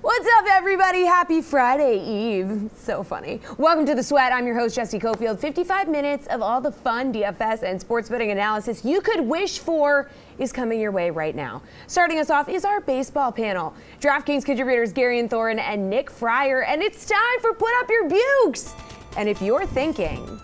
What's up, everybody? Happy Friday Eve. So funny. Welcome to The Sweat. I'm your host, Jesse Cofield. 55 minutes of all the fun DFS and sports betting analysis you could wish for is coming your way right now. Starting us off is our baseball panel. DraftKings contributors Gary Thorne and Nick Fryer, and it's time for Put Up Your Bukes. And if you're thinking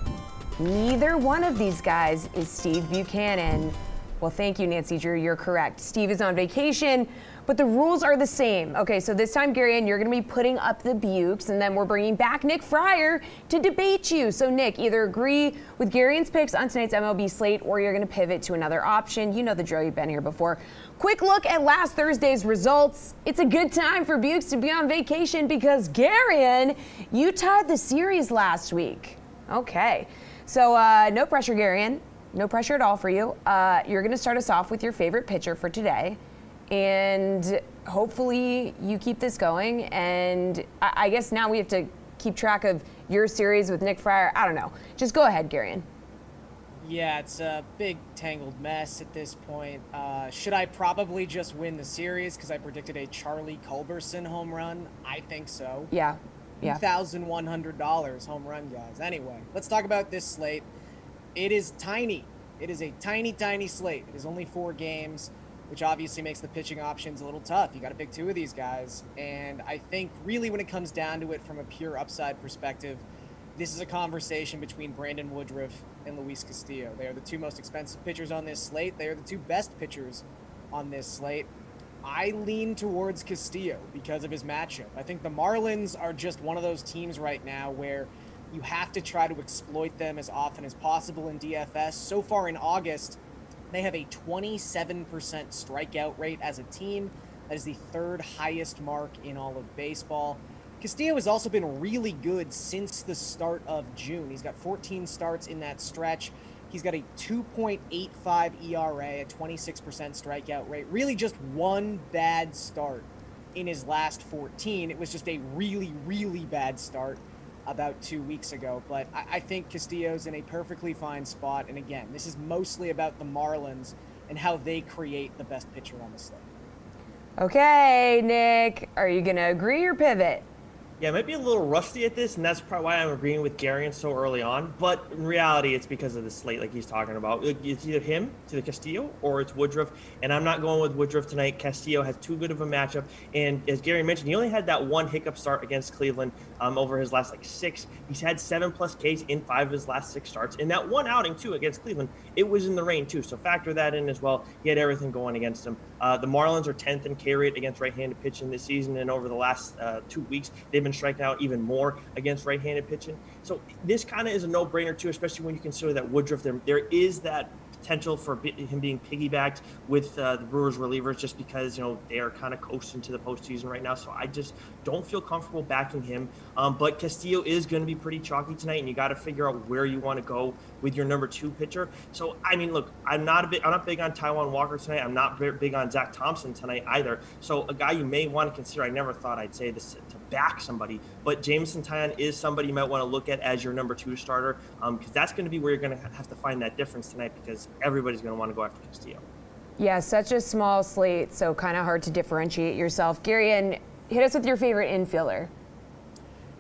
neither one of these guys is Steve Buchanan, well, thank you, Nancy Drew. You're correct. Steve is on vacation, but the rules are the same. Okay, so this time, Gary, you're going to be putting up the Bukes, and then we're bringing back Nick Fryer to debate you. So, Nick, either agree with Gary's picks on tonight's MLB slate, or you're going to pivot to another option. You know the drill. You've been here before. Quick look at last Thursday's results. It's a good time for Bukes to be on vacation because, Gary, you tied the series last week. Okay, so no pressure, Gary. No pressure at all for you. You're going to start us off with your favorite pitcher for today. And hopefully you keep this going. And I guess now we have to keep track of your series with Nick Fryer. I don't know. Just go ahead, Garion. Yeah, it's a big tangled mess at this point. Should I probably just win the series because I predicted a Charlie Culberson home run? I think so. Yeah. $2,100 home run, guys. Anyway, let's talk about this slate. It is tiny. It is a tiny, tiny slate. It is only 4 games, which obviously makes the pitching options a little tough. You got to pick 2 of these guys. And I think really when it comes down to it from a pure upside perspective, this is a conversation between Brandon Woodruff and Luis Castillo. They are the 2 most expensive pitchers on this slate. They are the 2 best pitchers on this slate. I lean towards Castillo because of his matchup. I think the Marlins are just one of those teams right now where you have to try to exploit them as often as possible in DFS. So far in August, they have a 27% strikeout rate as a team. That is the 3rd highest mark in all of baseball. Castillo has also been really good since the start of June. He's got 14 starts in that stretch. He's got a 2.85 ERA, a 26% strikeout rate. Really just one bad start in his last 14. It was just a really, really bad start about 2 weeks ago, but I think Castillo's in a perfectly fine spot. And again, this is mostly about the Marlins and how they create the best pitcher on the slate. Okay, Nick, are you going to agree or pivot? Yeah, I might be a little rusty at this, and that's probably why I'm agreeing with Garion so early on. But in reality, it's because of the slate, like he's talking about. It's either him to the Castillo or it's Woodruff, and I'm not going with Woodruff tonight. Castillo has too good of a matchup, and as Gary mentioned, he only had that one hiccup start against Cleveland over his last 6. He's had 7+ Ks in 5 of his last 6 starts, and that one outing too against Cleveland, it was in the rain too. So factor that in as well. He had everything going against him. The Marlins are 10th in K rate against right-handed pitching this season, and over the last 2 weeks, they've been striking out even more against right-handed pitching. So this kind of is a no-brainer too, especially when you consider that Woodruff, there is that potential for him being piggybacked with the Brewers relievers just because, they are kind of coasting to the postseason right now. So I just don't feel comfortable backing him. But Castillo is going to be pretty chalky tonight, and you got to figure out where you want to go with your number 2 pitcher. So, I mean, look, I'm not big on Taijuan Walker tonight. I'm not big on Zach Thompson tonight either. So a guy you may want to consider, I never thought I'd say this to back somebody, but Jameson Taillon is somebody you might want to look at as your number 2 starter because that's going to be where you're going to have to find that difference tonight because everybody's going to want to go after Castillo. Yeah, such a small slate, so kind of hard to differentiate yourself. Garion, hit us with your favorite infielder.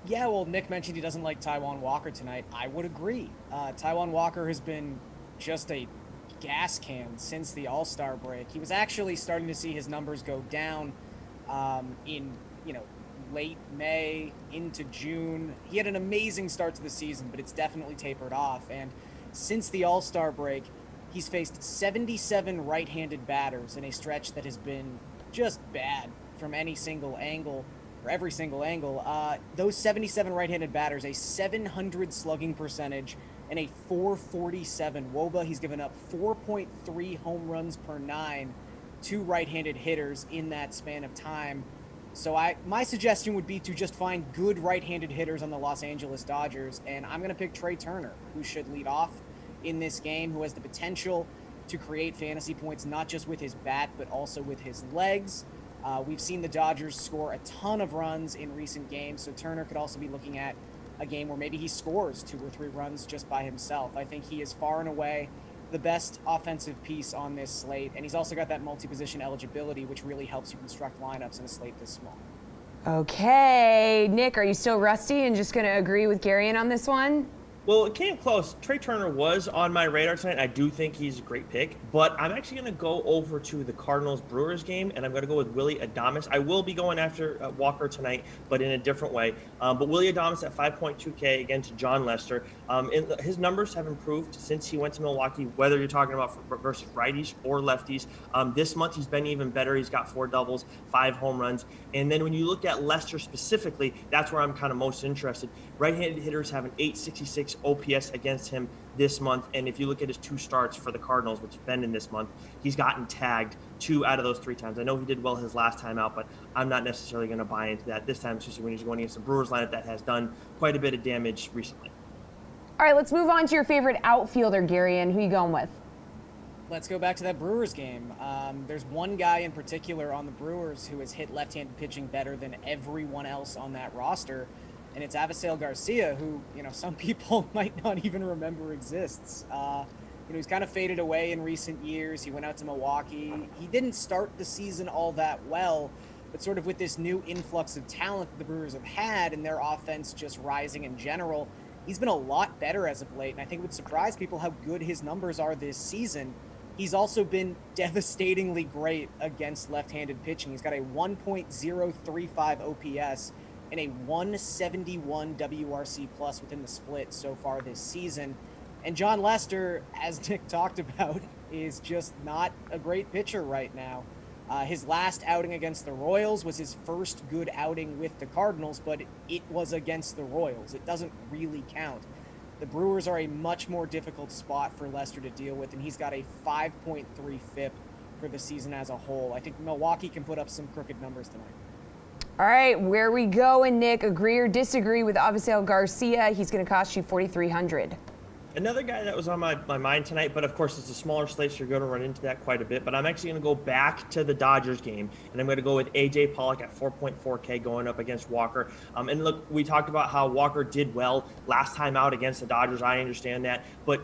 Yeah, well, Nick mentioned he doesn't like Taijuan Walker tonight. I would agree. Taijuan Walker has been just a gas can since the All-Star break. He was actually starting to see his numbers go down in, late May into June. He had an amazing start to the season, but it's definitely tapered off. And since the All-Star break, he's faced 77 right-handed batters in a stretch that has been just bad from any single angle, or every single angle. Those 77 right-handed batters, a 700 slugging percentage and a 447 WOBA. He's given up 4.3 home runs per 9 to right-handed hitters in that span of time. So my suggestion would be to just find good right-handed hitters on the Los Angeles Dodgers, and I'm going to pick Trey Turner, who should lead off in this game, who has the potential to create fantasy points not just with his bat, but also with his legs. We've seen the Dodgers score a ton of runs in recent games, so Turner could also be looking at a game where maybe he scores 2 or 3 runs just by himself. I think he is far and away the best offensive piece on this slate, and he's also got that multi-position eligibility, which really helps you construct lineups in a slate this small. Okay, Nick, are you still rusty and just going to agree with Garion on this one? Well, it came close. Trey Turner was on my radar tonight. I do think he's a great pick, but I'm actually going to go over to the Cardinals-Brewers game, and I'm going to go with Willy Adames. I will be going after Walker tonight, but in a different way. But Willy Adames at 5.2K against John Lester. And his numbers have improved since he went to Milwaukee, whether you're talking about versus righties or lefties. This month, he's been even better. He's got 4 doubles, 5 home runs. And then when you look at Lester specifically, that's where I'm kind of most interested. Right-handed hitters have an 866 OPS against him this month. And if you look at his 2 starts for the Cardinals, which have been in this month, he's gotten tagged 2 out of those 3 times. I know he did well his last time out, but I'm not necessarily going to buy into that this time, especially when he's going against the Brewers lineup that has done quite a bit of damage recently. All right, let's move on to your favorite outfielder, Garion. Who are you going with? Let's go back to that Brewers game. There's one guy in particular on the Brewers who has hit left-handed pitching better than everyone else on that roster, and it's Avisail Garcia, who, some people might not even remember exists. He's kind of faded away in recent years. He went out to Milwaukee. He didn't start the season all that well, but sort of with this new influx of talent that the Brewers have had and their offense just rising in general, he's been a lot better as of late, and I think it would surprise people how good his numbers are this season. He's also been devastatingly great against left-handed pitching. He's got a 1.035 OPS and a 171 WRC plus within the split so far this season. And John Lester, as Nick talked about, is just not a great pitcher right now. His last outing against the Royals was his first good outing with the Cardinals, but it was against the Royals. It doesn't really count. The Brewers are a much more difficult spot for Lester to deal with, and he's got a 5.3 FIP for the season as a whole. I think Milwaukee can put up some crooked numbers tonight. All right, where we going, Nick? Agree or disagree with Avisail Garcia? He's going to cost you $4,300. Another guy that was on my mind tonight, but of course it's a smaller slate, so you're going to run into that quite a bit. But I'm actually going to go back to the Dodgers game, and I'm going to go with A.J. Pollock at 4.4K going up against Walker. And look, we talked about how Walker did well last time out against the Dodgers. I understand that, but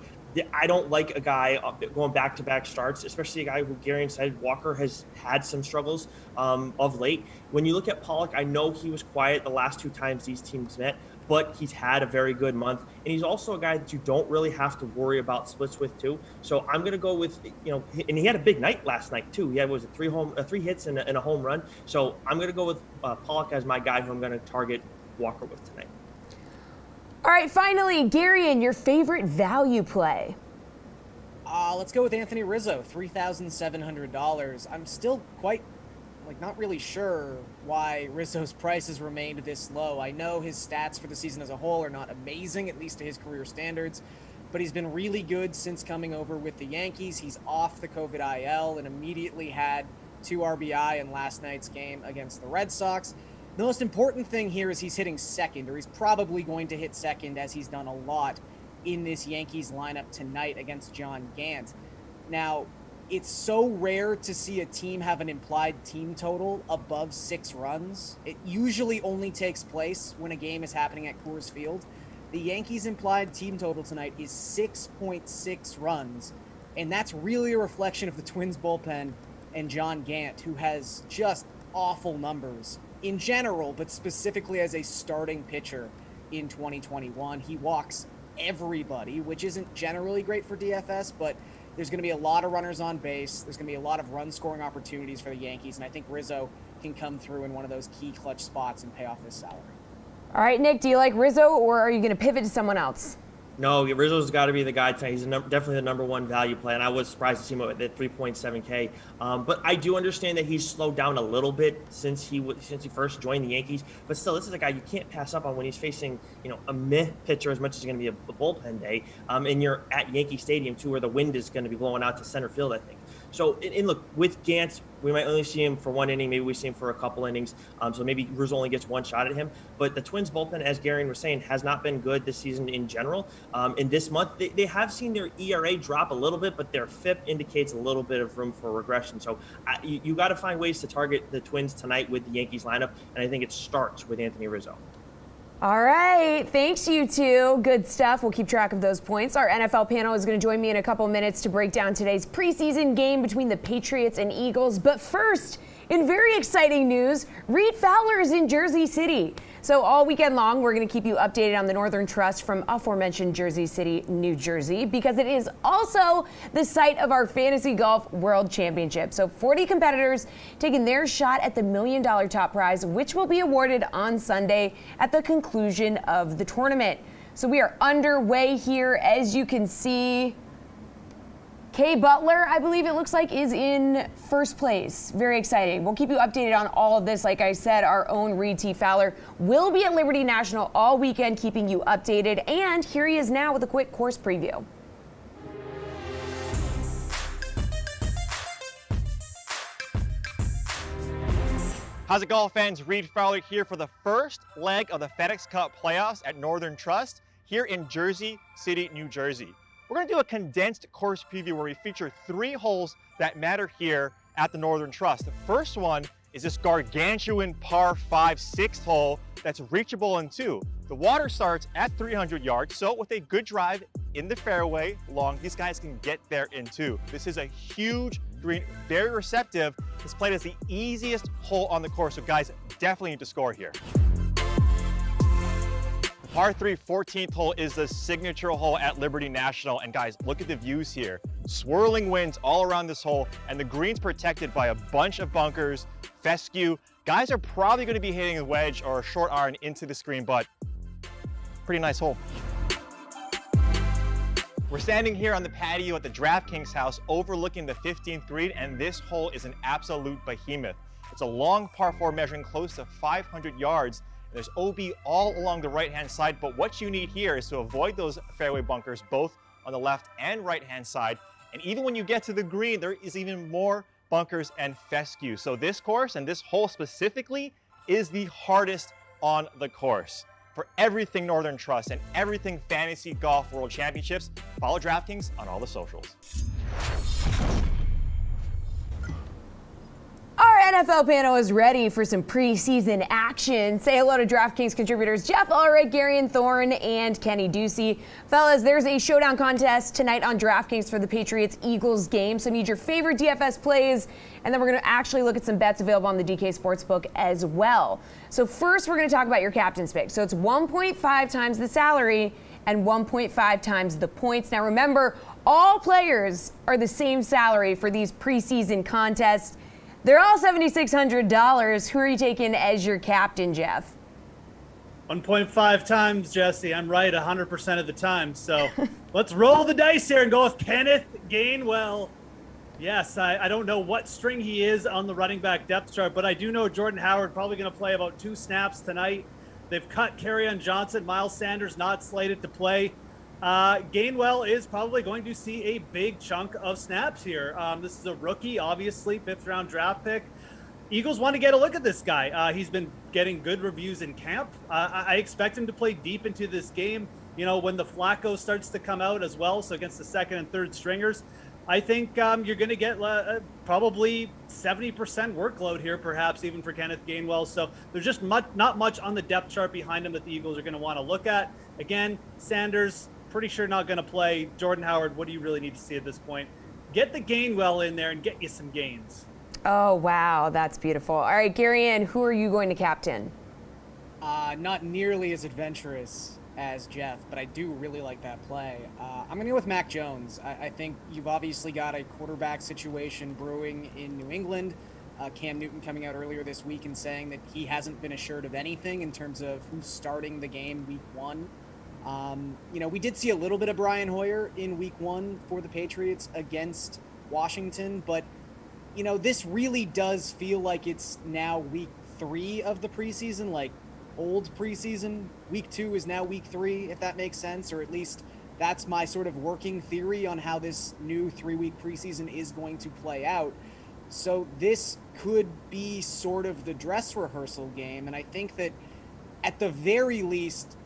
I don't like a guy going back-to-back starts, especially a guy who Garion said Walker has had some struggles of late. When you look at Pollock, I know he was quiet the last 2 times these teams met, but he's had a very good month. And he's also a guy that you don't really have to worry about splits with too. So I'm going to go with, and he had a big night last night too. He had, 3 hits and a home run. So I'm going to go with Pollock as my guy who I'm going to target Walker with tonight. All right, finally, Garion, your favorite value play. Let's go with Anthony Rizzo, $3,700. I'm still quite not really sure why Rizzo's price has remained this low. I know his stats for the season as a whole are not amazing, at least to his career standards, but he's been really good since coming over with the Yankees. He's off the COVID IL and immediately had 2 RBI in last night's game against the Red Sox. The most important thing here is he's hitting second, or he's probably going to hit second, as he's done a lot in this Yankees lineup tonight against John Gant. Now, it's so rare to see a team have an implied team total above 6 runs. It usually only takes place when a game is happening at Coors Field. The Yankees' implied team total tonight is 6.6 runs, and that's really a reflection of the Twins bullpen and John Gant, who has just awful numbers in general, but specifically as a starting pitcher in 2021. He walks everybody, which isn't generally great for DFS, but there's going to be a lot of runners on base. There's going to be a lot of run-scoring opportunities for the Yankees, and I think Rizzo can come through in one of those key clutch spots and pay off his salary. All right, Nick, do you like Rizzo, or are you going to pivot to someone else? No, Rizzo's got to be the guy tonight. He's definitely the number 1 value play, and I was surprised to see him at 3.7K. But I do understand that he's slowed down a little bit since he first joined the Yankees. But still, this is a guy you can't pass up on when he's facing a meh pitcher as much as it's going to be a bullpen day. And you're at Yankee Stadium too, where the wind is going to be blowing out to center field, I think. So, and look, with Gant, we might only see him for 1 inning. Maybe we see him for a couple innings. So maybe Rizzo only gets 1 shot at him. But the Twins bullpen, as Garion was saying, has not been good this season in general. In this month, they have seen their ERA drop a little bit, but their FIP indicates a little bit of room for regression. So you got to find ways to target the Twins tonight with the Yankees lineup, and I think it starts with Anthony Rizzo. All right. Thanks, you two. Good stuff. We'll keep track of those points. Our NFL panel is going to join me in a couple minutes to break down today's preseason game between the Patriots and Eagles. But first, in very exciting news, Reed Fowler is in Jersey City. So all weekend long, we're going to keep you updated on the Northern Trust from aforementioned Jersey City, New Jersey, because it is also the site of our Fantasy Golf World Championship. So 40 competitors taking their shot at the $1 million top prize, which will be awarded on Sunday at the conclusion of the tournament. So we are underway here. As you can see, Kay Butler, I believe it looks like, is in first place. Very exciting. We'll keep you updated on all of this. Like I said, our own Reed T. Fowler will be at Liberty National all weekend, keeping you updated. And here he is now with a quick course preview. How's it, golf fans? Reed Fowler here for the first leg of the FedEx Cup playoffs at Northern Trust here in Jersey City, New Jersey. We're going to do a condensed course preview where we feature 3 holes that matter here at the Northern Trust. The first one is this gargantuan par 5 6th hole that's reachable in 2. The water starts at 300 yards, so with a good drive in the fairway long, these guys can get there in 2. This is a huge green, very receptive. It's played as the easiest hole on the course, so guys definitely need to score here. Par 3 14th hole is the signature hole at Liberty National. And guys, look at the views here. Swirling winds all around this hole, and the green's protected by a bunch of bunkers, fescue. Guys are probably going to be hitting a wedge or a short iron into the screen, but pretty nice hole. We're standing here on the patio at the DraftKings house overlooking the 15th green, and this hole is an absolute behemoth. It's a long par 4 measuring close to 500 yards. There's OB all along the right-hand side, but what you need here is to avoid those fairway bunkers, both on the left and right-hand side. And even when you get to the green, there is even more bunkers and fescue. So this course, and this hole specifically, is the hardest on the course. For everything Northern Trust and everything Fantasy Golf World Championships, follow DraftKings on all the socials. Our NFL panel is ready for some preseason action. Say hello to DraftKings contributors Jeff Ulrich, Garion Thorne, and Kenny Ducey. Fellas, there's a showdown contest tonight on DraftKings for the Patriots-Eagles game. So need your favorite DFS plays, and then we're going to actually look at some bets available on the DK Sportsbook as well. So first, we're going to talk about your captain's pick. So it's 1.5 times the salary and 1.5 times the points. Now remember, all players are the same salary for these preseason contests. They're all $7,600. Who are you taking as your captain, Jeff? 1.5 times, Jesse. I'm right 100% of the time. So let's roll the dice here and go with Kenneth Gainwell. Yes, I don't know what string he is on the running back depth chart, but I do know Jordan Howard probably going to play about 2 snaps tonight. They've cut Kerryon Johnson. Miles Sanders not slated to play. Gainwell is probably going to see a big chunk of snaps here. This is a rookie, obviously, 5th round draft pick. Eagles want to get a look at this guy. He's been getting good reviews in camp. I expect him to play deep into this game, you know, when the Flacco starts to come out as well. So against the 2nd and 3rd stringers, I think you're going to get probably 70% workload here, perhaps even for Kenneth Gainwell. So there's just not much on the depth chart behind him that the Eagles are going to want to look at. Again, Sanders, pretty sure not going to play. Jordan Howard, what do you really need to see at this point? Get the Gainwell in there and get you some gains. Oh, wow. That's beautiful. All right, Garion, who are you going to captain? Not nearly as adventurous as Jeff, but I do really like that play. I'm going to go with Mac Jones. I think you've obviously got a quarterback situation brewing in New England. Cam Newton coming out earlier this week and saying that he hasn't been assured of anything in terms of who's starting the game week 1. You know, we did see a little bit of Brian Hoyer in week 1 for the Patriots against Washington, but, you know, this really does feel like it's now week 3 of the preseason, like old preseason. Week 2 is now week 3, if that makes sense, or at least that's my sort of working theory on how this new 3-week preseason is going to play out. So this could be sort of the dress rehearsal game, and I think that at the very least,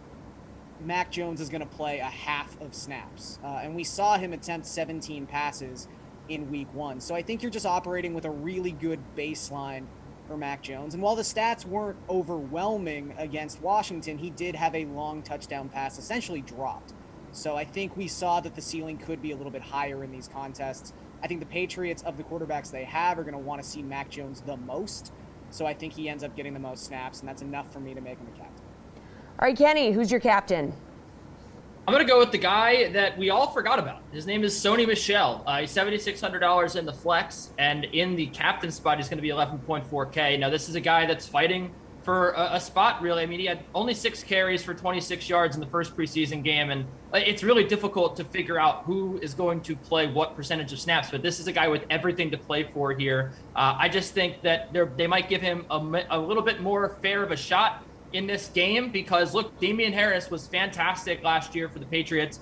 Mac Jones is going to play a half of snaps. And we saw him attempt 17 passes in week 1. So I think you're just operating with a really good baseline for Mac Jones. And while the stats weren't overwhelming against Washington, he did have a long touchdown pass essentially dropped. So I think we saw that the ceiling could be a little bit higher in these contests. I think the Patriots, of the quarterbacks they have, are going to want to see Mac Jones the most. So I think he ends up getting the most snaps, and that's enough for me to make him a captain. All right, Kenny, who's your captain? I'm going to go with the guy that we all forgot about. His name is Sony Michel. He's $7,600 in the flex, and in the captain spot, he's going to be 11.4K. Now, this is a guy that's fighting for a spot, really. I mean, he had only 6 carries for 26 yards in the first preseason game, and it's really difficult to figure out who is going to play what percentage of snaps, but this is a guy with everything to play for here. I just think that they might give him a little bit more fair of a shot in this game because, look, Damian Harris was fantastic last year for the Patriots.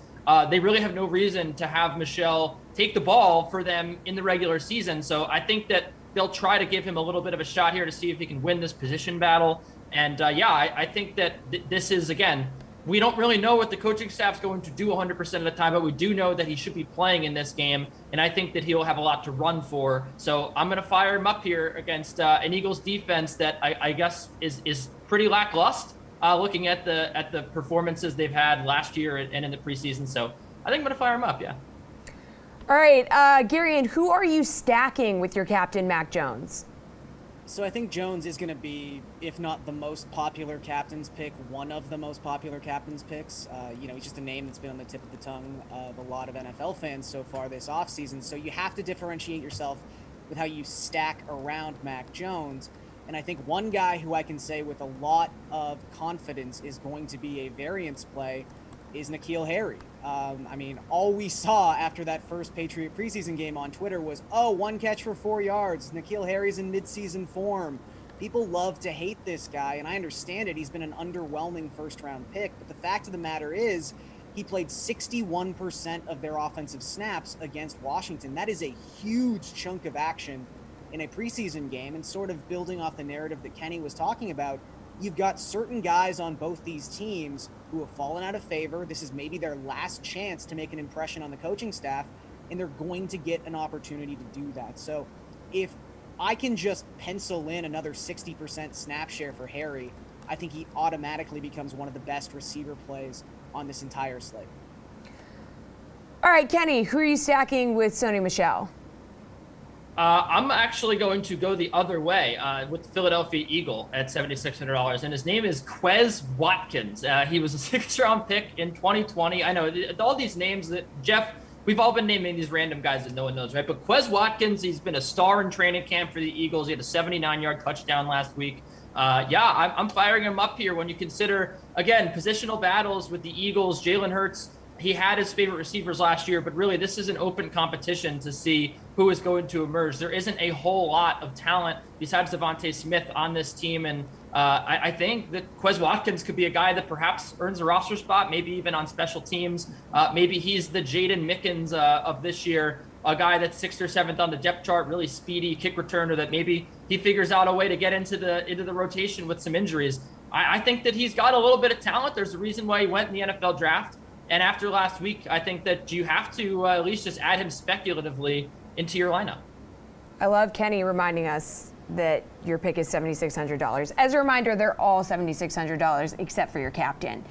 They really have no reason to have Michel take the ball for them in the regular season. So I think that they'll try to give him a little bit of a shot here to see if he can win this position battle. And I think that this is, again, we don't really know what the coaching staff's going to do 100% of the time, but we do know that he should be playing in this game. And I think that he'll have a lot to run for. So I'm going to fire him up here against an Eagles defense that I guess is pretty lackluster, looking at the performances they've had last year and in the preseason. So I think I'm going to fire him up, yeah. All right, Gary, and who are you stacking with your captain, Mac Jones? So I think Jones is going to be, if not the most popular captain's pick, one of the most popular captain's picks. He's just a name that's been on the tip of the tongue of a lot of NFL fans so far this offseason. So you have to differentiate yourself with how you stack around Mac Jones. And I think one guy who I can say with a lot of confidence is going to be a variance play is N'Keal Harry. All we saw after that first Patriot preseason game on Twitter was, 1 catch for 4 yards. N'Keal Harry's in midseason form. People love to hate this guy, and I understand it. He's been an underwhelming first-round pick, but the fact of the matter is he played 61% of their offensive snaps against Washington. That is a huge chunk of action in a preseason game, and sort of building off the narrative that Kenny was talking about, you've got certain guys on both these teams who have fallen out of favor. This is maybe their last chance to make an impression on the coaching staff, and they're going to get an opportunity to do that. So if I can just pencil in another 60% snap share for Harry, I think he automatically becomes one of the best receiver plays on this entire slate. All right, Kenny, who are you stacking with Sony Michel? I'm actually going to go the other way with the Philadelphia Eagle at $7,600, and his name is Quez Watkins. He was a 6th-round pick in 2020. I know all these names that, Jeff, we've all been naming these random guys that no one knows, right? But Quez Watkins, he's been a star in training camp for the Eagles. He had a 79-yard touchdown last week. I'm firing him up here when you consider, again, positional battles with the Eagles. Jalen Hurts, he had his favorite receivers last year, but really this is an open competition to see who is going to emerge. There isn't a whole lot of talent besides Devontae Smith on this team, and I think that Quez Watkins could be a guy that perhaps earns a roster spot, maybe even on special teams. Maybe he's the Jaden Mickens of this year, a guy that's 6th or 7th on the depth chart, really speedy kick returner that maybe he figures out a way to get into the rotation with some injuries. I think that he's got a little bit of talent. There's a reason why he went in the NFL draft. And after last week, I think that you have to at least just add him speculatively into your lineup. I love Kenny reminding us that your pick is $7,600. As a reminder, they're all $7,600 except for your captain.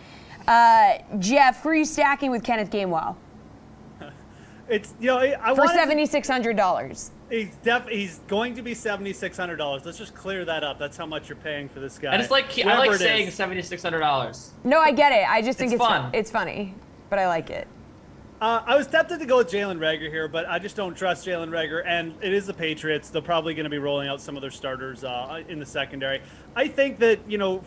Jeff, who are you stacking with Kenneth Gainwell? It's for $7,600. He's going to be $7,600. Let's just clear that up. That's how much you're paying for this guy. And it's like I like saying $7,600. No, I get it. I just think it's fun. It's funny, but I like it. I was tempted to go with Jalen Reagor here, but I just don't trust Jalen Reagor, and it is the Patriots. They're probably going to be rolling out some of their starters in the secondary. I think that,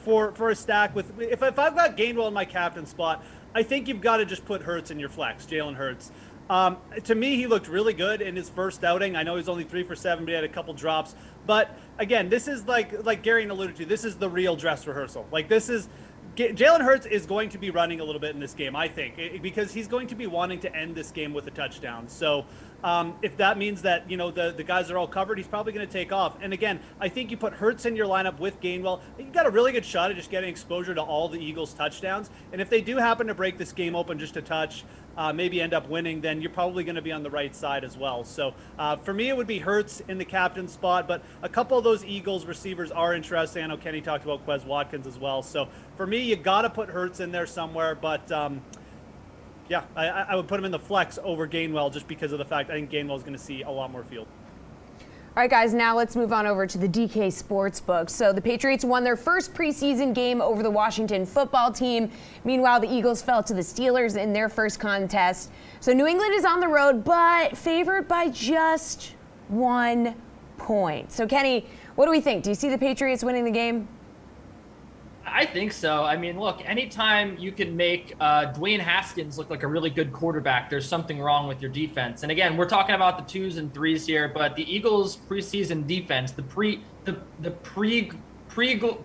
for a stack with, if I've got Gainwell in my captain spot, I think you've got to just put Hurts in your flex, Jalen Hurts. To me, he looked really good in his first outing. I know he's only 3 for 7, but he had a couple drops. But again, this is like Gary alluded to, this is the real dress rehearsal. Jalen Hurts is going to be running a little bit in this game, I think, because he's going to be wanting to end this game with a touchdown. So If that means that, the guys are all covered, he's probably going to take off. And again, I think you put Hurts in your lineup with Gainwell, you got a really good shot at just getting exposure to all the Eagles' touchdowns. And if they do happen to break this game open just a touch, maybe end up winning, then you're probably going to be on the right side as well. So for me, it would be Hurts in the captain spot, but a couple of those Eagles receivers are interesting. I know Kenny talked about Quez Watkins as well. So for me, you got to put Hurts in there somewhere, but yeah, I would put him in the flex over Gainwell just because of the fact I think Gainwell is going to see a lot more field. All right, guys, now let's move on over to the DK Sportsbook. So the Patriots won their first preseason game over the Washington football team. Meanwhile, the Eagles fell to the Steelers in their first contest. So New England is on the road, but favored by just 1 point. So Kenny, what do we think? Do you see the Patriots winning the game? I think so. I mean, look, anytime you can make Dwayne Haskins look like a really good quarterback, there's something wrong with your defense. And again, we're talking about the 2s and 3s here, but the Eagles' preseason defense, the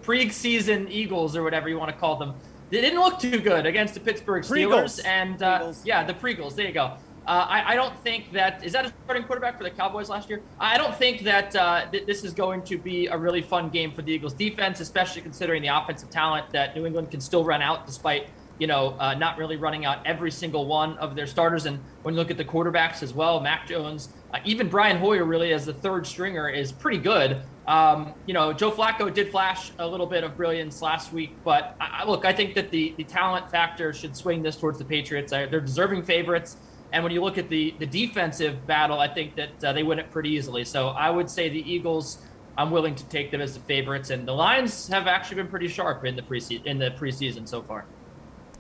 pre-season Eagles or whatever you want to call them, they didn't look too good against the Pittsburgh Steelers. And yeah, the Pre-Eagles. There you go. I don't think that – is that a starting quarterback for the Cowboys last year? I don't think that this is going to be a really fun game for the Eagles defense, especially considering the offensive talent that New England can still run out despite, not really running out every single one of their starters. And when you look at the quarterbacks as well, Mac Jones, even Brian Hoyer really as the third stringer is pretty good. Joe Flacco did flash a little bit of brilliance last week, but I think that the talent factor should swing this towards the Patriots. They're deserving favorites. And when you look at the defensive battle, I think that they win it pretty easily. So I would say the Eagles, I'm willing to take them as the favorites. And the lines have actually been pretty sharp in the preseason so far.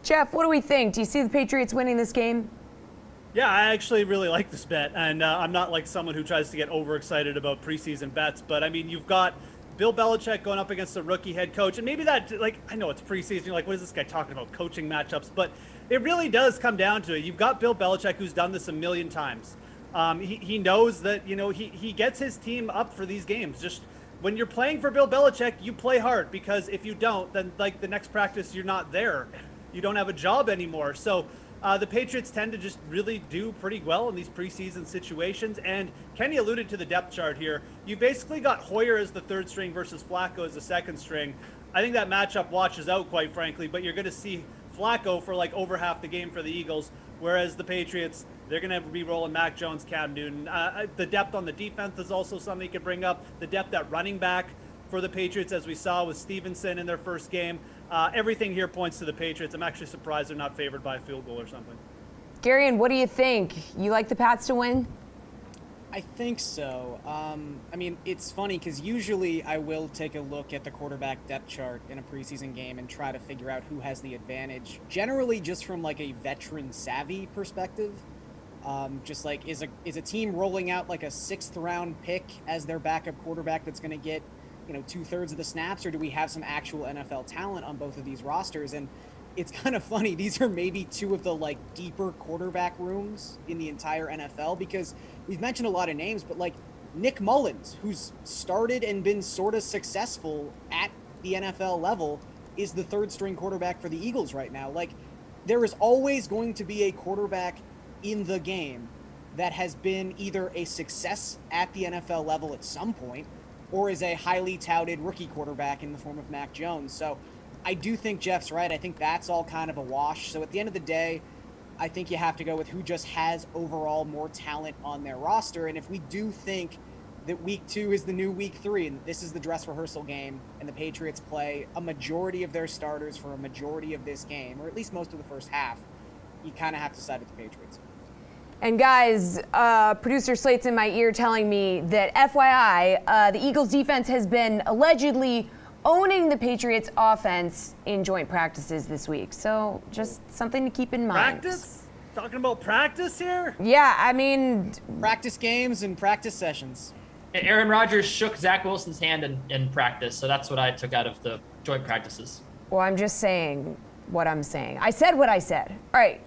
Jeff, what do we think? Do you see the Patriots winning this game? Yeah, I actually really like this bet. And I'm not like someone who tries to get overexcited about preseason bets. But, I mean, you've got Bill Belichick going up against a rookie head coach. And maybe that, I know it's preseason. You're like, what is this guy talking about, coaching matchups? But it really does come down to it. You've got Bill Belichick, who's done this a million times. He knows that, he gets his team up for these games. Just when you're playing for Bill Belichick, you play hard, because if you don't, then the next practice, you're not there. You don't have a job anymore. So the Patriots tend to just really do pretty well in these preseason situations. And Kenny alluded to the depth chart here. You basically got Hoyer as the third string versus Flacco as the second string. I think that matchup washes out, quite frankly, but you're going to see Flacco for over half the game for the Eagles, whereas the Patriots, they're going to be rolling Mac Jones, Cam Newton. The depth on the defense is also something you could bring up. The depth at running back for the Patriots, as we saw with Stevenson in their first game. Everything here points to the Patriots. I'm actually surprised they're not favored by a field goal or something. Garion, what do you think? You like the Pats to win? I think so. I mean, it's funny because usually I will take a look at the quarterback depth chart in a preseason game and try to figure out who has the advantage. Generally, just from a veteran savvy perspective, is a team rolling out a 6th round pick as their backup quarterback that's going to get 2/3 of the snaps, or do we have some actual NFL talent on both of these rosters? And it's kind of funny. These are maybe two of the deeper quarterback rooms in the entire NFL, because we've mentioned a lot of names, but Nick Mullins, who's started and been sort of successful at the NFL level, is the third string quarterback for the Eagles right now. There is always going to be a quarterback in the game that has been either a success at the NFL level at some point, or is a highly touted rookie quarterback in the form of Mac Jones. So I do think Jeff's right. I think that's all kind of a wash. So at the end of the day, I think you have to go with who just has overall more talent on their roster. And if we do think that week 2 is the new week 3, and this is the dress rehearsal game, and the Patriots play a majority of their starters for a majority of this game, or at least most of the first half, you kind of have to side with the Patriots. And guys, producer Slate's in my ear telling me that FYI, the Eagles defense has been allegedly owning the Patriots offense in joint practices this week. So just something to keep in mind. Practice? Talking about practice here? Yeah, I mean, practice games and practice sessions. Aaron Rodgers shook Zach Wilson's hand in practice, so that's what I took out of the joint practices. Well, I'm just saying what I'm saying. I said what I said. All right,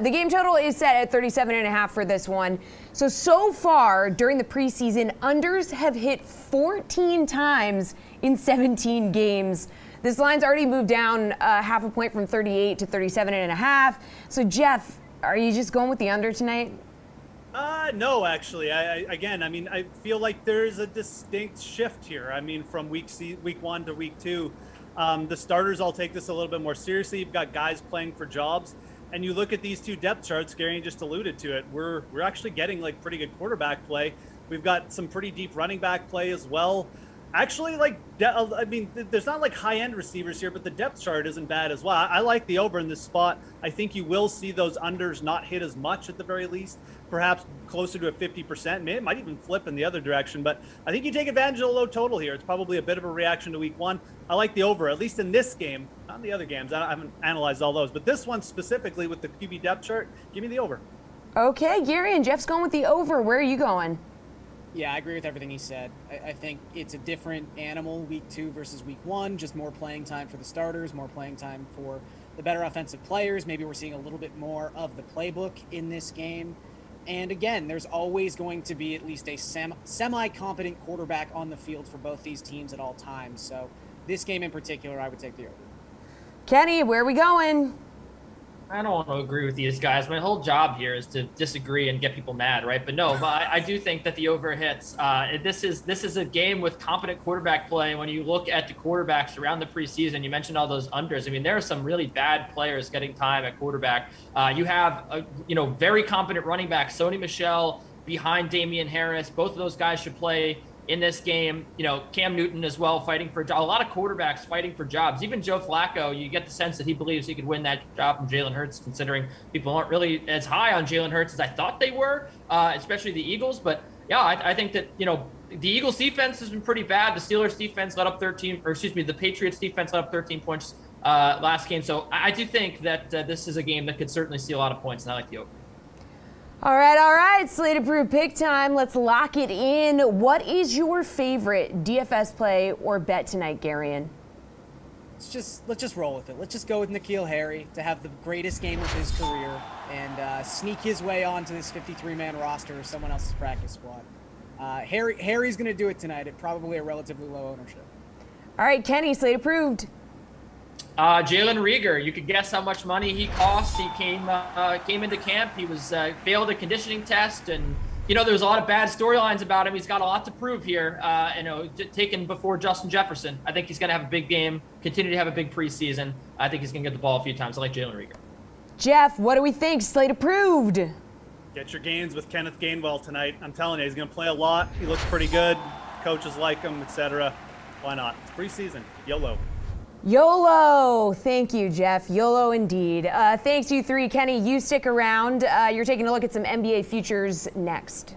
the game total is set at 37.5 for this one. So far during the preseason, unders have hit 14 times in 17 games. This line's already moved down half a point from 38 to 37.5. So Jeff, are you just going with the under tonight? No, actually. I feel like there's a distinct shift here. I mean, from week 1 to week 2, the starters all take this a little bit more seriously. You've got guys playing for jobs, and you look at these two depth charts. Gary just alluded to it. We're actually getting like pretty good quarterback play. We've got some pretty deep running back play as well. Actually, there's not like high-end receivers here, but the depth chart isn't bad as well. I like the over in this spot. I think you will see those unders not hit as much at the very least, perhaps closer to a 50%. It might even flip in the other direction, but I think you take advantage of the low total here. It's probably a bit of a reaction to week 1. I like the over, at least in this game. Not in the other games. I haven't analyzed all those, but this one specifically with the QB depth chart, give me the over. Okay, Gary and Jeff's going with the over. Where are you going? Yeah, I agree with everything he said. I think it's a different animal, week 2 versus week 1, just more playing time for the starters, more playing time for the better offensive players. Maybe we're seeing a little bit more of the playbook in this game. And again, there's always going to be at least a semi-competent quarterback on the field for both these teams at all times. So this game in particular, I would take the over. Kenny, where are we going? I don't want to agree with these guys. My whole job here is to disagree and get people mad, right? But no, I do think that the over hits. This is a game with competent quarterback play. When you look at the quarterbacks around the preseason, you mentioned all those unders. I mean, there are some really bad players getting time at quarterback. You have very competent running back, Sony Michel behind Damian Harris. Both of those guys should play in this game. Cam Newton as well, fighting for a lot of quarterbacks fighting for jobs. Even Joe Flacco, you get the sense that he believes he could win that job from Jalen Hurts, considering people aren't really as high on Jalen Hurts as I thought they were, especially the Eagles. But yeah, I think that, the Eagles defense has been pretty bad. The Steelers defense let up the Patriots defense let up 13 points last game. So I do think that this is a game that could certainly see a lot of points, and I like the over. All right. Slate approved pick time. Let's lock it in. What is your favorite DFS play or bet tonight, Garion? Let's just roll with it. Let's just go with N'Keal Harry to have the greatest game of his career and sneak his way onto this 53-man roster or someone else's practice squad. Harry's going to do it tonight at probably a relatively low ownership. All right, Kenny, Slate approved. Jalen Reagor, you could guess how much money he cost. He came into camp. He was failed a conditioning test, and there was a lot of bad storylines about him. He's got a lot to prove here. Taken before Justin Jefferson. I think he's going to have a big game. Continue to have a big preseason. I think he's going to get the ball a few times. I like Jalen Reagor. Jeff, what do we think? Slate approved. Get your gains with Kenneth Gainwell tonight. I'm telling you, he's going to play a lot. He looks pretty good. Coaches like him, etc. Why not? It's preseason. YOLO. Thank you, Jeff. YOLO indeed. Thanks, you three. Kenny, you stick around. You're taking a look at some NBA futures next.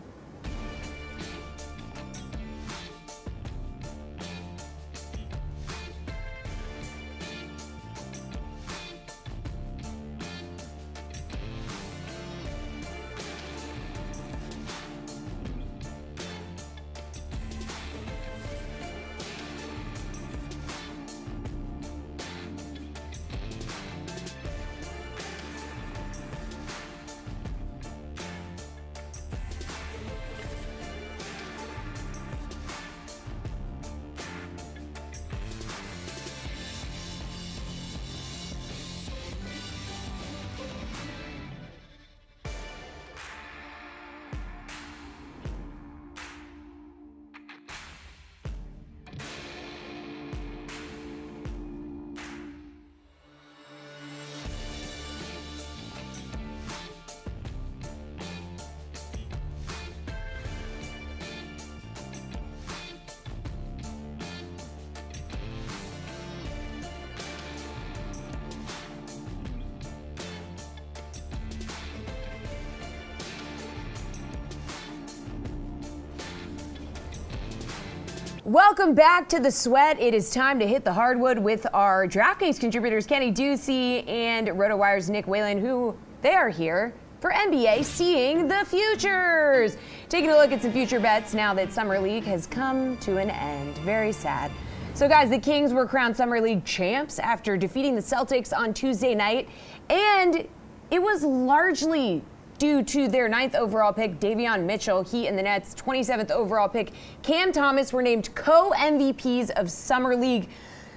Welcome back to The Sweat. It is time to hit the hardwood with our DraftKings contributors, Kenny Ducey and RotoWire's Nick Whalen, who they are here for NBA Seeing the Futures. Taking a look at some future bets now that Summer League has come to an end. Very sad. So guys, the Kings were crowned Summer League champs after defeating the Celtics on Tuesday night, and it was largely due to their 9th overall pick, Davion Mitchell. He and the Nets' 27th overall pick, Cam Thomas, were named co-MVPs of Summer League.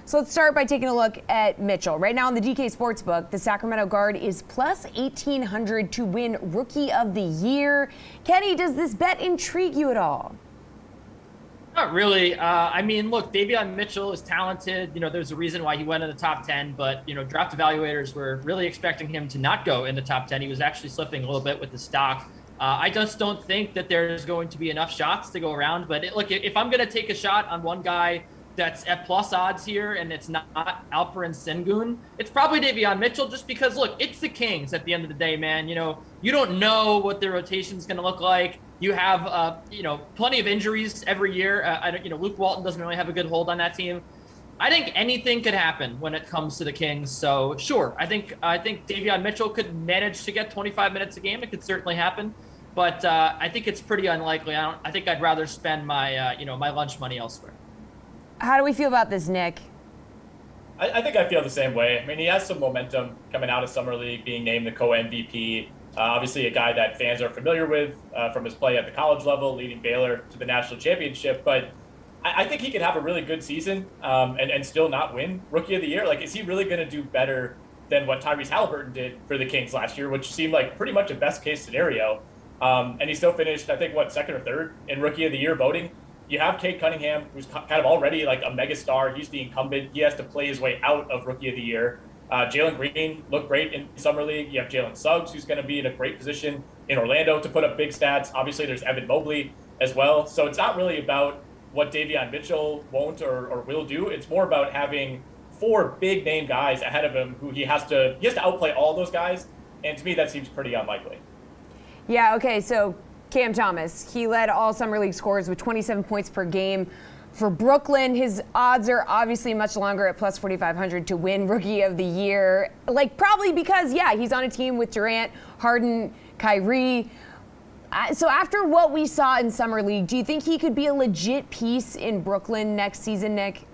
So let's start by taking a look at Mitchell. Right now on the DK Sportsbook, the Sacramento guard is plus 1,800 to win Rookie of the Year. Kenny, does this bet intrigue you at all? Not really. I mean, look, Davion Mitchell is talented. There's a reason why he went in the top 10, but, draft evaluators were really expecting him to not go in the top 10. He was actually slipping a little bit with the stock. I just don't think that there's going to be enough shots to go around. But look, if I'm going to take a shot on one guy that's at plus odds here and it's not Alperen Sengun, it's probably Davion Mitchell, just because, look, it's the Kings at the end of the day, man. You don't know what their rotation is going to look like. You have, plenty of injuries every year. Luke Walton doesn't really have a good hold on that team. I think anything could happen when it comes to the Kings. So sure, I think Davion Mitchell could manage to get 25 minutes a game. It could certainly happen, but I think it's pretty unlikely. I think I'd rather spend my my lunch money elsewhere. How do we feel about this, Nick? I think I feel the same way. I mean, he has some momentum coming out of Summer League, being named the co-MVP. Obviously, a guy that fans are familiar with from his play at the college level, leading Baylor to the national championship. But I think he could have a really good season and still not win Rookie of the Year. Like, is he really going to do better than what Tyrese Halliburton did for the Kings last year, which seemed like pretty much a best-case scenario? And he still finished, I think, second or third in Rookie of the Year voting. You have Cade Cunningham, who's kind of already like a megastar. He's the incumbent. He has to play his way out of Rookie of the Year. Jalen Green looked great in Summer League. You have Jalen Suggs, who's going to be in a great position in Orlando to put up big stats. Obviously, there's Evan Mobley as well. So it's not really about what Davion Mitchell won't or will do. It's more about having four big name guys ahead of him who he has to outplay all those guys. And to me, that seems pretty unlikely. Yeah, okay, so Cam Thomas, he led all Summer League scorers with 27 points per game. For Brooklyn, his odds are obviously much longer at plus 4,500 to win Rookie of the Year. Probably because, he's on a team with Durant, Harden, Kyrie. So after what we saw in Summer League, do you think he could be a legit piece in Brooklyn next season, Nick?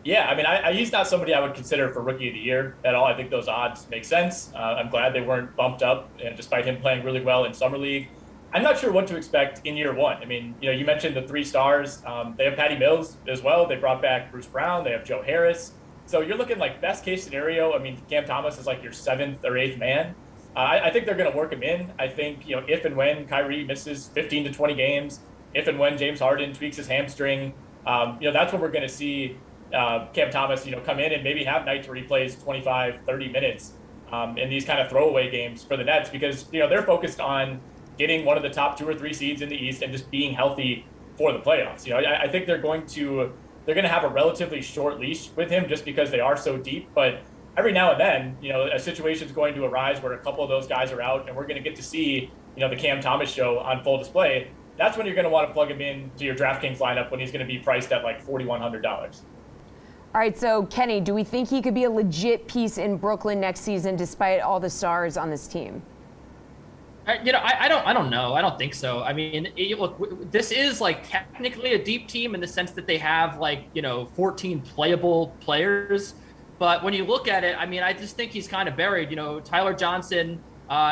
Yeah, I mean, he's not somebody I would consider for Rookie of the Year at all. I think those odds make sense. I'm glad they weren't bumped up, despite him playing really well in Summer League. I'm not sure what to expect in year one. I mean, you mentioned the three stars. They have Patty Mills as well. They brought back Bruce Brown. They have Joe Harris. So you're looking like best case scenario. I mean, Cam Thomas is like your seventh or eighth man. I think they're going to work him in. I think, if and when Kyrie misses 15 to 20 games, if and when James Harden tweaks his hamstring, that's when we're going to see Cam Thomas, come in and maybe have nights where he plays 25, 30 minutes in these kind of throwaway games for the Nets because, they're focused on getting one of the top 2 or 3 seeds in the East and just being healthy for the playoffs. I think they're going to have a relatively short leash with him just because they are so deep. But every now and then, a situation is going to arise where a couple of those guys are out and we're going to get to see, the Cam Thomas show on full display. That's when you're going to want to plug him in to your DraftKings lineup when he's going to be priced at like $4,100. All right, so Kenny, do we think he could be a legit piece in Brooklyn next season despite all the stars on this team? I don't know. I don't think so. I mean, look, this is technically a deep team in the sense that they have 14 playable players. But when you look at it, I mean, I just think he's kind of buried. Tyler Johnson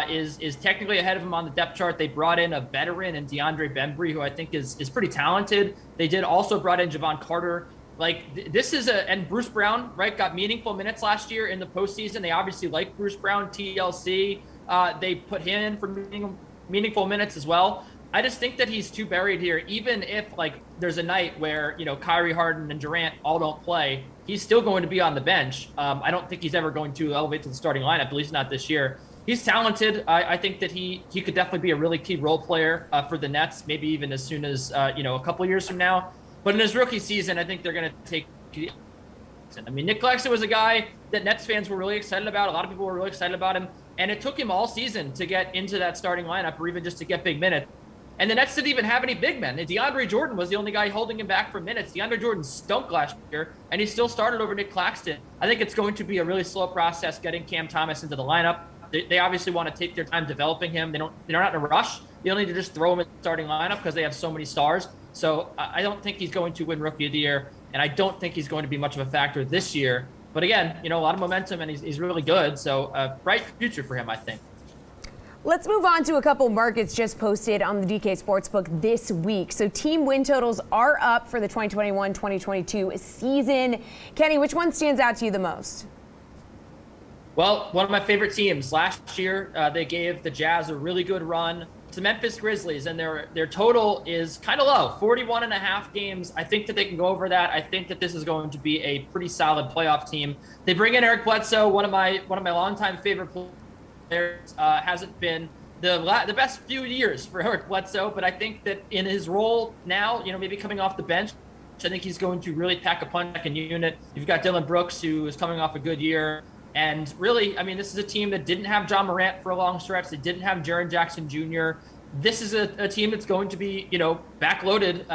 is technically ahead of him on the depth chart. They brought in a veteran in DeAndre Bembry, who I think is pretty talented. They did also brought in Javon Carter. This is and Bruce Brown, right, got meaningful minutes last year in the postseason. They obviously like Bruce Brown, TLC. They put him in for meaningful minutes as well. I just think that he's too buried here. Even if there's a night where Kyrie, Harden, and Durant all don't play, he's still going to be on the bench. I don't think he's ever going to elevate to the starting lineup, at least not this year. He's talented. I think that he could definitely be a really key role player for the Nets, maybe even as soon as a couple years from now. But in his rookie season, I think they're going to take. I mean, Nick Claxton was a guy that Nets fans were really excited about. A lot of people were really excited about him. And it took him all season to get into that starting lineup or even just to get big minutes. And the Nets didn't even have any big men. DeAndre Jordan was the only guy holding him back for minutes. DeAndre Jordan stunk last year, and he still started over Nick Claxton. I think it's going to be a really slow process getting Cam Thomas into the lineup. They obviously want to take their time developing him. They're not in a rush. They don't need to just throw him in the starting lineup because they have so many stars. So I don't think he's going to win Rookie of the Year, and I don't think he's going to be much of a factor this year. But again, a lot of momentum, and he's really good. So bright future for him, I think. Let's move on to a couple markets just posted on the DK Sportsbook this week. So team win totals are up for the 2021-2022 season. Kenny, which one stands out to you the most? Well, one of my favorite teams. Last year, they gave the Jazz a really good run. It's the Memphis Grizzlies, and their total is kind of low, 41.5 games. I think that they can go over that. I think that this is going to be a pretty solid playoff team. They bring in Eric Bledsoe, one of my longtime favorite players. Hasn't been the best few years for Eric Bledsoe, but I think that in his role now, maybe coming off the bench, I think he's going to really pack a punch in unit. You've got Dylan Brooks, who is coming off a good year. And really, this is a team that didn't have John Morant for a long stretch. They didn't have Jaren Jackson Jr. This is a team that's going to be, backloaded,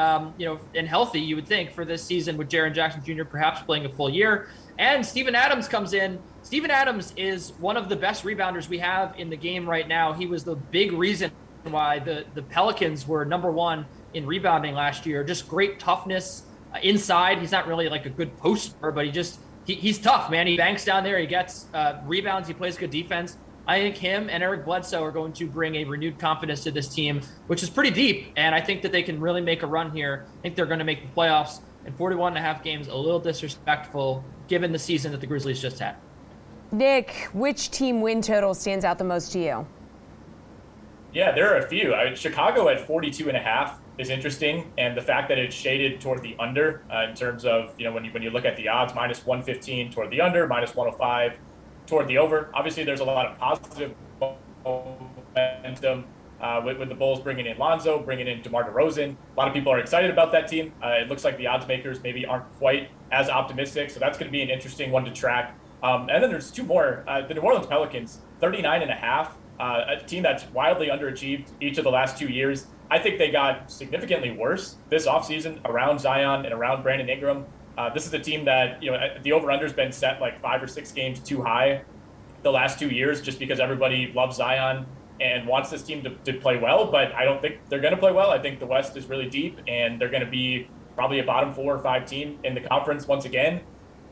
and healthy, you would think, for this season with Jaren Jackson Jr. perhaps playing a full year. And Steven Adams comes in. Steven Adams is one of the best rebounders we have in the game right now. He was the big reason why the Pelicans were number one in rebounding last year. Just great toughness inside. He's not really like a good poster, but he's tough, man. He banks down there. He gets rebounds. He plays good defense. I think him and Eric Bledsoe are going to bring a renewed confidence to this team, which is pretty deep. And I think that they can really make a run here. I think they're going to make the playoffs. And 41.5 games, a little disrespectful given the season that the Grizzlies just had. Nick, which team win total stands out the most to you? Yeah, there are a few. Chicago at 42.5 is interesting, and the fact that it's shaded toward the under in terms of when you look at the odds, minus 115 toward the under, minus 105 toward the over. Obviously, there's a lot of positive momentum with the Bulls bringing in Lonzo, bringing in DeMar DeRozan. A lot of people are excited about that team. It looks like the odds makers maybe aren't quite as optimistic, so that's going to be an interesting one to track. And then there's two more. The New Orleans Pelicans, 39.5, a team that's wildly underachieved each of the last 2 years. I think they got significantly worse this offseason around Zion and around Brandon Ingram. This is a team that, the over-under's been set like 5 or 6 games too high the last 2 years just because everybody loves Zion and wants this team to play well, but I don't think they're going to play well. I think the West is really deep, and they're going to be probably a bottom 4 or 5 team in the conference once again.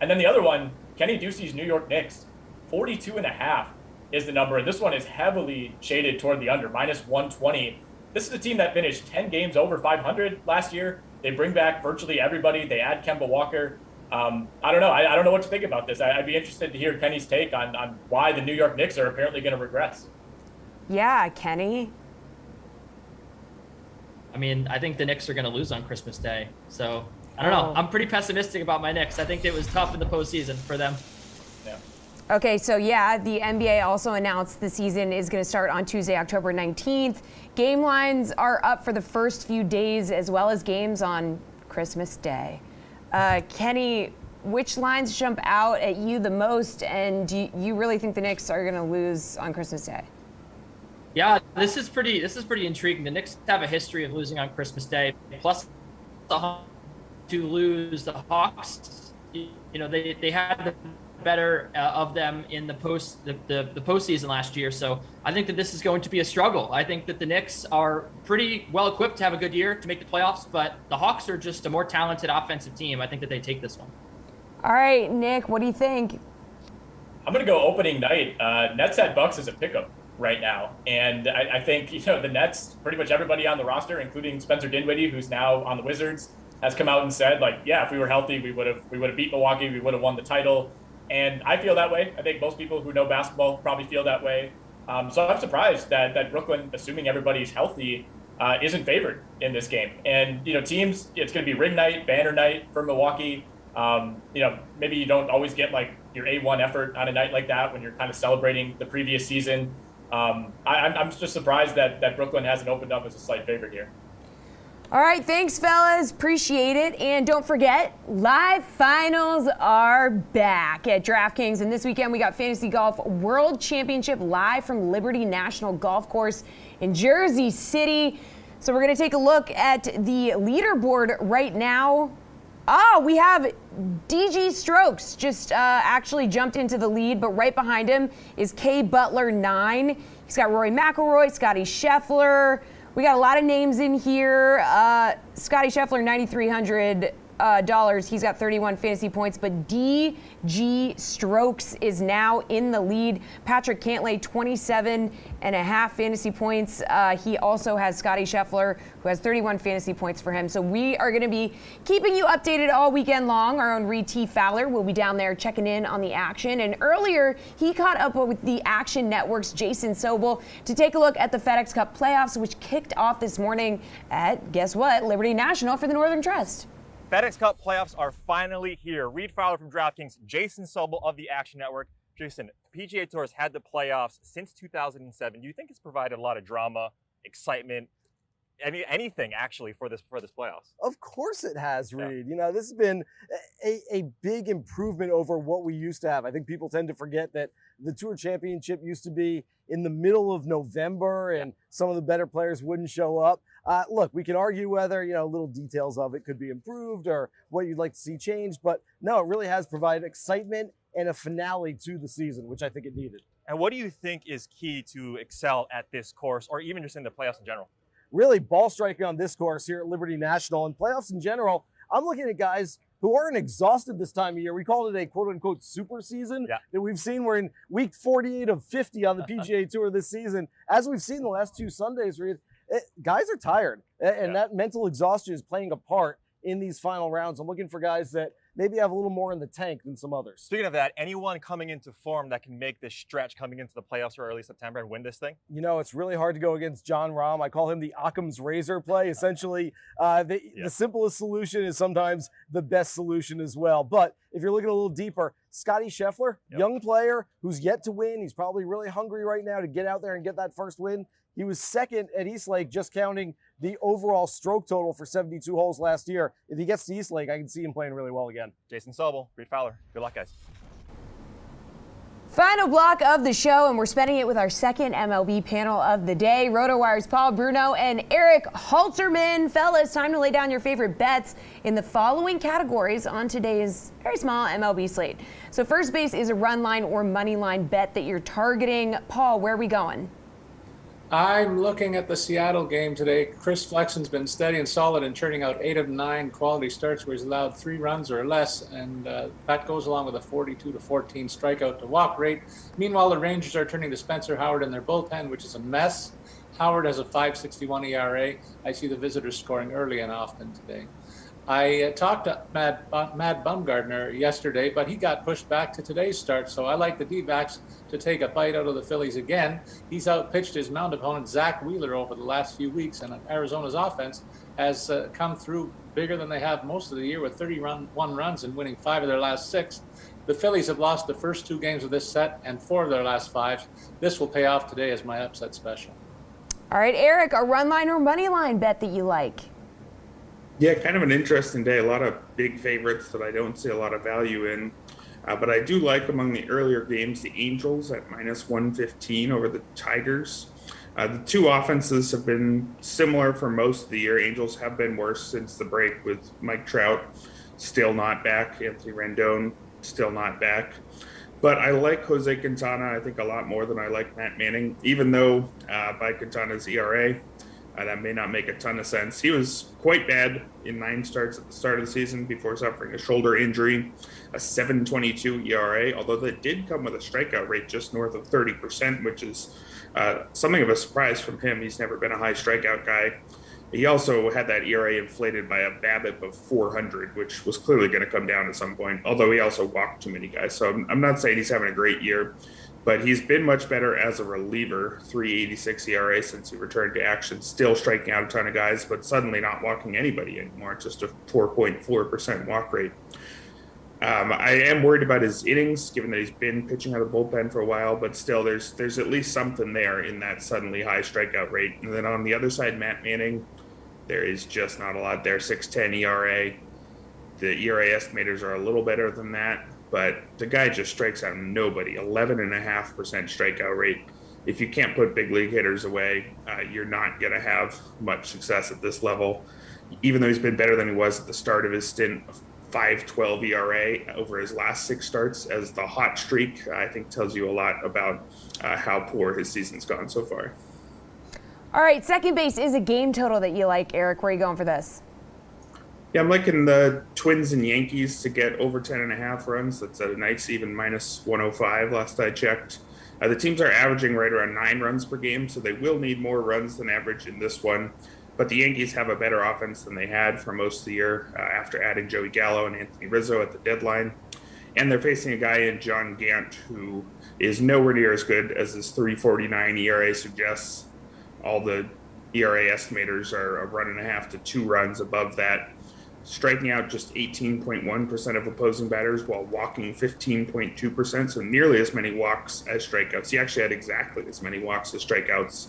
And then the other one, Kenny Ducey's New York Knicks, 42.5 is the number, and this one is heavily shaded toward the under, minus 120. This is a team that finished 10 games over 500 last year. They bring back virtually everybody. They add Kemba Walker. I don't know. I don't know what to think about this. I'd be interested to hear Kenny's take on why the New York Knicks are apparently going to regress. Yeah, Kenny. I think the Knicks are going to lose on Christmas Day. So, I don't know. I'm pretty pessimistic about my Knicks. I think it was tough in the postseason for them. Yeah. Okay, so yeah, the NBA also announced the season is going to start on Tuesday, October 19th. Game lines are up for the first few days as well as games on Christmas Day. Kenny, which lines jump out at you the most, and do you really think the Knicks are going to lose on Christmas Day? Yeah, this is pretty intriguing. The Knicks have a history of losing on Christmas Day. Plus, to lose the Hawks, they had the better of them in the postseason last year. So I think that this is going to be a struggle. I think that the Knicks are pretty well equipped to have a good year to make the playoffs, but the Hawks are just a more talented offensive team. I think that they take this one. All right, Nick, what do you think? I'm going to go opening night. Nets at Bucks is a pickup right now. And I think, the Nets, pretty much everybody on the roster, including Spencer Dinwiddie, who's now on the Wizards, has come out and said, if we were healthy, we would have beat Milwaukee, we would have won the title. And I feel that way. I think most people who know basketball probably feel that way. So I'm surprised that Brooklyn, assuming everybody's healthy, isn't favored in this game. And, teams, it's going to be ring night, banner night for Milwaukee. Maybe you don't always get your A1 effort on a night like that when you're kind of celebrating the previous season. I'm just surprised that Brooklyn hasn't opened up as a slight favorite here. All right, thanks, fellas. Appreciate it. And don't forget, live finals are back at DraftKings. And this weekend, we got Fantasy Golf World Championship live from Liberty National Golf Course in Jersey City. So we're going to take a look at the leaderboard right now. Oh, we have DG Strokes just actually jumped into the lead, but right behind him is Kay Butler 9. He's got Rory McIlroy, Scotty Scheffler. We got a lot of names in here. Scotty Scheffler, $9,300. He's got 31 fantasy points, but DG Strokes is now in the lead. Patrick Cantlay, 27.5 fantasy points. He also has Scotty Scheffler, who has 31 fantasy points for him. So we are going to be keeping you updated all weekend long. Our own Reed T. Fowler will be down there checking in on the action. And earlier, he caught up with the Action Network's Jason Sobel to take a look at the FedEx Cup playoffs, which kicked off this morning at, guess what, Liberty National for the Northern Trust. FedEx Cup playoffs are finally here. Reed Fowler from DraftKings, Jason Sobel of the Action Network. Jason, PGA Tour has had the playoffs since 2007. Do you think it's provided a lot of drama, excitement, anything actually for this playoffs? Of course it has, Reed. You know, this has been a big improvement over what we used to have. I think people tend to forget that the Tour Championship used to be in the middle of November and some of the better players wouldn't show up. Look, we can argue whether, little details of it could be improved or what you'd like to see changed, but no, it really has provided excitement and a finale to the season, which I think it needed. And what do you think is key to excel at this course or even just in the playoffs in general? Really, ball striking on this course here at Liberty National and playoffs in general. I'm looking at guys who aren't exhausted this time of year. We called it a quote-unquote super season that we've seen. We're in week 48 of 50 on the PGA Tour this season. As we've seen the last two Sundays, Reed, guys are tired, and that mental exhaustion is playing a part in these final rounds. I'm looking for guys that maybe have a little more in the tank than some others. Speaking of that, anyone coming into form that can make this stretch coming into the playoffs or early September and win this thing? It's really hard to go against John Rahm. I call him the Occam's razor play. Essentially, the simplest solution is sometimes the best solution as well. But if you're looking a little deeper, Scotty Scheffler, young player who's yet to win. He's probably really hungry right now to get out there and get that first win. He was second at East Lake, just counting the overall stroke total for 72 holes last year. If he gets to East Lake, I can see him playing really well again. Jason Sobel, Reed Fowler. Good luck, guys. Final block of the show, and we're spending it with our second MLB panel of the day. RotoWire's Paul Bruno and Eric Halterman. Fellas, time to lay down your favorite bets in the following categories on today's very small MLB slate. So first base is a run line or money line bet that you're targeting. Paul, where are we going? I'm looking at the Seattle game today. Chris Flexen's been steady and solid in churning out 8 of 9 quality starts where he's allowed 3 runs or less, and that goes along with a 42 to 14 strikeout to walk rate. Meanwhile, the Rangers are turning to Spencer Howard in their bullpen, which is a mess. Howard has a 5.61 ERA. I see the visitors scoring early and often today. I talked to Matt Bumgardner yesterday, but he got pushed back to today's start, so I like the D-backs to take a bite out of the Phillies again. He's outpitched his mound opponent, Zach Wheeler, over the last few weeks, and Arizona's offense has come through bigger than they have most of the year with 31 runs and winning 5 of their last 6. The Phillies have lost the first 2 games of this set and 4 of their last 5. This will pay off today as my upset special. All right, Eric, a run line or money line bet that you like? Yeah, kind of an interesting day. A lot of big favorites that I don't see a lot of value in. But I do like among the earlier games, the Angels at -115 over the Tigers. The two offenses have been similar for most of the year. Angels have been worse since the break with Mike Trout still not back, Anthony Rendon still not back. But I like Jose Quintana, I think, a lot more than I like Matt Manning, even though by Quintana's ERA, that may not make a ton of sense. He was quite bad in 9 starts at the start of the season before suffering a shoulder injury, a 7.22 ERA, although that did come with a strikeout rate just north of 30%, which is something of a surprise from him. He's never been a high strikeout guy. He also had that ERA inflated by a BABIP of 400, which was clearly going to come down at some point, although he also walked too many guys. So I'm not saying he's having a great year, but he's been much better as a reliever, 3.86 ERA since he returned to action, still striking out a ton of guys, but suddenly not walking anybody anymore, just a 4.4% walk rate. I am worried about his innings, given that he's been pitching out of the bullpen for a while, but still there's at least something there in that suddenly high strikeout rate. And then on the other side, Matt Manning, there is just not a lot there, 6.10 ERA. The ERA estimators are a little better than that, but the guy just strikes out nobody, 11.5% strikeout rate. If you can't put big league hitters away, you're not going to have much success at this level. Even though he's been better than he was at the start of his stint, 5.12 ERA over his last 6 starts as the hot streak, I think tells you a lot about how poor his season's gone so far. All right, second base is a game total that you like, Eric. Where are you going for this? Yeah, I'm liking the Twins and Yankees to get over 10.5 runs. That's a nice even minus 105 last I checked. The teams are averaging right around 9 runs per game, so they will need more runs than average in this one. But the Yankees have a better offense than they had for most of the year after adding Joey Gallo and Anthony Rizzo at the deadline. And they're facing a guy in John Gant who is nowhere near as good as his 3.49 ERA suggests. All the ERA estimators are a 1.5 to 2 runs above that, striking out just 18.1% of opposing batters while walking 15.2%, so nearly as many walks as strikeouts. He actually had exactly as many walks as strikeouts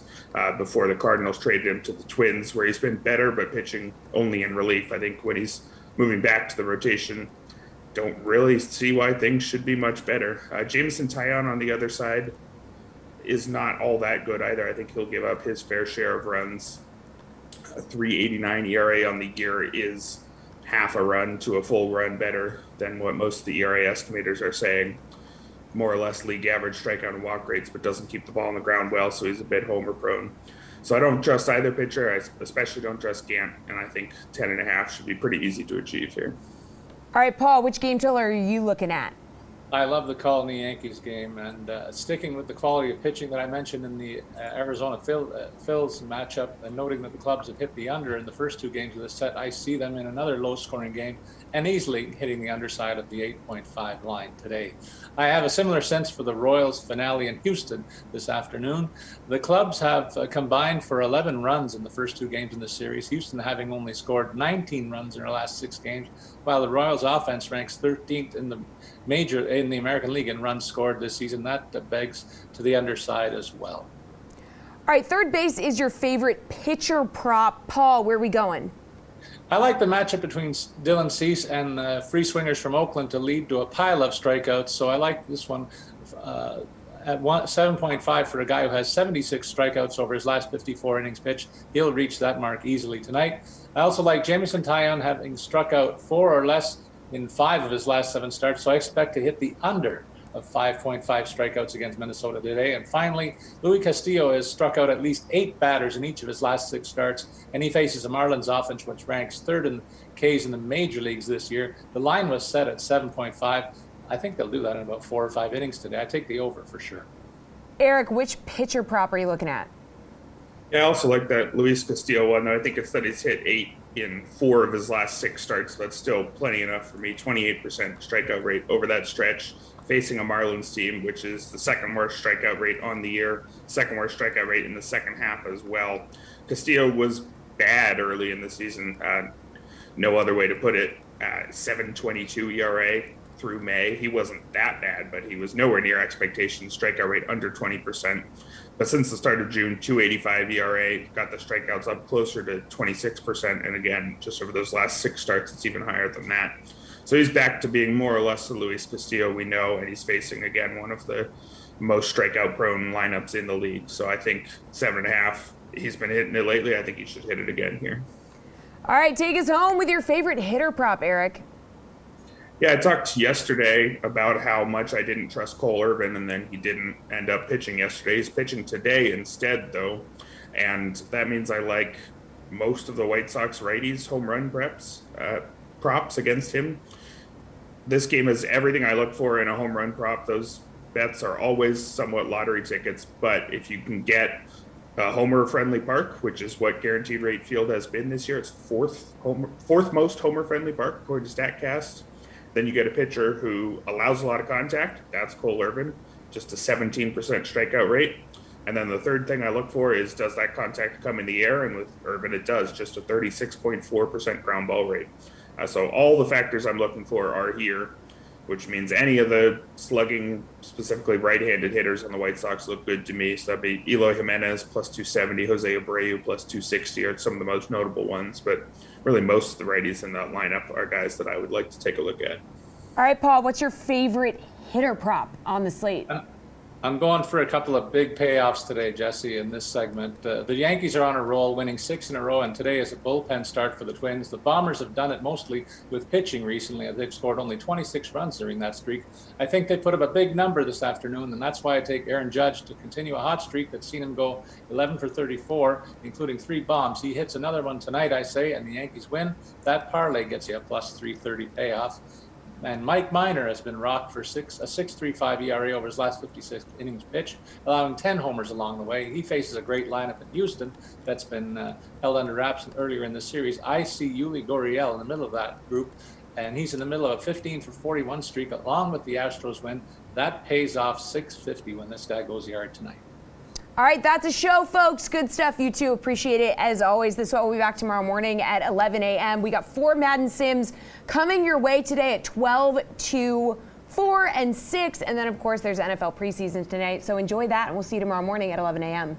before the Cardinals traded him to the Twins, where he's been better but pitching only in relief. I think when he's moving back to the rotation, don't really see why things should be much better. Jameson Taillon on the other side is not all that good either. I think he'll give up his fair share of runs. A 3.89 ERA on the year is half a run to a full run better than what most of the ERA estimators are saying. More or less league average strikeout and walk rates, but doesn't keep the ball on the ground well, so he's a bit homer prone. So I don't trust either pitcher. I especially don't trust Gant, and I think 10.5 should be pretty easy to achieve here. All right, Paul, which game total are you looking at? I love the call in the Yankees game, and sticking with the quality of pitching that I mentioned in the Arizona Phils matchup, and noting that the Cubs have hit the under in the first 2 games of the set, I see them in another low-scoring game and easily hitting the underside of the 8.5 line today. I have a similar sense for the Royals finale in Houston this afternoon. The Cubs have combined for 11 runs in the first 2 games in the series, Houston having only scored 19 runs in their last 6 games, while the Royals offense ranks 13th in the American League in runs scored this season. That begs to the underside as well. All right, third base is your favorite pitcher prop. Paul, where are we going? I like the matchup between Dylan Cease and free swingers from Oakland to lead to a pile of strikeouts, so I like this one at 7.5 for a guy who has 76 strikeouts over his last 54 innings pitched. He'll reach that mark easily tonight. I also like Jameson Taillon having struck out 4 or less in 5 of his last 7 starts, so I expect to hit the under of 5.5 strikeouts against Minnesota today. And finally, Luis Castillo has struck out at least 8 batters in each of his last 6 starts, and he faces a Marlins offense which ranks 3rd in Ks in the major leagues this year. The line was set at 7.5. I think they'll do that in about 4 or 5 innings today. I take the over for sure. Eric, which pitcher prop are you looking at? Yeah, I also like that Luis Castillo one. I think it's that he's hit 8 in 4 of his last 6 starts. That's still plenty enough for me. 28% strikeout rate over that stretch, facing a Marlins team, which is the 2nd worst strikeout rate on the year, 2nd worst strikeout rate in the second half as well. Castillo was bad early in the season. No other way to put it. 7.22 ERA through May. He wasn't that bad, but he was nowhere near expectations. Strikeout rate under 20%. But since the start of June, 2.85 ERA, got the strikeouts up closer to 26%. And again, just over those last 6 starts, it's even higher than that. So he's back to being more or less the Luis Castillo we know, and he's facing, again, one of the most strikeout-prone lineups in the league. So I think 7.5, he's been hitting it lately. I think he should hit it again here. All right, take us home with your favorite hitter prop, Eric. Yeah, I talked yesterday about how much I didn't trust Cole Irvin, and then he didn't end up pitching yesterday. He's pitching today instead, though, and that means I like most of the White Sox righties' home run props against him. This game is everything I look for in a home run prop. Those bets are always somewhat lottery tickets, but if you can get a homer-friendly park, which is what Guaranteed Rate Field has been this year, it's fourth most homer-friendly park according to StatCast. Then you get a pitcher who allows a lot of contact. That's Cole Irvin, just a 17% strikeout rate. And then the third thing I look for is, does that contact come in the air? And with Irvin, it does, just a 36.4% ground ball rate. So all the factors I'm looking for are here, which means any of the slugging, specifically right-handed hitters on the White Sox look good to me. So that'd be Eloy Jimenez plus 270, Jose Abreu plus 260 are some of the most notable ones. But really most of the righties in that lineup are guys that I would like to take a look at. All right, Paul, what's your favorite hitter prop on the slate? I'm going for a couple of big payoffs today, Jesse, in this segment. The Yankees are on a roll, winning 6 in a row, and today is a bullpen start for the Twins. The Bombers have done it mostly with pitching recently. They've scored only 26 runs during that streak. I think they put up a big number this afternoon, and that's why I take Aaron Judge to continue a hot streak that's seen him go 11 for 34, including 3 bombs. He hits another one tonight, I say, and the Yankees win. That parlay gets you a plus 330 payoff. And Mike Minor has been rocked for a 6.35 ERA over his last 56 innings pitched, allowing 10 homers along the way. He faces a great lineup in Houston that's been held under wraps earlier in the series. I see Yuli Gurriel in the middle of that group, and he's in the middle of a 15 for 41 streak along with the Astros win. That pays off 650 when this guy goes yard tonight. All right, that's a show, folks. Good stuff. You too. Appreciate it as always. This one will be back tomorrow morning at 11 a.m. We got 4 Madden Sims coming your way today at 12, 2, 4, and 6. And then, of course, there's NFL preseason tonight. So enjoy that, and we'll see you tomorrow morning at 11 a.m.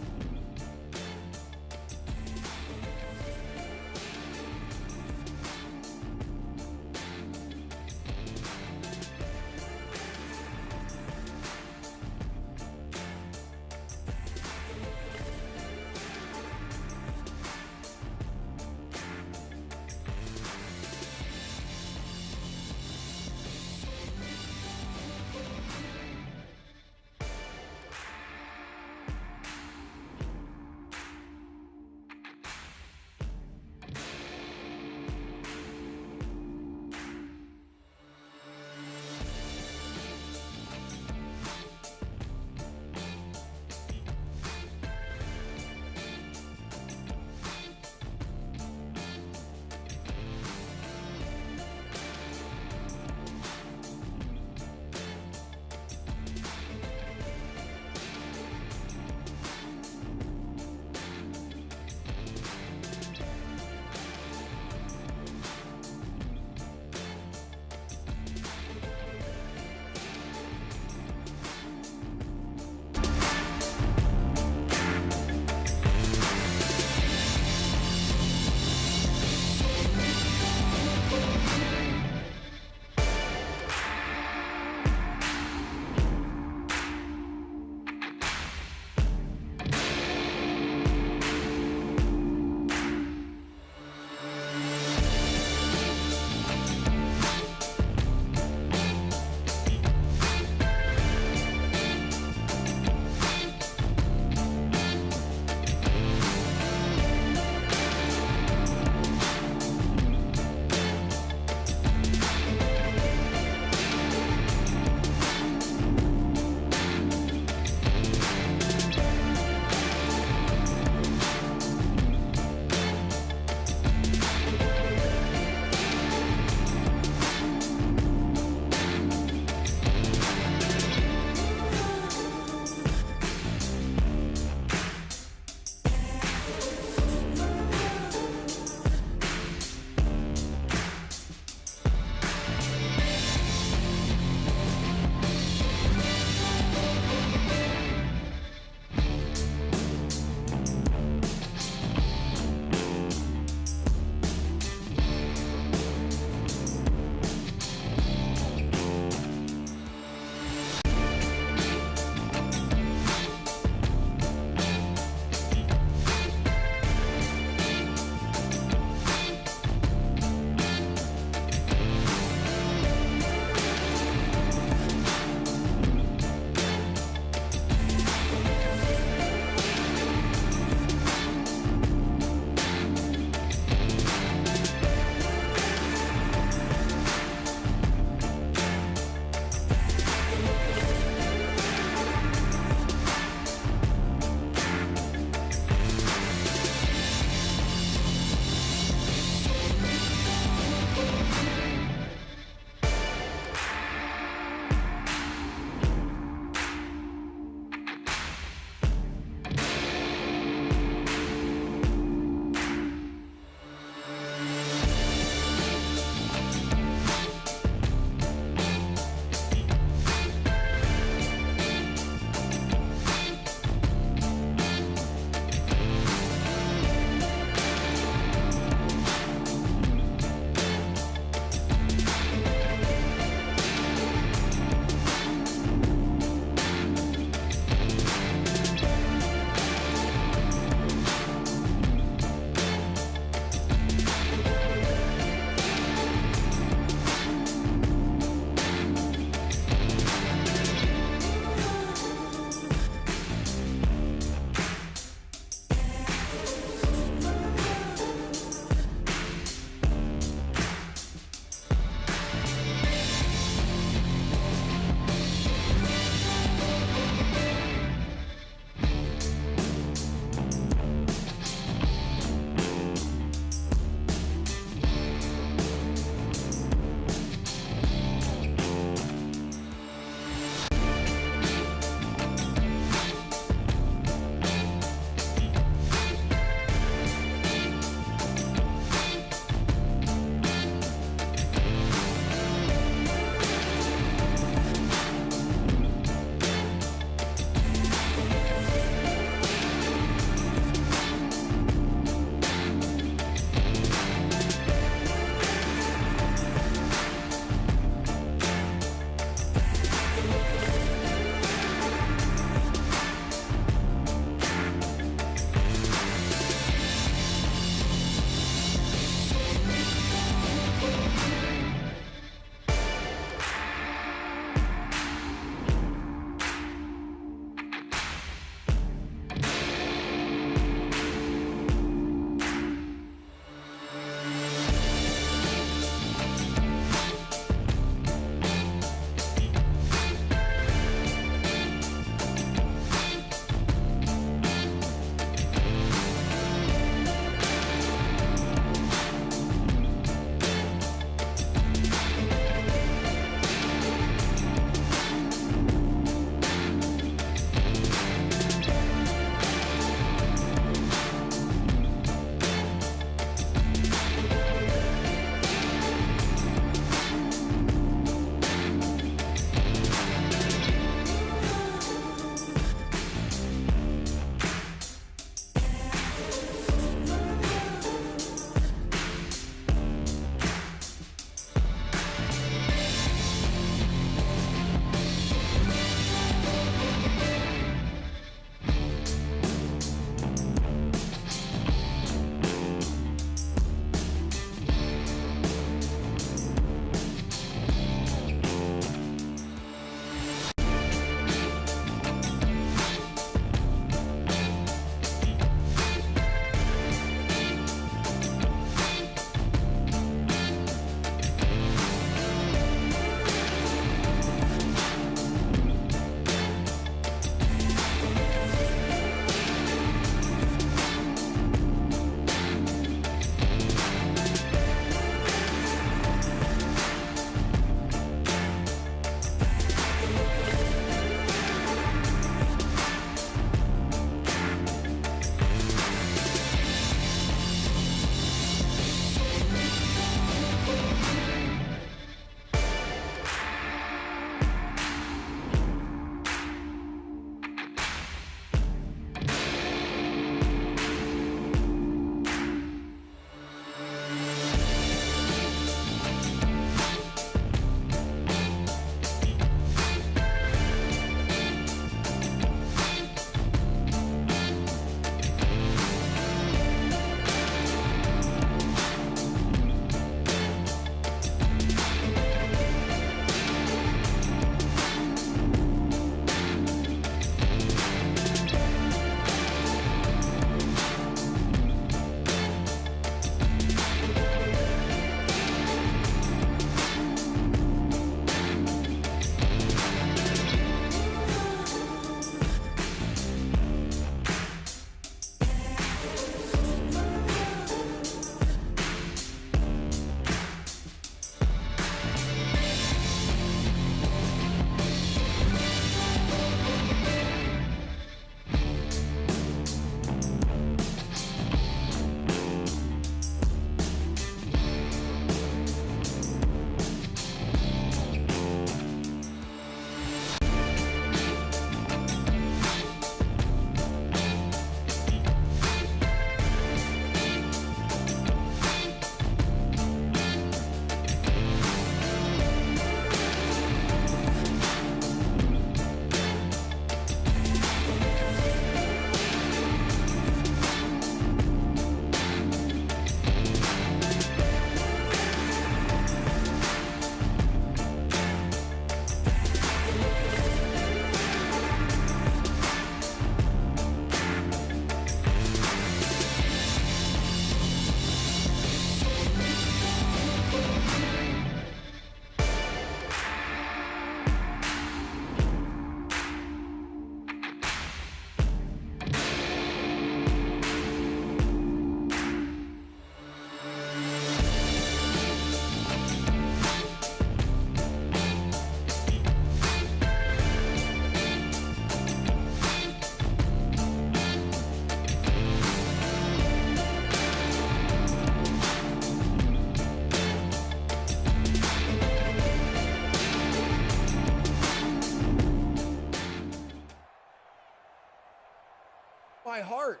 my heart.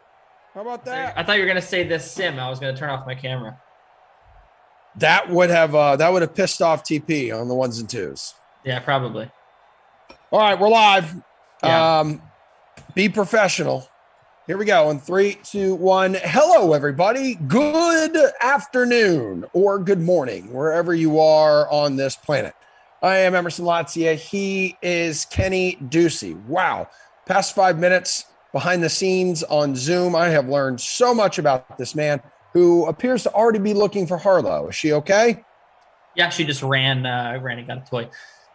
How about that? I thought you were gonna say this sim. I was gonna turn off my camera. That would have pissed off TP on the ones and twos. Yeah, probably. All right, we're live. Yeah. Be professional. Here we go. In 3, 2, 1. Hello, everybody. Good afternoon or good morning, wherever you are on this planet. I am Emerson Latzia. He is Kenny Ducey. Wow. Past 5 minutes behind the scenes on Zoom, I have learned so much about this man who appears to already be looking for Harlow. Is she okay? Yeah, she just ran and got a toy.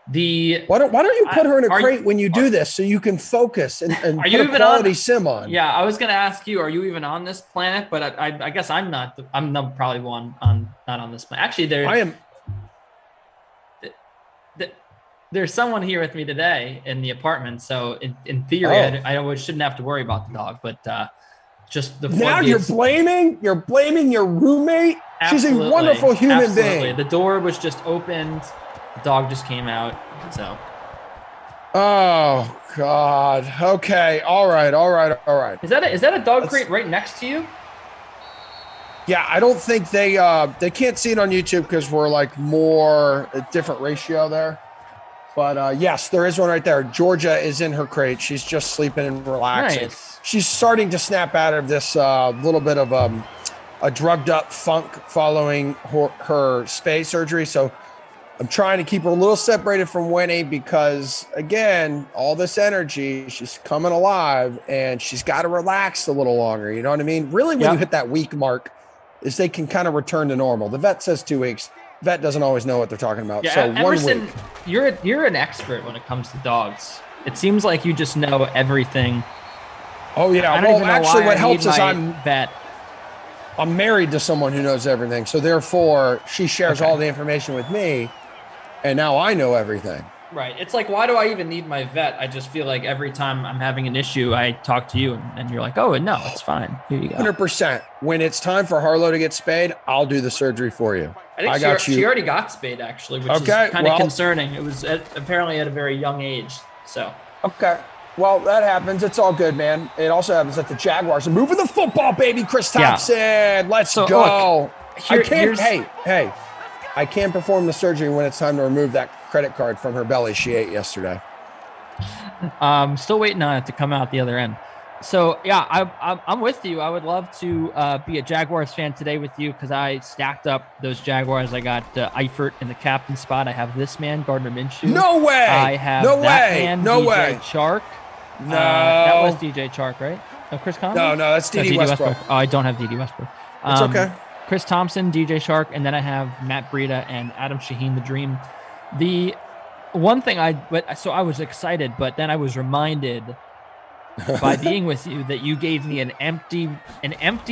Why don't you put her in a crate when you do this so you can focus and put a quality sim on? Yeah, I was going to ask you, are you even on this planet? But I guess I'm not. I'm not probably one not on this planet. Actually, I am. There's someone here with me today in the apartment, so in theory, I shouldn't have to worry about the dog. But just the now you're blaming your roommate. Absolutely. She's a wonderful human being. The door was just opened. The dog just came out. So. Oh God. Okay. All right. Is that a dog crate right next to you? Yeah, I don't think they can't see it on YouTube because we're like more a different ratio there. But yes, there is one right there. Georgia is in her crate. She's just sleeping and relaxing. Nice. She's starting to snap out of this little bit of a drugged up funk following her spay surgery. So I'm trying to keep her a little separated from Winnie because, again, all this energy, she's coming alive and she's got to relax a little longer. You know what I mean? Really, when you hit that week mark, is they can kind of return to normal. The vet says 2 weeks. Vet doesn't always know what they're talking about. Yeah, so Emerson, 1 week. You're an expert when it comes to dogs. It seems like you just know everything. Oh yeah. I don't even know actually, why what I helps need is my I'm married to someone who knows everything. So therefore, she shares all the information with me, and now I know everything. Right. It's like, why do I even need my vet? I just feel like every time I'm having an issue, I talk to you, and you're like, oh, no, it's fine. Here you go. 100%. When it's time for Harlow to get spayed, I'll do the surgery for you. I think she already got spayed, actually, which is kind of concerning. It was apparently at a very young age. So. Okay. Well, that happens. It's all good, man. It also happens that the Jaguars are moving the football, baby. Chris Thompson. Yeah. Let's go. Look, I can't perform the surgery when it's time to remove that credit card from her belly she ate yesterday. Still waiting on it to come out the other end. So, yeah, I'm with you. I would love to be a Jaguars fan today with you because I stacked up those Jaguars. I got Eifert in the captain spot. I have this man, Gardner Minshew. No way. I have DJ Chark. No. That was DJ Chark, right? No, Chris Conley? No, that's D.D. Westbrook. Oh, I don't have D.D. Westbrook. It's okay. Chris Thompson, DJ Chark, and then I have Matt Breida and Adam Shaheen, the Dream. The one thing I was excited, but then I was reminded by being with you that you gave me an empty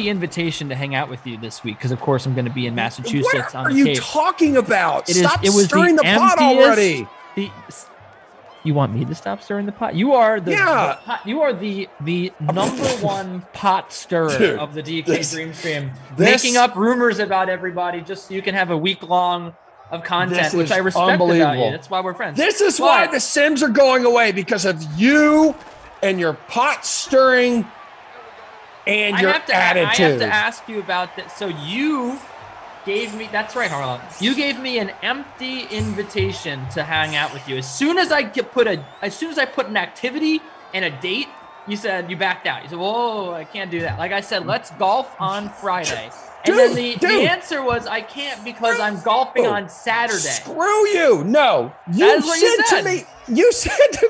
invitation to hang out with you this week because of course I'm going to be in Massachusetts. What are you talking about? Stop stirring the pot already. You want me to stop stirring the pot? You are the number one pot stirrer of the DK Dream Stream, making up rumors about everybody just so you can have a week long of content, which I respect about you. That's why we're friends. This is why the Sims are going away because of you and your pot stirring and your attitude. I have to ask you about that. So you gave me, that's right, Harlan. You gave me an empty invitation to hang out with you. As soon as I put an activity and a date, you said you backed out. You said, "Whoa, I can't do that." Like I said, let's golf on Friday. And then the answer was, I can't because I'm golfing on Saturday. Screw you. No. You said to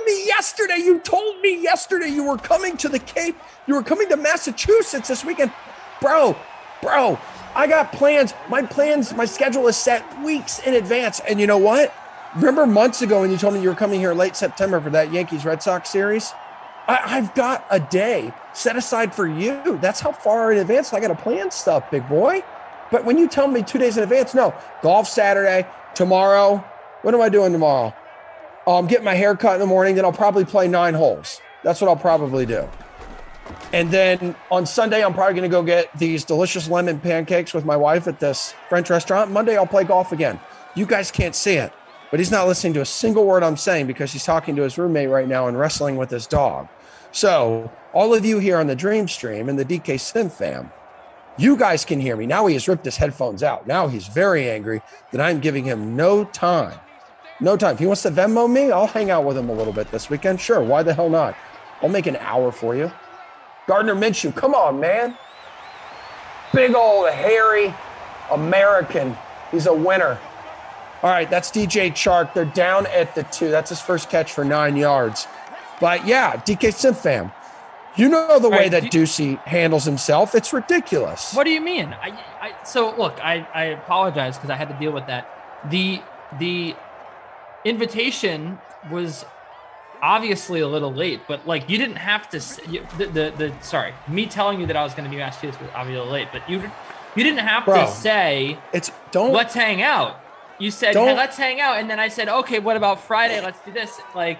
me yesterday, you told me yesterday you were coming to the Cape. You were coming to Massachusetts this weekend. Bro, I got plans. My schedule is set weeks in advance. And you know what? Remember months ago when you told me you were coming here late September for that Yankees-Red Sox series? I've got a day set aside for you. That's how far in advance I got to plan stuff, big boy. But when you tell me 2 days in advance, no. Golf Saturday, tomorrow. What am I doing tomorrow? I'm getting my hair cut in the morning. Then I'll probably play 9 holes. That's what I'll probably do. And then on Sunday, I'm probably going to go get these delicious lemon pancakes with my wife at this French restaurant. Monday, I'll play golf again. You guys can't see it, but he's not listening to a single word I'm saying because he's talking to his roommate right now and wrestling with his dog. So all of you here on the Dream Stream and the DK Sim fam, you guys can hear me. Now he has ripped his headphones out. Now he's very angry that I'm giving him no time. No time. If he wants to Venmo me, I'll hang out with him a little bit this weekend. Sure, why the hell not? I'll make an hour for you. Gardner Minshew, come on, man. Big old hairy American. He's a winner. All right, that's DJ Chark. They're down at the 2. That's his first catch for 9 yards. But yeah, DK Sim fam, you know the way that Ducey handles himself. It's ridiculous. What do you mean? So look, I apologize because I had to deal with that. The invitation was obviously a little late, but like you didn't have to. Sorry, me telling you that I was going to be asked this was obviously late, but you didn't have to say let's hang out. You said hey, let's hang out, and then I said okay. What about Friday? Let's do this. Like.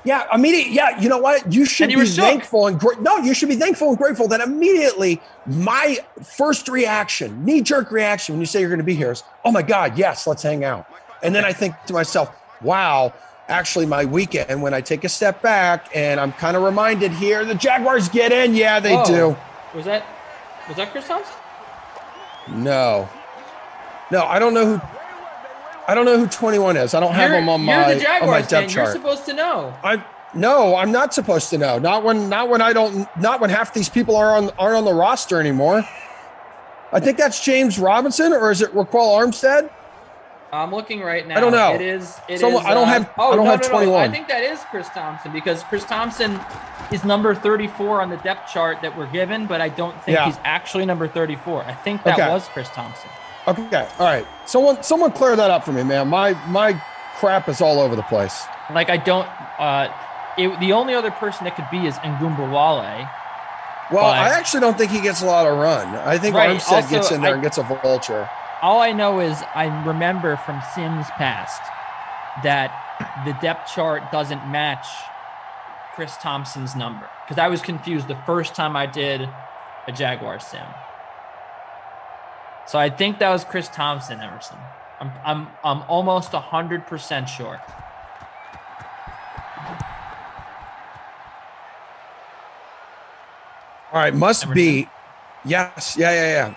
Yeah, immediately. Yeah, you know what? You should be thankful and you should be thankful and grateful that immediately my first reaction, knee-jerk reaction when you say you're going to be here is, oh my God, yes, let's hang out. And then I think to myself, wow, actually my weekend, when I take a step back and I'm kind of reminded here, the Jaguars get in. Yeah, they do. Was that Chris Thompson? No, I don't know who 21 is. I don't have him on my depth chart. You're supposed to know. I'm not supposed to know. Not when half these people aren't on the roster anymore. I think that's James Robinson, or is it Raquel Armstead? I'm looking right now. I don't know. It is. I don't have 21. I think that is Chris Thompson because Chris Thompson is number 34 on the depth chart that we're given, but I don't think he's actually number 34. I think that was Chris Thompson. Okay. All right. Someone clear that up for me, man. My crap is all over the place. Like I don't. The only other person that could be is Ngumbawale. Well, I actually don't think he gets a lot of run. I think Armstead gets in there and gets a vulture. All I know is I remember from Sims past that the depth chart doesn't match Chris Thompson's number because I was confused the first time I did a Jaguar sim. So I think that was Chris Thompson, Emerson. I'm almost 100% sure. All right, must Emerson? Be. Yes. Yeah.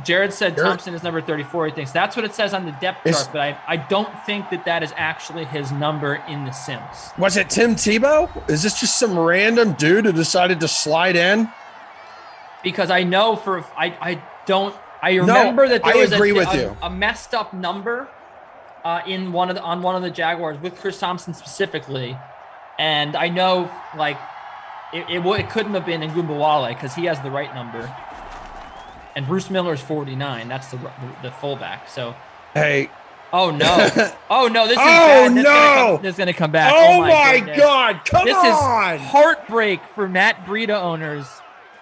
Jared said Thompson is number 34. He thinks that's what it says on the depth chart, but I don't think that is actually his number in the Sims. Was it Tim Tebow? Is this just some random dude who decided to slide in? Because I know I remember that there was a messed up number on one of the Jaguars with Chris Thompson specifically, and I know like it couldn't have been Ngumbawale because he has the right number. And Bruce Miller's 49. That's the fullback. So, hey. Oh no! Oh no! This is bad. This is gonna come back. Oh my God! Come on! This is heartbreak for Matt Breida owners.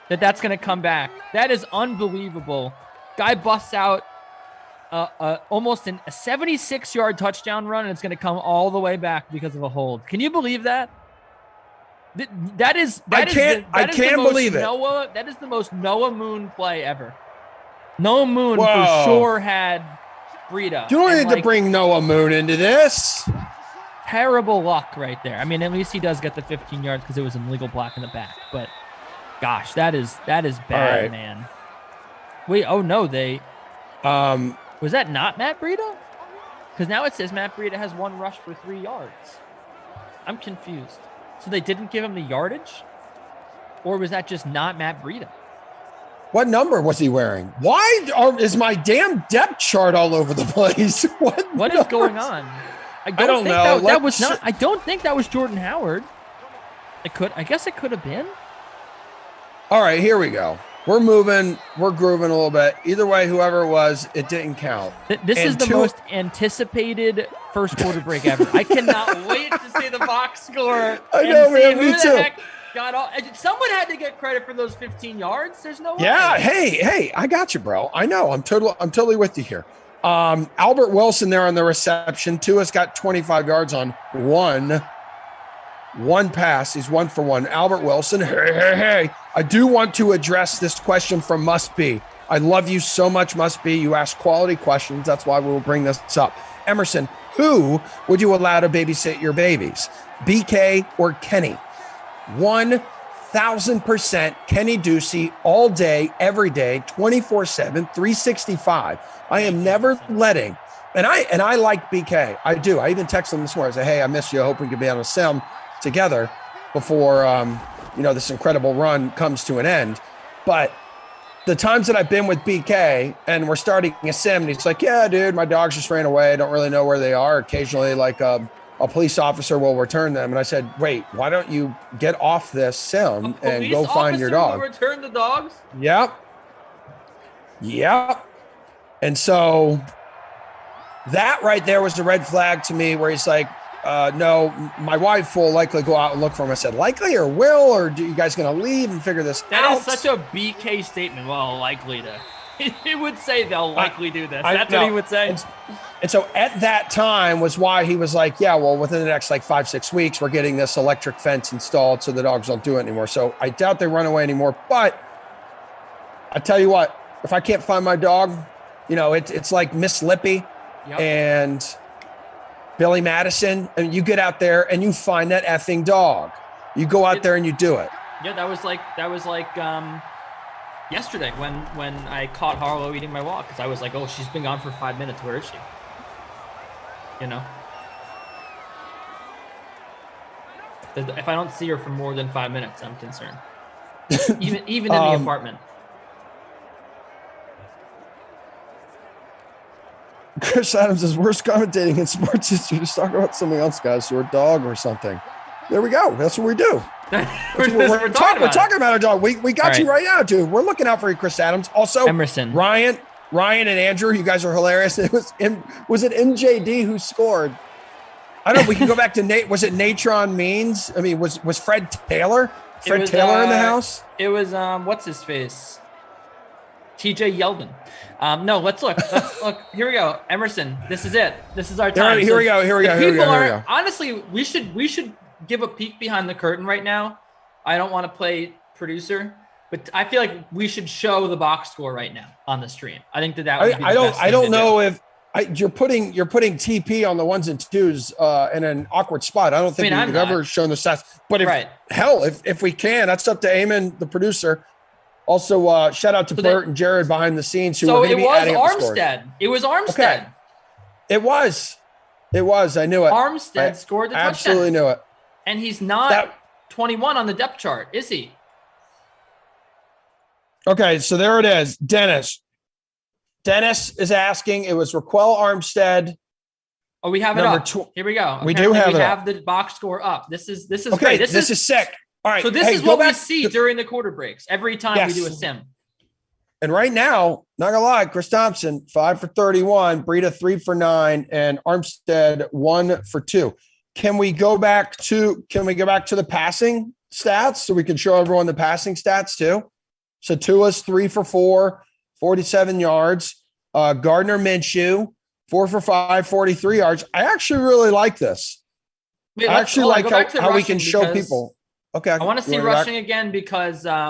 That's gonna come back. That is unbelievable. Guy busts out almost a 76-yard touchdown run, and it's gonna come all the way back because of a hold. Can you believe that? I can't believe it. That is the most Noah Moon play ever. Noah Moon for sure had Breida. You don't need to bring Noah Moon into this. Terrible luck right there. I mean, at least he does get the 15 yards because it was an illegal block in the back. But gosh, that is bad, man. Wait, oh no, was that not Matt Breida? Because now it says Matt Breida has 1 rush for 3 yards. I'm confused. So they didn't give him the yardage? Or was that just not Matt Breida? What number was he wearing? Why is my damn depth chart all over the place? What is going on? I don't know. I don't think that was Jordan Howard. I guess it could have been. All right, here we go. We're moving. We're grooving a little bit. Either way, whoever it was, it didn't count. This is the most anticipated first quarter break ever. I cannot wait to see the box score. I know, man. Me too. Someone had to get credit for those 15 yards. There's no way. Yeah. Hey, I got you, bro. I know. I'm totally with you here. Albert Wilson there on the reception. Tua's got 25 yards on one pass. He's 1 for 1. Albert Wilson. Hey. I do want to address this question from Must Be. I love you so much, Must Be. You ask quality questions. That's why we'll bring this up. Emerson, who would you allow to babysit your babies? BK or Kenny? 1,000% Kenny Ducey all day, every day, 24/7, 365. I am never letting, and I like BK. I do. I even text him this morning. I say, hey, I miss you. I hope we can be on a sim together before this incredible run comes to an end. But the times that I've been with BK and we're starting a sim, and he's like, yeah, dude, my dogs just ran away. I don't really know where they are. Occasionally, like a police officer will return them. And I said, wait, why don't you get off this sim and go find your dog? Will return the dogs? Yep. And so that right there was the red flag to me, where he's like, no, my wife will likely go out and look for him. I said, likely or will, or do you guys going to leave and figure this out? That is such a BK statement. Well, likely to. He would say they'll likely do this. That's what he would say. And so at that time was why he was like, yeah, well, within the next 5-6 weeks, we're getting this electric fence installed so the dogs don't do it anymore. So I doubt they run away anymore. But I tell you what, if I can't find my dog, it's like Miss Lippy and Billy Madison, and you get out there and you find that effing dog. You go out there and you do it. Yeah, that was like yesterday when I caught Harlow eating my walk, because I was like, oh, she's been gone for 5 minutes. Where is she? If I don't see her for more than 5 minutes, I'm concerned. Even in the apartment. Chris Adams is worst commentating in sports history. Just talk about something else, guys, or a dog or something. There we go. That's what we do. We're talking about a dog. We got you right now, dude. We're looking out for you, Chris Adams. Also, Emerson, Ryan and Andrew, you guys are hilarious. Was it MJD who scored? I don't know. We can go back to Nate. Was it Natron Means? I mean, was Fred Taylor? Taylor in the house? It was what's his face? TJ Yeldon. No, let's look. Here we go. Emerson, this is it. This is our time. Here we go. Honestly, we should give a peek behind the curtain right now. I don't want to play producer, but I feel like we should show the box score right now on the stream. I think that would be I don't know if you're putting TP on the ones and twos in an awkward spot. I don't think we've ever shown the stats. But if we can, that's up to Eamon, the producer. Also, shout out to Bert and Jared behind the scenes who were going to be adding up the scores. It was Armstead. Okay. It was. I knew it. Armstead scored the touchdown. Absolutely knew it. And he's not 21 on the depth chart, is he? Okay, so there it is. Dennis is asking. It was Raquel Armstead. Oh, we have it up. Here we go. We do have it. We have the box score up. This is okay, great. This is sick. All right. So this is what we see during the quarter breaks every time we do a sim. And right now, not gonna lie, Chris Thompson 5 for 31, Breida 3 for 9, and Armstead 1 for 2. Can we go back to the passing stats so we can show everyone the passing stats too? So Tua's 3 for 4, 47 yards. Gardner Minshew 4 for 5, 43 yards. I actually really like this. Wait, I actually like how we can show people. Okay. I want to see rushing again because I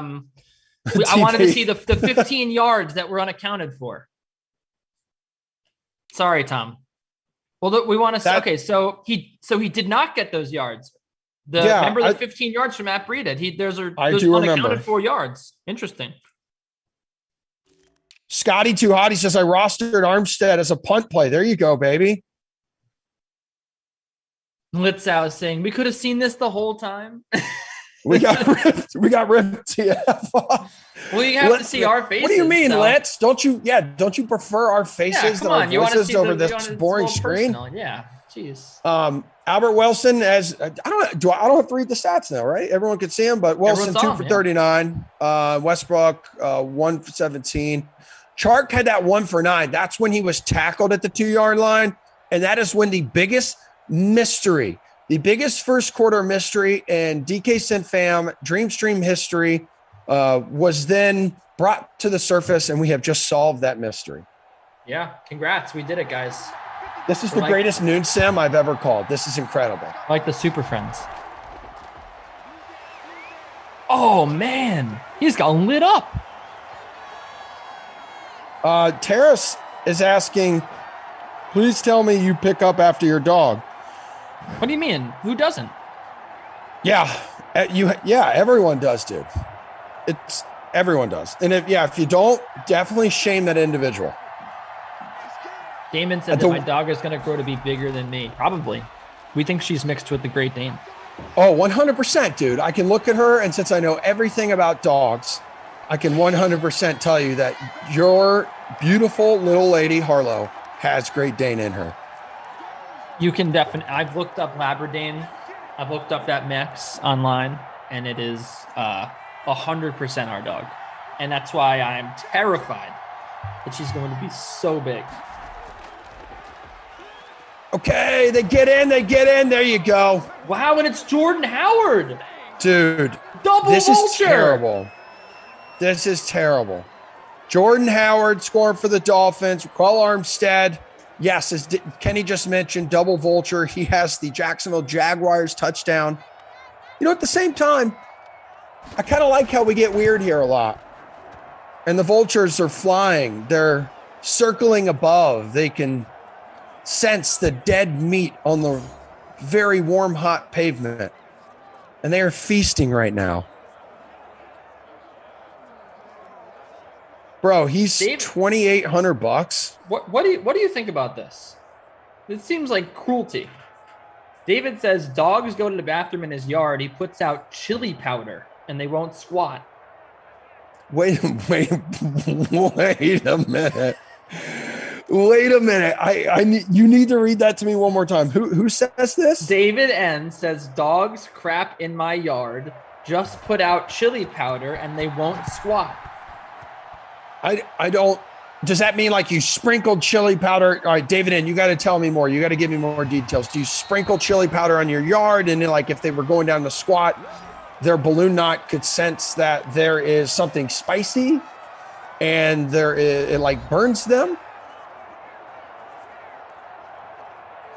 wanted to see the 15 yards that were unaccounted for. Sorry, Tom. Well, we want to see. Okay, so he did not get those yards. Remember the 15 yards from Matt Breida? Those unaccounted for yards. Interesting. Scotty Too Hot, he says, I rostered Armstead as a punt play. There you go, baby. Litzau is saying, we could have seen this the whole time. We got ripped off. Well, you have to see our faces. What do you mean, Let's? Don't you prefer our faces than our voices over this boring screen? Personal. Yeah, jeez. Albert Wilson, I don't have to read the stats now, right? Everyone can see him, but Wilson 2 for 39. Westbrook 1 for 17. Chark had that 1 for 9. That's when he was tackled at the 2-yard line, and that is when the biggest mystery, the biggest first quarter mystery in DK Synfam Dream Stream history was then brought to the surface, and we have just solved that mystery. Yeah, congrats. We did it, guys. This is the greatest noon sim I've ever called. This is incredible. Like the Super Friends. Oh, man. He just got lit up. Terrace is asking, please tell me you pick up after your dog. What do you mean? Who doesn't? Yeah, everyone does, dude. Everyone does. And if you don't, definitely shame that individual. Damon said that my dog is going to grow to be bigger than me. Probably. We think she's mixed with the Great Dane. Oh, 100%, dude. I can look at her, and since I know everything about dogs, I can 100% tell you that your beautiful little lady, Harlow, has Great Dane in her. You can definitely. I've looked up Labradane. I've looked up that mix online, and it is 100% our dog. And that's why I'm terrified that she's going to be so big. Okay, they get in. There you go. Wow, and it's Jordan Howard. Dude, this is terrible. This is terrible. Jordan Howard scoring for the Dolphins. Carl Armstead. Yes, as Kenny just mentioned, double vulture. He has the Jacksonville Jaguars touchdown. You know, at the same time, I kind of like how we get weird here a lot. And the vultures are flying. They're circling above. They can sense the dead meat on the very warm, hot pavement. And they are feasting right now. Bro, he's $2,800. What do you think about this? It seems like cruelty. David says dogs go to the bathroom in his yard. He puts out chili powder and they won't squat. Wait a minute. Wait a minute. You need to read that to me one more time. Who says this? David N says dogs crap in my yard. Just put out chili powder and they won't squat. I don't. Does that mean like you sprinkled chili powder? All right, David N, you got to tell me more. You got to give me more details. Do you sprinkle chili powder on your yard, and then like if they were going down the squat, their balloon knot could sense that there is something spicy, and it like burns them?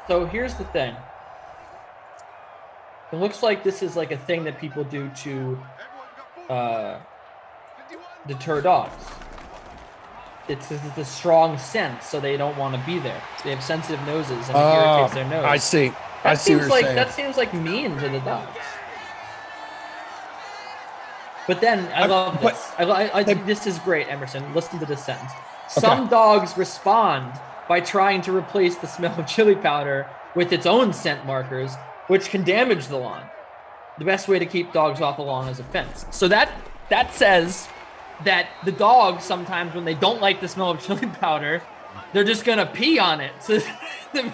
So here's the thing. It looks like this is like a thing that people do to deter dogs. It's a strong scent, so they don't want to be there. They have sensitive noses, and it irritates their nose. I see. That see what you're saying. That seems like mean to the dogs. But then I love this. I think this is great, Emerson. Listen to this sentence. Some dogs respond by trying to replace the smell of chili powder with its own scent markers, which can damage the lawn. The best way to keep dogs off the lawn is a fence. So that says that the dogs sometimes, when they don't like the smell of chili powder, they're just gonna pee on it to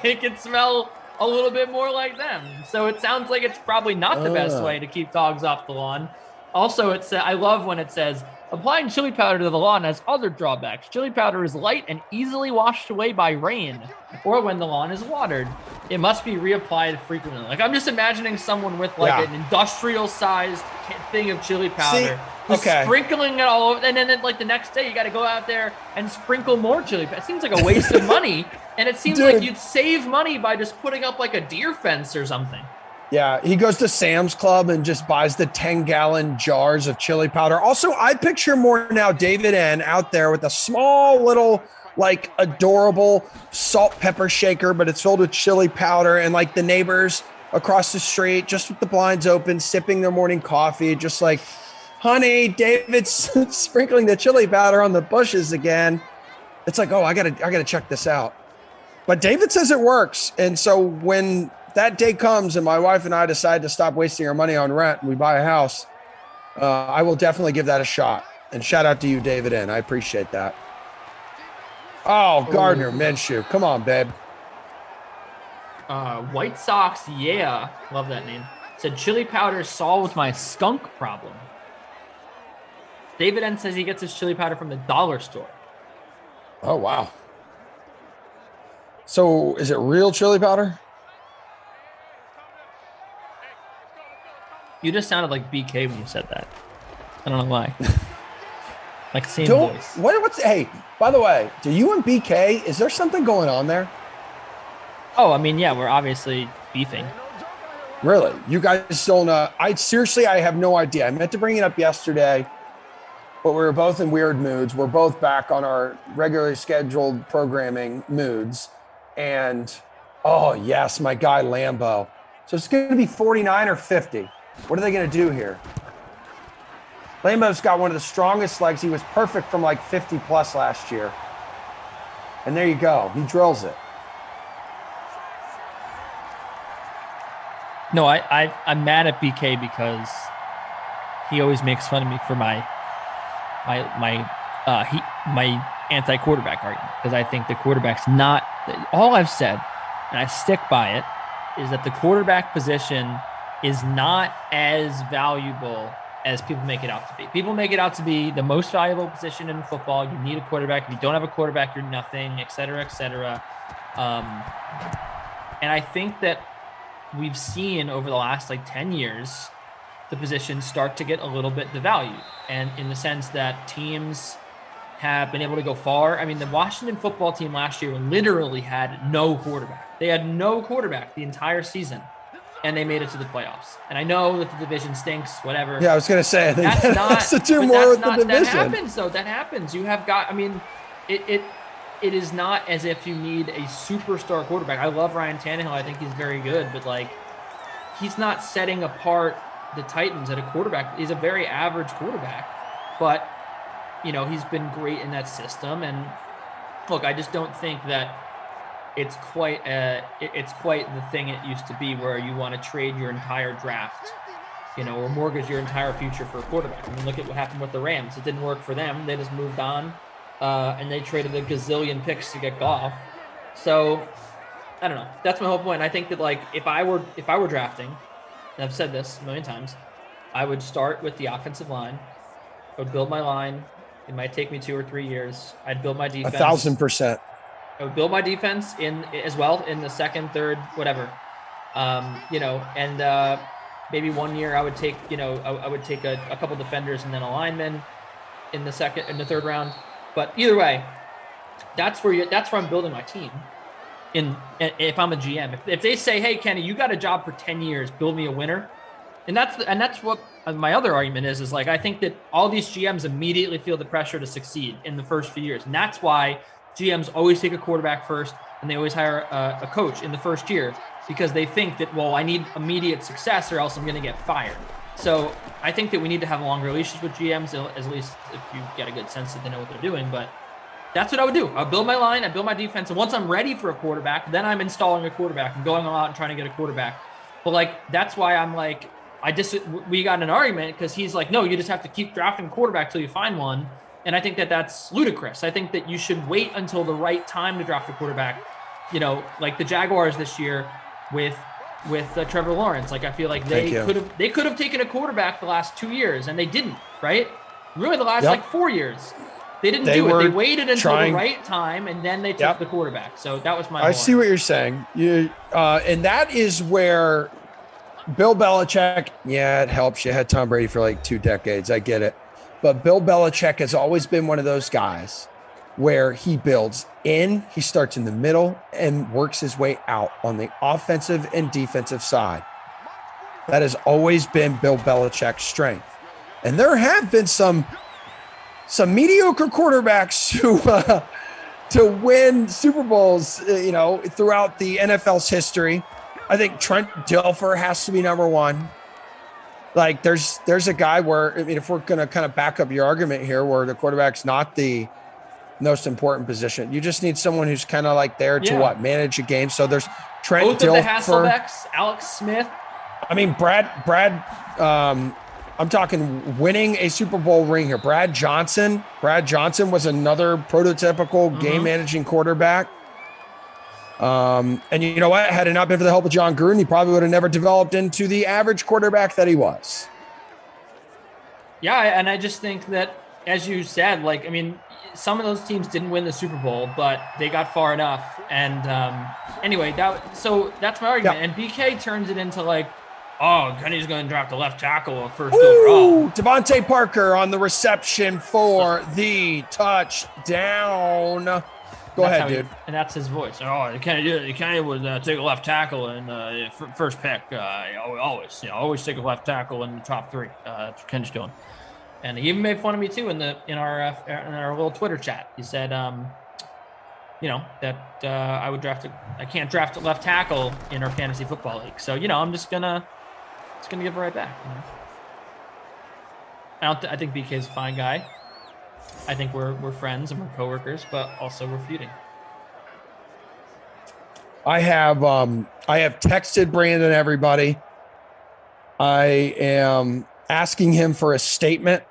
make it smell a little bit more like them. So it sounds like it's probably not the best way to keep dogs off the lawn. Also, I love when it says, applying chili powder to the lawn has other drawbacks. Chili powder is light and easily washed away by rain or when the lawn is watered. It must be reapplied frequently. Like, I'm just imagining someone with an industrial-sized thing of chili powder. Sprinkling it all over, and then like the next day you got to go out there and sprinkle more chili powder. It seems like a waste of money, and it seems like you'd save money by just putting up like a deer fence or something. Yeah, he goes to Sam's Club and just buys the 10-gallon jars of chili powder. Also, I picture more now David N out there with a small little, like, adorable salt pepper shaker, but it's filled with chili powder, and like the neighbors across the street, just with the blinds open, sipping their morning coffee, just like, honey, David's sprinkling the chili powder on the bushes again. It's like, oh, I gotta check this out. But David says it works, and so when that day comes and my wife and I decide to stop wasting our money on rent and we buy a house, I will definitely give that a shot. And shout out to you, David N. I appreciate that. Oh, Gardner Minshew. Come on, babe. White Sox, yeah. Love that name. Said chili powder solved my skunk problem. David N says he gets his chili powder from the dollar store. Oh, wow. So is it real chili powder? You just sounded like BK when you said that. I don't know why. Like same voice. Hey, by the way, do you and BK, is there something going on there? Oh, I mean, yeah, we're obviously beefing. Really? You guys don't, I have no idea. I meant to bring it up yesterday. but we were both in weird moods. We're both back on our regularly scheduled programming moods. And, oh, yes, my guy Lambo. So it's going to be 49 or 50. What are they going to do here? Lambo's got one of the strongest legs. He was perfect from like 50 plus last year. And there you go. He drills it. No, I'm mad at BK because he always makes fun of me for my anti-quarterback argument, because I think the quarterback's not all I've said, and I stick by it, is that the quarterback position is not as valuable as people make it out to be. People make it out to be the most valuable position in football. You need a quarterback. If you don't have a quarterback, you're nothing, et cetera, et cetera. And I think that we've seen over the last 10 years, the positions start to get a little bit devalued. And in the sense that teams have been able to go far. I mean, the Washington football team last year literally had no quarterback. They had no quarterback the entire season, and they made it to the playoffs. And I know that the division stinks, whatever. Yeah, I was going to say, I think that's not, to do more with the division. That happens, though. That happens. You have got, I mean, it is not as if you need a superstar quarterback. I love Ryan Tannehill. I think he's very good, but he's not setting apart the Titans at a quarterback. He's a very average quarterback, but he's been great in that system. And look, I just don't think that it's quite the thing it used to be, where you want to trade your entire draft, or mortgage your entire future for a quarterback. I mean, look at what happened with the Rams. It didn't work for them. They just moved on, and they traded a gazillion picks to get Goff. So I don't know. That's my whole point. I think that if I were drafting, and I've said this a million times, I would start with the offensive line. I would build my line. It might take me 2 or 3 years. I'd build my defense. 1,000%. I would build my defense in the second, third, whatever. Maybe 1 year I would take, I would take a couple defenders and then a lineman in the third round. But either way, that's where I'm building my team. If I'm a GM, if they say, hey, Kenny, you got a job for 10 years, build me a winner. And that's what my other argument is I think that all these GMs immediately feel the pressure to succeed in the first few years. And that's why GMs always take a quarterback first, and they always hire a coach in the first year, because they think that, well, I need immediate success or else I'm going to get fired. So I think that we need to have longer relations with GMs, at least if you get a good sense that they know what they're doing. But that's what I would do. I'll build my line, I build my defense, and once I'm ready for a quarterback, then I'm installing a quarterback and going all out and trying to get a quarterback. But that's why I'm we got in an argument, because he's like, no, you just have to keep drafting quarterback till you find one. And I think that that's ludicrous. I think that you should wait until the right time to draft a quarterback. Like the Jaguars this year with Trevor Lawrence. I feel like they could have taken a quarterback the last 2 years, and they didn't. Right? Really, the last 4 years, they didn't do it. They waited until the right time, and then they took the quarterback. So that was my. I see what you're saying. And that is where Bill Belichick. Yeah, it helps. You had Tom Brady for 2 decades. I get it. But Bill Belichick has always been one of those guys where he builds in, he starts in the middle, and works his way out on the offensive and defensive side. That has always been Bill Belichick's strength. And there have been some mediocre quarterbacks to win Super Bowls, throughout the NFL's history. I think Trent Dilfer has to be number one. There's a guy where, if we're going to kind of back up your argument here, where the quarterback's not the most important position, you just need someone who's kind of there to manage a game. So there's Trent Both Dilfer. Of the Hasselbecks, Alex Smith. I mean, Brad. I'm talking winning a Super Bowl ring here. Brad Johnson was another prototypical game managing quarterback. And you know what? Had it not been for the help of John Gruden, he probably would have never developed into the average quarterback that he was. Yeah, and I just think that, as you said, some of those teams didn't win the Super Bowl, but they got far enough. And anyway, that's my argument. Yeah. And BK turns it into Kenny's going to draft a left tackle first overall. Devontae Parker on the reception for the touchdown. Go ahead, dude. And that's his voice. Oh, Kenny would take a left tackle in first pick. Always take a left tackle in the top 3. That's what Kenny's doing. And he even made fun of me too in our little Twitter chat. He said, that I can't draft a left tackle in our fantasy football league. So I'm just gonna give it right back. I think BK is a fine guy. I think we're friends and we're coworkers, but also we're feuding. I have texted Brandon, everybody. I am asking him for a statement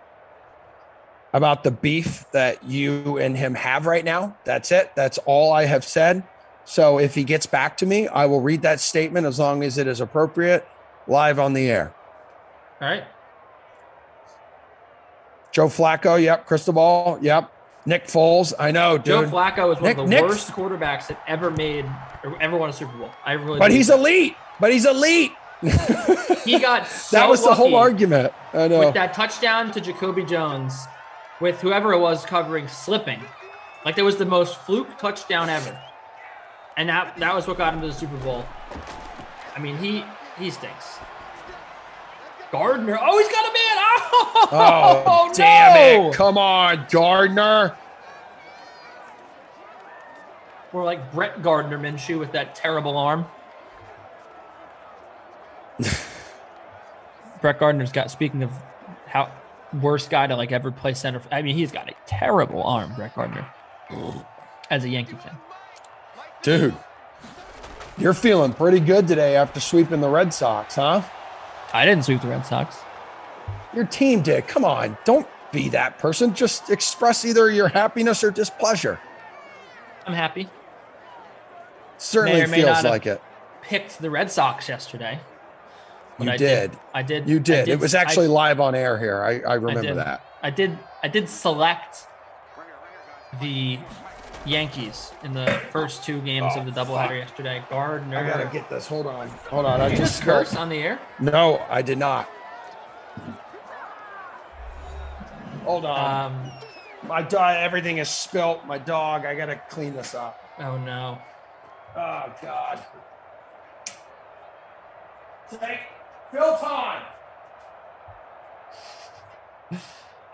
about the beef that you and him have right now. That's it. That's all I have said. So if he gets back to me, I will read that statement as long as it is appropriate live on the air. All right. Joe Flacco. Yep. Cristobal. Yep. Nick Foles. I know, dude. Joe Flacco is one of the worst quarterbacks that ever made or ever won a Super Bowl. But he's elite. He got so that was the whole lucky argument. I know. with that touchdown to Jacoby Jones, with whoever it was covering slipping, like there was the most fluke touchdown ever, and that was what got him to the Super Bowl. I mean, he stinks. Gardner. Oh, he's got a man. Oh, no. Damn it. Come on, Gardner. More like Brett Gardner Minshew with that terrible arm. Brett Gardner's got, speaking of how worst guy to like ever play center. I mean, he's got a terrible arm, Brett Gardner, as a Yankee fan. Dude, you're feeling pretty good today after sweeping the Red Sox, huh? I didn't sweep the Red Sox. Your team did. Come on. Don't be that person. Just express either your happiness or displeasure. I'm happy. Certainly feels like it. Picked the Red Sox yesterday. You did. I did. You did. It was actually live on air here. I remember that. I did select the Yankees in the first two games of the doubleheader yesterday. Gardner. I gotta get this. Hold on. Did you just curse on the air? No, I did not. Hold on. My dog. Everything is spilt. My dog. I gotta clean this up. Oh no. Oh God. Take Phil time.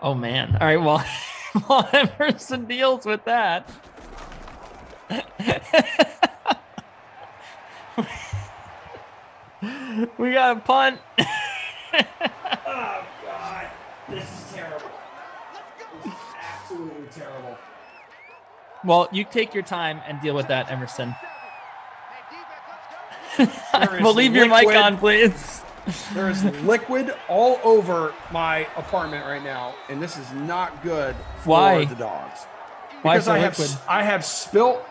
Oh man. All right. Well, while Emerson deals with that. We got a punt. Oh God, this is terrible. This is absolutely terrible. Well, you take your time and deal with that, Emerson. We'll leave your mic on, please. There is liquid all over my apartment right now, and this is not good for the dogs. Why because so liquid? I have spilt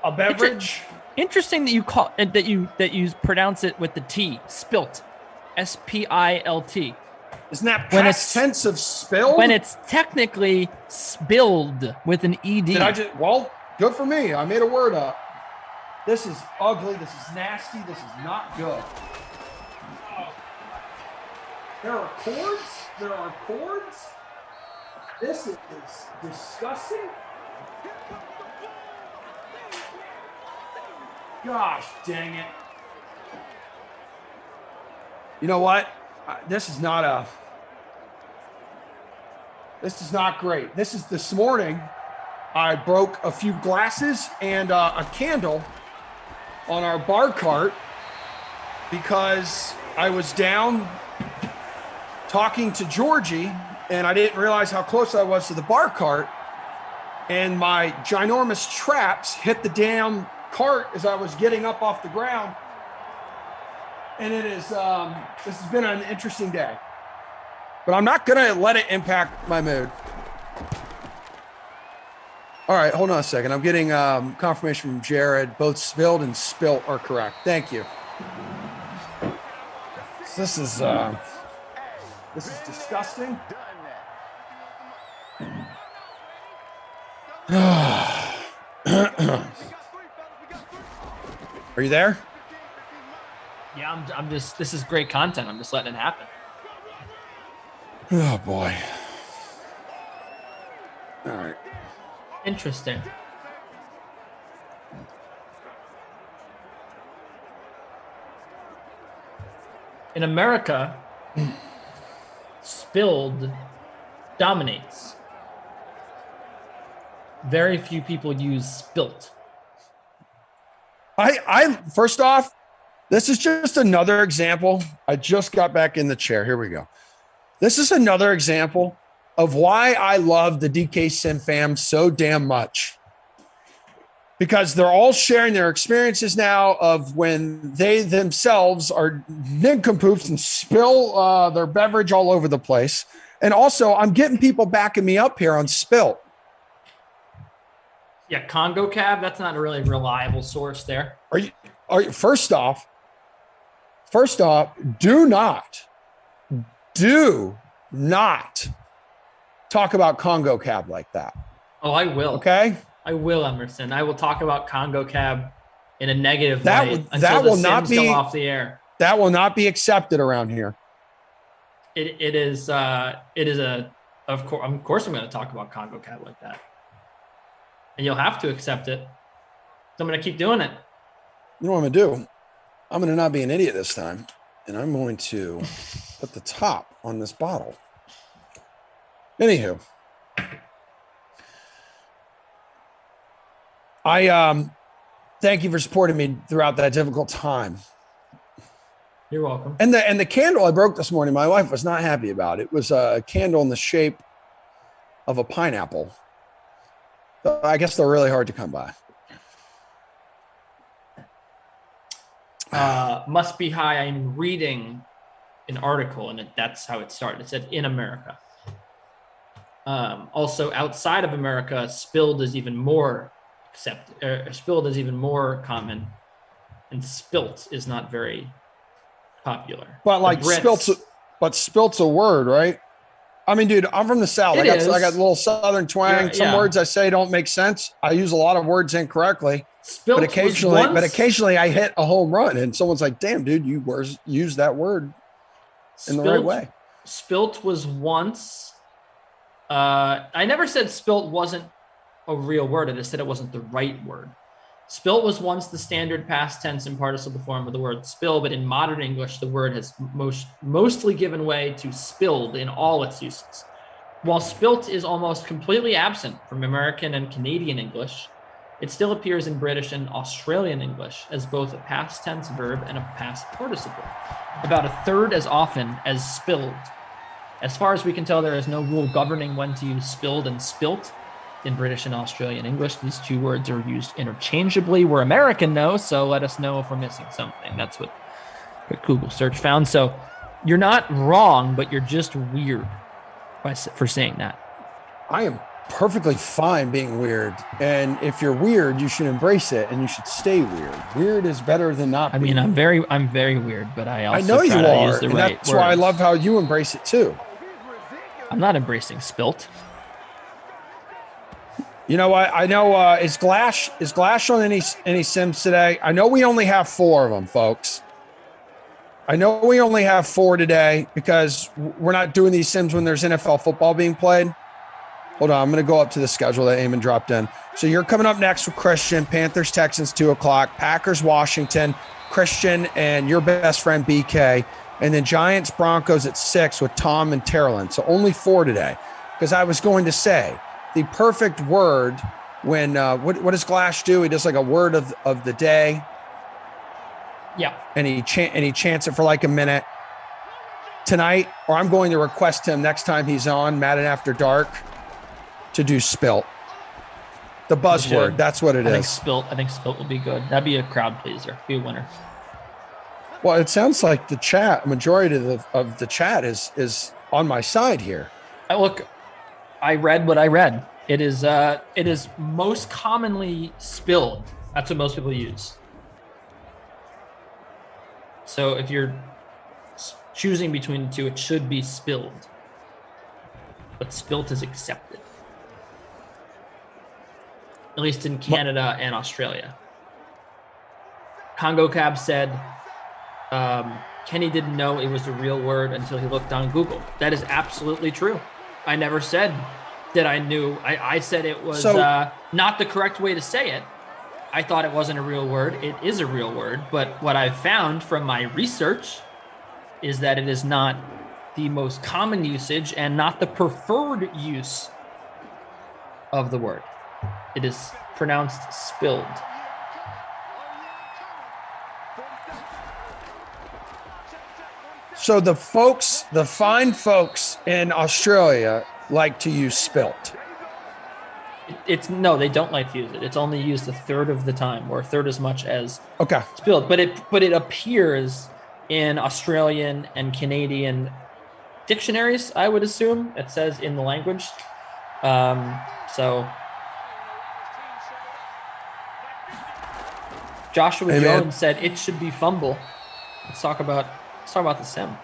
a beverage. Interesting that you call that you pronounce it with the T. Spilt. S-P-I-L-T. Isn't that past tense of spilled? When it's technically spilled with an E-D. Well, good for me. I made a word up. This is ugly. This is nasty. This is not good. There are cords. This is disgusting. Gosh dang it. You know what? This is not great. This morning, I broke a few glasses and a candle on our bar cart because I was down talking to Georgie and I didn't realize how close I was to the bar cart, and my ginormous traps hit the damn cart as I was getting up off the ground. And it is this has been an interesting day, but I'm not gonna let it impact my mood. All right, hold on a second. I'm getting confirmation from Jared. Both spilled and spilt are correct. Thank you. This is disgusting. Are you there? Yeah, I'm just. This is great content. I'm just letting it happen. Oh boy. All right. Interesting. In America, spilled dominates. Very few people use spilt. I first off, this is just another example. I just got back in the chair. Here we go. This is another example of why I love the DK Sim fam so damn much. Because they're all sharing their experiences now of when they themselves are nincompoops and spill their beverage all over the place. And also, I'm getting people backing me up here on spilt. Yeah, Congo Cab, that's not a really reliable source there. Are you first off, do not talk about Congo Cab like that. Oh, I will. Okay? I will, Emerson. I will talk about Congo Cab in a negative That way will- until that the will not Sims be- come off the air. That will not be accepted around here. It is of course I'm going to talk about Congo Cab like that. And you'll have to accept it. So I'm going to keep doing it. You know what I'm going to do? I'm going to not be an idiot this time. And I'm going to put the top on this bottle. Anywho. I thank you for supporting me throughout that difficult time. You're welcome. And the candle I broke this morning, my wife was not happy about. It was a candle in the shape of a pineapple. I guess they're really hard to come by. Must be high. I'm reading an article, and that's how it started. It said in America. Also, outside of America, spilled is even more spilled is even more common, and spilt is not very popular. But like spilt's a word, right? I mean, dude, I'm from the South. I got a little Southern twang. Some words I say don't make sense. I use a lot of words incorrectly. Spilt but occasionally I hit a home run, and someone's like, "Damn, dude, you use that word in the right way." Spilt was once. I never said spilt wasn't a real word. I just said it wasn't the right word. Spilt was once the standard past tense and participle form of the word spill, but in modern English, the word has mostly given way to spilled in all its uses. While spilt is almost completely absent from American and Canadian English, it still appears in British and Australian English as both a past tense verb and a past participle, about a third as often as spilled. As far as we can tell, there is no rule governing when to use spilled and spilt. In British and Australian English, these two words are used interchangeably. We're American, though, so let us know if we're missing something. That's what Google search found. So you're not wrong, but you're just weird for saying that. I am perfectly fine being weird. And if you're weird, you should embrace it and you should stay weird. Weird is better than not being. I mean, I'm very weird, but I also know you try to are, use the and right that's words. why I love how you embrace it too. I'm not embracing spilt. You know what? I know is Glash on any Sims today? I know we only have 4 of them, folks. I know we only have 4 today because we're not doing these Sims when there's NFL football being played. Hold on, I'm going to go up to the schedule that Eamon dropped in. So you're coming up next with Christian, Panthers, Texans, 2:00, Packers, Washington, Christian, and your best friend BK, and then Giants, Broncos at 6 with Tom and Terrelin. So only 4 today because I was going to say, the perfect word when what does Glash do? He does like a word of the day. Yeah. And he chants it for like a minute tonight, or I'm going to request him next time he's on Madden After Dark to do spilt. The buzzword. That's what it is. I think spilt will be good. That'd be a crowd pleaser. Be a winner. Well, it sounds like the chat, majority of the chat is on my side here. I read what I read. It is most commonly spilled. That's what most people use. So if you're choosing between the two, it should be spilled. But spilt is accepted. At least in Canada and Australia. Congo Cab said Kenny didn't know it was a real word until he looked on Google. That is absolutely true. I never said that I knew. I said it was not the correct way to say it. I thought it wasn't a real word. It is a real word. But what I found from my research is that it is not the most common usage and not the preferred use of the word. It is pronounced spilled. So the fine folks in Australia like to use spilt. No, they don't like to use it. It's only used a third of the time, or a third as much as spilled. But it appears in Australian and Canadian dictionaries, I would assume. It says in the language. So Joshua Jones said it should be fumble. Let's talk about the sim.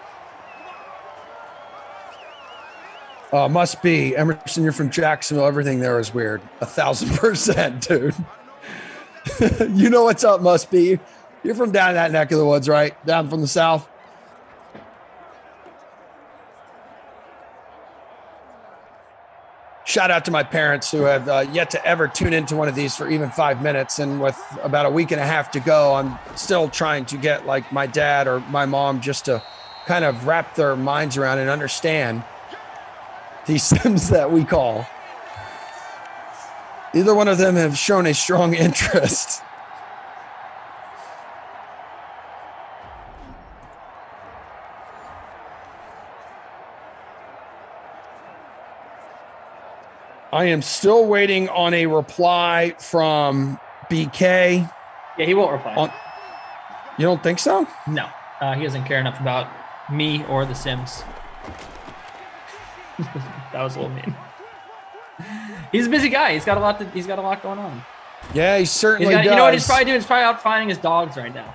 Must be. Emerson, you're from Jacksonville. Everything there is weird. 1,000%, dude. You know what's up, must be. You're from down that neck of the woods, right? Down from the south. Shout out to my parents who have yet to ever tune into one of these for even 5 minutes. And with about a week and a half to go, I'm still trying to get like my dad or my mom just to kind of wrap their minds around and understand these sims that we call. Either one of them have shown a strong interest. I am still waiting on a reply from BK. Yeah, he won't reply. You don't think so? No, he doesn't care enough about me or the Sims. That was a little mean. He's a busy guy. He's got a lot going on. Yeah, he certainly does. You know what he's probably doing? He's probably out finding his dogs right now.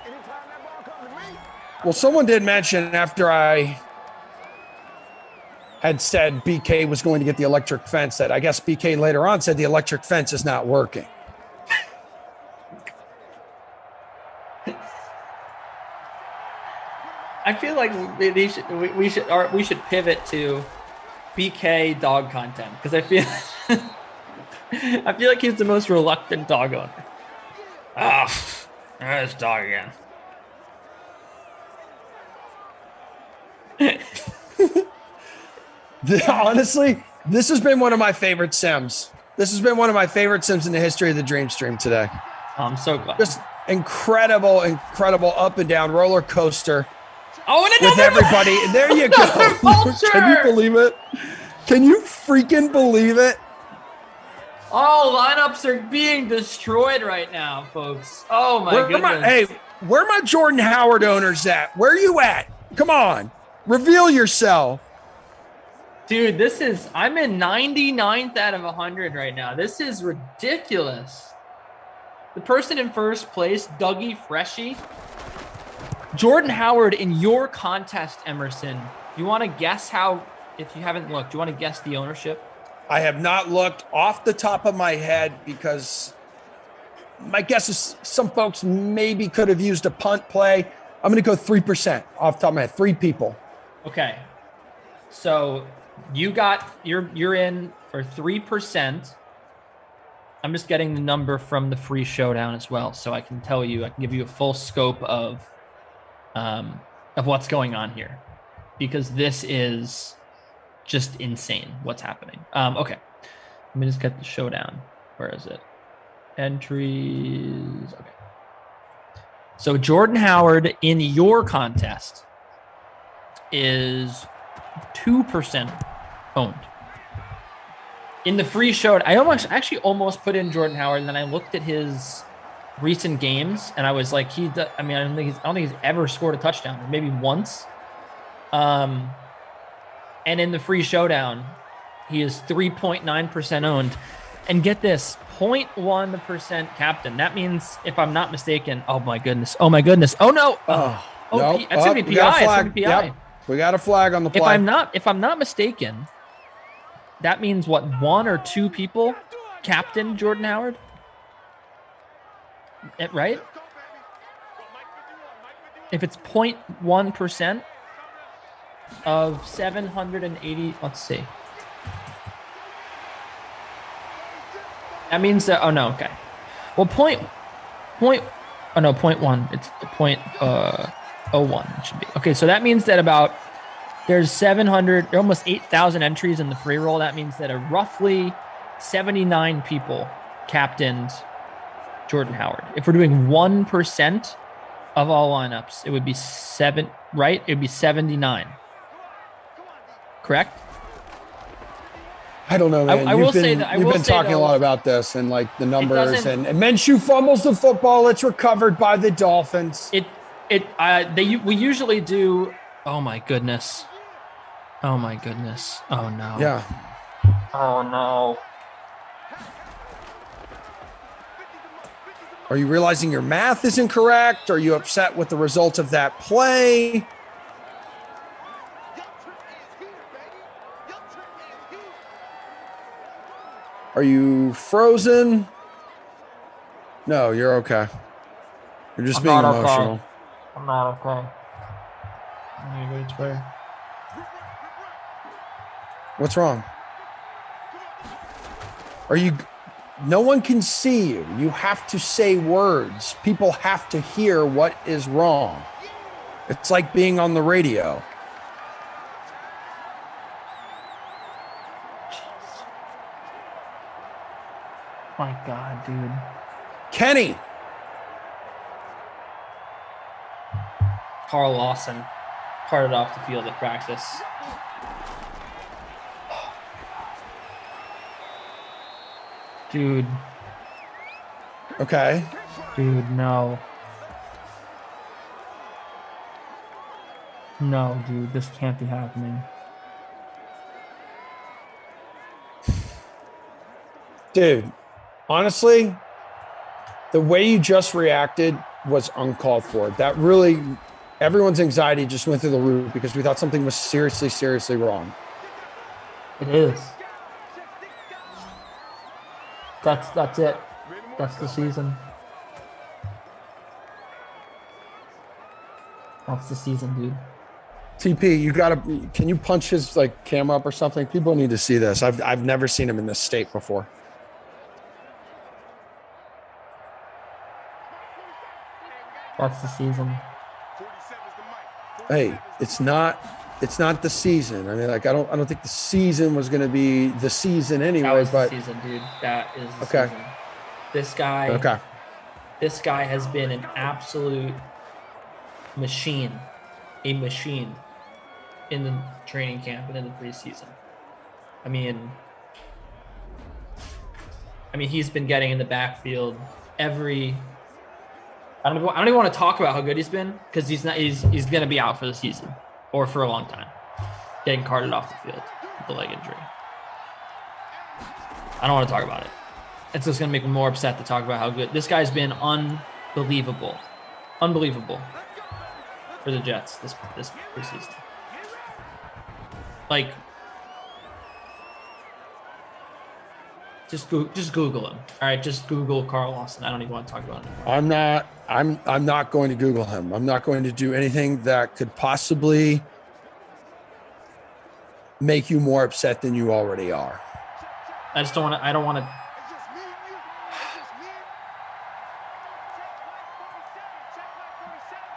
Well, someone did mention after I had said BK was going to get the electric fence that I guess BK later on said the electric fence is not working. I feel like we should pivot to BK dog content because I feel like he's the most reluctant dog owner. This dog again. Honestly, this has been one of my favorite sims. This has been one of my favorite sims in the history of the Dream Stream today. I'm so glad. Just incredible up and down roller coaster. Oh, and with everybody. There you go. Can you believe it? Can you freaking believe it? Oh, lineups are being destroyed right now, folks. Oh my goodness. Where my Jordan Howard owners at? Where are you at? Come on. Reveal yourself. Dude, I'm in 99th out of 100 right now. This is ridiculous. The person in first place, Dougie Freshy. Jordan Howard in your contest, Emerson. You want to guess if you haven't looked, do you want to guess the ownership? I have not looked off the top of my head because my guess is some folks maybe could have used a punt play. I'm going to go 3% off the top of my head. 3 people. Okay. So you're in for 3%. I'm just getting the number from the free showdown as well, so I can give you a full scope of what's going on here, because this is just insane what's happening. Okay, let me just get the showdown. Where is it? Entries. Okay. So Jordan Howard in your contest is 2% owned. In the free showdown, I actually almost put in Jordan Howard, and then I looked at his recent games, and I was like, I don't think he's ever scored a touchdown, or maybe once. And in the free showdown, he is 3.9% owned. And get this, 0.1% captain. That means, if I'm not mistaken, oh my goodness. Oh no. Nope. That's gonna be PI. It's gonna be PI. Yep. We got a flag on the play. If I'm not mistaken, that means what, 1 or 2 people captain Jordan Howard? Right? If it's 0.1% of 780, let's see. That means that, oh no, okay. Well, 0.1, it's It should be. Okay, so that means that there's 700, almost 8,000 entries in the free roll. That means that roughly 79 people captained Jordan Howard. If we're doing 1% of all lineups, it would be right? It would be 79. Correct? I don't know, man. I will say that you've been talking a lot about this and like the numbers and Minshew fumbles the football. It's recovered by the Dolphins. We usually do. Oh my goodness. Oh my goodness. Oh no. Yeah. Oh no. Are you realizing your math isn't correct? Are you upset with the results of that play? Are you frozen? No, you're okay. You're just being emotional. Okay. I'm not okay. I'm gonna go to Twitter. What's wrong? No one can see you. You have to say words. People have to hear what is wrong. It's like being on the radio. My God, dude. Kenny. Carl Lawson parted off the field at practice. Dude. Okay. Dude, no. No, dude, this can't be happening. Dude, honestly, the way you just reacted was uncalled for. That really, everyone's anxiety just went through the roof because we thought something was seriously, seriously wrong. It is. That's it. That's the season. That's the season, dude. TP, can you punch his camera up or something? People need to see this. I've never seen him in this state before. That's the season. Hey, it's not the season. I mean, I don't think the season was going to be the season anyway. That was but the season, dude. That is the okay. season. This guy. Okay. This guy has been an absolute machine, a machine in the training camp and in the preseason. I mean, he's been getting in the backfield every. I don't even want to talk about how good he's been because he's going to be out for the season or for a long time, getting carted off the field with the leg injury. I don't want to talk about it. It's just going to make me more upset to talk about how good this guy's been. Unbelievable for the Jets this preseason. Like, just Google him. All right, just Google Carl Lawson. I don't even want to talk about it anymore. I'm not going to Google him. I'm not going to do anything that could possibly make you more upset than you already are. I don't want to.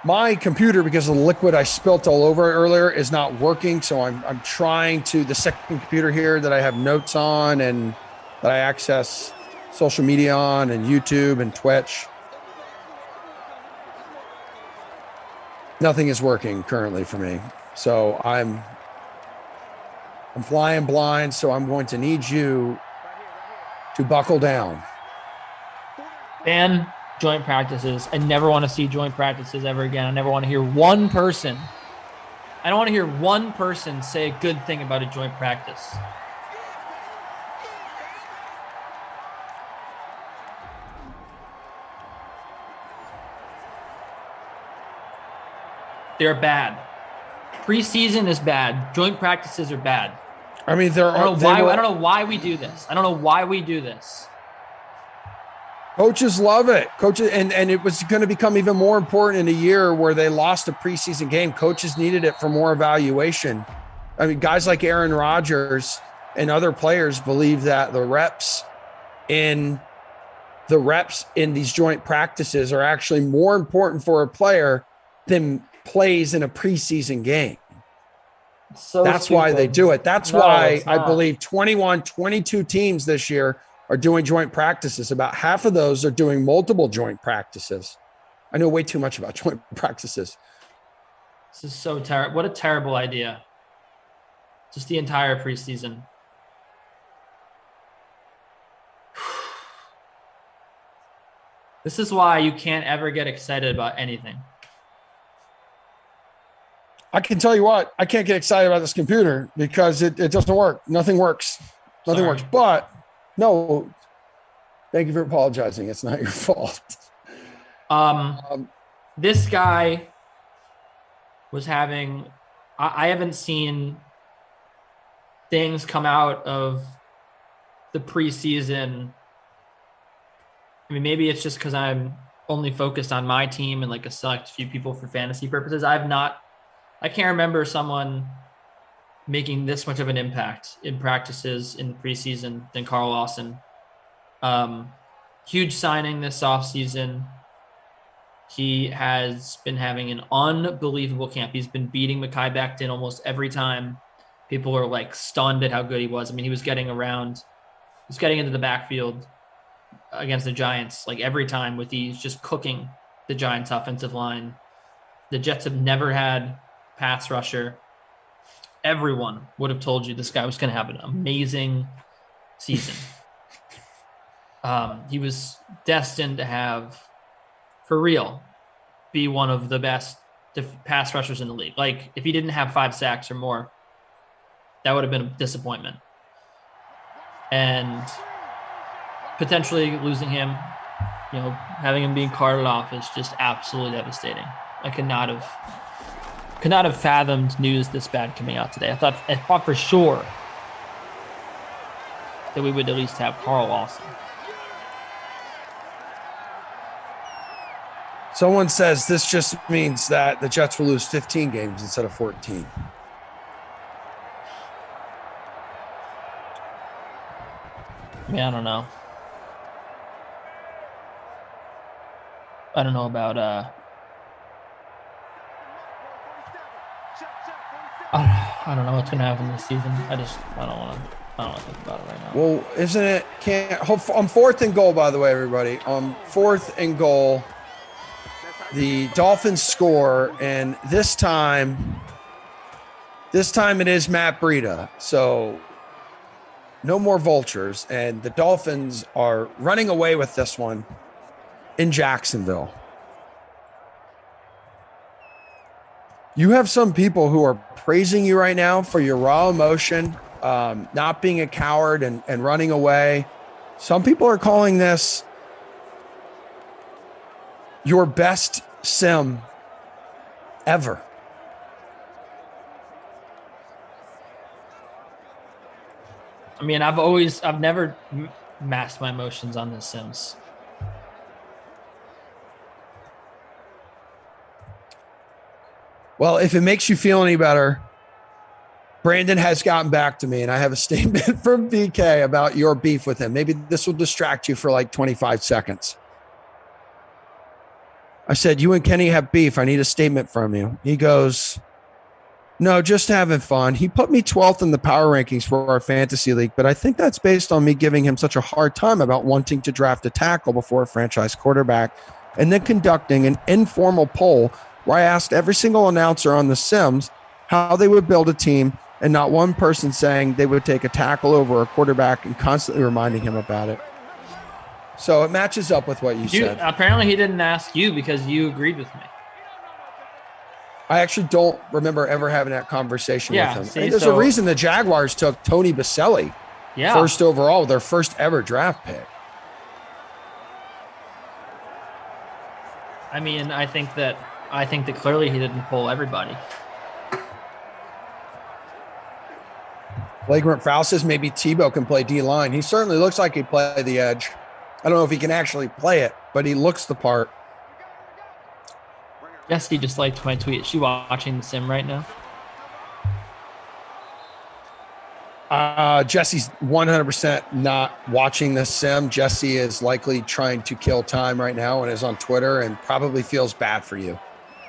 My computer, because of the liquid I spilt all over it earlier, is not working. So I'm trying to, the second computer here that I have notes on and that I access social media on and YouTube and Twitch. Nothing is working currently for me. So I'm flying blind. So I'm going to need you to buckle down. Ban joint practices. I never want to see joint practices ever again. I never want to hear one person. I don't want to hear one person say a good thing about a joint practice. They're bad. Preseason is bad. Joint practices are bad. I mean, I don't know why we do this. I don't know why we do this. Coaches love it. Coaches, and it was going to become even more important in a year where they lost a preseason game. Coaches needed it for more evaluation. I mean, guys like Aaron Rodgers and other players believe that the reps in these joint practices are actually more important for a player than plays in a preseason game. So that's why they do it. That's why I not. believe 21, 22 teams this year are doing joint practices. About half of those are doing multiple joint practices. I know way too much about joint practices. This is so terrible. What a terrible idea. Just the entire preseason. This is why you can't ever get excited about anything. I can tell you what, I can't get excited about this computer because it doesn't work. Nothing works. Nothing works. But no, thank you for apologizing. It's not your fault. This guy was having, I haven't seen things come out of the preseason. I mean, maybe it's just because I'm only focused on my team and like a select few people for fantasy purposes. I can't remember someone making this much of an impact in practices in the preseason than Carl Lawson. Huge signing this offseason. He has been having an unbelievable camp. He's been beating Mekhi Becton almost every time. People are like stunned at how good he was. I mean, he was getting into the backfield against the Giants like every time with these, just cooking the Giants offensive line. The Jets have never had pass rusher. Everyone would have told you this guy was going to have an amazing season. He was destined to have, for real, be one of the best pass rushers in the league. Like, if he didn't have 5 sacks or more, that would have been a disappointment. And potentially losing him, having him being carted off is just absolutely devastating. I could not have fathomed news this bad coming out today. I thought for sure that we would at least have Carl Lawson. Someone says this just means that the Jets will lose 15 games instead of 14. I mean, I don't know. I don't know about I don't know what's gonna happen this season. I don't want to think about it right now. Well, isn't it? On 4th and goal, by the way, everybody. On 4th and goal, the Dolphins score, and this time it is Matt Breida. So no more vultures, and the Dolphins are running away with this one in Jacksonville. You have some people who are praising you right now for your raw emotion, not being a coward and running away. Some people are calling this your best sim ever. I mean, I've never masked my emotions on the Sims. Well, if it makes you feel any better, Brandon has gotten back to me, and I have a statement from BK about your beef with him. Maybe this will distract you for like 25 seconds. I said, you and Kenny have beef. I need a statement from you. He goes, no, just having fun. He put me 12th in the power rankings for our fantasy league, but I think that's based on me giving him such a hard time about wanting to draft a tackle before a franchise quarterback, and then conducting an informal poll where I asked every single announcer on the Sims how they would build a team, and not one person saying they would take a tackle over a quarterback, and constantly reminding him about it. So it matches up with what you said. Apparently he didn't ask you because you agreed with me. I actually don't remember ever having that conversation with him. See, there's a reason the Jaguars took Tony Baselli first overall, their first ever draft pick. I mean, I think that clearly he didn't pull everybody. Flagrant foul says maybe Tebow can play D-line. He certainly looks like he'd play the edge. I don't know if he can actually play it, but he looks the part. Jesse just liked my tweet. Is she watching the Sim right now? Jesse's 100% not watching the Sim. Jesse is likely trying to kill time right now and is on Twitter and probably feels bad for you.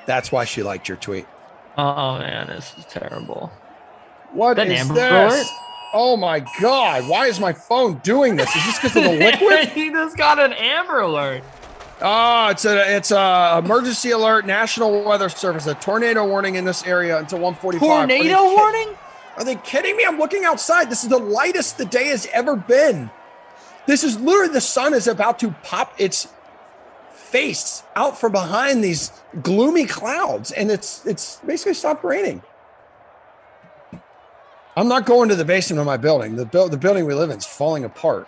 That's why she liked your tweet. Oh man, this is terrible. What That is Amber this? Alert? Oh my God! Why is my phone doing this? Is this because of the liquid? He just got an Amber Alert. Oh, it's a emergency alert. National Weather Service. A tornado warning in this area until 1:45. Tornado warning? Are they kidding me? I'm looking outside. This is the lightest the day has ever been. This is literally the sun is about to pop its face out from behind these gloomy clouds, and it's basically stopped raining. I'm not going to the basement of my building. The building we live in is falling apart.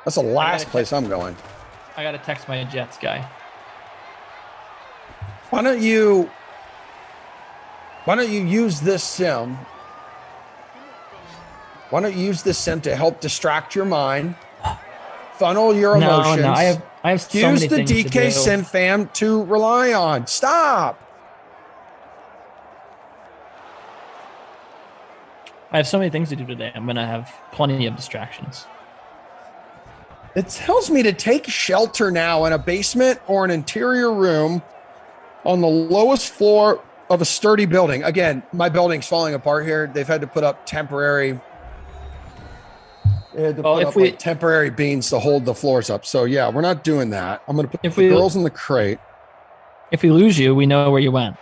That's the last place I'm going. I gotta text my Jets guy. Why don't you use this sim? Why don't you use this sim to help distract your mind, funnel your emotions? No, I have so use many the things to DK do. sim fam to rely on. Stop. I have so many things to do today. I'm gonna have plenty of distractions. It tells me to take shelter now in a basement or an interior room on the lowest floor of a sturdy building. Again, my building's falling apart here. They've had to put up temporary temporary beams to hold the floors up. So yeah, we're not doing that. I'm going to put the girls in the crate. If we lose you, we know where you went.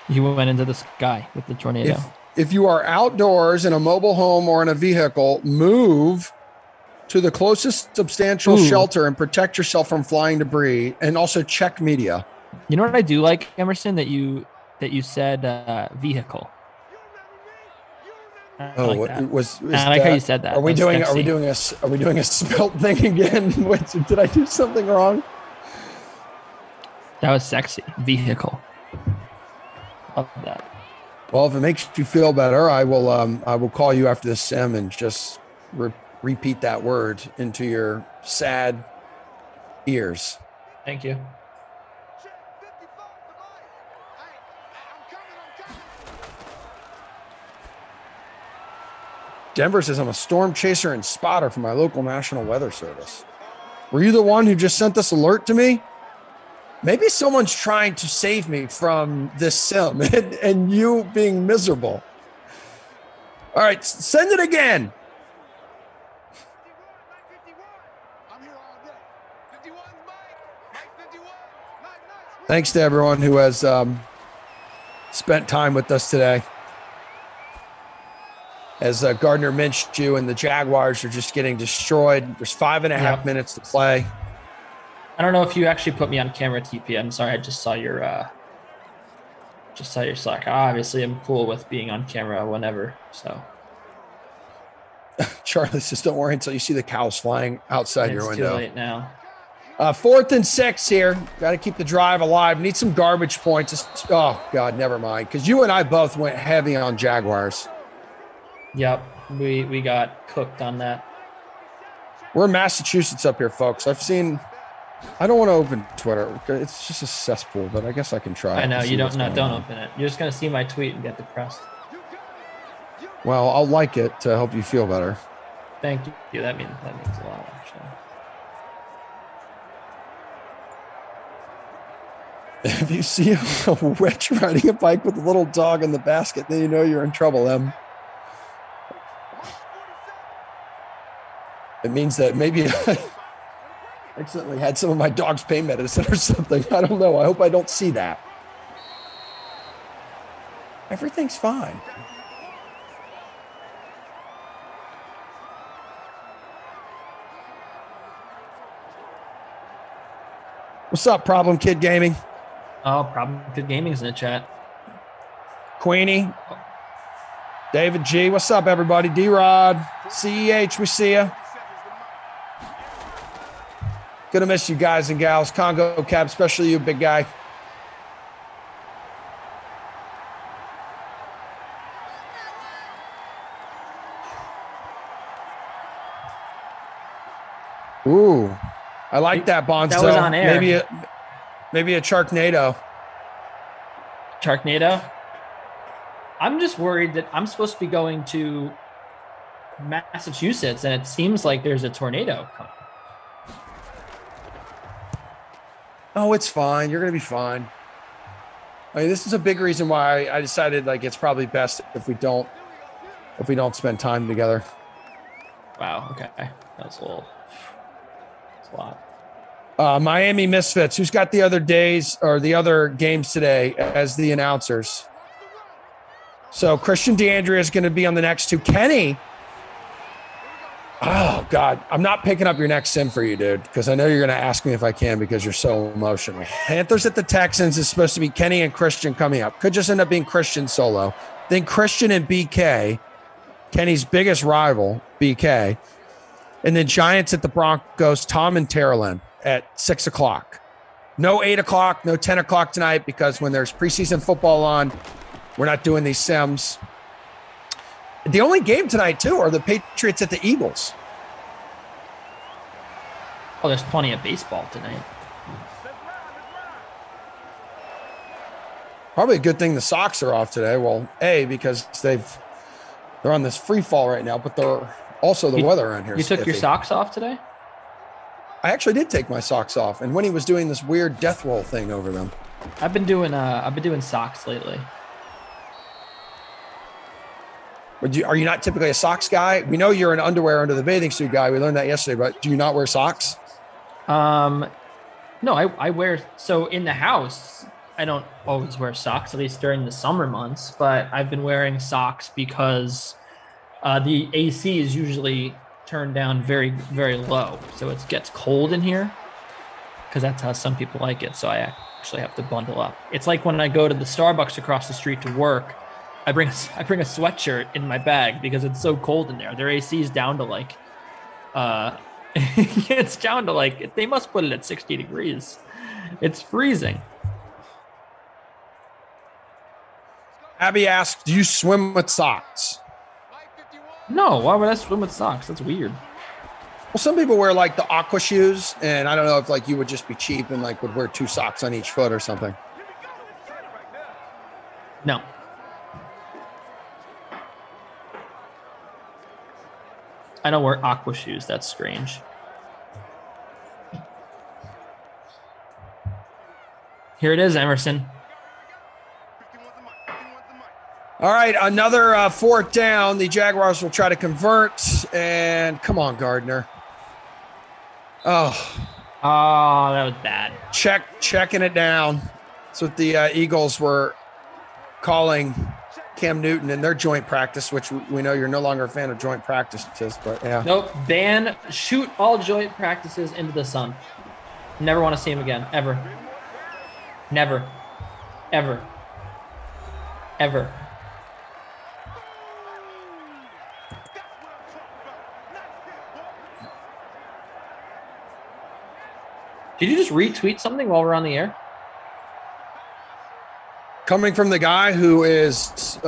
You went into the sky with the tornado. If you are outdoors in a mobile home or in a vehicle, move to the closest substantial shelter and protect yourself from flying debris, and also check media. You know what I do like, Emerson, that you said vehicle. I like how you said that. Are we doing a spelt thing again? Wait, did I do something wrong? That was sexy. Vehicle. Love that. Well, if it makes you feel better, I will call you after this sim and just repeat that word into your sad ears. Thank you. Denver says, I'm a storm chaser and spotter for my local National Weather Service. Were you the one who just sent this alert to me? Maybe someone's trying to save me from this sim and you being miserable. All right, send it again. Thanks to everyone who has spent time with us today. As Gardner Minshew and the Jaguars are just getting destroyed. There's 5.5 minutes to play. I don't know if you actually put me on camera, TP. I'm sorry. I just saw your Slack. Obviously, I'm cool with being on camera whenever. So, Charlie says, "Don't worry until you see the cows flying outside your window." It's too late now. 4th and 6 here. Got to keep the drive alive. Need some garbage points. Oh God, never mind. Because you and I both went heavy on Jaguars. Yep, we got cooked on that. We're in Massachusetts up here, folks. I don't want to open Twitter. It's just a cesspool, but I guess I can try. I know, you don't open it. You're just going to see my tweet and get depressed. Well, I'll like it to help you feel better. Thank you. That means a lot, actually. If you see a witch riding a bike with a little dog in the basket, then you know you're in trouble, Em. It means that maybe I accidentally had some of my dog's pain medicine or something. I don't know. I hope I don't see that. Everything's fine. What's up, Problem Kid Gaming? Oh, Problem Kid Gaming's in the chat. Queenie. David G. What's up, everybody? D-Rod. CEH, we see ya. Gonna miss you guys and gals. Congo Cab, especially you, big guy. Ooh, I like that, Bonzo. That was on air. Maybe a Sharknado. Sharknado? I'm just worried that I'm supposed to be going to Massachusetts, and it seems like there's a tornado coming. Oh, it's fine. You're going to be fine. I mean, this is a big reason why I decided like it's probably best if we don't spend time together. Wow. Okay. That's a lot. Miami Misfits. Who's got the other days or the other games today as the announcers? So Christian DeAndrea is going to be on the next two. Kenny. Oh God, I'm not picking up your next sim for you, dude, because I know you're going to ask me if I can because you're so emotional. Panthers at the Texans is supposed to be Kenny and Christian coming up. Could just end up being Christian solo. Then Christian and BK, Kenny's biggest rival, BK. And then Giants at the Broncos, Tom and Terrelin at 6 o'clock. No 8 o'clock, no 10 o'clock tonight because when there's preseason football on, we're not doing these sims. The only game tonight, too, are the Patriots at the Eagles. Oh, there's plenty of baseball tonight. Probably a good thing the Sox are off today. Well, because they're on this free fall right now, but they're also the weather around here. You took your socks off today? I actually did take my socks off, and Winnie was doing this weird death roll thing over them. I've been doing socks lately. Are you not typically a socks guy? We know you're an underwear under the bathing suit guy. We learned that yesterday, but do you not wear socks? No, I wear, so in the house, I don't always wear socks, at least during the summer months, but I've been wearing socks because the AC is usually turned down very, very low. So it gets cold in here because that's how some people like it. So I actually have to bundle up. It's like when I go to the Starbucks across the street to work, I bring a sweatshirt in my bag because it's so cold in there. Their AC is down to like, it's down to like, they must put it at 60 degrees. It's freezing. Abby asks, do you swim with socks? No, why would I swim with socks? That's weird. Well, some people wear like the aqua shoes, and I don't know if like you would just be cheap and like would wear 2 socks on each foot or something. No. I don't wear aqua shoes. That's strange. Here it is, Emerson. All right, another 4th down. The Jaguars will try to convert, and come on, Gardner. Oh, that was bad. Checking it down. That's what the Eagles were calling Cam Newton in their joint practice, which we know you're no longer a fan of joint practices, but yeah. Nope. Shoot all joint practices into the sun. Never want to see him again, ever. Never. Ever. Ever. Did you just retweet something while we're on the air? Coming from the guy who is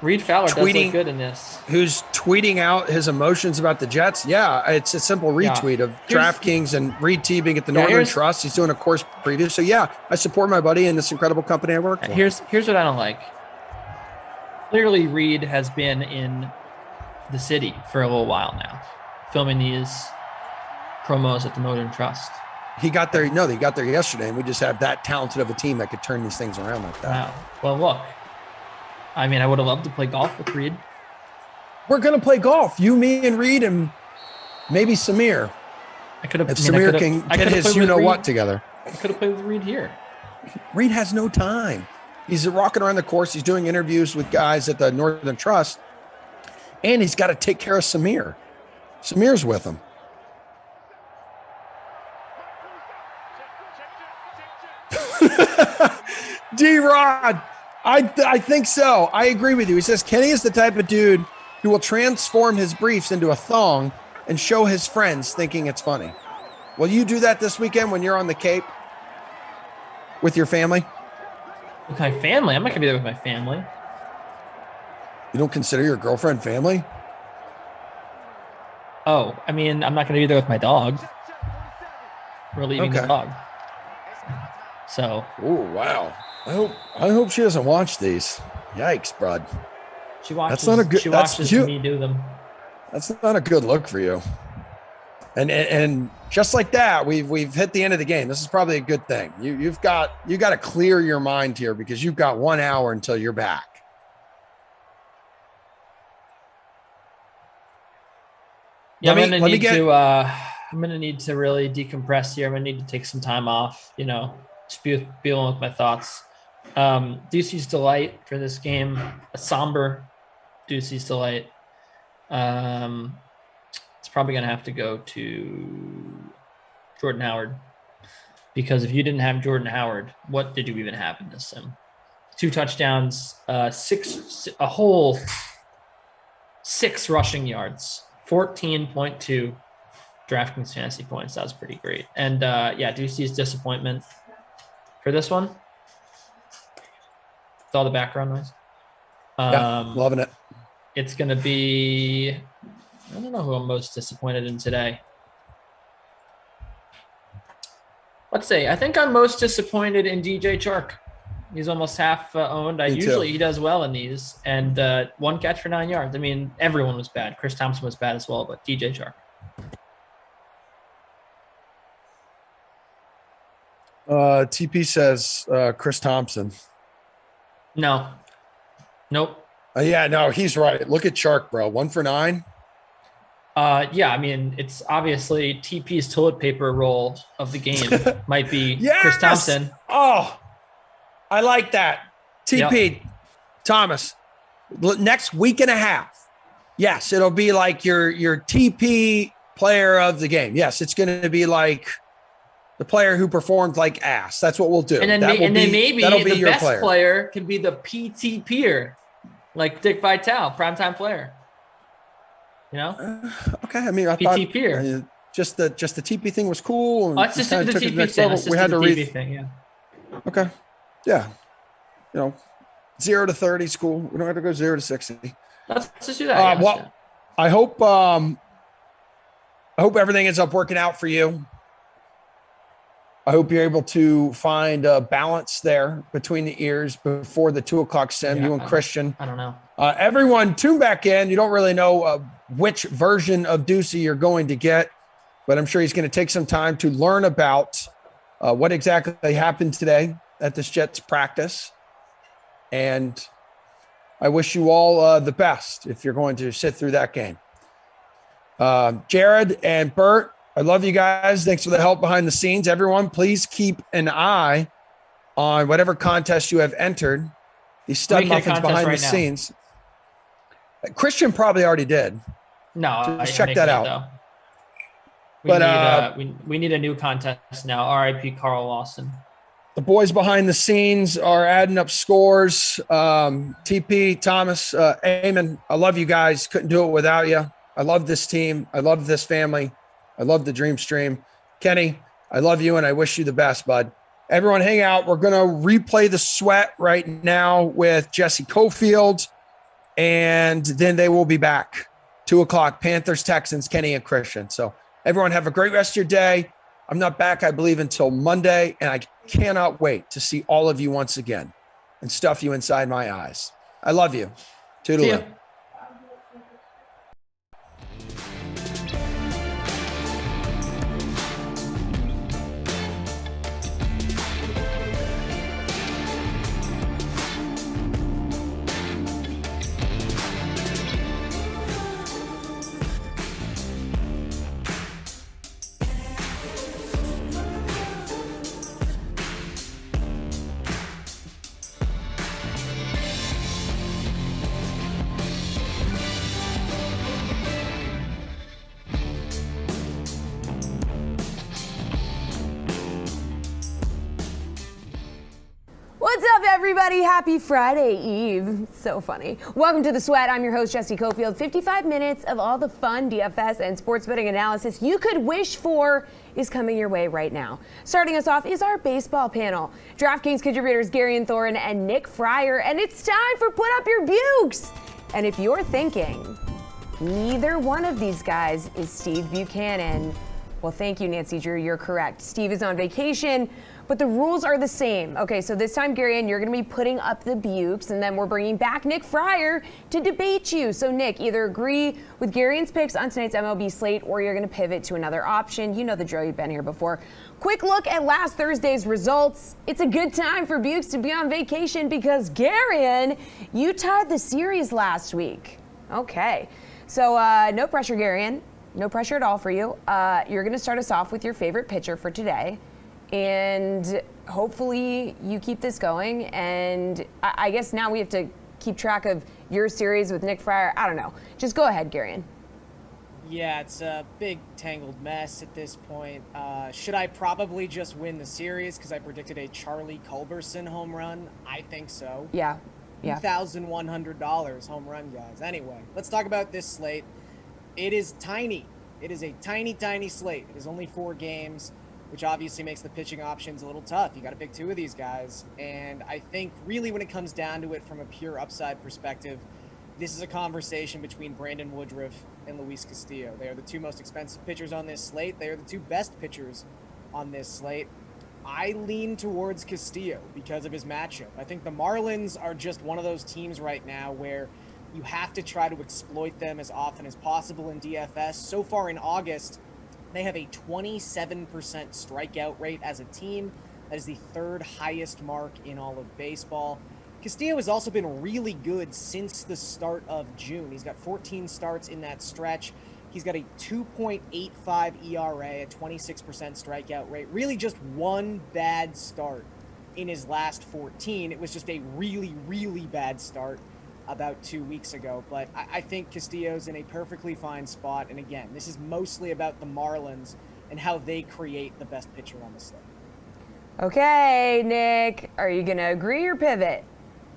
Reed Fowler does look good in this. Who's tweeting out his emotions about the Jets. Yeah, it's a simple retweet of DraftKings and Reed T being at the Northern Trust. He's doing a course preview. So yeah, I support my buddy in this incredible company I work for. Here's what I don't like. Clearly, Reed has been in the city for a little while now, filming these promos at the Northern Trust. He got there. No, he got there yesterday, and we just have that talented of a team that could turn these things around like that. Wow. Well, look. I mean, I would have loved to play golf with Reed. We're gonna play golf. You, me, and Reed, and maybe Samir. I could have. If Samir can get his, you know what, together. I could have played with Reed here. Reed has no time. He's rocking around the course. He's doing interviews with guys at the Northern Trust, and he's got to take care of Samir. Samir's with him. D-Rod, I think so. I agree with you. He says Kenny is the type of dude who will transform his briefs into a thong and show his friends thinking it's funny. Will you do that this weekend when you're on the Cape with your family? With my family? I'm not going to be there with my family. You don't consider your girlfriend family? Oh, I mean, I'm not going to be there with my dog. We're leaving the dog. So. Oh, wow. I hope she doesn't watch these. Yikes, bud. She watches. That's not a good. She watches me do them. That's not a good look for you. And just like that, we've hit the end of the game. This is probably a good thing. You got to clear your mind here because you've got 1 hour until you're back. Yeah, I'm gonna need to really decompress here. I'm gonna need to take some time off. Just be alone with my thoughts. Ducey's delight for this game, a somber Ducey's delight. It's probably gonna have to go to Jordan Howard, because if you didn't have Jordan Howard, what did you even have in this sim? 2 touchdowns, a whole 6 rushing yards, 14.2 DraftKings fantasy points. That was pretty great. And Ducey's disappointment for this one. With all the background noise. Loving it. It's going to be, I don't know who I'm most disappointed in today. Let's see. I think I'm most disappointed in DJ Chark. He's almost half owned. Usually he does well in these. And 1 catch for 9 yards. I mean, everyone was bad. Chris Thompson was bad as well, but DJ Chark. TP says Chris Thompson. No. Nope. No, he's right. Look at Chark, bro. 1 for 9. I mean, it's obviously TP's toilet paper roll of the game might be Chris Thompson. Oh, I like that. TP, Thomas, next week and a half. Yes, it'll be like your TP player of the game. Yes, it's going to be like the player who performed like ass. That's what we'll do. And then, maybe the best player can be the PTPer, like Dick Vitale, primetime player. Okay. I mean, I thought just the TP thing was cool. And let's just do the TP thing. We had to read. Thing, yeah. Okay. Yeah. 0 to 30 is cool. We don't have to go 0 to 60. Let's just do that. I hope everything ends up working out for you. I hope you're able to find a balance there between the ears before the 2 o'clock sim. You and Christian. I don't know. Everyone, tune back in. You don't really know which version of Ducey you're going to get, but I'm sure he's going to take some time to learn about what exactly happened today at this Jets practice. And I wish you all the best if you're going to sit through that game. Jared and Bert, I love you guys. Thanks for the help behind the scenes. Everyone, please keep an eye on whatever contest you have entered. These stud muffins behind the scenes. Christian probably already did. No, just check that out. We need a new contest now. RIP Carl Lawson. The boys behind the scenes are adding up scores. TP, Thomas, Eamon, I love you guys. Couldn't do it without you. I love this team. I love this family. I love the Dream Stream. Kenny, I love you and I wish you the best, bud. Everyone hang out. We're going to replay the sweat right now with Jesse Cofield, and then they will be back. 2 o'clock, Panthers, Texans, Kenny and Christian. So everyone have a great rest of your day. I'm not back, I believe, until Monday, and I cannot wait to see all of you once again and stuff you inside my eyes. I love you. Toodaloo. What's up, everybody? Happy Friday Eve. So funny. Welcome to The Sweat. I'm your host, Jesse Cofield. 55 minutes of all the fun DFS and sports betting analysis you could wish for is coming your way right now. Starting us off is our baseball panel. DraftKings contributors Gary and Thorin and Nick Fryer, and it's time for Put Up Your Bukes. And if you're thinking neither one of these guys is Steve Buchanan, Well, thank you, Nancy Drew. You're correct. Steve is on vacation, but the rules are the same. Okay, so this time, Garion, you're going to be putting up the Bukes, and then we're bringing back Nick Fryer to debate you. So, Nick, either agree with Garion's picks on tonight's MLB slate, or you're going to pivot to another option. You know the drill. You've been here before. Quick look at last Thursday's results. It's a good time for Bukes to be on vacation because, Garion, you tied the series last week. Okay, so no pressure, Garion. No pressure at all for you. You're going to start us off with your favorite pitcher for today. And hopefully you keep this going. And I guess now we have to keep track of your series with Nick Fryer. I don't know. Just go ahead, Garion. Yeah, it's a big tangled mess at this point. Should I probably just win the series because I predicted a Charlie Culberson home run? I think so. Yeah. $2,100 home run, guys. Anyway, let's talk about this slate. It is tiny. It is a tiny, tiny slate. It is only 4 games, which obviously makes the pitching options a little tough. You got to pick 2 of these guys. And I think really when it comes down to it from a pure upside perspective, this is a conversation between Brandon Woodruff and Luis Castillo. They are the 2 most expensive pitchers on this slate. They are the 2 best pitchers on this slate. I lean towards Castillo because of his matchup. I think the Marlins are just one of those teams right now where you have to try to exploit them as often as possible in DFS. So far in August, they have a 27% strikeout rate as a team. That is the 3rd highest mark in all of baseball. Castillo has also been really good since the start of June. He's got 14 starts in that stretch. He's got a 2.85 ERA, a 26% strikeout rate. Really just one bad start in his last 14. It was just a really, really bad start about 2 weeks ago, but I think Castillo's in a perfectly fine spot. And again, this is mostly about the Marlins and how they create the best pitcher on the slate. Okay, Nick, are you going to agree or pivot?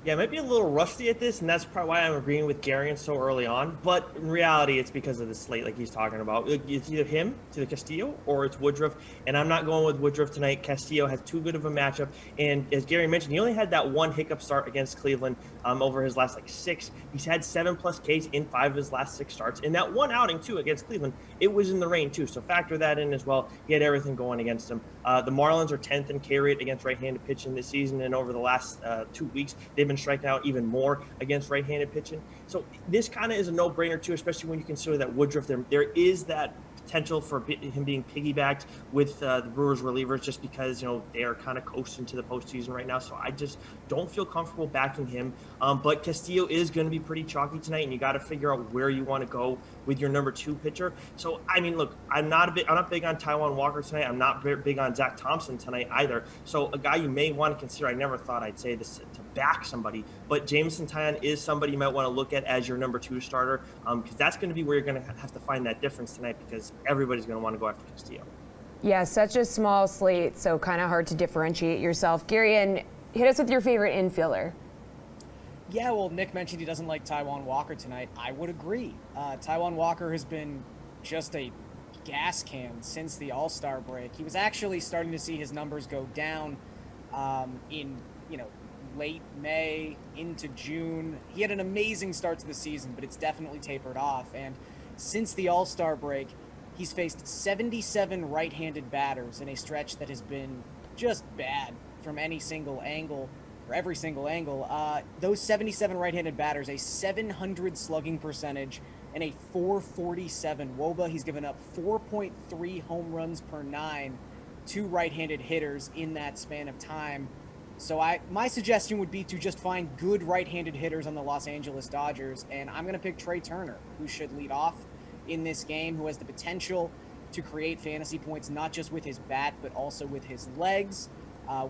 Yeah, I might be a little rusty at this, and that's probably why I'm agreeing with Garion so early on. But in reality, it's because of the slate, like he's talking about. It's either him to the Castillo or it's Woodruff, and I'm not going with Woodruff tonight. Castillo has too good of a matchup, and as Gary mentioned, he only had that 1 hiccup start against Cleveland over his last 6. He's had 7+ Ks in 5 of his last 6 starts, and that 1 outing too against Cleveland, it was in the rain too. So factor that in as well. He had everything going against him. The Marlins are 10th in K rate against right-handed pitching this season, and over the last 2 weeks, they've been striking out even more against right-handed pitching. So this kind of is a no-brainer too, especially when you consider that Woodruff, there is that potential for him being piggybacked with the Brewers relievers just because, they are kind of coasting to the postseason right now. So I just don't feel comfortable backing him. But Castillo is going to be pretty chalky tonight, and you got to figure out where you want to go with your number 2 pitcher. So, I mean, look, I'm not big on Taijuan Walker tonight. I'm not very big on Zach Thompson tonight either. So a guy you may want to consider, I never thought I'd say this to back somebody, but Jameson Taillon is somebody you might want to look at as your number 2 starter, because that's going to be where you're going to have to find that difference tonight, because everybody's going to want to go after Castillo. Yeah, such a small slate, so kind of hard to differentiate yourself. Garion, hit us with your favorite infielder. Yeah, well, Nick mentioned he doesn't like Taijuan Walker tonight. I would agree. Taijuan Walker has been just a gas can since the All-Star break. He was actually starting to see his numbers go down in, late May into June. He had an amazing start to the season, but it's definitely tapered off. And since the All-Star break, he's faced 77 right-handed batters in a stretch that has been just bad from any single angle, or every single angle. Those 77 right-handed batters, a 700 slugging percentage and a 447 WOBA. He's given up 4.3 home runs per 9 to right-handed hitters in that span of time. So my suggestion would be to just find good right-handed hitters on the Los Angeles Dodgers, and I'm going to pick Trey Turner, who should lead off in this game, who has the potential to create fantasy points, not just with his bat, but also with his legs.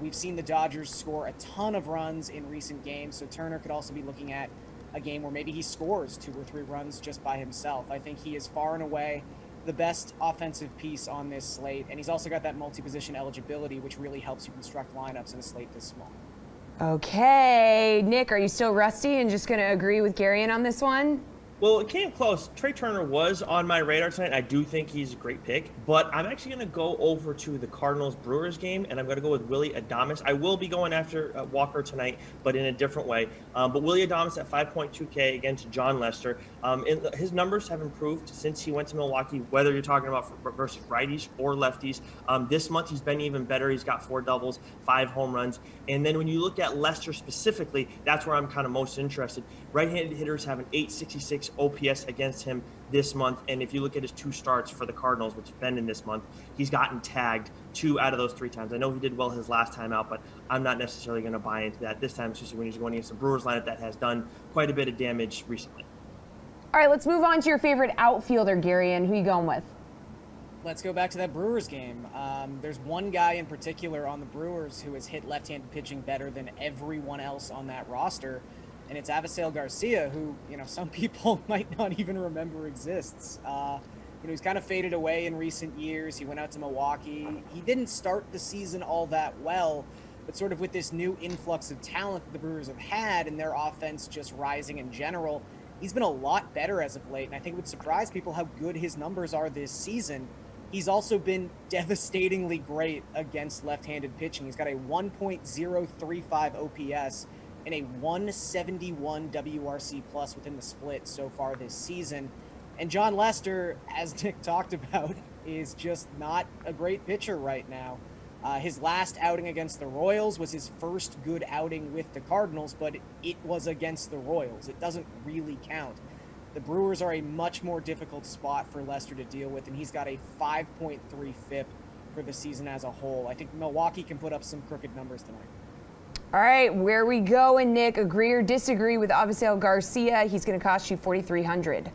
We've seen the Dodgers score a ton of runs in recent games, so Turner could also be looking at a game where maybe he scores 2 or 3 runs just by himself. I think he is far and away the best offensive piece on this slate, and he's also got that multi-position eligibility, which really helps you construct lineups in a slate this small. Okay, Nick, are you still rusty and just going to agree with Garion on this one? Well, it came close. Trey Turner was on my radar tonight. I do think he's a great pick, but I'm actually going to go over to the Cardinals-Brewers game, and I'm going to go with Willy Adames. I will be going after Walker tonight, but in a different way. But Willy Adames at 5.2K against John Lester. His numbers have improved since he went to Milwaukee, whether you're talking about versus righties or lefties. This month, he's been even better. He's got 4 doubles, 5 home runs. And then when you look at Lester specifically, that's where I'm kind of most interested. Right-handed hitters have an 866 OPS against him this month, and if you look at his 2 starts for the Cardinals, which have been in this month, he's gotten tagged 2 out of those 3 times. I know he did well his last time out, but I'm not necessarily going to buy into that this time, especially when he's going against the Brewers lineup that has done quite a bit of damage recently. All right, let's move on to your favorite outfielder, Gary, and who you going with? Let's go back to that Brewers game. There's one guy in particular on the Brewers who has hit left-handed pitching better than everyone else on that roster, and it's Avisail Garcia, who, some people might not even remember exists. He's kind of faded away in recent years. He went out to Milwaukee. He didn't start the season all that well, but sort of with this new influx of talent that the Brewers have had and their offense just rising in general, he's been a lot better as of late, and I think it would surprise people how good his numbers are this season. He's also been devastatingly great against left-handed pitching. He's got a 1.035 OPS and a 171 WRC plus within the split so far this season. And John Lester, as Nick talked about, is just not a great pitcher right now. His last outing against the Royals was his first good outing with the Cardinals, but it was against the Royals. It doesn't really count. The Brewers are a much more difficult spot for Lester to deal with, and he's got a 5.3 FIP for the season as a whole. I think Milwaukee can put up some crooked numbers tonight. All right, where we go, and Nick, agree or disagree with Avisail Garcia? He's going to cost you $4,300.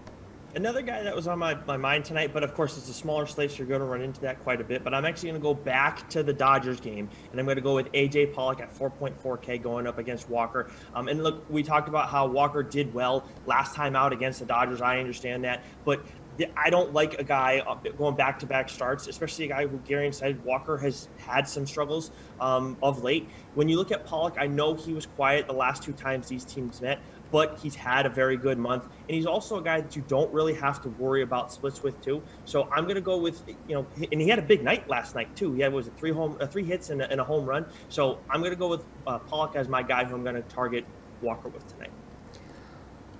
Another guy that was on my mind tonight, but of course it's a smaller slate, so you're going to run into that quite a bit. But I'm actually going to go back to the Dodgers game, and I'm going to go with A.J. Pollock at 4.4K going up against Walker. And look, we talked about how Walker did well last time out against the Dodgers. I understand that, but I don't like a guy going back-to-back starts, especially a guy who Gary said Walker has had some struggles of late. When you look at Pollock, I know he was quiet the last 2 times these teams met, but he's had a very good month. And he's also a guy that you don't really have to worry about splits with too. So I'm going to go with, and he had a big night last night too. He had, 3 hits and a home run. So I'm going to go with Pollock as my guy who I'm going to target Walker with tonight.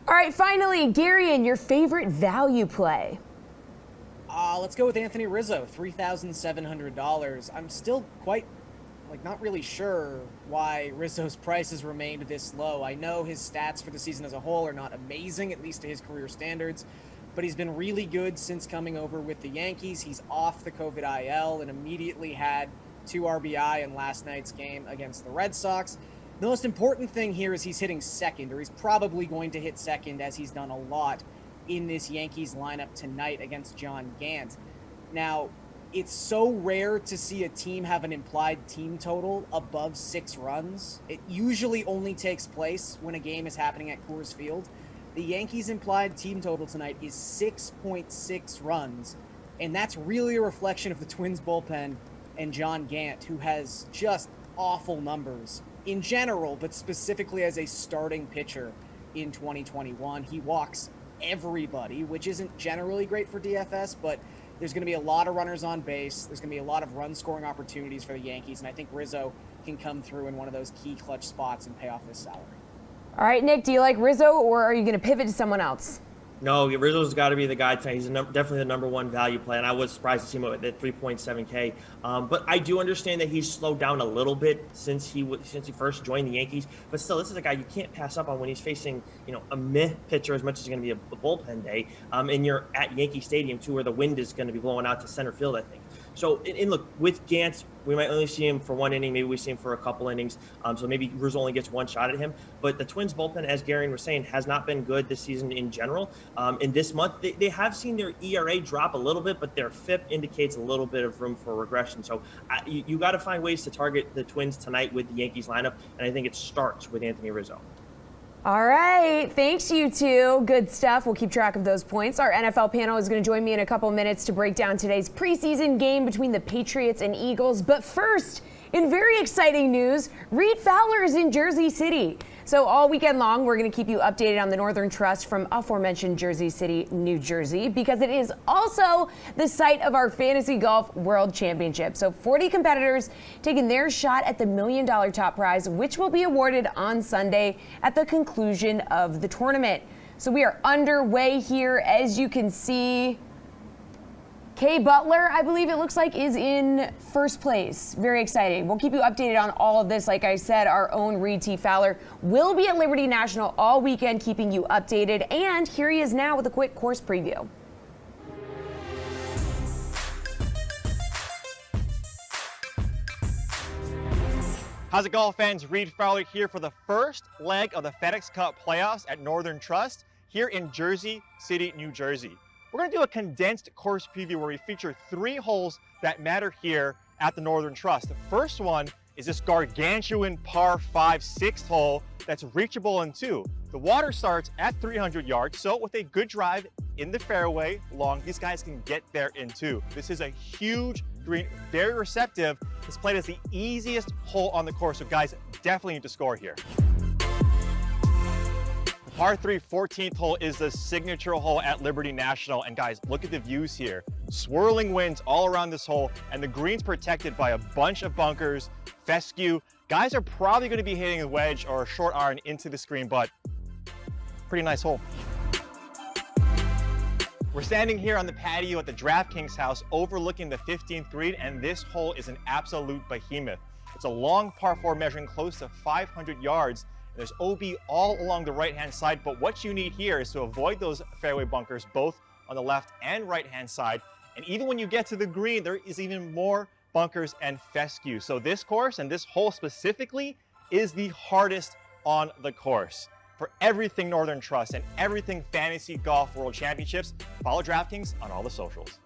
All right, finally, Garion, your favorite value play? Let's go with Anthony Rizzo, $3,700. I'm still quite, not really sure why Rizzo's price has remained this low. I know his stats for the season as a whole are not amazing, at least to his career standards, but he's been really good since coming over with the Yankees. He's off the COVID IL and immediately had 2 RBI in last night's game against the Red Sox. The most important thing here is he's hitting second, or he's probably going to hit second, as he's done a lot in this Yankees lineup tonight against John Gant. Now, it's so rare to see a team have an implied team total above 6 runs. It usually only takes place when a game is happening at Coors Field. The Yankees' implied team total tonight is 6.6 runs, and that's really a reflection of the Twins bullpen and John Gant, who has just awful numbers in general, but specifically as a starting pitcher in 2021. He walks everybody, which isn't generally great for DFS, but there's going to be a lot of runners on base. There's going to be a lot of run-scoring opportunities for the Yankees, and I think Rizzo can come through in one of those key clutch spots and pay off his salary. All right, Nick, do you like Rizzo, or are you going to pivot to someone else? No, Rizzo's got to be the guy tonight. He's definitely the number 1 value play, and I was surprised to see him at 3.7K. But I do understand that he's slowed down a little bit since he first joined the Yankees. But still, this is a guy you can't pass up on when he's facing, a meh pitcher as much as it's going to be a bullpen day. And you're at Yankee Stadium too, where the wind is going to be blowing out to center field, I think. So, and look, with Gant, we might only see him for 1 inning. Maybe we see him for a couple innings. So maybe Rizzo only gets 1 shot at him. But the Twins bullpen, as Gary was saying, has not been good this season in general. In this month, they have seen their ERA drop a little bit, but their FIP indicates a little bit of room for regression. So you got to find ways to target the Twins tonight with the Yankees lineup. And I think it starts with Anthony Rizzo. All right, thanks you two. Good stuff. We'll keep track of those points. Our NFL panel is going to join me in a couple minutes to break down today's preseason game between the Patriots and Eagles. But first, in very exciting news, Reed Fowler is in Jersey City. So all weekend long, we're going to keep you updated on the Northern Trust from aforementioned Jersey City, New Jersey, because it is also the site of our Fantasy Golf World Championship. So 40 competitors taking their shot at the $1 million top prize, which will be awarded on Sunday at the conclusion of the tournament. So we are underway here. As you can see, Kay Butler, I believe it looks like, is in first place. Very exciting. We'll keep you updated on all of this. Like I said, our own Reed T. Fowler will be at Liberty National all weekend, keeping you updated. And here he is now with a quick course preview. How's it, golf fans? Reed Fowler here for the first leg of the FedEx Cup playoffs at Northern Trust here in Jersey City, New Jersey. We're going to do a condensed course preview where we feature 3 holes that matter here at the Northern Trust. The first one is this gargantuan par 5 6th hole that's reachable in 2. The water starts at 300 yards, so with a good drive in the fairway long, these guys can get there in 2. This is a huge green, very receptive. It's played as the easiest hole on the course, so guys definitely need to score here. Par 3 14th hole is the signature hole at Liberty National. And guys, look at the views here. Swirling winds all around this hole, and the green's protected by a bunch of bunkers, fescue. Guys are probably going to be hitting a wedge or a short iron into the screen, but pretty nice hole. We're standing here on the patio at the DraftKings house overlooking the 15th green, and this hole is an absolute behemoth. It's a long par 4 measuring close to 500 yards. There's OB all along the right-hand side, but what you need here is to avoid those fairway bunkers, both on the left and right-hand side. And even when you get to the green, there is even more bunkers and fescue. So this course, and this hole specifically, is the hardest on the course. For everything Northern Trust and everything Fantasy Golf World Championships, follow DraftKings on all the socials.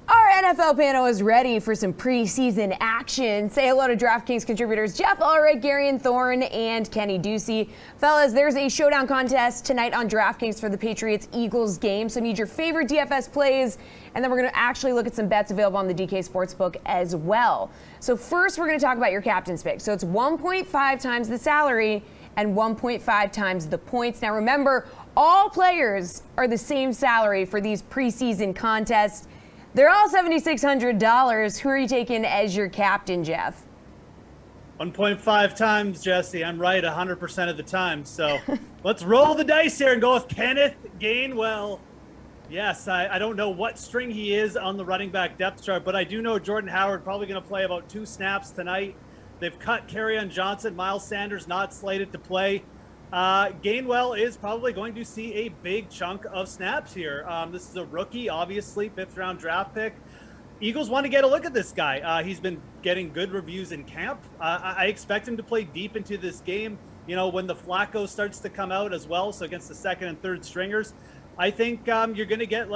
Our NFL panel is ready for some preseason action. Say hello to DraftKings contributors Jeff Ulrich, Garion Thorne, and Kenny Ducey. Fellas, there's a showdown contest tonight on DraftKings for the Patriots-Eagles game. So need your favorite DFS plays, and then we're going to actually look at some bets available on the DK Sportsbook as well. So first, we're going to talk about your captain's pick. So it's 1.5 times the salary and 1.5 times the points. Now remember, all players are the same salary for these preseason contests. They're all $7,600. Who are you taking as your captain, Jeff? 1.5 times, Jesse. I'm right 100% of the time. So let's roll the dice here and go with Kenneth Gainwell. Yes, I don't know what string he is on the running back depth chart, but I do know Jordan Howard probably going to play about 2 snaps tonight. They've cut Kerryon Johnson. Miles Sanders not slated to play. Gainwell is probably going to see a big chunk of snaps here. This is a rookie, obviously, 5th round draft pick. Eagles want to get a look at this guy. He's been getting good reviews in camp. I expect him to play deep into this game, you know, when the Flacco starts to come out as well. So against the 2nd and 3rd stringers, I think you're going to get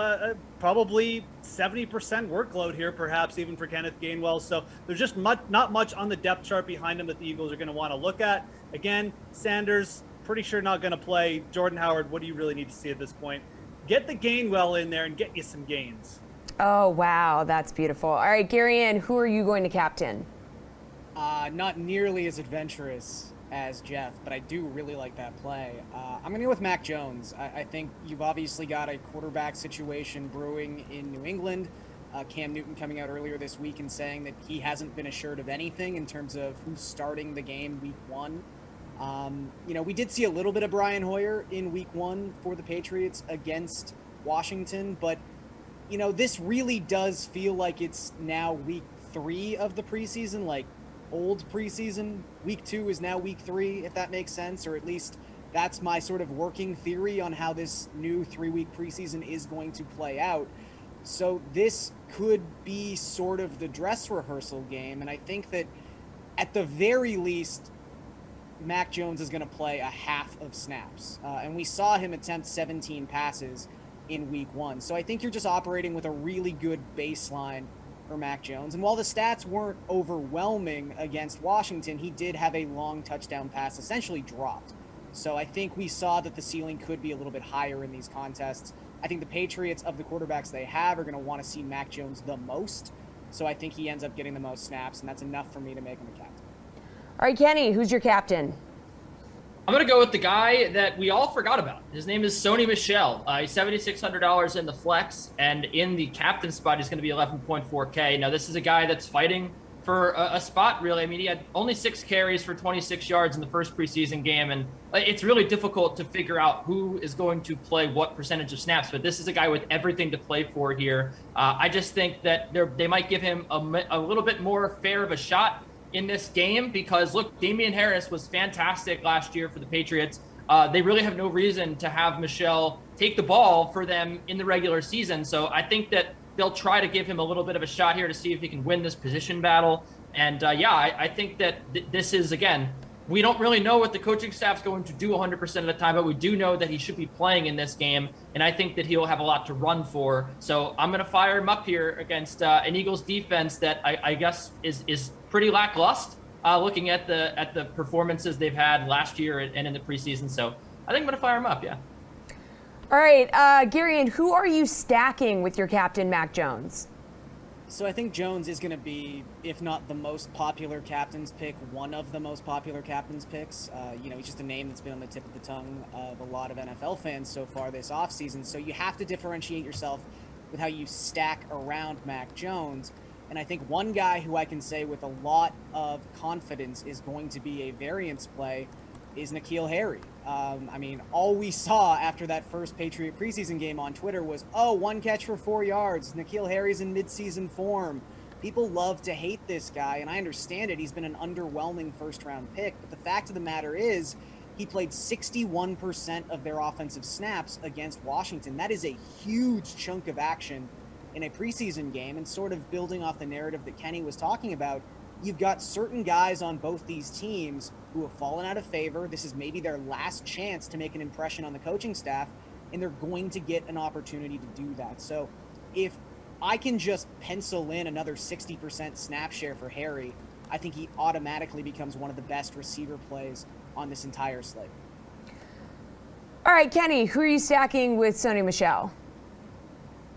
probably 70% workload here, perhaps even for Kenneth Gainwell. So there's just not much on the depth chart behind him that the Eagles are going to want to look at. Again, Sanders, pretty sure not going to play. Jordan Howard, what do you really need to see at this point? Get the Gainwell in there and get you some gains. Oh, wow. That's beautiful. All right, Garion, who are you going to captain? Not nearly as adventurous as Jeff, but I do really like that play. I'm going to go with Mac Jones. I think you've obviously got a quarterback situation brewing in New England. Cam Newton coming out earlier this week and saying that he hasn't been assured of anything in terms of who's starting the game week 1. You know, we did see a little bit of Brian Hoyer in week 1 for the Patriots against Washington, but, you know, this really does feel like it's now week 3 of the preseason, like old preseason. Week 2 is now week 3, if that makes sense, or at least that's my sort of working theory on how this new 3-week preseason is going to play out. So this could be sort of the dress rehearsal game, and I think that at the very least, Mac Jones is going to play a half of snaps. And we saw him attempt 17 passes in week 1. So I think you're just operating with a really good baseline for Mac Jones. And while the stats weren't overwhelming against Washington, he did have a long touchdown pass essentially dropped. So I think we saw that the ceiling could be a little bit higher in these contests. I think the Patriots, of the quarterbacks they have, are going to want to see Mac Jones the most. So I think he ends up getting the most snaps, and that's enough for me to make him a captain. All right, Kenny, who's your captain? I'm going to go with the guy that we all forgot about. His name is Sony Michel. He's $7,600 in the flex, and in the captain spot, he's going to be 11.4K. Now, this is a guy that's fighting for a spot, really. I mean, he had only 6 carries for 26 yards in the first preseason game, and it's really difficult to figure out who is going to play what percentage of snaps, but this is a guy with everything to play for here. I just think that they might give him a little bit more fair of a shot in this game because, look, Damian Harris was fantastic last year for the Patriots. They really have no reason to have Michel take the ball for them in the regular season, so I think that they'll try to give him a little bit of a shot here to see if he can win this position battle. And I think that this is, again, we don't really know what the coaching staff's going to do 100% of the time, but we do know that he should be playing in this game. And I think that he'll have a lot to run for. So I'm going to fire him up here against an Eagles defense that I guess is pretty lackluster, looking at the performances they've had last year and in the preseason. So I think I'm going to fire him up, yeah. All right, Gary, and who are you stacking with your captain, Mac Jones? So I think Jones is going to be, if not the most popular captain's pick, one of the most popular captain's picks. He's just a name that's been on the tip of the tongue of a lot of NFL fans so far this offseason. So you have to differentiate yourself with how you stack around Mac Jones. And I think one guy who I can say with a lot of confidence is going to be a variance play is N'Keal Harry. All we saw after that first Patriot preseason game on Twitter was, 1 catch for 4 yards. N'Keal Harry's in midseason form. People love to hate this guy, and I understand it. He's been an underwhelming first-round pick, but the fact of the matter is he played 61% of their offensive snaps against Washington. That is a huge chunk of action in a preseason game, and sort of building off the narrative that Kenny was talking about, you've got certain guys on both these teams who have fallen out of favor. This is maybe their last chance to make an impression on the coaching staff, and they're going to get an opportunity to do that. So if I can just pencil in another 60% snap share for Harry, I think he automatically becomes one of the best receiver plays on this entire slate. All right, Kenny, who are you stacking with Sony Michel?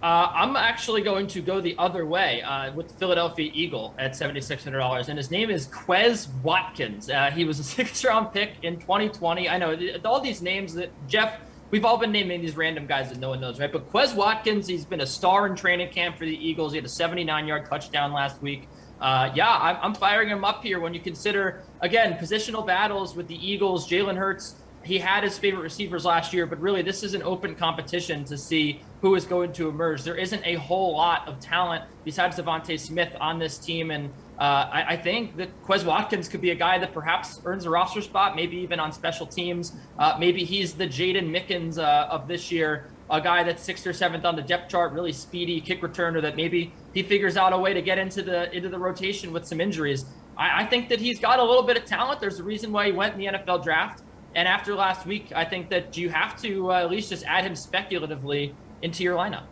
I'm actually going to go the other way with the Philadelphia Eagle at $7,600, and his name is Quez Watkins. He was a 6th-round pick in 2020. I know all these names that, Jeff, we've all been naming these random guys that no one knows, right? But Quez Watkins, he's been a star in training camp for the Eagles. He had a 79-yard touchdown last week. I'm firing him up here when you consider, again, positional battles with the Eagles. Jalen Hurts, he had his favorite receivers last year, but really this is an open competition to see who is going to emerge. There isn't a whole lot of talent besides Devontae Smith on this team, and I think that Quez Watkins could be a guy that perhaps earns a roster spot, maybe even on special teams. Maybe he's the Jaden Mickens of this year, a guy that's 6th or 7th on the depth chart, really speedy kick returner that maybe he figures out a way to get into the rotation with some injuries. I think that he's got a little bit of talent. There's a reason why he went in the NFL draft. And after last week, I think that you have to at least just add him speculatively into your lineup.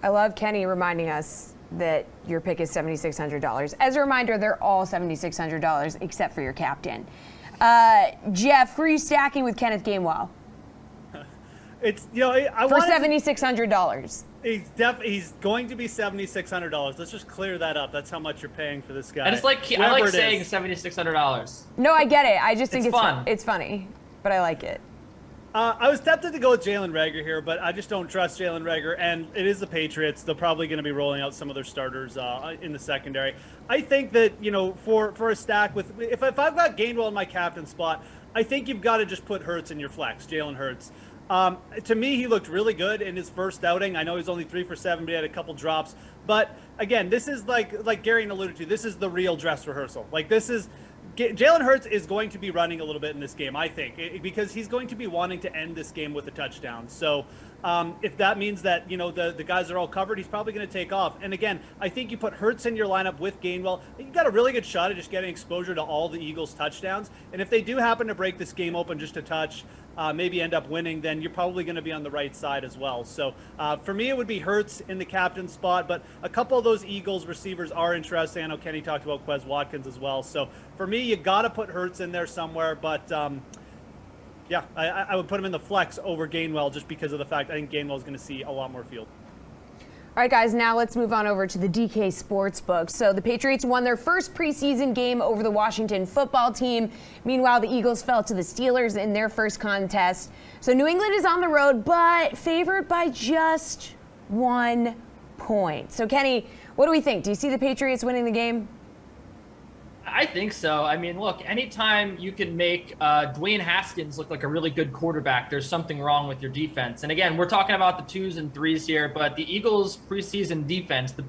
I love Kenny reminding us that your pick is $7,600. As a reminder, they're all $7,600 except for your captain. Jeff, who are you stacking with Kenneth Gainwell? It's for $7,600. He's going to be $7,600. Let's just clear that up. That's how much you're paying for this guy. And it's like I like saying $7,600. No, I get it. I just think it's fun. It's funny, but I like it. I was tempted to go with Jalen Reagor here, but I just don't trust Jalen Reagor, and it is the Patriots. They're probably going to be rolling out some of their starters in the secondary. I think that, for a stack with if I've got Gainwell in my captain spot, I think you've got to just put Hurts in your flex, Jalen Hurts. To me, he looked really good in his first outing. I know he's only 3 for 7, but he had a couple drops. But again, this is like Gary alluded to. This is the real dress rehearsal. Jalen Hurts is going to be running a little bit in this game, I think, because he's going to be wanting to end this game with a touchdown. So if that means that, the guys are all covered, he's probably going to take off. And again, I think you put Hurts in your lineup with Gainwell, you got a really good shot at just getting exposure to all the Eagles' touchdowns. And if they do happen to break this game open just a touch, maybe end up winning, then you're probably going to be on the right side as well. So for me, it would be Hurts in the captain spot, but a couple of those Eagles receivers are interesting. I know Kenny talked about Quez Watkins as well. So for me, you got to put Hurts in there somewhere, but I would put him in the flex over Gainwell just because of the fact I think Gainwell is going to see a lot more field. All right, guys, now let's move on over to the DK Sportsbook. So the Patriots won their first preseason game over the Washington football team. Meanwhile, the Eagles fell to the Steelers in their first contest. So New England is on the road, but favored by just 1 point. So, Kenny, what do we think? Do you see the Patriots winning the game? I think so. I mean, look, anytime you can make Dwayne Haskins look like a really good quarterback, there's something wrong with your defense. And again, we're talking about the 2s and 3s here, but the Eagles' preseason defense, the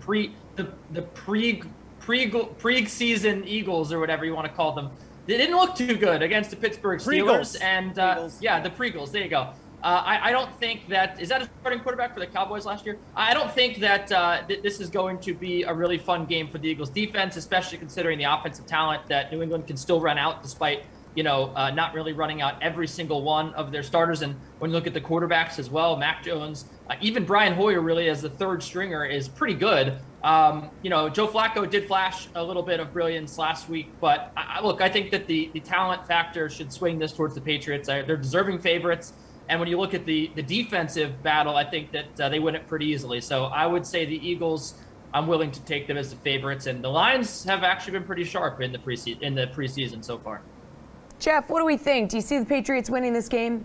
pre-season Eagles or whatever you want to call them, they didn't look too good against the Pittsburgh Steelers. And yeah, the Pre-Eagles. There you go. I don't think that is that a starting quarterback for the Cowboys last year. I don't think that this is going to be a really fun game for the Eagles defense, especially considering the offensive talent that New England can still run out despite not really running out every single one of their starters. And when you look at the quarterbacks as well, Mac Jones, even Brian Hoyer really as the third stringer is pretty good. Joe Flacco did flash a little bit of brilliance last week, but I think that the talent factor should swing this towards the Patriots. They're deserving favorites. And when you look at the defensive battle, I think that they win it pretty easily. So I would say the Eagles, I'm willing to take them as the favorites. And the lines have actually been pretty sharp in the preseason so far. Jeff, what do we think? Do you see the Patriots winning this game?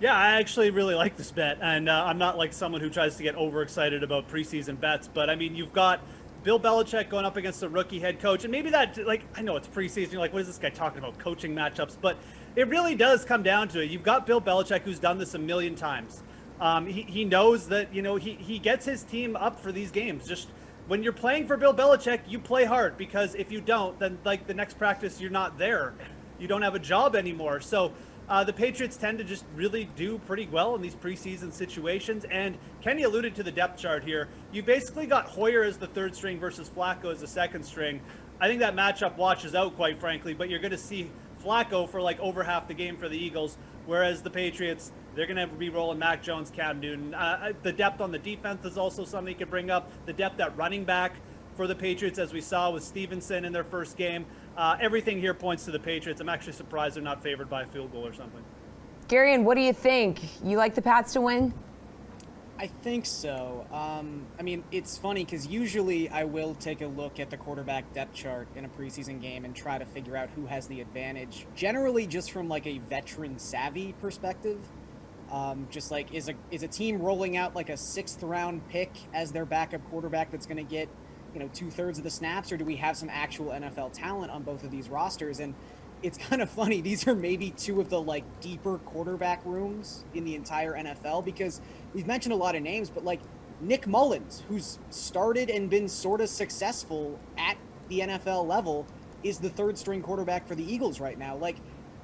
Yeah, I actually really like this bet. And I'm not like someone who tries to get overexcited about preseason bets. But, I mean, you've got Bill Belichick going up against a rookie head coach. And maybe that, I know it's preseason. You're like, what is this guy talking about, coaching matchups? But it really does come down to it. You've got Bill Belichick, who's done this a million times. He knows that, he gets his team up for these games. Just when you're playing for Bill Belichick, you play hard, because if you don't, then the next practice, you're not there. You don't have a job anymore. So the Patriots tend to just really do pretty well in these preseason situations. And Kenny alluded to the depth chart here. You basically got Hoyer as the third string versus Flacco as the second string. I think that matchup washes out, quite frankly, but you're going to see Flacco for over half the game for the Eagles, whereas the Patriots, they're going to be rolling Mac Jones, Cam Newton. The depth on the defense is also something you could bring up. The depth at running back for the Patriots, as we saw with Stevenson in their first game. Everything here points to the Patriots. I'm actually surprised they're not favored by a field goal or something. Garion, what do you think? You like the Pats to win? I think so. I mean, it's funny because usually I will take a look at the quarterback depth chart in a preseason game and try to figure out who has the advantage. Generally, just from a veteran savvy perspective. Is a team rolling out a 6th round pick as their backup quarterback that's going to get 2/3 of the snaps, or do we have some actual NFL talent on both of these rosters? And it's kind of funny. These are maybe two of the deeper quarterback rooms in the entire NFL, because we've mentioned a lot of names, but Nick Mullins, who's started and been sort of successful at the NFL level, is the third string quarterback for the Eagles right now.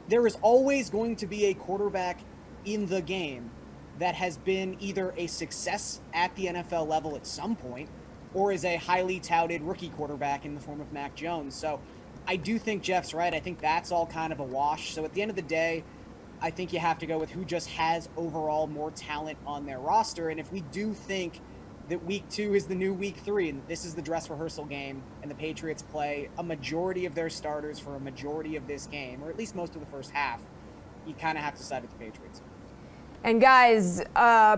There is always going to be a quarterback in the game that has been either a success at the NFL level at some point, or is a highly touted rookie quarterback in the form of Mac Jones. So I do think Jeff's right. I think that's all kind of a wash. So at the end of the day, I think you have to go with who just has overall more talent on their roster. And if we do think that week 2 is the new week 3, and this is the dress rehearsal game, and the Patriots play a majority of their starters for a majority of this game, or at least most of the first half, you kind of have to side with the Patriots. And guys,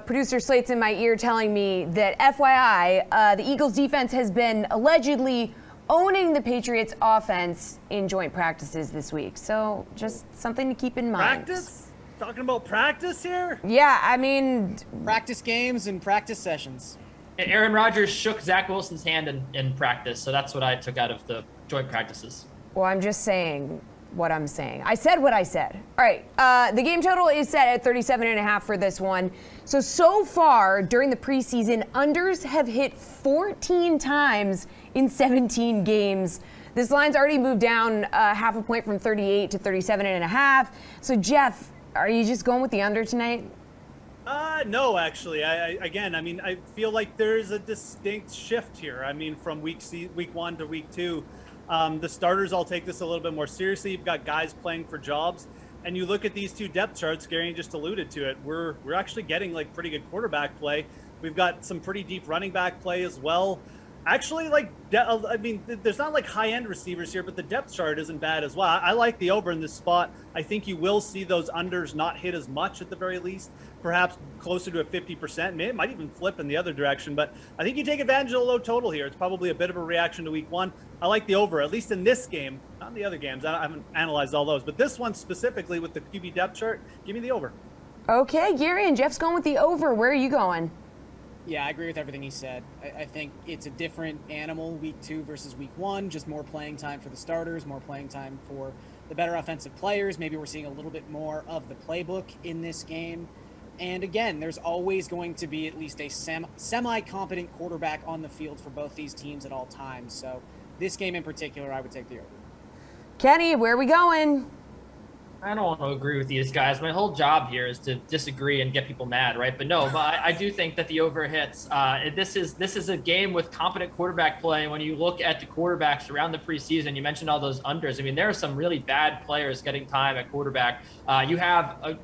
producer Slate's in my ear telling me that FYI, the Eagles defense has been allegedly owning the Patriots offense in joint practices this week. So just something to keep in mind. Practice? Talking about practice here? Yeah, I mean, practice games and practice sessions. Aaron Rodgers shook Zach Wilson's hand in practice, so that's what I took out of the joint practices. Well, I'm just saying what I'm saying. I said what I said. All right, the game total is set at 37.5 for this one. So far during the preseason, unders have hit 14 times in 17 games. This line's already moved down half a point from 38 to 37.5. So Jeff, are you just going with the under tonight? No, actually. I feel like there's a distinct shift here. I mean, from week 1 to week 2. The starters all take this a little bit more seriously. You've got guys playing for jobs, and you look at these two depth charts. Gary just alluded to it. We're actually getting pretty good quarterback play. We've got some pretty deep running back play as well. Actually, I mean, there's not like high-end receivers here, but the depth chart isn't bad as well. I like the over in this spot. I think you will see those unders not hit as much at the very least, perhaps closer to a 50%. Maybe it might even flip in the other direction, but I think you take advantage of the low total here. It's probably a bit of a reaction to week one. I like the over, at least in this game, not in the other games. I haven't analyzed all those, but this one specifically with the QB depth chart, give me the over. Okay, Gary and Jeff's going with the over. Where are you going? Yeah, I agree with everything he said. I think it's a different animal week 2 versus week 1, just more playing time for the starters, more playing time for the better offensive players. Maybe we're seeing a little bit more of the playbook in this game. And again, there's always going to be at least a semi-competent quarterback on the field for both these teams at all times. So this game in particular, I would take the over. Kenny, where are we going? I don't want to agree with these guys. My whole job here is to disagree and get people mad, right? But no, but I do think that the over hits. This is a game with competent quarterback play. When you look at the quarterbacks around the preseason, you mentioned all those unders. I mean, there are some really bad players getting time at quarterback. You have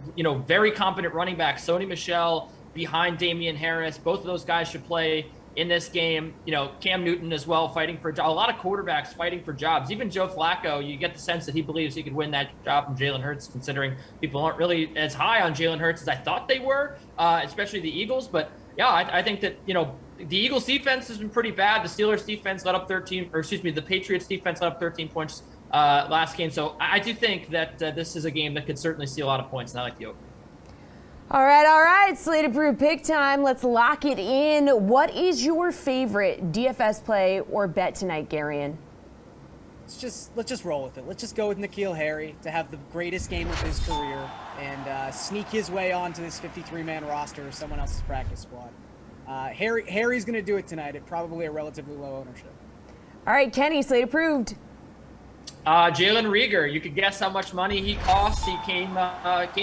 very competent running back, Sony Michel behind Damian Harris. Both of those guys should play in this game. Cam Newton as well, fighting for a job. A lot of quarterbacks fighting for jobs. Even Joe Flacco, you get the sense that he believes he could win that job from Jalen Hurts, considering people aren't really as high on Jalen Hurts as I thought they were, especially the Eagles. But yeah, I think that, the Eagles defense has been pretty bad. The Steelers defense let up the Patriots defense let up 13 points last game. So I do think that this is a game that could certainly see a lot of points, and I like the over. All right. Slate approved pick time. Let's lock it in. What is your favorite DFS play or bet tonight, Garion? Let's just roll with it. Let's just go with N'Keal Harry to have the greatest game of his career and sneak his way onto this 53-man roster or someone else's practice squad. Harry's going to do it tonight at probably a relatively low ownership. All right, Kenny, slate approved. Jalen Rieger, you could guess how much money he costs. He came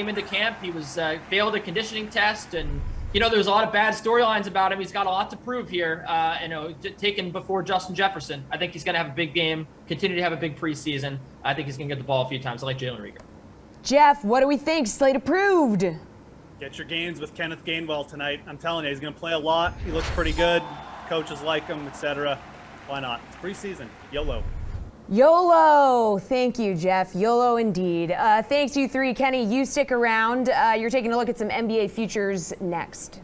into camp. He was failed a conditioning test, and there was a lot of bad storylines about him. He's got a lot to prove here. Taken before Justin Jefferson. I think he's going to have a big game. Continue to have a big preseason. I think he's going to get the ball a few times. I like Jalen Rieger. Jeff, what do we think? Slate approved. Get your gains with Kenneth Gainwell tonight. I'm telling you, he's going to play a lot. He looks pretty good. Coaches like him, etc. Why not? It's preseason. YOLO. YOLO. Thank you, Jeff. YOLO indeed. Thanks, you three. Kenny, you stick around. You're taking a look at some NBA futures next.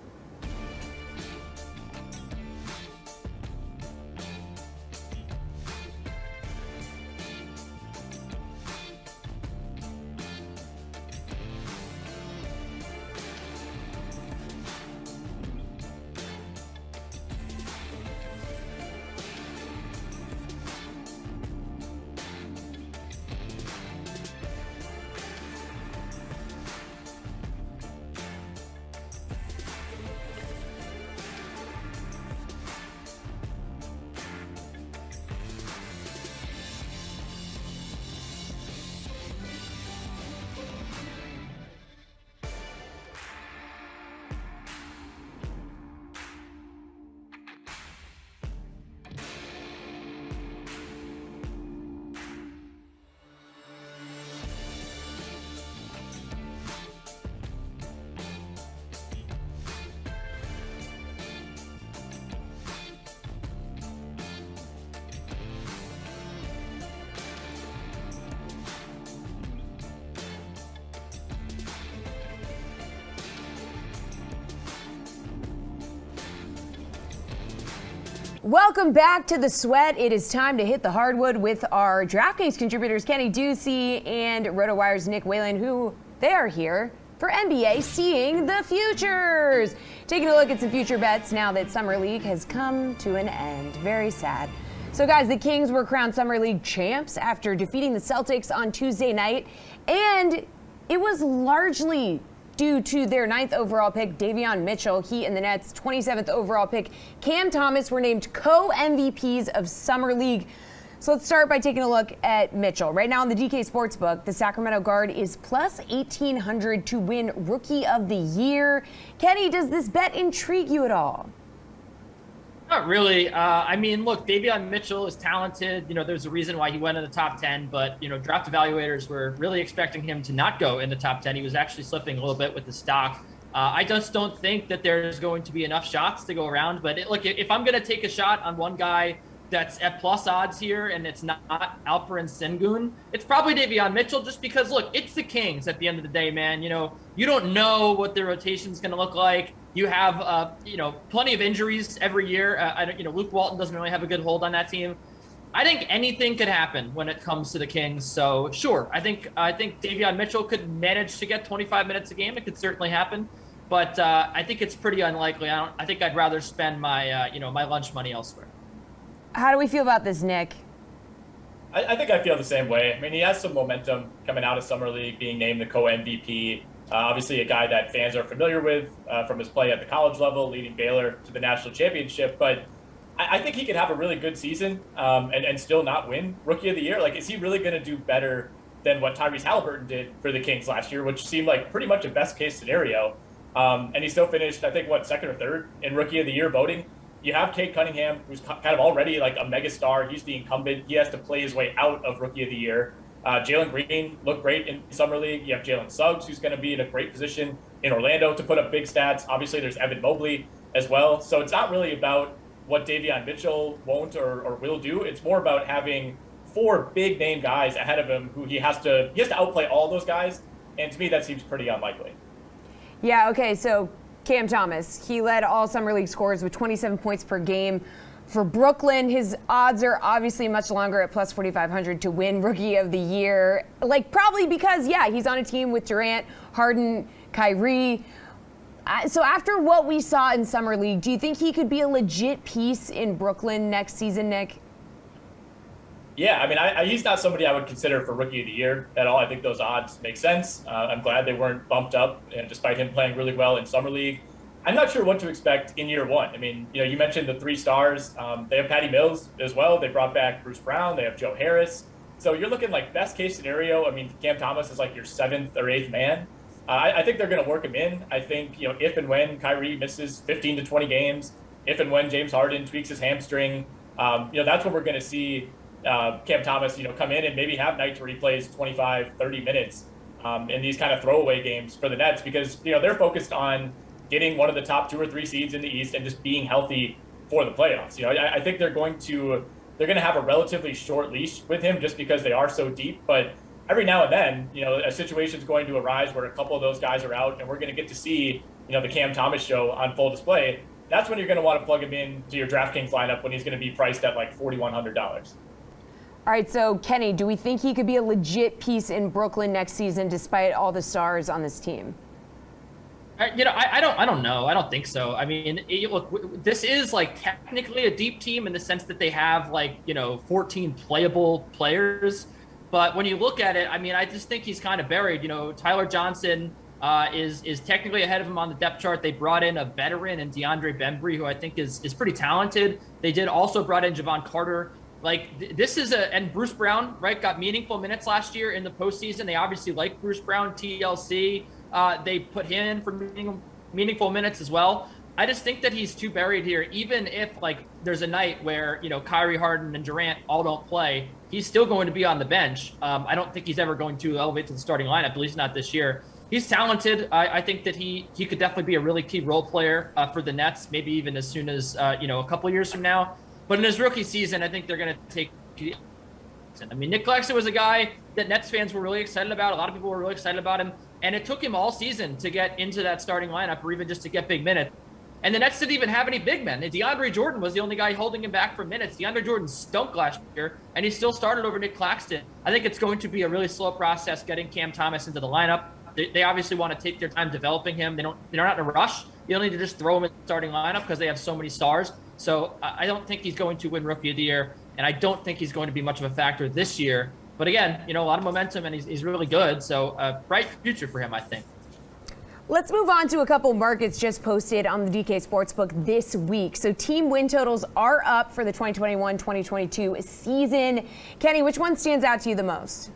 Welcome back to The Sweat. It is time to hit the hardwood with our DraftKings contributors, Kenny Ducey and RotoWire's Nick Whalen, who they are here for NBA Seeing the Futures. Taking a look at some future bets now that Summer League has come to an end. Very sad. So guys, the Kings were crowned Summer League champs after defeating the Celtics on Tuesday night, and it was largely due to their 9th overall pick, Davion Mitchell. He and the Nets' 27th overall pick, Cam Thomas, were named co-MVPs of Summer League. So let's start by taking a look at Mitchell. Right now on the DK Sportsbook, the Sacramento guard is plus 1,800 to win Rookie of the Year. Kenny, does this bet intrigue you at all? Not really. I mean, look, Davion Mitchell is talented. There's a reason why he went in the top 10, but, draft evaluators were really expecting him to not go in the top 10. He was actually slipping a little bit with the stock I just don't think that there's going to be enough shots to go around. But look, if I'm going to take a shot on one guy that's at plus odds here and it's not Alperen Sengun, it's probably Davion Mitchell, just because, look, it's the Kings at the end of the day, man. You don't know what their rotation is going to look like. You have, plenty of injuries every year. Luke Walton doesn't really have a good hold on that team. I think anything could happen when it comes to the Kings. So sure, I think Davion Mitchell could manage to get 25 minutes a game. It could certainly happen, but I think it's pretty unlikely. I think I'd rather spend my my lunch money elsewhere. How do we feel about this, Nick? I think I feel the same way. I mean, he has some momentum coming out of Summer League, being named the co-MVP. Obviously, a guy that fans are familiar with from his play at the college level, leading Baylor to the national championship. But I think he could have a really good season and still not win Rookie of the Year. Like, is he really going to do better than what Tyrese Halliburton did for the Kings last year, which seemed like pretty much a best-case scenario? And he still finished, I think, second or third in Rookie of the Year voting. You have Cade Cunningham, who's kind of already like a megastar. He's the incumbent. He has to play his way out of Rookie of the Year. Jalen Green looked great in Summer League. You have Jalen Suggs, who's going to be in a great position in Orlando to put up big stats. Obviously, there's Evan Mobley as well. So it's not really about what Davion Mitchell won't or will do. It's more about having 4 big name guys ahead of him who he has to outplay all those guys. And to me, that seems pretty unlikely. Yeah, okay, so Cam Thomas, he led all Summer League scorers with 27 points per game. For Brooklyn, his odds are obviously much longer at plus 4,500 to win Rookie of the Year. Probably because, he's on a team with Durant, Harden, Kyrie. So after what we saw in Summer League, do you think he could be a legit piece in Brooklyn next season, Nick? Yeah, I mean, he's not somebody I would consider for Rookie of the Year at all. I think those odds make sense. I'm glad they weren't bumped up, and despite him playing really well in Summer League. I'm not sure what to expect in year one. I mean, you mentioned the 3 stars. They have Patty Mills as well. They brought back Bruce Brown. They have Joe Harris. So you're looking like best case scenario. I mean, Cam Thomas is like your 7th or 8th man. I think they're going to work him in. I think, if and when Kyrie misses 15 to 20 games, if and when James Harden tweaks his hamstring, that's when we're going to see Cam Thomas, come in and maybe have nights where he plays 25, 30 minutes in these kind of throwaway games for the Nets, because, they're focused on getting one of the top 2 or 3 seeds in the East and just being healthy for the playoffs. I think they're going to have a relatively short leash with him just because they are so deep. But every now and then, a situation is going to arise where a couple of those guys are out, and we're going to get to see, the Cam Thomas show on full display. That's when you're going to want to plug him in to your DraftKings lineup when he's going to be priced at like $4,100. All right, so Kenny, do we think he could be a legit piece in Brooklyn next season despite all the stars on this team? I don't know. I don't think so. I mean, look, this is like technically a deep team in the sense that they have 14 playable players. But when you look at it, I mean, I just think he's kind of buried. Tyler Johnson is technically ahead of him on the depth chart. They brought in a veteran in DeAndre Bembry, who I think is pretty talented. They did also brought in Javon Carter. This is and Bruce Brown, right, got meaningful minutes last year in the postseason. They obviously like Bruce Brown, TLC. They put him in for meaningful minutes as well. I just think that he's too buried here. Even if there's a night where Kyrie, Harden, and Durant all don't play, he's still going to be on the bench. I don't think he's ever going to elevate to the starting lineup, at least not this year. He's talented. I think that he could definitely be a really key role player for the Nets, maybe even as soon as a couple years from now. But in his rookie season, I think they're going to take. I mean, Nick Claxton was a guy that Nets fans were really excited about. A lot of people were really excited about him. And it took him all season to get into that starting lineup or even just to get big minutes. And the Nets didn't even have any big men. DeAndre Jordan was the only guy holding him back from minutes. DeAndre Jordan stunk last year, and he still started over Nick Claxton. I think it's going to be a really slow process getting Cam Thomas into the lineup. They obviously want to take their time developing him. They're not in a rush. You don't need to just throw him in the starting lineup because they have so many stars. So I don't think he's going to win Rookie of the Year, and I don't think he's going to be much of a factor this year. But again, a lot of momentum, and he's really good. So bright future for him, I think. Let's move on to a couple markets just posted on the DK Sportsbook this week. So team win totals are up for the 2021-2022 season. Kenny, which one stands out to you the most?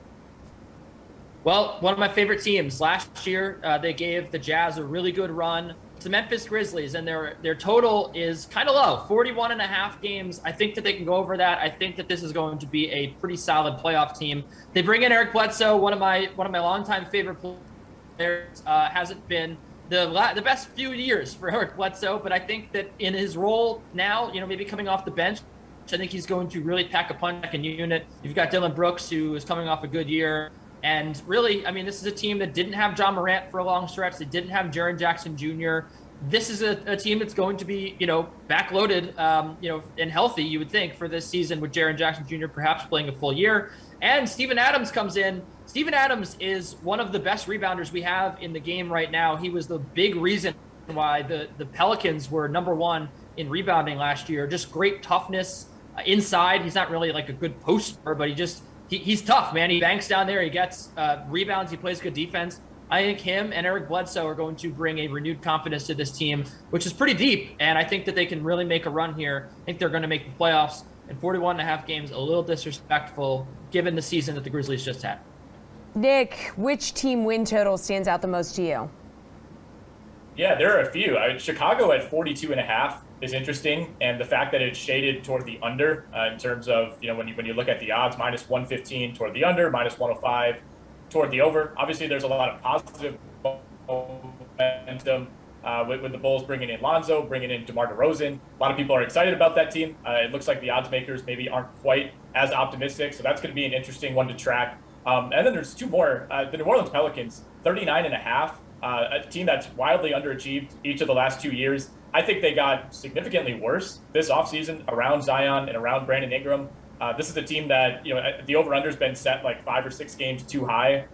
Well, one of my favorite teams. Last year, they gave the Jazz a really good run. It's the Memphis Grizzlies, and their total is kind of low, 41.5 games. I think that they can go over that. I think that this is going to be a pretty solid playoff team. They bring in Eric Bledsoe, one of my longtime favorite players. Hasn't been the best few years for Eric Bledsoe, but I think that in his role now, maybe coming off the bench, I think he's going to really pack a punch in unit. You've got Dylan Brooks, who is coming off a good year. And really, this is a team that didn't have John Morant for a long stretch. They didn't have Jaren Jackson Jr. This is a team that's going to be, backloaded, and healthy, you would think, for this season with Jaren Jackson Jr. perhaps playing a full year. And Steven Adams comes in. Steven Adams is one of the best rebounders we have in the game right now. He was the big reason why the Pelicans were number one in rebounding last year. Just great toughness inside. He's not really like a good poster, but he's tough, man. He banks down there. He gets rebounds. He plays good defense. I think him and Eric Bledsoe are going to bring a renewed confidence to this team, which is pretty deep. And I think that they can really make a run here. I think they're going to make the playoffs. And 41.5 games, a little disrespectful given the season that the Grizzlies just had. Nick, which team win total stands out the most to you? Yeah, there are a few. Chicago at 42.5 is interesting, and the fact that it's shaded toward the under in terms of when you look at the odds, -115 toward the under, -105 toward the over. Obviously, there's a lot of positive momentum with the Bulls bringing in Lonzo, bringing in DeMar DeRozan. A lot of people are excited about that team. It looks like the odds makers maybe aren't quite as optimistic, so that's going to be an interesting one to track. And then there's two more. The New Orleans Pelicans, 39.5. A team that's wildly underachieved each of the last 2 years. I think they got significantly worse this offseason around Zion and around Brandon Ingram. This is a team that, the over-under's been set like 5 or 6 games too high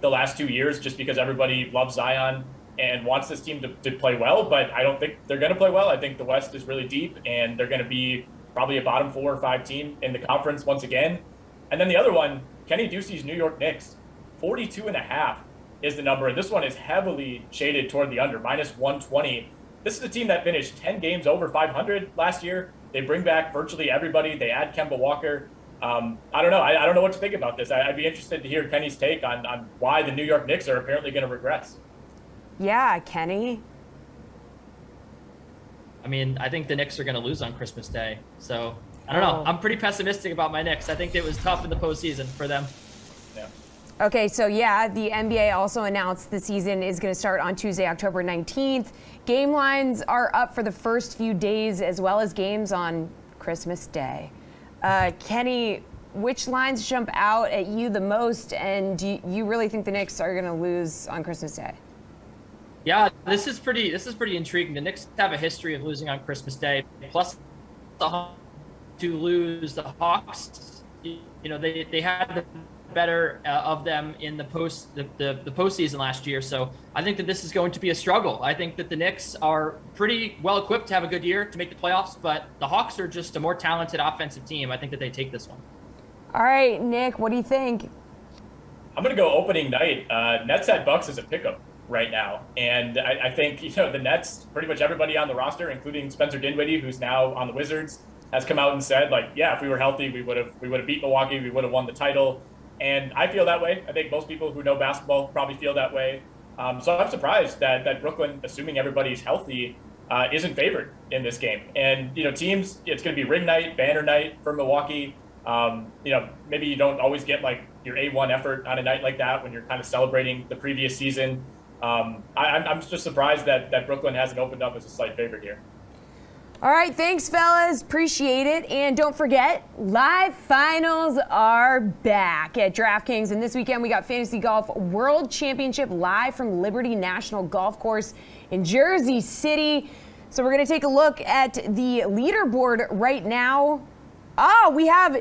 the last 2 years just because everybody loves Zion and wants this team to play well, but I don't think they're going to play well. I think the West is really deep, and they're going to be probably a bottom 4 or 5 team in the conference once again. And then the other one, Kenny Ducey's New York Knicks, 42.5 is the number. And this one is heavily shaded toward the under, -120. This is a team that finished 10 games over 500 last year. They bring back virtually everybody. They add Kemba Walker. I don't know. I don't know what to think about this. I'd be interested to hear Kenny's take on why the New York Knicks are apparently going to regress. Yeah, Kenny. I think the Knicks are going to lose on Christmas Day. So, I don't know. I'm pretty pessimistic about my Knicks. I think it was tough in the postseason for them. Yeah. Okay, so yeah, the NBA also announced the season is going to start on Tuesday, October 19th. Game lines are up for the first few days as well as games on Christmas Day. Kenny, which lines jump out at you the most, and do you really think the Knicks are going to lose on Christmas Day? Yeah, this is pretty intriguing. The Knicks have a history of losing on Christmas Day. Plus, to lose the Hawks, they had the better of them in the postseason last year. So I think that this is going to be a struggle. I think that the Knicks are pretty well equipped to have a good year to make the playoffs, but the Hawks are just a more talented offensive team. I think that they take this one. All right, Nick, what do you think? I'm going to go opening night. Nets at Bucks is a pickup right now. And I think, the Nets, pretty much everybody on the roster, including Spencer Dinwiddie, who's now on the Wizards, has come out and said, if we were healthy, we would have beat Milwaukee, we would have won the title. And I feel that way. I think most people who know basketball probably feel that way. So I'm surprised that Brooklyn, assuming everybody's healthy, isn't favored in this game. And, teams, it's going to be ring night, banner night for Milwaukee. Maybe you don't always get your A1 effort on a night like that when you're kind of celebrating the previous season. I'm just surprised that Brooklyn hasn't opened up as a slight favorite here. All right, thanks, fellas. Appreciate it. And don't forget, live finals are back at DraftKings. And this weekend, we got Fantasy Golf World Championship live from Liberty National Golf Course in Jersey City. So we're going to take a look at the leaderboard right now. We have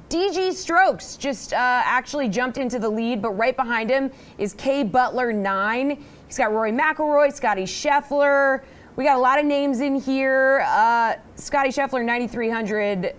DG Strokes just actually jumped into the lead, but right behind him is K Butler 9. He's got Rory McIlroy, Scotty Scheffler. We got a lot of names in here. Scotty Scheffler, $9,300.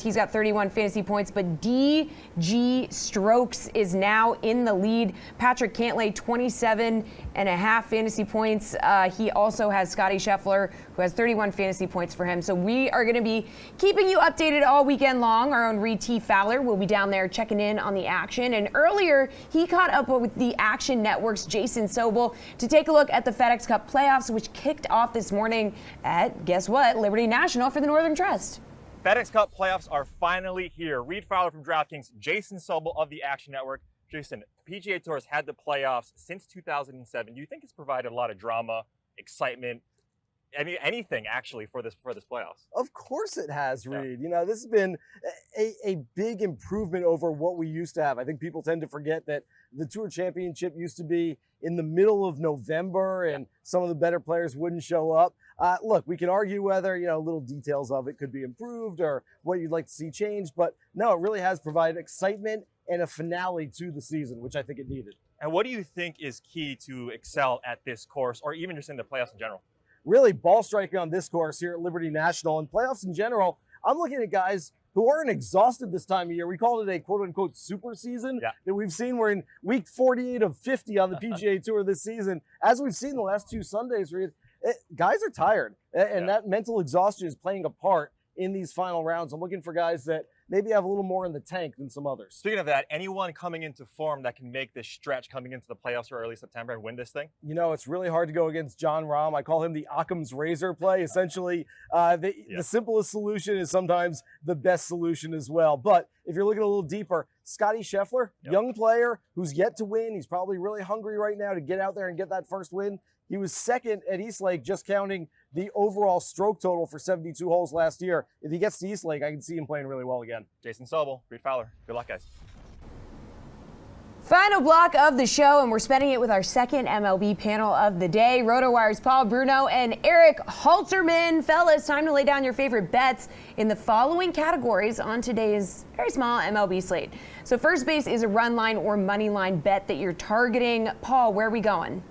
He's got 31 fantasy points, but DG Strokes is now in the lead. Patrick Cantlay, 27.5 fantasy points. He also has Scotty Scheffler, who has 31 fantasy points for him. So we are going to be keeping you updated all weekend long. Our own Reed T. Fowler will be down there checking in on the action. And earlier, he caught up with the Action Network's Jason Sobel to take a look at the FedEx Cup playoffs, which kicked off this morning at, guess what, Liberty National for the Northern Trust. FedEx Cup playoffs are finally here. Reed Fowler from DraftKings, Jason Sobel of the Action Network. Jason, PGA Tour has had the playoffs since 2007. Do you think it's provided a lot of drama, excitement, anything actually for this playoffs? Of course it has, Reed. You know, this has been a big improvement over what we used to have. I think people tend to forget that the Tour Championship used to be in the middle of November and some of the better players wouldn't show up. Look, we can argue whether, little details of it could be improved or what you'd like to see changed, but no, it really has provided excitement and a finale to the season, which I think it needed. And what do you think is key to excel at this course or even just in the playoffs in general? Really ball striking on this course here at Liberty National and playoffs in general. I'm looking at guys who aren't exhausted this time of year. We called it a quote unquote super season that we've seen. We're in week 48 of 50 on the PGA Tour this season. As we've seen the last two Sundays, guys are tired and that mental exhaustion is playing a part in these final rounds. I'm looking for guys that maybe have a little more in the tank than some others. Speaking of that, anyone coming into form that can make this stretch coming into the playoffs or early September and win this thing? It's really hard to go against Jon Rahm. I call him the Occam's razor play. Essentially, the simplest solution is sometimes the best solution as well. But if you're looking a little deeper, Scotty Scheffler, young player who's yet to win. He's probably really hungry right now to get out there and get that first win. He was second at East Lake, just counting the overall stroke total for 72 holes last year. If he gets to East Lake, I can see him playing really well again. Jason Sobel, Reed Fowler. Good luck, guys. Final block of the show, and we're spending it with our second MLB panel of the day. RotoWire's Paul Bruno and Eric Halterman. Fellas, time to lay down your favorite bets in the following categories on today's very small MLB slate. So first base is a run line or money line bet that you're targeting. Paul, where are we going?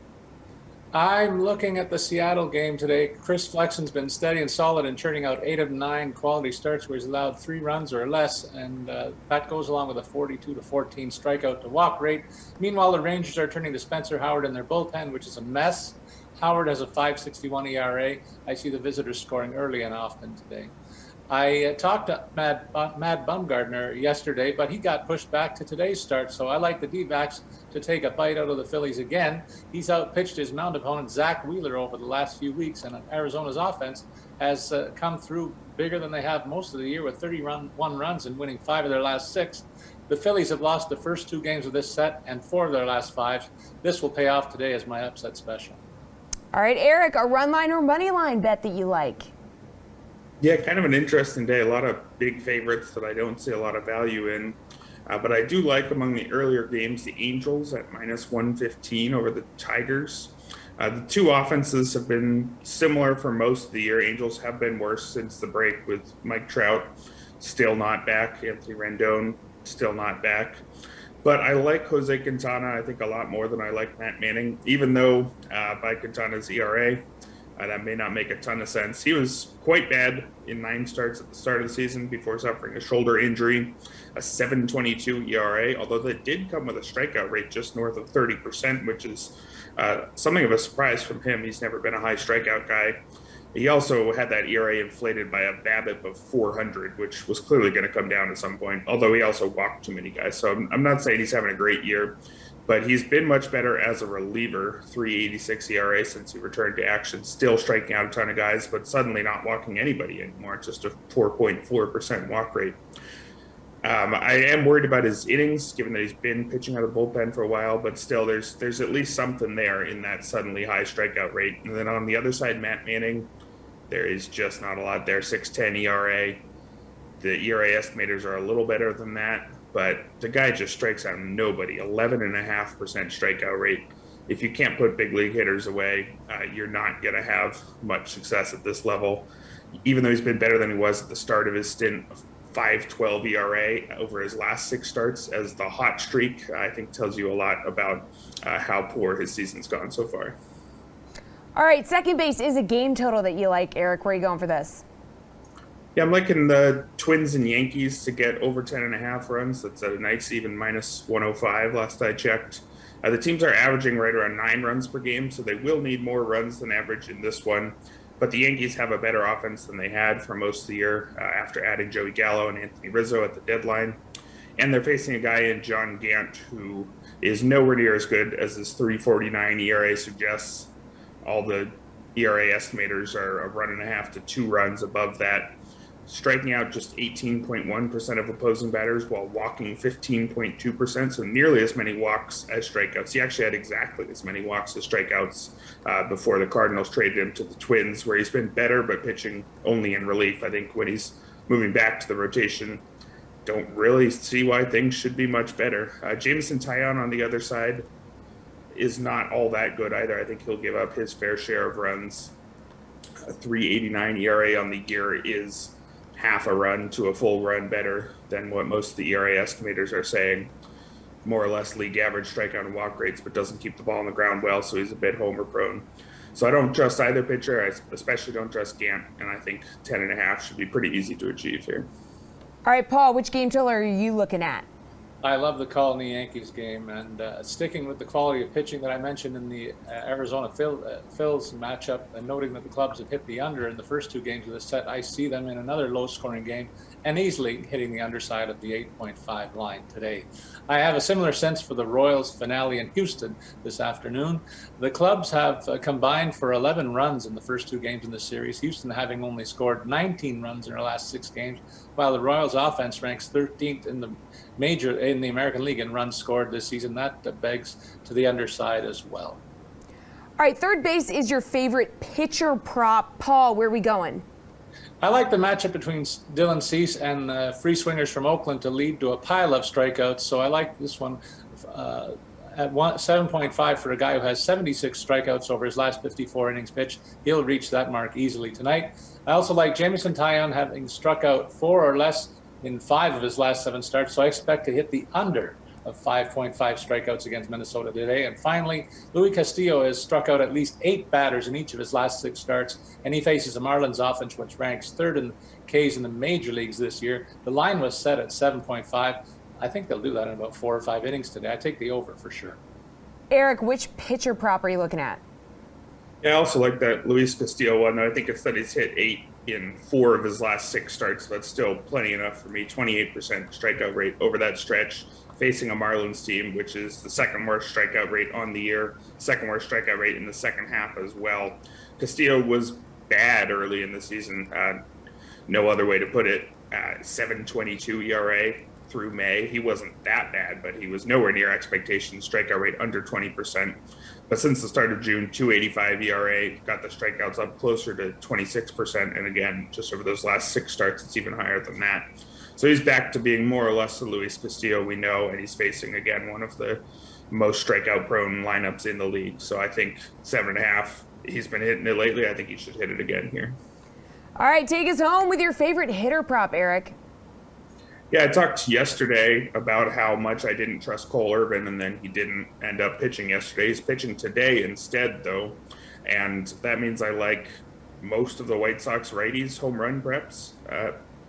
I'm looking at the Seattle game today. Chris Flexen's been steady and solid and churning out 8 of 9 quality starts where he's allowed 3 runs or less, and that goes along with a 42 to 14 strikeout to walk rate. Meanwhile, the Rangers are turning to Spencer Howard in their bullpen, which is a mess. Howard has a 5.61 ERA. I see the visitors scoring early and often today. I talked to Matt Bumgardner yesterday, but he got pushed back to today's start, so I like the D-backs to take a bite out of the Phillies again. He's outpitched his mound opponent, Zach Wheeler, over the last few weeks, and Arizona's offense has come through bigger than they have most of the year with 31 runs and winning 5 of their last 6. The Phillies have lost the first 2 games of this set and 4 of their last 5. This will pay off today as my upset special. All right, Eric, a run line or money line bet that you like? Yeah, kind of an interesting day. A lot of big favorites that I don't see a lot of value in. But I do like among the earlier games, the Angels at minus 115 over the Tigers. The two offenses have been similar for most of the year. Angels have been worse since the break with Mike Trout still not back, Anthony Rendon still not back. But I like Jose Quintana, I think, a lot more than I like Matt Manning, even though by Quintana's ERA, that may not make a ton of sense. He was quite bad in 9 starts at the start of the season before suffering a shoulder injury, a 7.22 ERA, although that did come with a strikeout rate just north of 30%, which is something of a surprise from him. He's never been a high strikeout guy. He also had that ERA inflated by a BABIP of 400, which was clearly going to come down at some point, although he also walked too many guys. So I'm not saying he's having a great year, but he's been much better as a reliever, 3.86 ERA since he returned to action, still striking out a ton of guys, but suddenly not walking anybody anymore, just a 4.4% walk rate. I am worried about his innings, given that he's been pitching out of the bullpen for a while, but still there's at least something there in that suddenly high strikeout rate. And then on the other side, Matt Manning, there is just not a lot there, 6.10 ERA. The ERA estimators are a little better than that, but the guy just strikes out nobody, 11.5% strikeout rate. If you can't put big league hitters away, you're not going to have much success at this level. Even though he's been better than he was at the start of his stint, 5.12 ERA over his last 6 starts as the hot streak, I think tells you a lot about how poor his season's gone so far. All right, second base is a game total that you like, Eric. Where are you going for this? Yeah, I'm liking the Twins and Yankees to get over 10.5 runs. That's a nice even minus 105 last I checked. The teams are averaging right around 9 runs per game, so they will need more runs than average in this one. But the Yankees have a better offense than they had for most of the year after adding Joey Gallo and Anthony Rizzo at the deadline. And they're facing a guy in John Gant who is nowhere near as good as his 3.49 ERA suggests. All the ERA estimators are a 1.5 to 2 runs above that. striking out just 18.1% of opposing batters while walking 15.2%, so nearly as many walks as strikeouts. He actually had exactly as many walks as strikeouts before the Cardinals traded him to the Twins, where he's been better but pitching only in relief. I think when he's moving back to the rotation, don't really see why things should be much better. Jameson Taillon on the other side is not all that good either. I think he'll give up his fair share of runs. A 3.89 ERA on the year is half a run to a full run better than what most of the ERA estimators are saying. More or less league average strikeout and walk rates, but doesn't keep the ball on the ground well, so he's a bit homer prone. So I don't trust either pitcher. I especially don't trust Gant, and I think 10.5 should be pretty easy to achieve here. All right, Paul, which game total are you looking at? I love the call in the Yankees game, and sticking with the quality of pitching that I mentioned in the Arizona Phils matchup, and noting that the clubs have hit the under in the first 2 games of the set, I see them in another low-scoring game and easily hitting the underside of the 8.5 line today. I have a similar sense for the Royals finale in Houston this afternoon. The clubs have combined for 11 runs in the first 2 games in the series, Houston having only scored 19 runs in their last 6 games, while the Royals offense ranks 13th in the American League in runs scored this season. That begs to the underside as well. All right, third base is your favorite pitcher prop. Paul, where are we going? I like the matchup between Dylan Cease and the free swingers from Oakland to lead to a pile of strikeouts, so I like this one at 7.5 for a guy who has 76 strikeouts over his last 54 innings pitched. He'll reach that mark easily tonight. I also like Jameson Taillon having struck out 4 or less in 5 of his last 7 starts, so I expect to hit the under of 5.5 strikeouts against Minnesota today. And finally, Luis Castillo has struck out at least 8 batters in each of his last 6 starts, and he faces a Marlins offense which ranks 3rd in Ks in the major leagues this year. The line was set at 7.5. I think they'll do that in about 4 or 5 innings today. I take the over for sure. Eric, which pitcher prop are you looking at? Yeah, I also like that Luis Castillo one. I think it's that he's hit 8 in 4 of his last 6 starts. That's still plenty enough for me. 28% strikeout rate over that stretch, facing a Marlins team, which is the 2nd worst strikeout rate on the year, 2nd worst strikeout rate in the second half as well. Castillo was bad early in the season. No other way to put it. 7.22 ERA through May. He wasn't that bad, but he was nowhere near expectations. Strikeout rate under 20%. But since the start of June, 2.85 ERA, got the strikeouts up closer to 26%. And again, just over those last 6 starts, it's even higher than that. So he's back to being more or less the Luis Castillo we know, and he's facing, again, one of the most strikeout-prone lineups in the league. So I think 7.5, he's been hitting it lately. I think he should hit it again here. All right, take us home with your favorite hitter prop, Eric. Yeah, I talked yesterday about how much I didn't trust Cole Irvin, and then he didn't end up pitching yesterday. He's pitching today instead, though, and that means I like most of the White Sox righties' home run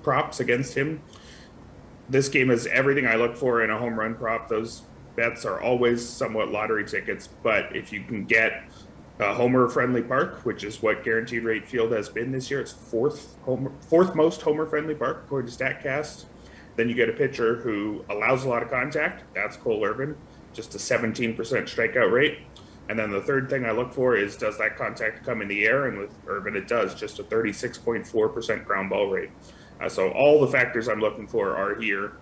props against him. This game is everything I look for in a home run prop. Those bets are always somewhat lottery tickets, but if you can get a homer-friendly park, which is what Guaranteed Rate Field has been this year, it's fourth most homer-friendly park according to StatCast. Then you get a pitcher who allows a lot of contact. That's Cole Irvin, just a 17% strikeout rate. And then the third thing I look for is, does that contact come in the air? And with Irvin, it does, just a 36.4% ground ball rate. So all the factors I'm looking for are here,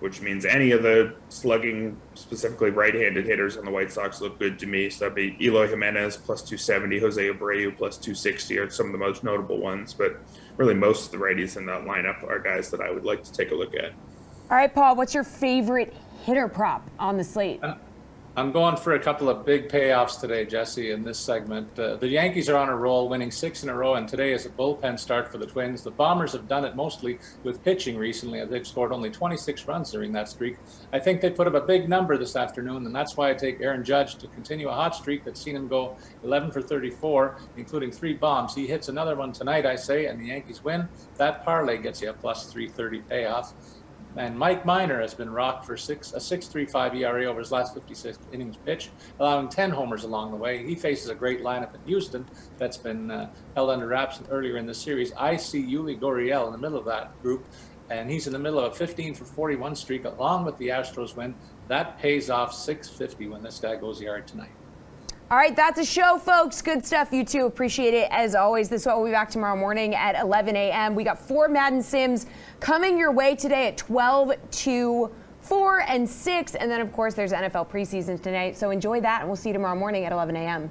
which means any of the slugging, specifically right-handed hitters on the White Sox look good to me. So that'd be Eloy Jimenez plus 270, Jose Abreu plus 260 are some of the most notable ones. But really most of the righties in that lineup are guys that I would like to take a look at. All right, Paul, what's your favorite hitter prop on the slate? I'm going for a couple of big payoffs today, Jesse, in this segment. The Yankees are on a roll, winning 6 in a row, and today is a bullpen start for the Twins. The Bombers have done it mostly with pitching recently, as they've scored only 26 runs during that streak. I think they put up a big number this afternoon, and that's why I take Aaron Judge to continue a hot streak that's seen him go 11 for 34, including 3 bombs. He hits another one tonight, I say, and the Yankees win. That parlay gets you a plus 330 payoff. And Mike Minor has been rocked for a 6.35 ERA over his last 56 innings pitched, allowing 10 homers along the way. He faces a great lineup in Houston that's been held under wraps earlier in the series. I see Yuli Gurriel in the middle of that group, and he's in the middle of a 15 for 41 streak along with the Astros win. That pays off $650 when this guy goes yard tonight. All right, that's a show, folks. Good stuff. You too. Appreciate it as always. This one will be back tomorrow morning at 11 a.m. We got 4 Madden Sims coming your way today at 12 to 4 and 6. And then, of course, there's NFL preseason tonight. So enjoy that, and we'll see you tomorrow morning at 11 a.m.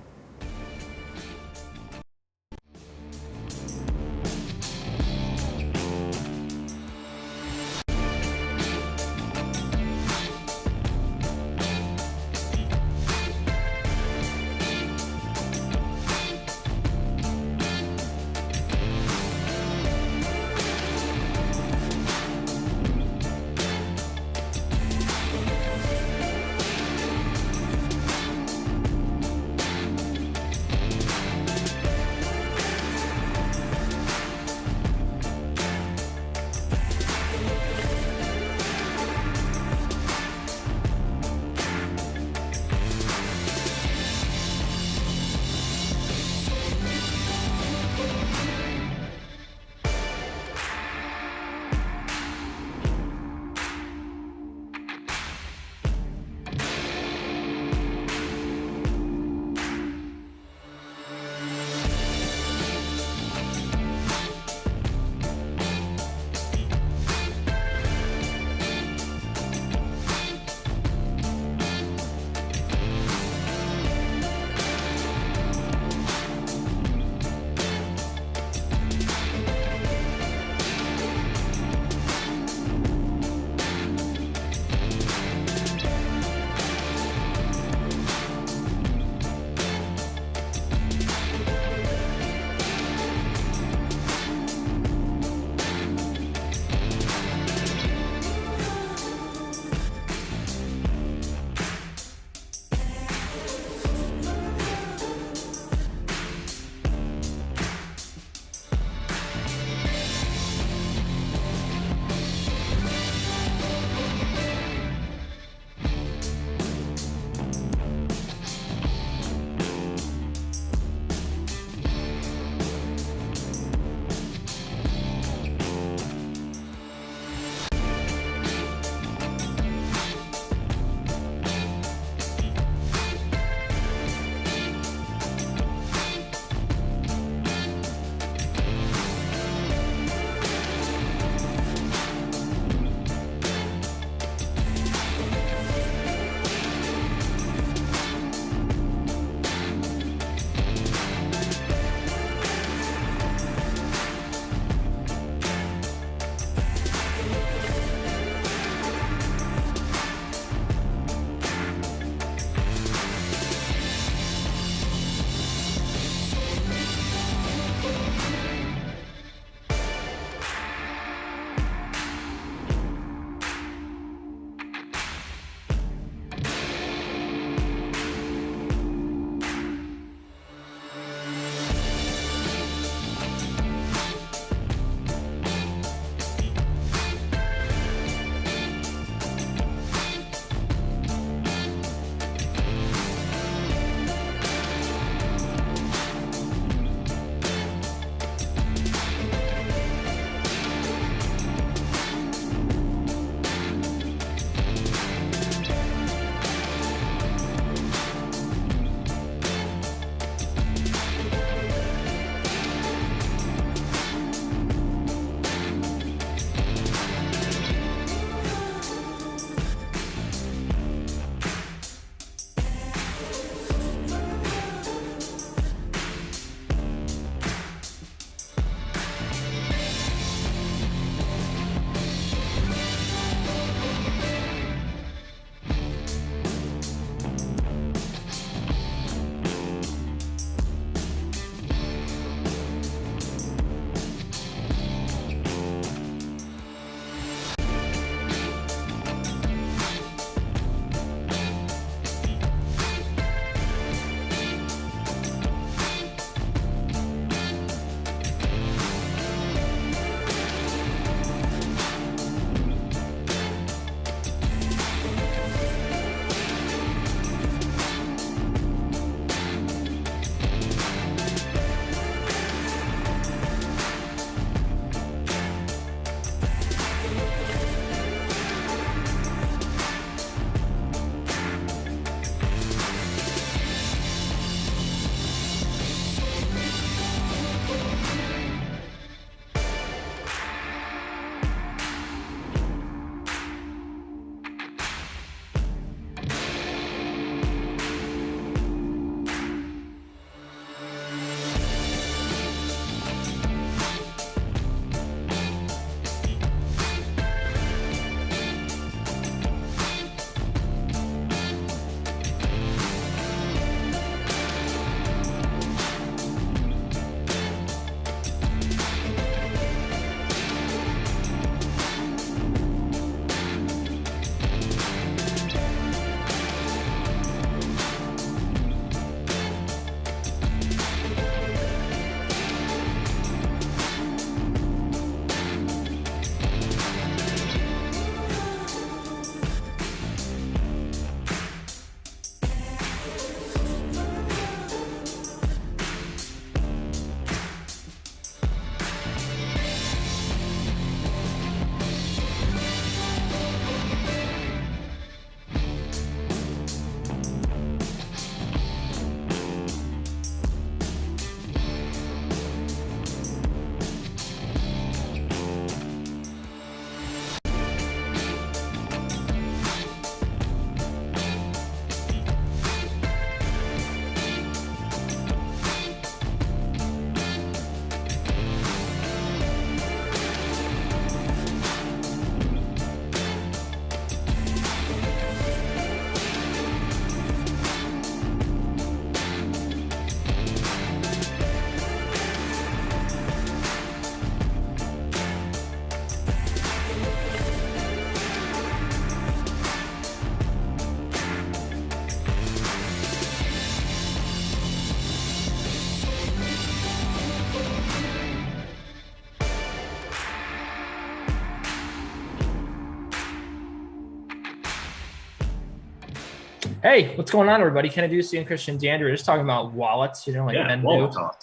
Hey, what's going on, everybody? Kenny Ducey and Christian DeAndre just talking about wallets, like men do. Talk.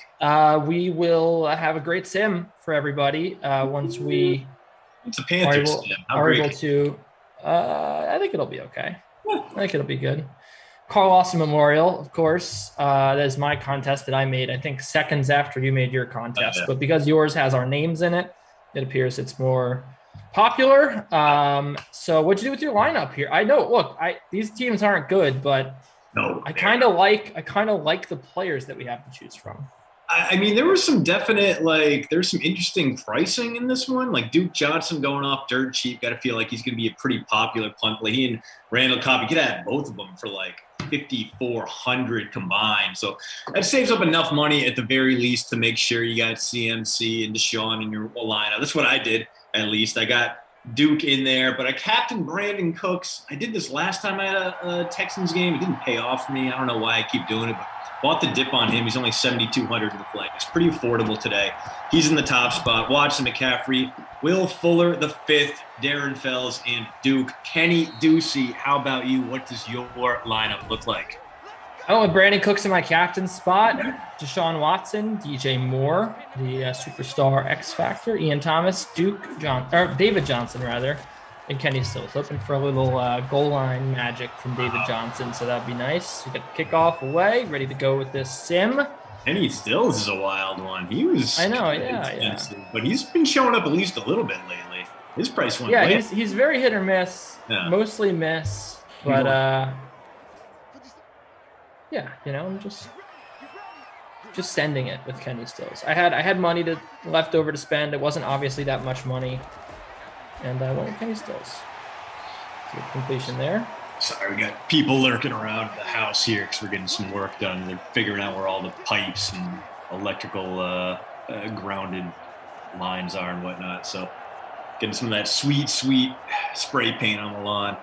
We will have a great sim for everybody once we It's a Panthers sim. Are able to. I think it'll be okay. I think it'll be good. Carl Lawson Memorial, of course. That is my contest that I made, I think, seconds after you made your contest. But because yours has our names in it, it appears it's more popular. So what'd you do with your lineup here? I know, look, these teams aren't good, but I kind of like the players that we have to choose from. I mean, there was some definite, there's some interesting pricing in this one. Like Duke Johnson going off dirt cheap. Got to feel like he's going to be a pretty popular punt play. He and Randall Cobb, you could have both of them for 5,400 combined. So that saves up enough money at the very least to make sure you got CMC and Deshaun in your lineup. That's what I did, at least. I got Duke in there, but I captained Brandon Cooks. I did this last time I had a Texans game. It didn't pay off for me. I don't know why I keep doing it, but bought the dip on him. He's only 7,200 in the play. It's pretty affordable today. He's in the top spot. Watson, McCaffrey, Will Fuller, the fifth, Darren Fells, and Duke. Kenny Ducey, how about you? What does your lineup look like? I went with Brandon Cooks in my captain spot. Deshaun Watson, DJ Moore, the superstar X Factor, Ian Thomas, David Johnson, rather, and Kenny Stills. Hoping for a little goal line magic from David Johnson, so that'd be nice. We got the kickoff away, ready to go with this sim. Kenny Stills is a wild one. He was expensive, but he's been showing up at least a little bit lately. His price went way. He's very hit or miss, mostly miss, but I'm just sending it with Kenny Stills. I had money left over to spend. It wasn't obviously that much money, and I went with Kenny Stills. Good completion there. Sorry, we got people lurking around the house here because we're getting some work done. They're figuring out where all the pipes and electrical grounded lines are and whatnot. So getting some of that sweet spray paint on the lawn.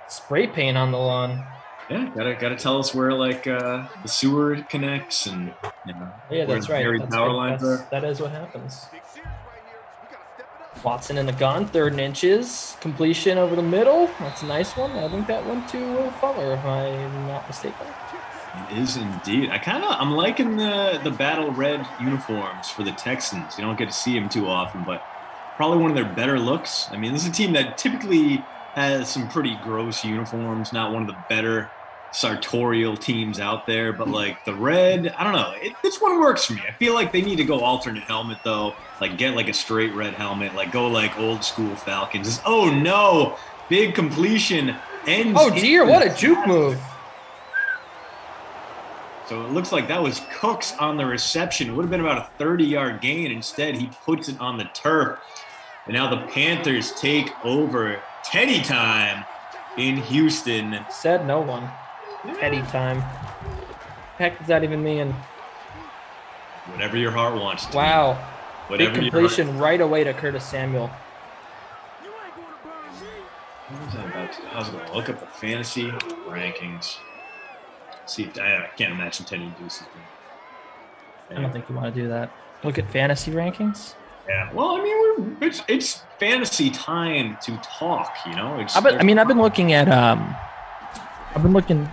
Spray paint on the lawn. Yeah, gotta tell us where the sewer connects and yeah, that's right. Power lines are. That is what happens. Watson in the gun, 3rd and inches, completion over the middle. That's a nice one. I think that went to Will Fuller, if I'm not mistaken. It is indeed. I'm liking the battle red uniforms for the Texans. You don't get to see them too often, but probably one of their better looks. I mean, this is a team that typically has some pretty gross uniforms, not one of the better sartorial teams out there, but the red, I don't know, this one works for me. I feel like they need to go alternate helmet though, get a straight red helmet, go old school Falcons. Oh no, big completion ends. Oh dear, what a juke move. So it looks like that was Cooks on the reception. It would have been about a 30-yard gain. Instead, he puts it on the turf. And now the Panthers take over. Teddy time in Houston. Said no one. Teddy time. Heck does that even mean? Whatever your heart wants to. Wow. Whatever big completion right away to Curtis Samuel. What was I about to do? I was going to look up the fantasy rankings. See if I can't imagine Teddy Ducey. I don't think you want to do that. Look at fantasy rankings. Yeah. Well, I mean, it's fantasy time to talk. I've been looking at I've been looking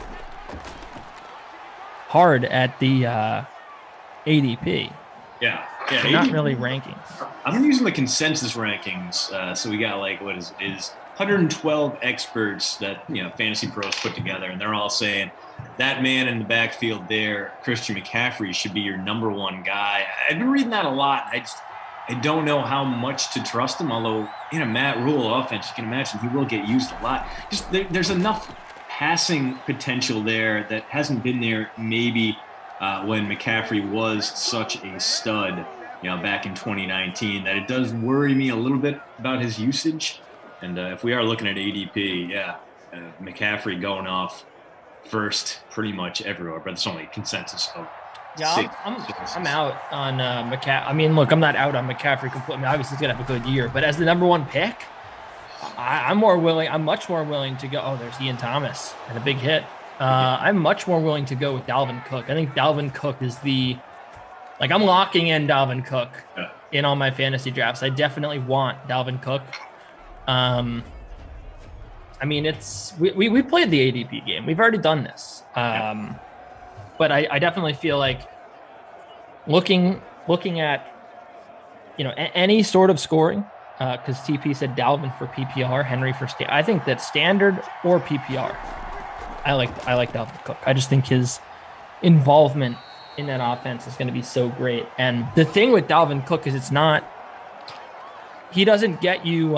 hard at the ADP. Yeah. Not really rankings. I'm using the consensus rankings. So we got what is 112 experts that Fantasy Pros put together, and they're all saying that man in the backfield there, Christian McCaffrey, should be your number one guy. I've been reading that a lot. I don't know how much to trust him, although in a Matt Rule offense, you can imagine he will get used a lot. Just there's enough passing potential there that hasn't been there maybe when McCaffrey was such a stud, back in 2019, that it does worry me a little bit about his usage. And if we are looking at ADP, McCaffrey going off first pretty much everywhere, but it's only a consensus of I'm out on McCaffrey. I mean, look, I'm not out on McCaffrey completely. Obviously, he's going to have a good year, but as the number one pick, I'm much more willing to go. Oh, there's Ian Thomas and a big hit. I'm much more willing to go with Dalvin Cook. I think Dalvin Cook is I'm locking in Dalvin Cook in all my fantasy drafts. I definitely want Dalvin Cook. I I mean, we played the ADP game. We've already done this. But I definitely feel like looking at, any sort of scoring, because TP said Dalvin for PPR, Henry for I think that standard or PPR, I like Dalvin Cook. I just think his involvement in that offense is going to be so great. And the thing with Dalvin Cook is he doesn't get you.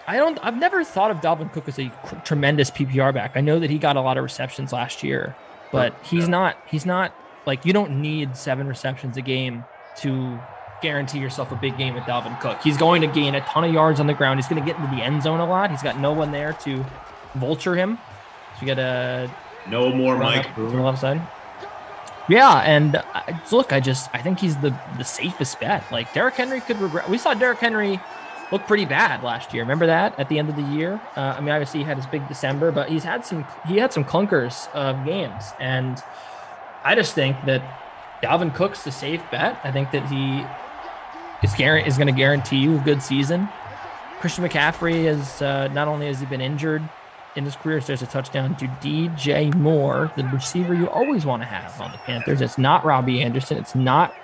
I've never thought of Dalvin Cook as a tremendous PPR back. I know that he got a lot of receptions last year, but he's not like, you don't need 7 receptions a game to guarantee yourself a big game with Dalvin Cook. He's going to gain a ton of yards on the ground. He's going to get into the end zone a lot. He's got no one there to vulture him. So you got no more Mike to the left side. Yeah, and look, I think he's the safest bet. Like, Derrick Henry could regret. We saw Derrick Henry look pretty bad last year. Remember that at the end of the year? Obviously he had his big December, but he had some clunkers of games, and I just think that Dalvin Cook's the safe bet. I think that he is going to guarantee you a good season. Christian McCaffrey is not only has he been injured in his career, so there's a touchdown to DJ Moore, the receiver you always want to have on the Panthers. It's not Robbie Anderson. It's not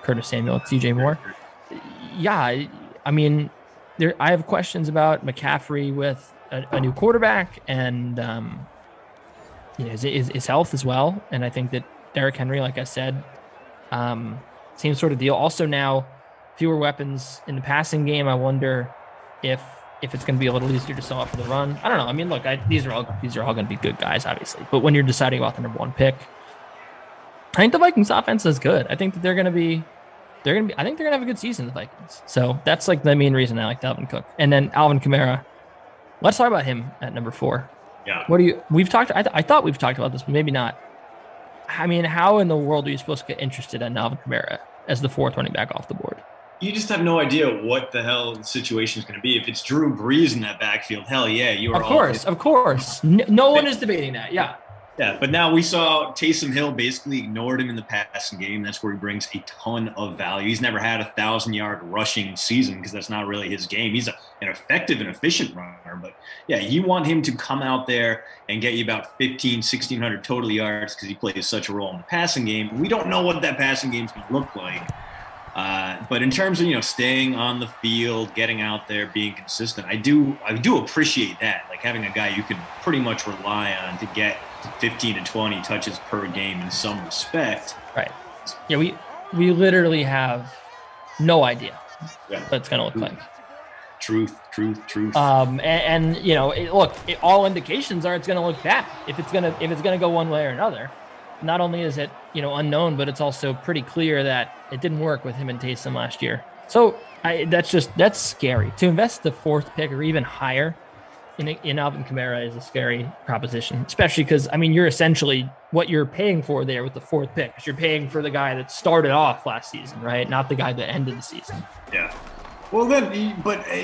Curtis Samuel. It's DJ Moore. Yeah, I mean, I have questions about McCaffrey with a new quarterback and his health as well. And I think that Derrick Henry, like I said, same sort of deal. Also now, fewer weapons in the passing game. I wonder if it's going to be a little easier to sell out for the run. I don't know. I mean, look, these are all going to be good guys, obviously. But when you're deciding about the number 1 pick, I think the Vikings offense is good. I think that I think they're going to have a good season, the Vikings. So that's like the main reason I like Dalvin Cook. And then Alvin Kamara. Let's talk about him at number 4. Yeah. I thought we've talked about this, but maybe not. I mean, how in the world are you supposed to get interested in Alvin Kamara as the 4th running back off the board? You just have no idea what the hell the situation is going to be. If it's Drew Brees in that backfield, hell yeah, you are. Of course. No one is debating that. Yeah. Yeah, but now we saw Taysom Hill basically ignored him in the passing game. That's where he brings a ton of value. He's never had a 1,000-yard rushing season because that's not really his game. He's an effective and efficient runner, but yeah, you want him to come out there and get you about 1,600 total yards because he plays such a role in the passing game. We don't know what that passing game is going to look like. But in terms of, staying on the field, getting out there, being consistent, I do appreciate that. Like having a guy you can pretty much rely on to get 15 to 20 touches per game in some respect. Right. Yeah, we literally have no idea what it's going to look like. Truth. All indications are it's going to look bad if it's going to go one way or another. Not only is it, unknown, but it's also pretty clear that it didn't work with him and Taysom last year. So that's scary. To invest the 4th pick or even higher in Alvin Kamara is a scary proposition, especially because, you're essentially what you're paying for there with the 4th pick. You're paying for the guy that started off last season, right? Not the guy that ended the season. Yeah. Well,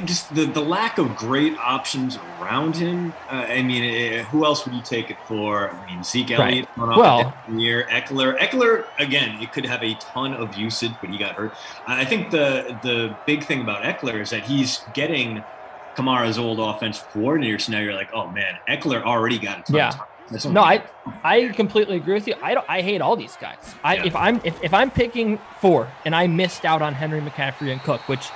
just the lack of great options around him. Who else would you take it for? Zeke Elliott went off year. Eckler, again, it could have a ton of usage, but he got hurt. I think the big thing about Eckler is that he's getting Kamara's old offensive coordinator. So now you're like, oh man, Eckler already got a ton of time. No, I completely agree with you. I hate all these guys. If I'm picking 4 and I missed out on Henry, McCaffrey, and Cook, which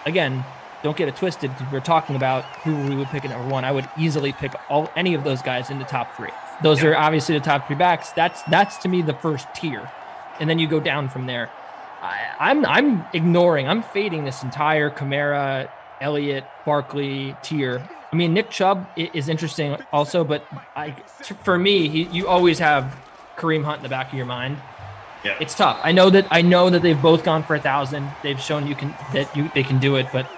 again, don't get it twisted because we're talking about who we would pick at number 1. I would easily pick any of those guys in the top 3. Those are obviously the top 3 backs. That's to me the first tier, and then you go down from there. I'm fading this entire Kamara, Elliott, Barkley tier. Nick Chubb is interesting also, but for me, you always have Kareem Hunt in the back of your mind. Yeah. It's tough. I know that they've both gone for 1,000. They've shown they can do it, but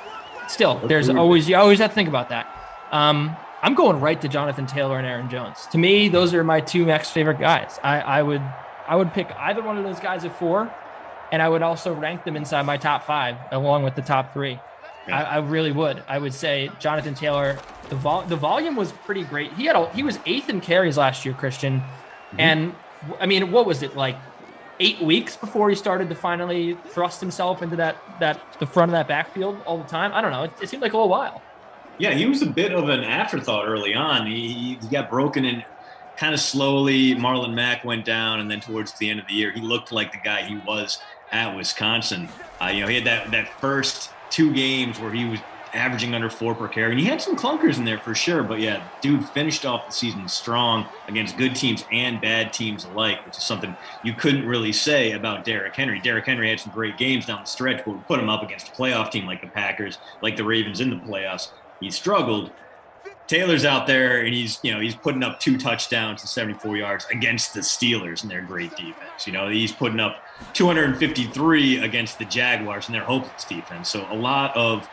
still, you always have to think about that. I'm going right to Jonathan Taylor and Aaron Jones. To me, those are my 2 next favorite guys. I would pick either one of those guys at 4, and I would also rank them inside my top 5 along with the top 3. Yeah. I really would. I would say Jonathan Taylor. The volume was pretty great. He was 8th in carries last year, Christian, and what was it like? 8 weeks before he started to finally thrust himself into the front of that backfield all the time. I don't know. It seemed like a little while. Yeah, he was a bit of an afterthought early on. He got broken in kind of slowly. Marlon Mack went down, and then towards the end of the year, he looked like the guy he was at Wisconsin. He had that first 2 games where he was averaging under 4 per carry, and he had some clunkers in there for sure. But yeah, dude finished off the season strong against good teams and bad teams alike, which is something you couldn't really say about Derrick Henry. Derrick Henry had some great games down the stretch, but we put him up against a playoff team like the Packers, like the Ravens in the playoffs. He struggled. Taylor's out there and he's putting up 2 touchdowns and 74 yards against the Steelers and their great defense. He's putting up 253 against the Jaguars and their hopeless defense. So a lot of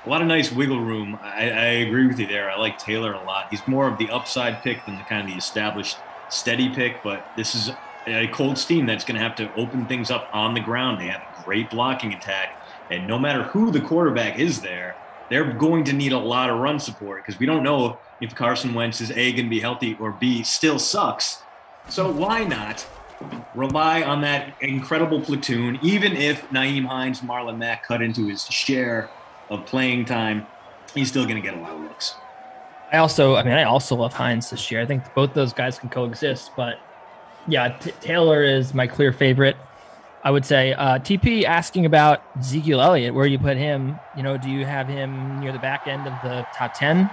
nice wiggle room. I agree with you there. I like Taylor a lot. He's more of the upside pick than the kind of the established steady pick, but this is a Colts team that's going to have to open things up on the ground. They have a great blocking attack, and no matter who the quarterback is there, they're going to need a lot of run support because we don't know if Carson Wentz is A, going to be healthy, or B, still sucks. So why not rely on that incredible platoon, even if Nyheim Hines, Marlon Mack cut into his share of playing time, he's still going to get a lot of looks. I also love Hines this year. I think both those guys can coexist, but yeah, Taylor is my clear favorite. I would say TP asking about Ezekiel Elliott, where you put him. Do you have him near the back end of the top 10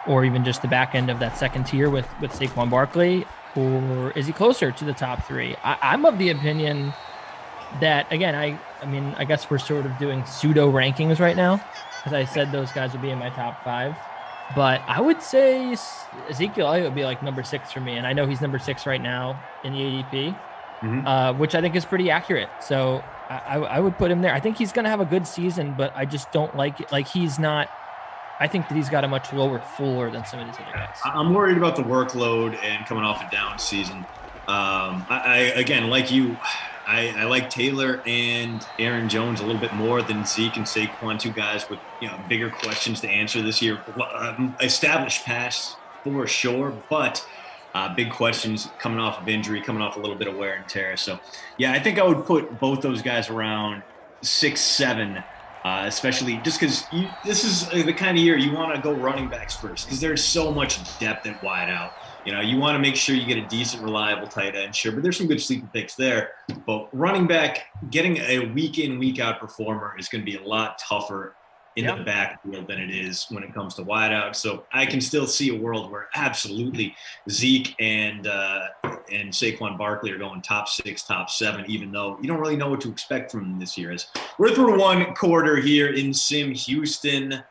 or even just the back end of that second tier with Saquon Barkley, or is he closer to the top 3? I'm of the opinion that, again, I guess we're sort of doing pseudo rankings right now because I said those guys would be in my top 5, but I would say Ezekiel Elliott would be like number 6 for me. And I know he's number 6 right now in the ADP. Which I think is pretty accurate. So I would put him there. I think he's going to have a good season, but I just don't like it. Like he's not. I think that he's got a much lower floor than some of these other guys. I'm worried about the workload and coming off a down season. Again, like you, I like Taylor and Aaron Jones a little bit more than Zeke and Saquon, 2 guys with bigger questions to answer this year. Established pass for sure, but big questions coming off of injury, coming off a little bit of wear and tear. So, yeah, I think I would put both those guys around 6, 7, especially just because this is the kind of year you want to go running backs first because there's so much depth at wide out. You want to make sure you get a decent, reliable tight end, sure, but there's some good sleeper picks there. But running back, getting a week in, week out performer is going to be a lot tougher in the backfield than it is when it comes to wideout. So I can still see a world where absolutely Zeke and Saquon Barkley are going top 6, top 7, even though you don't really know what to expect from them this year. As we're through 1 quarter here in Sim Houston.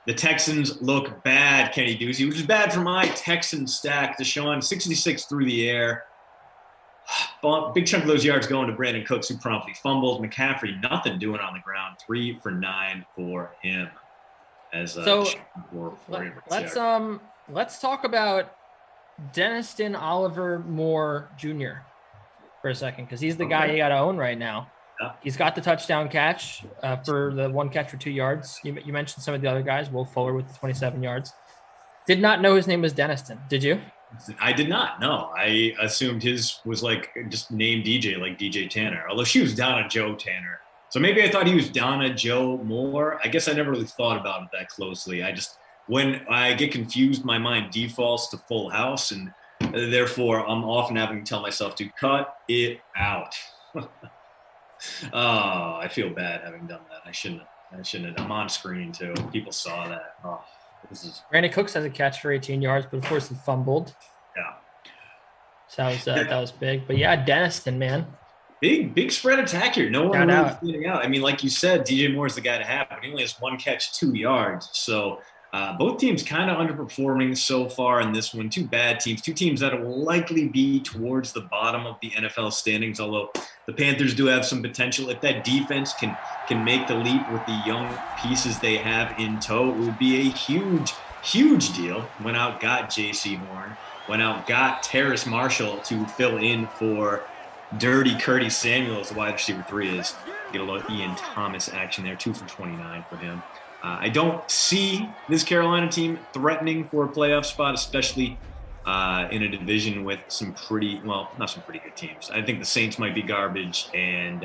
The Texans look bad, Kenny Ducey, which is bad for my Texan stack. Deshaun, 66 through the air. Big chunk of those yards going to Brandon Cooks, who promptly fumbled. McCaffrey, nothing doing on the ground. 3 for 9 for him. Let's talk about Denniston Oliver Moore Jr. for a second, because he's the guy you got to own right now. Yeah. He's got the touchdown catch for the 1 catch for 2 yards. You mentioned some of the other guys. Will Fuller with the 27 yards. Did not know his name was Denniston. Did you? I did not. No, I assumed his was like just named DJ, like DJ Tanner. Although she was Donna Joe Tanner, so maybe I thought he was Donna Joe Moore. I guess I never really thought about it that closely. When I get confused, my mind defaults to Full House, and therefore I'm often having to tell myself to cut it out. Oh, I feel bad having done that. I shouldn't have. I'm on screen too. People saw that. Oh. Brandon Cooks has a catch for 18 yards, but of course he fumbled. Yeah. So that was big. But yeah, Denniston, man. Big spread attack here. No one really standing out. I mean, like you said, DJ Moore is the guy to have, but he only has 1 catch, 2 yards. So both teams kind of underperforming so far in this one. 2 bad teams, 2 teams that will likely be towards the bottom of the NFL standings, although the Panthers do have some potential. If that defense can make the leap with the young pieces they have in tow, it would be a huge deal. Went out, got J.C. Horn. Went out, got Terrace Marshall to fill in for Dirty Curtis Samuel as the wide receiver 3 is. Get a little Ian Thomas action there, 2 for 29 for him. I don't see this Carolina team threatening for a playoff spot, especially in a division with not some pretty good teams. I think the Saints might be garbage, and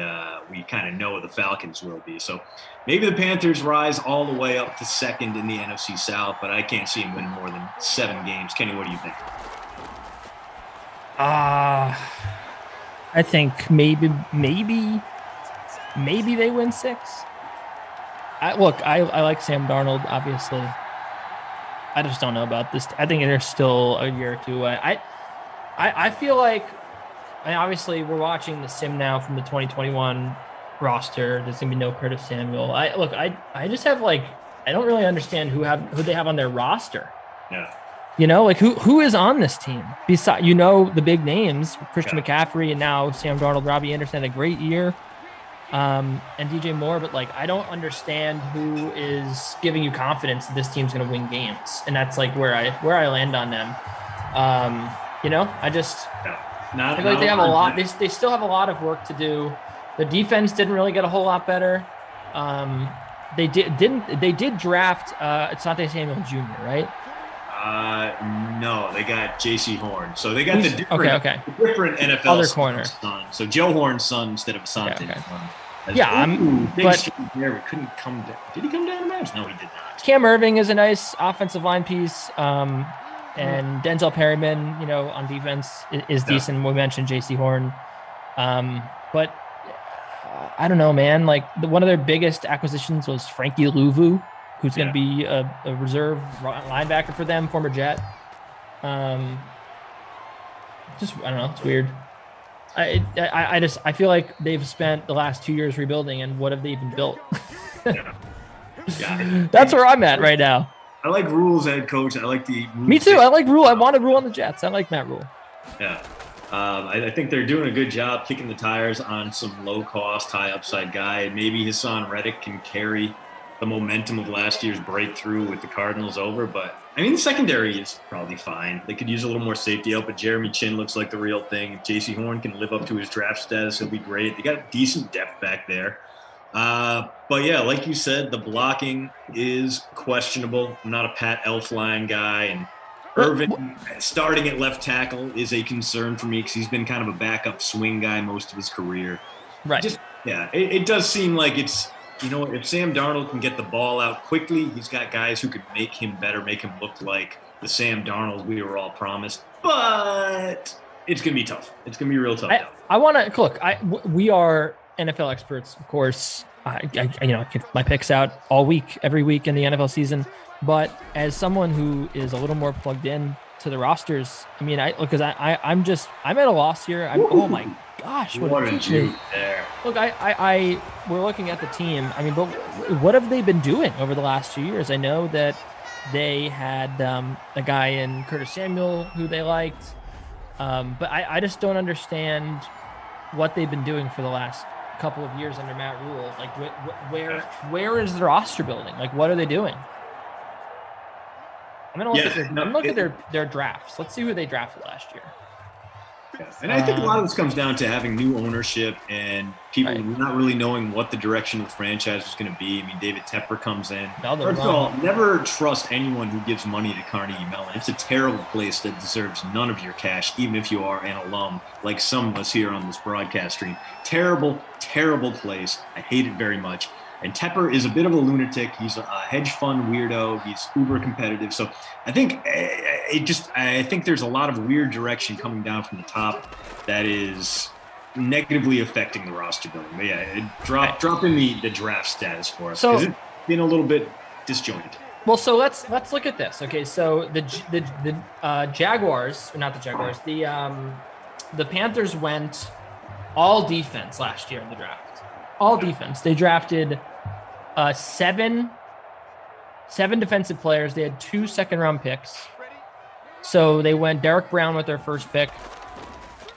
we kind of know the Falcons will be. So maybe the Panthers rise all the way up to second in the NFC South, but I can't see them winning more than 7 games. Kenny, what do you think? I think maybe they win 6. I like Sam Darnold, obviously. I just don't know about this. I think they're still a year or 2 away. I feel like, obviously we're watching the sim now from the 2021 roster. There's gonna be no Curtis Samuel. I just have I don't really understand who they have on their roster. Yeah. Who is on this team besides the big names, Christian McCaffrey and now Sam Darnold, Robbie Anderson had a great year, and DJ Moore. But I don't understand who is giving you confidence that this team's going to win games, and that's where I land on them. I feel like they have a lot. They still have a lot of work to do. The defense didn't really get a whole lot better. They did draft Asante Samuel Jr., right? No, they got J.C. Horn. So they got the different NFL other corner. Son. So Joe Horn's son instead of Asante. We couldn't come down. Did he come down to match? No, he did not. Cam Irving is a nice offensive line piece. And Denzel Perryman, on defense is decent. We mentioned J.C. Horn. But I don't know, man. One of their biggest acquisitions was Frankie Louvu, who's going to be a reserve linebacker for them, former Jet. I don't know. It's weird. I feel like they've spent the last 2 years rebuilding, and what have they even built? That's where I'm at right now. I like Rule's head coach. I like the. Me too. I like Rule. I wanted Rule on the Jets. I like Matt Rule. Yeah. I think they're doing a good job kicking the tires on some low-cost, high-upside guy. Maybe Hassan Reddick can carry the momentum of last year's breakthrough with the Cardinals over. But, the secondary is probably fine. They could use a little more safety help, but Jeremy Chin looks like the real thing. If J.C. Horn can live up to his draft status, he'll be great. They got decent depth back there. But, yeah, like you said, the blocking is questionable. I'm not a Pat Elflein guy, and Irvin starting at left tackle is a concern for me because he's been kind of a backup swing guy most of his career. Right. It does seem like it's, if Sam Darnold can get the ball out quickly, he's got guys who could make him better, make him look like the Sam Darnold we were all promised. But it's going to be tough. It's going to be real tough. I want to look. We are NFL experts, of course. I get my picks out all week, every week in the NFL season. But as someone who is a little more plugged in to the rosters, I'm at a loss here. Oh my gosh, what a juke there. Look, we're looking at the team. But what have they been doing over the last 2 years? I know that they had a guy in Curtis Samuel who they liked, but I just don't understand what they've been doing for the last couple of years under Matt Rule. Where is the roster building? What are they doing? I'm gonna look at their drafts. Let's see who they drafted last year. And I think a lot of this comes down to having new ownership and people not really knowing what the direction of the franchise was going to be. David Tepper comes in. First of all, never trust anyone who gives money to Carnegie Mellon. It's a terrible place that deserves none of your cash, even if you are an alum, like some of us here on this broadcast stream. Terrible, terrible place. I hate it very much. And Tepper is a bit of a lunatic. He's a hedge fund weirdo. He's uber competitive. So I think there's a lot of weird direction coming down from the top that is negatively affecting the roster building. But yeah, drop in the draft status for us because it's been a little bit disjointed. Well, so let's look at this. Okay, so the Jaguars, or not the Jaguars, the Panthers went all defense last year in the draft. All defense. They drafted seven defensive players. They had 2 second-round picks. So they went Derek Brown with their first pick.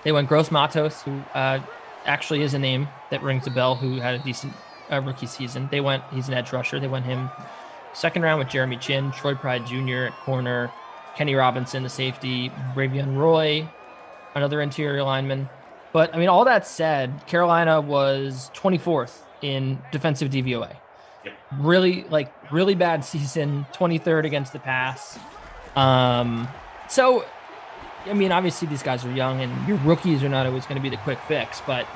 They went Gross Matos, who actually is a name that rings a bell, who had a decent rookie season. He's an edge rusher. They went him second round with Jeremy Chin, Troy Pride Jr. at corner, Kenny Robinson, the safety, Bravion Roy, another interior lineman. But, all that said, Carolina was 24th in defensive DVOA. Yep. Really bad season, 23rd against the pass. So I mean, obviously these guys are young and your rookies are not always going to be the quick fix, but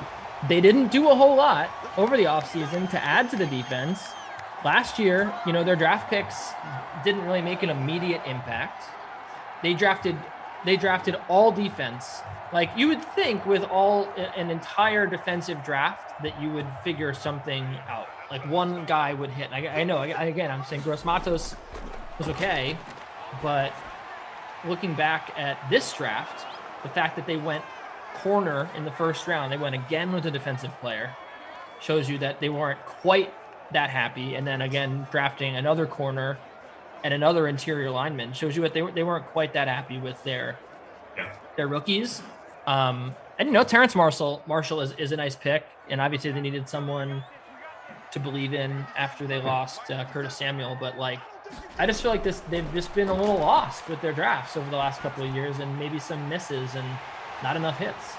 they didn't do a whole lot over the offseason to add to the defense. Last year, their draft picks didn't really make an immediate impact. They drafted all defense. Like, you would think with an entire defensive draft that you would figure something out. Like, one guy would hit. I know, again, I'm saying Gross Matos was okay, but looking back at this draft, the fact that they went corner in the first round, they went again with a defensive player, shows you that they weren't quite that happy. And then again, drafting another corner and another interior lineman shows you that they weren't quite that happy with their rookies. And Terrence Marshall is a nice pick, and obviously they needed someone to believe in after they lost Curtis Samuel. But I just feel like they've just been a little lost with their drafts over the last couple of years, and maybe some misses and not enough hits.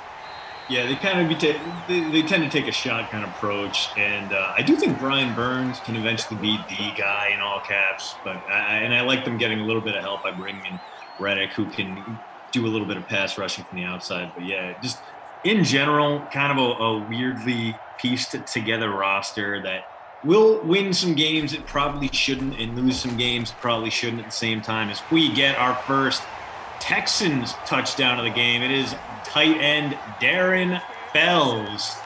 Yeah, they kind of they tend to take a shotgun approach, and I do think Brian Burns can eventually be the guy in all caps. But I like them getting a little bit of help by bringing in Reddick, who can do a little bit of pass rushing from the outside. But yeah, just in general, kind of a weirdly pieced together roster that will win some games it probably shouldn't, and lose some games it probably shouldn't at the same time. As we get our first Texans touchdown of the game, it is tight end Darren Fells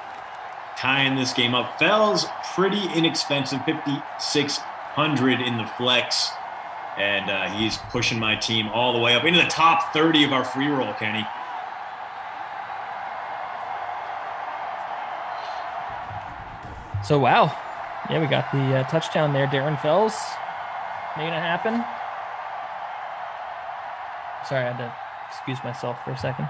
tying this game up. Fells, pretty inexpensive, $5,600 in the flex, and he's pushing my team all the way up into the top 30 of our free roll, Kenny. So, wow. Yeah, we got the touchdown there. Darren Fells making it happen. Sorry, I had to excuse myself for a second.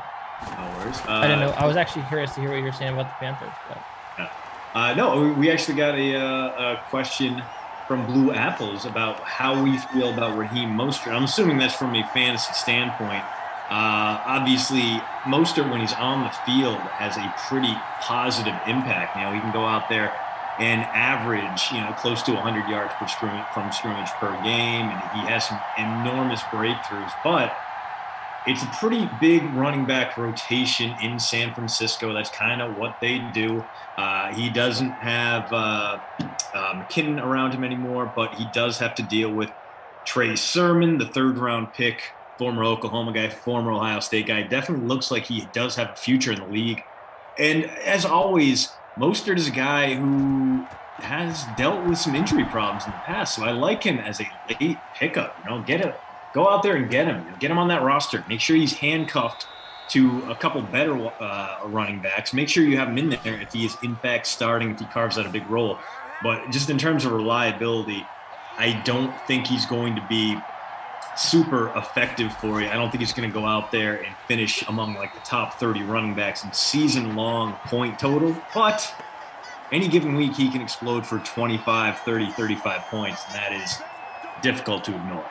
No worries. I didn't know. I was actually curious to hear what you were saying about the Panthers. But. No, we actually got a question from Blue Apples about how we feel about Raheem Mostert. I'm assuming that's from a fantasy standpoint. Obviously, Mostert, when he's on the field, has a pretty positive impact. He can go out there and average, close to 100 yards from scrimmage per game, and he has some enormous breakthroughs. But it's a pretty big running back rotation in San Francisco. That's kind of what they do. He doesn't have McKinnon around him anymore, but he does have to deal with Trey Sermon, the third-round pick, former Oklahoma guy, former Ohio State guy. Definitely looks like he does have a future in the league. And as always, Mostert is a guy who has dealt with some injury problems in the past, so I like him as a late pickup. Go out there and get him. Get him on that roster. Make sure he's handcuffed to a couple better running backs. Make sure you have him in there if he is in fact starting, if he carves out a big role. But just in terms of reliability, I don't think he's going to be super effective for you. I don't think he's going to go out there and finish among the top 30 running backs in season-long point total. But any given week, he can explode for 25, 30, 35 points, and that is difficult to ignore.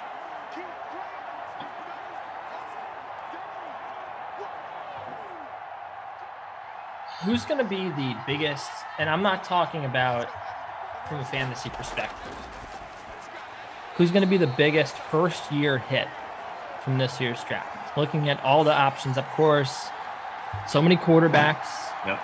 Who's going to be the biggest, and I'm not talking about from a fantasy perspective, who's going to be the biggest first-year hit from this year's draft? Looking at all the options, of course, so many quarterbacks. Yep.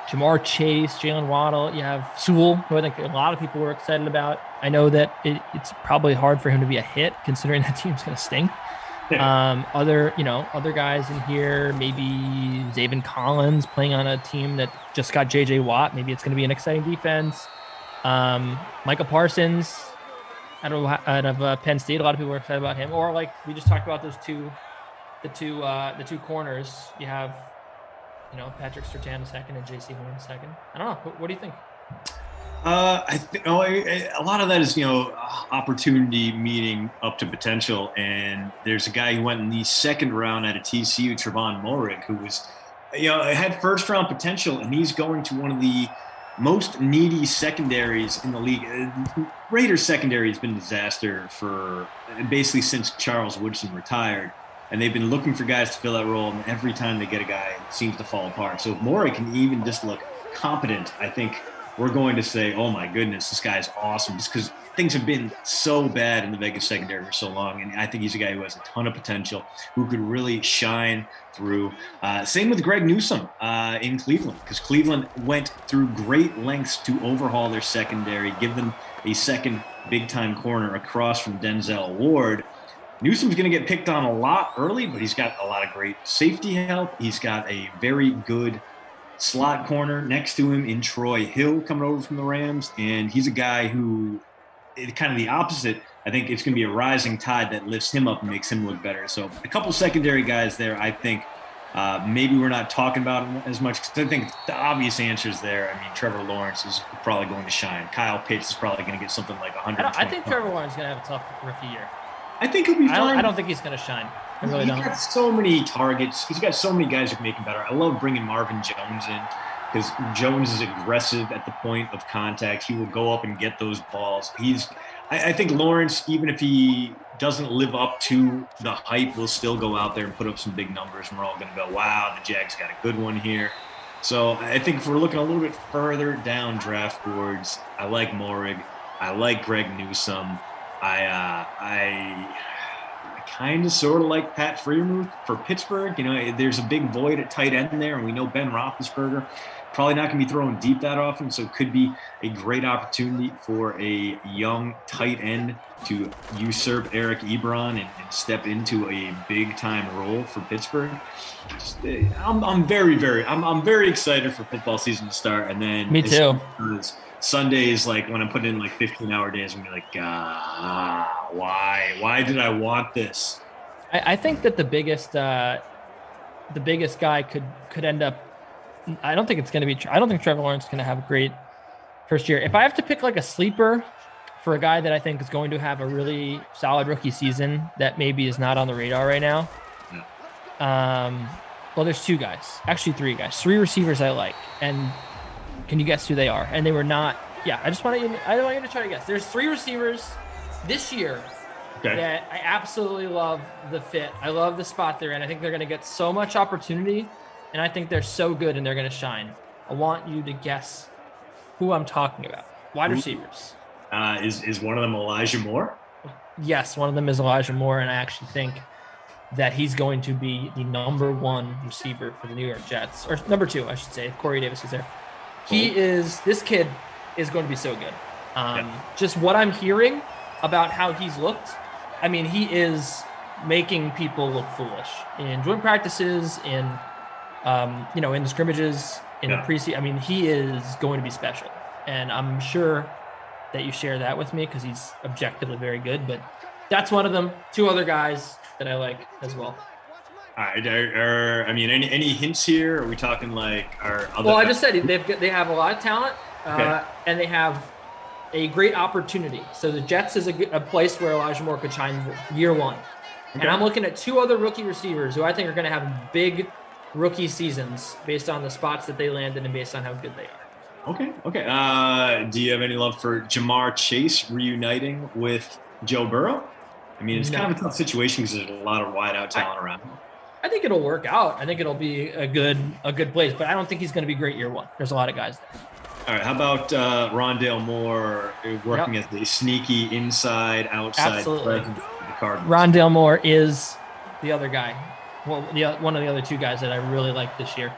Jamar Chase, Jalen Waddle. You have Sewell, who I think a lot of people were excited about. I know that it's probably hard for him to be a hit, considering that team's going to stink. Other guys in here, maybe Zaven Collins playing on a team that just got J.J. Watt. Maybe it's going to be an exciting defense. Micah Parsons out of Penn State. A lot of people are excited about him. Or we just talked about the two corners. You have, Patrick Surtain a second and J.C. Horn a second. I don't know. What do you think? I think a lot of that is opportunity meeting up to potential, and there's a guy who went in the second round out of TCU, Trevon Moehrig, who was had first round potential, and he's going to one of the most needy secondaries in the league. Raiders secondary has been a disaster for basically since Charles Woodson retired, and they've been looking for guys to fill that role, and every time they get a guy, it seems to fall apart. So if Moehrig can even just look competent, I think we're going to say, oh my goodness, this guy's awesome, just because things have been so bad in the Vegas secondary for so long. And I think he's a guy who has a ton of potential, who could really shine through. Same with Greg Newsome in Cleveland, because Cleveland went through great lengths to overhaul their secondary, give them a second big-time corner across from Denzel Ward. Newsome's going to get picked on a lot early, but he's got a lot of great safety help. He's got a very good slot corner next to him in Troy Hill coming over from the Rams, and he's a guy who is kind of the opposite. I think it's going to be a rising tide that lifts him up and makes him look better. So a couple secondary guys there, I think maybe we're not talking about him as much, because I think the obvious answer is there. I mean, Trevor Lawrence is probably going to shine. Kyle Pitts is probably going to get something like 100. I think Trevor Lawrence is going to have a tough rookie year. I think he'll be fine. I don't think he's going to shine. I really don't. He's got so many targets. He's got so many guys who can make him better. I love bringing Marvin Jones in, because Jones is aggressive at the point of contact. He will go up and get those balls. I think Lawrence, even if he doesn't live up to the hype, will still go out there and put up some big numbers, and we're all going to go, wow, the Jags got a good one here. So I think if we're looking a little bit further down draft boards, I like Morig. I like Greg Newsome. I kind of sort of like Pat Freiermuth for Pittsburgh. You know, there's a big void at tight end there, and we know Ben Roethlisberger probably not going to be throwing deep that often, so it could be a great opportunity for a young tight end to usurp Eric Ebron and step into a big-time role for Pittsburgh. I'm very excited for football season to start, and then me too. Sundays, like when I'm putting in like 15-hour days, I'm gonna be like, why did I want this? I think that the biggest guy could end up. I don't think it's going to be. I don't think Trevor Lawrence is going to have a great first year. If I have to pick like a sleeper for a guy that I think is going to have a really solid rookie season that maybe is not on the radar right now. Yeah. Well, there's three receivers I like, and can you guess who they are? And they were not. Yeah, I want you to try to guess. There's three receivers this year that I absolutely love the fit. I love the spot they're in. I think they're going to get so much opportunity, and I think they're so good and they're going to shine. I want you to guess who I'm talking about. Wide receivers. Is one of them Elijah Moore? Yes, one of them is Elijah Moore, and I actually think that he's going to be the number one receiver for the New York Jets, or number two, I should say, if Corey Davis is there. This kid is going to be so good. Just what I'm hearing about how he's looked, I mean, he is making people look foolish in joint practices, in the scrimmages, in the preseason. I mean, he is going to be special, and I'm sure that you share that with me because he's objectively very good. But that's one of them. Two other guys that I like as well. All right. Any hints here? Are we talking like our other? Well, I just said they have a lot of talent, and they have a great opportunity. So the Jets is a place where Elijah Moore could shine year one. Okay. And I'm looking at two other rookie receivers who I think are going to have big rookie seasons based on the spots that they landed and based on how good they are. Okay. Do you have any love for Jamar Chase reuniting with Joe Burrow? I mean, it's kind of a tough situation because there's a lot of wide out talent around. I think it'll work out. I think it'll be a good place, but I don't think he's going to be great year one. There's a lot of guys there. All right. How about Rondale Moore working as the sneaky inside, outside presence of the Cardinals? Rondale Moore is the other guy. Well, one of the other two guys that I really like this year.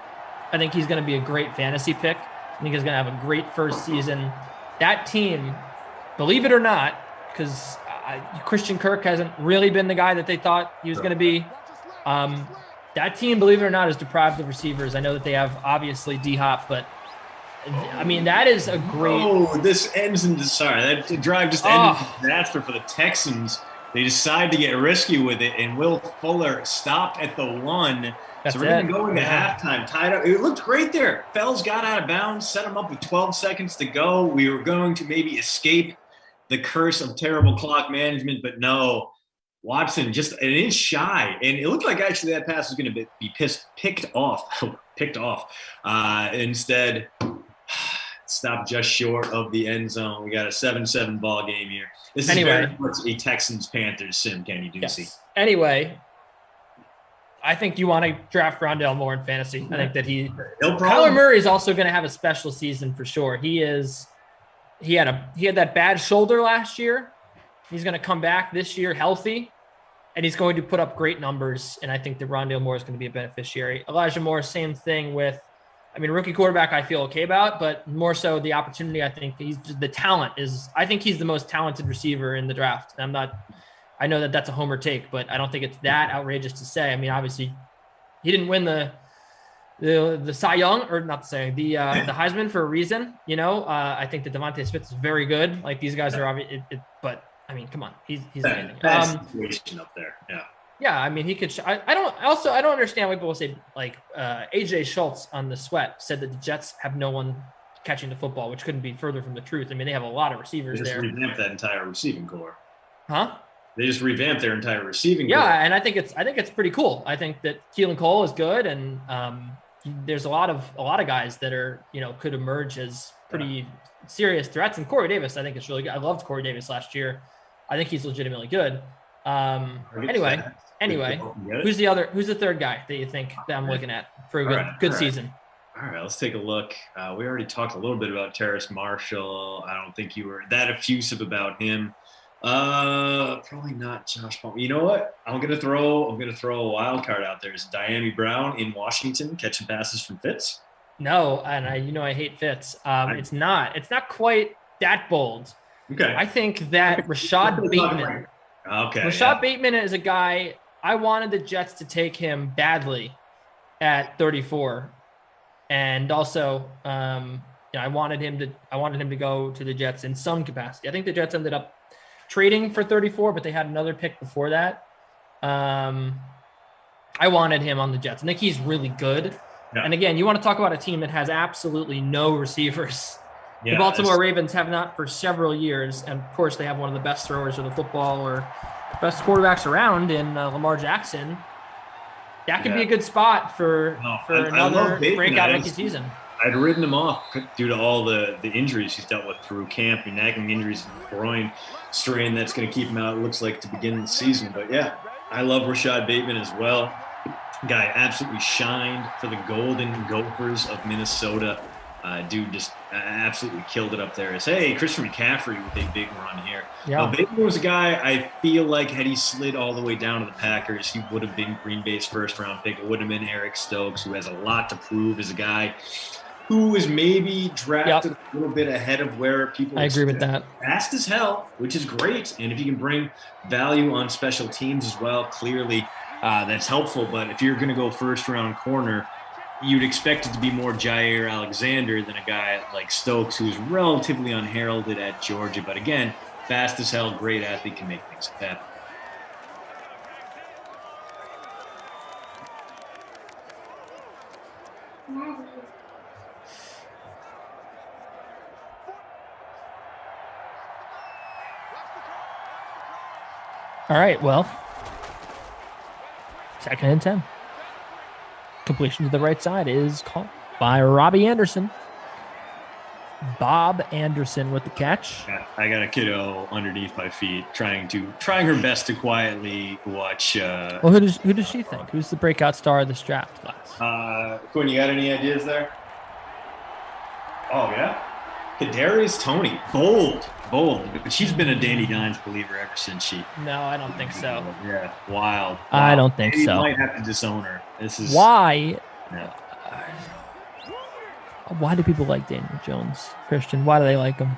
I think he's going to be a great fantasy pick. I think he's going to have a great first season. That team, believe it or not, because Christian Kirk hasn't really been the guy that they thought he was going to be. That team, believe it or not, is deprived of receivers. I know that they have obviously D-Hop, but I mean, that is a great. Oh, this ends in that drive just ended in disaster for the Texans. They decide to get risky with it, and Will Fuller stopped at the 1. So we're going to go into halftime, tied up. It looked great there. Fells got out of bounds, set him up with 12 seconds to go. We were going to maybe escape the curse of terrible clock management, but no. Watson just an inch shy, and it looked like actually that pass was going to be picked off. Instead, stopped just short of the end zone. We got a 7-7 ball game here. This is very much a Texans-Panthers sim, Kenny Ducey. Anyway, I think you want to draft Rondale Moore in fantasy. I think that No problem. Kyler Murray is also going to have a special season for sure. He had that bad shoulder last year. He's going to come back this year healthy, and he's going to put up great numbers. And I think that Rondale Moore is going to be a beneficiary. Elijah Moore, same thing with, rookie quarterback I feel okay about, but more so the opportunity. I think I think he's the most talented receiver in the draft. I know that that's a homer take, but I don't think it's that outrageous to say. Obviously he didn't win the Cy Young, or not to say the Heisman for a reason. I think that Devontae Smith is very good. Like, these guys are obvious, but come on, he's amazing. Bad situation up there. Yeah. Yeah, he could. I don't understand why people say, like, AJ Schultz on the Sweat said that the Jets have no one catching the football, which couldn't be further from the truth. They have a lot of receivers there. They just revamped that entire receiving core. Huh? They just revamped their entire receiving core. Yeah, and I think it's pretty cool. I think that Keelan Cole is good, and there's a lot of guys that are could emerge as pretty serious threats. And Corey Davis, I think it's really good. I loved Corey Davis last year. I think he's legitimately good. Anyway, who's the third guy that you think that I'm looking at for a good season? All right, let's take a look. We already talked a little bit about Terrace Marshall. I don't think you were that effusive about him. Probably not Josh Palmer. You know what? I'm gonna throw a wild card out there. Is Diami Brown in Washington catching passes from Fitz? No, and I hate Fitz. It's not quite that bold. Okay. I think that Rashad Bateman. Okay. Rashad Bateman is a guy. I wanted the Jets to take him badly at 34, and also I wanted him to go to the Jets in some capacity. I think the Jets ended up trading for 34, but they had another pick before that. I wanted him on the Jets. I think he's really good. Yeah. And again, you want to talk about a team that has absolutely no receivers. Yeah, the Baltimore Ravens have not for several years. And of course, they have one of the best throwers of the football, or best quarterbacks around in Lamar Jackson. That could be a good spot for another breakout rookie season. I'd written him off due to all the injuries he's dealt with through camp, and nagging injuries in the groin strain that's going to keep him out, it looks like, to begin the season. But yeah, I love Rashad Bateman as well. Guy absolutely shined for the Golden Gophers of Minnesota. Dude just absolutely killed it up there. Christian McCaffrey with a big run here. Yeah. Bateman was a guy I feel like had he slid all the way down to the Packers, he would have been Green Bay's first round pick. It would have been Eric Stokes, who has a lot to prove as a guy who is maybe drafted a little bit ahead of where people. I agree with that. Fast as hell, which is great. And if you can bring value on special teams as well, clearly that's helpful. But if you're going to go first round corner, you'd expect it to be more Jair Alexander than a guy like Stokes, who's relatively unheralded at Georgia. But again, fast as hell, great athlete, can make things happen. All right, well, 2nd and 10. Completion to the right side is caught by Robbie Anderson. Bob Anderson with the catch. Yeah, I got a kiddo underneath my feet trying her best to quietly watch. Well, who does she think? Who's the breakout star of this draft class? Quinn, you got any ideas there? Oh, yeah? Kadarius Toney. Bold. But she's been a Danny Dimes believer ever since she. No, I don't think so. Yeah, wild. I don't think so. You might have to disown her. This is why. Yeah. Why do people like Daniel Jones, Christian? Why do they like him?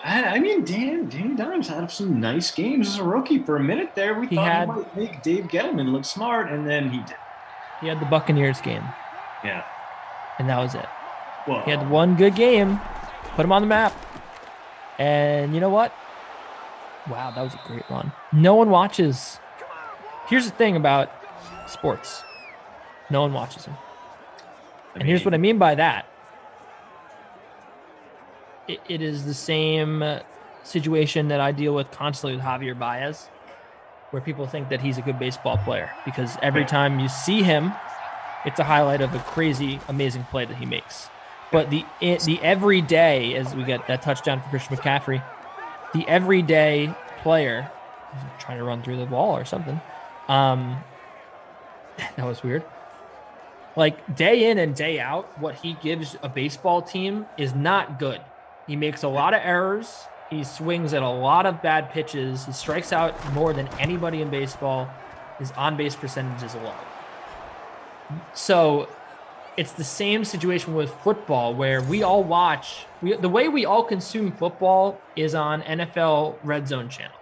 Danny Dimes had some nice games as a rookie. For a minute there, he might make Dave Gettleman look smart, and then he did. He had the Buccaneers game. Yeah. And that was it. Well, he had one good game, put him on the map. And you know what? Wow, that was a great run. No one watches. Here's the thing about sports. No one watches them. And here's what I mean by that. It is the same situation that I deal with constantly with Javier Baez, where people think that he's a good baseball player because every time you see him, it's a highlight of a crazy, amazing play that he makes. But the everyday, as we get that touchdown for Christian McCaffrey, the everyday player, trying to run through the wall or something, That was weird. Like day in and day out, what he gives a baseball team is not good. He makes a lot of errors. He swings at a lot of bad pitches. He strikes out more than anybody in baseball. His on-base percentage is low. So it's the same situation with football where we all watch. The way we all consume football is on NFL Red Zone channel,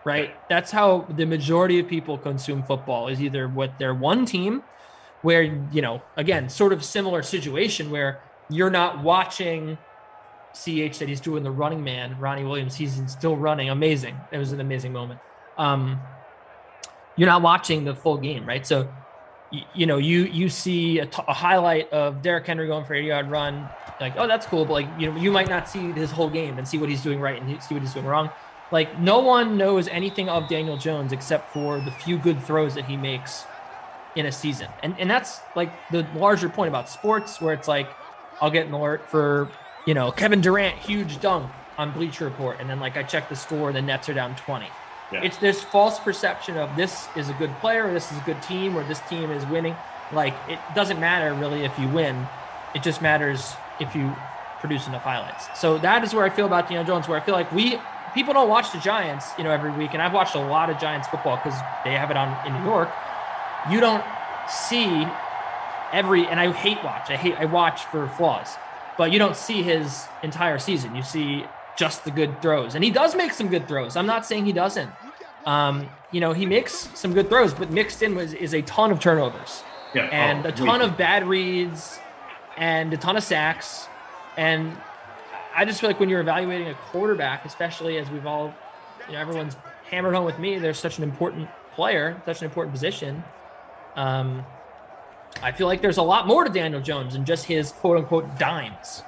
right? That's how the majority of people consume football, is either with their one team where, again, sort of similar situation where you're not watching CH that he's doing the running man, Ronnie Williams. He's still running. Amazing. It was an amazing moment. You're not watching the full game, right? So, you see a highlight of Derrick Henry going for an 80-yard run. Like, oh, that's cool. But like, you might not see his whole game and see what he's doing right and see what he's doing wrong. Like, no one knows anything of Daniel Jones except for the few good throws that he makes in a season. And that's like the larger point about sports, where it's like, I'll get an alert for, Kevin Durant, huge dunk on Bleacher Report. And then like I check the score, the Nets are down 20. Yeah. It's this false perception of this is a good player, or this is a good team, or this team is winning. Like, it doesn't matter really if you win. It just matters if you produce enough highlights. So that is where I feel about Daniel Jones, where I feel like people don't watch the Giants, every week. And I've watched a lot of Giants football because they have it on in New York. You don't see and I hate watch. I watch for flaws, but you don't see his entire season. You see just the good throws, and he does make some good throws. I'm not saying he doesn't. He makes some good throws, but mixed in is a ton of turnovers, and a ton of bad reads, and a ton of sacks. And I just feel like when you're evaluating a quarterback, especially as we've all, everyone's hammered home with me, they're such an important player, such an important position. I feel like there's a lot more to Daniel Jones than just his quote unquote dimes.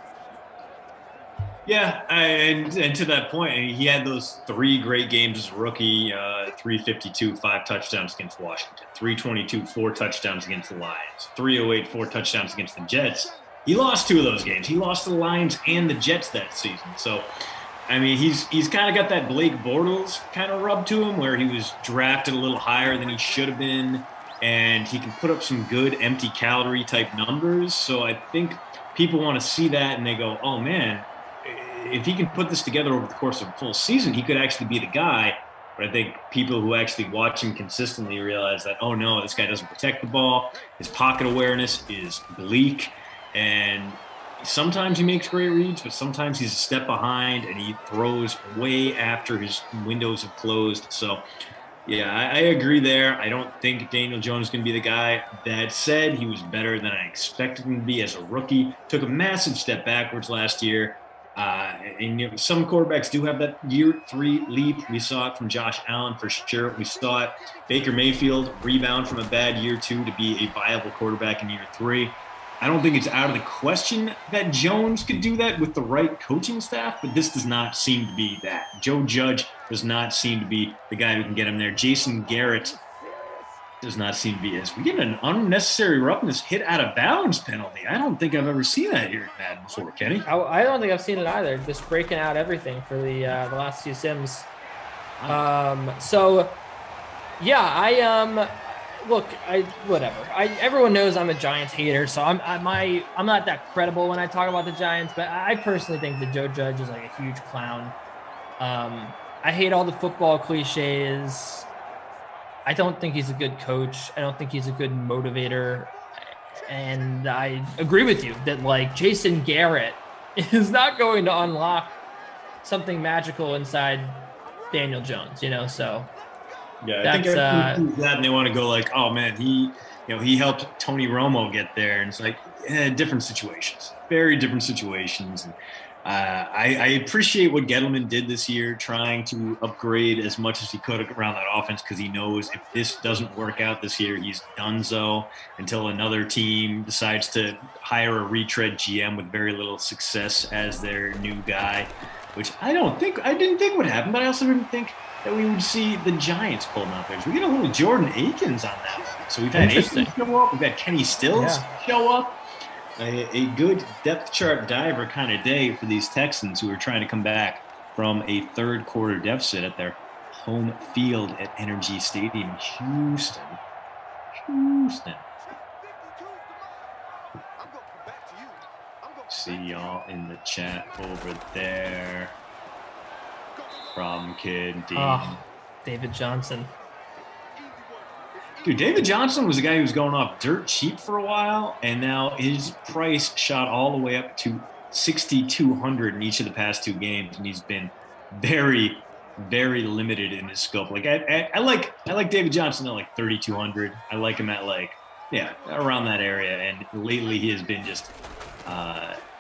Yeah, and to that point, he had those 3 great games as a rookie, 352, 5 touchdowns against Washington, 322, 4 touchdowns against the Lions, 308, 4 touchdowns against the Jets. He lost 2 of those games. He lost to the Lions and the Jets that season. So, I mean, he's kind of got that Blake Bortles kind of rub to him, where he was drafted a little higher than he should have been, and he can put up some good empty calorie type numbers. So I think people want to see that, and they go, oh man, if he can put this together over the course of a full season, he could actually be the guy. But I think people who actually watch him consistently realize that, oh no, this guy doesn't protect the ball. His pocket awareness is bleak. And sometimes he makes great reads, but sometimes he's a step behind and he throws way after his windows have closed. So, yeah, I agree there. I don't think Daniel Jones is going to be the guy. That said, he was better than I expected him to be as a rookie. Took a massive step backwards last year. And some quarterbacks do have that year 3 leap. We saw it from Josh Allen for sure. We saw it Baker Mayfield rebound from a bad year 2 to be a viable quarterback in year 3. I don't think it's out of the question that Jones could do that with the right coaching staff, but this does not seem to be that. Joe Judge does not seem to be the guy who can get him there. Jason Garrett does not seem to be as. We get an unnecessary roughness hit out of bounds penalty. I don't think I've ever seen that here in Madden before, Kenny. I don't think I've seen it either. Just breaking out everything for the last few sims. So, yeah, look, whatever. Everyone knows I'm a Giants hater, so I'm not that credible when I talk about the Giants. But I personally think that Joe Judge is like a huge clown. I hate all the football cliches. I don't think he's a good coach. I don't think he's a good motivator. And I agree with you that like Jason Garrett is not going to unlock something magical inside Daniel Jones, so. Yeah, I think everyone that, and they want to go like, oh man, he helped Tony Romo get there, and it's like different situations, very different situations. And I appreciate what Gettleman did this year, trying to upgrade as much as he could around that offense, because he knows if this doesn't work out this year, he's donezo until another team decides to hire a retread GM with very little success as their new guy, which I didn't think would happen, but I also didn't think that we would see the Giants pull them out there. So we get a little Jordan Akins on that one. So we've had Akins show up. We've got Kenny Stills show up. A good depth chart diver kind of day for these Texans who are trying to come back from a 3rd quarter deficit at their home field at Energy Stadium, Houston. See y'all in the chat over there. Problem kid, Dean. Oh, David Johnson. Dude, David Johnson was a guy who was going off dirt cheap for a while, and now his price shot all the way up to 6,200 in each of the past 2 games, and he's been very, very limited in his scope. Like I like David Johnson at like 3,200. I like him at like around that area, and lately he has been just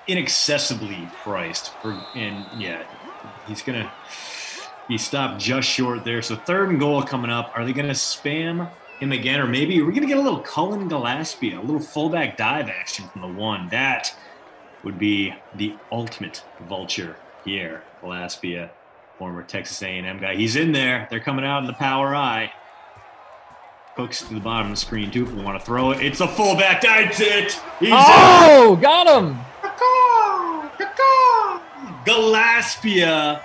inaccessibly priced. He stopped just short there. So 3rd and goal coming up. Are they going to spam him again, or maybe we're going to get a little Cullen Gillespie, a little fullback dive action from the 1? That would be the ultimate vulture here. Gillespie, former Texas A&M guy. He's in there. They're coming out in the power eye. Hooks to the bottom of the screen, too, if we want to throw it. It's a fullback. That's it. He's in. Got him. Gillespie, the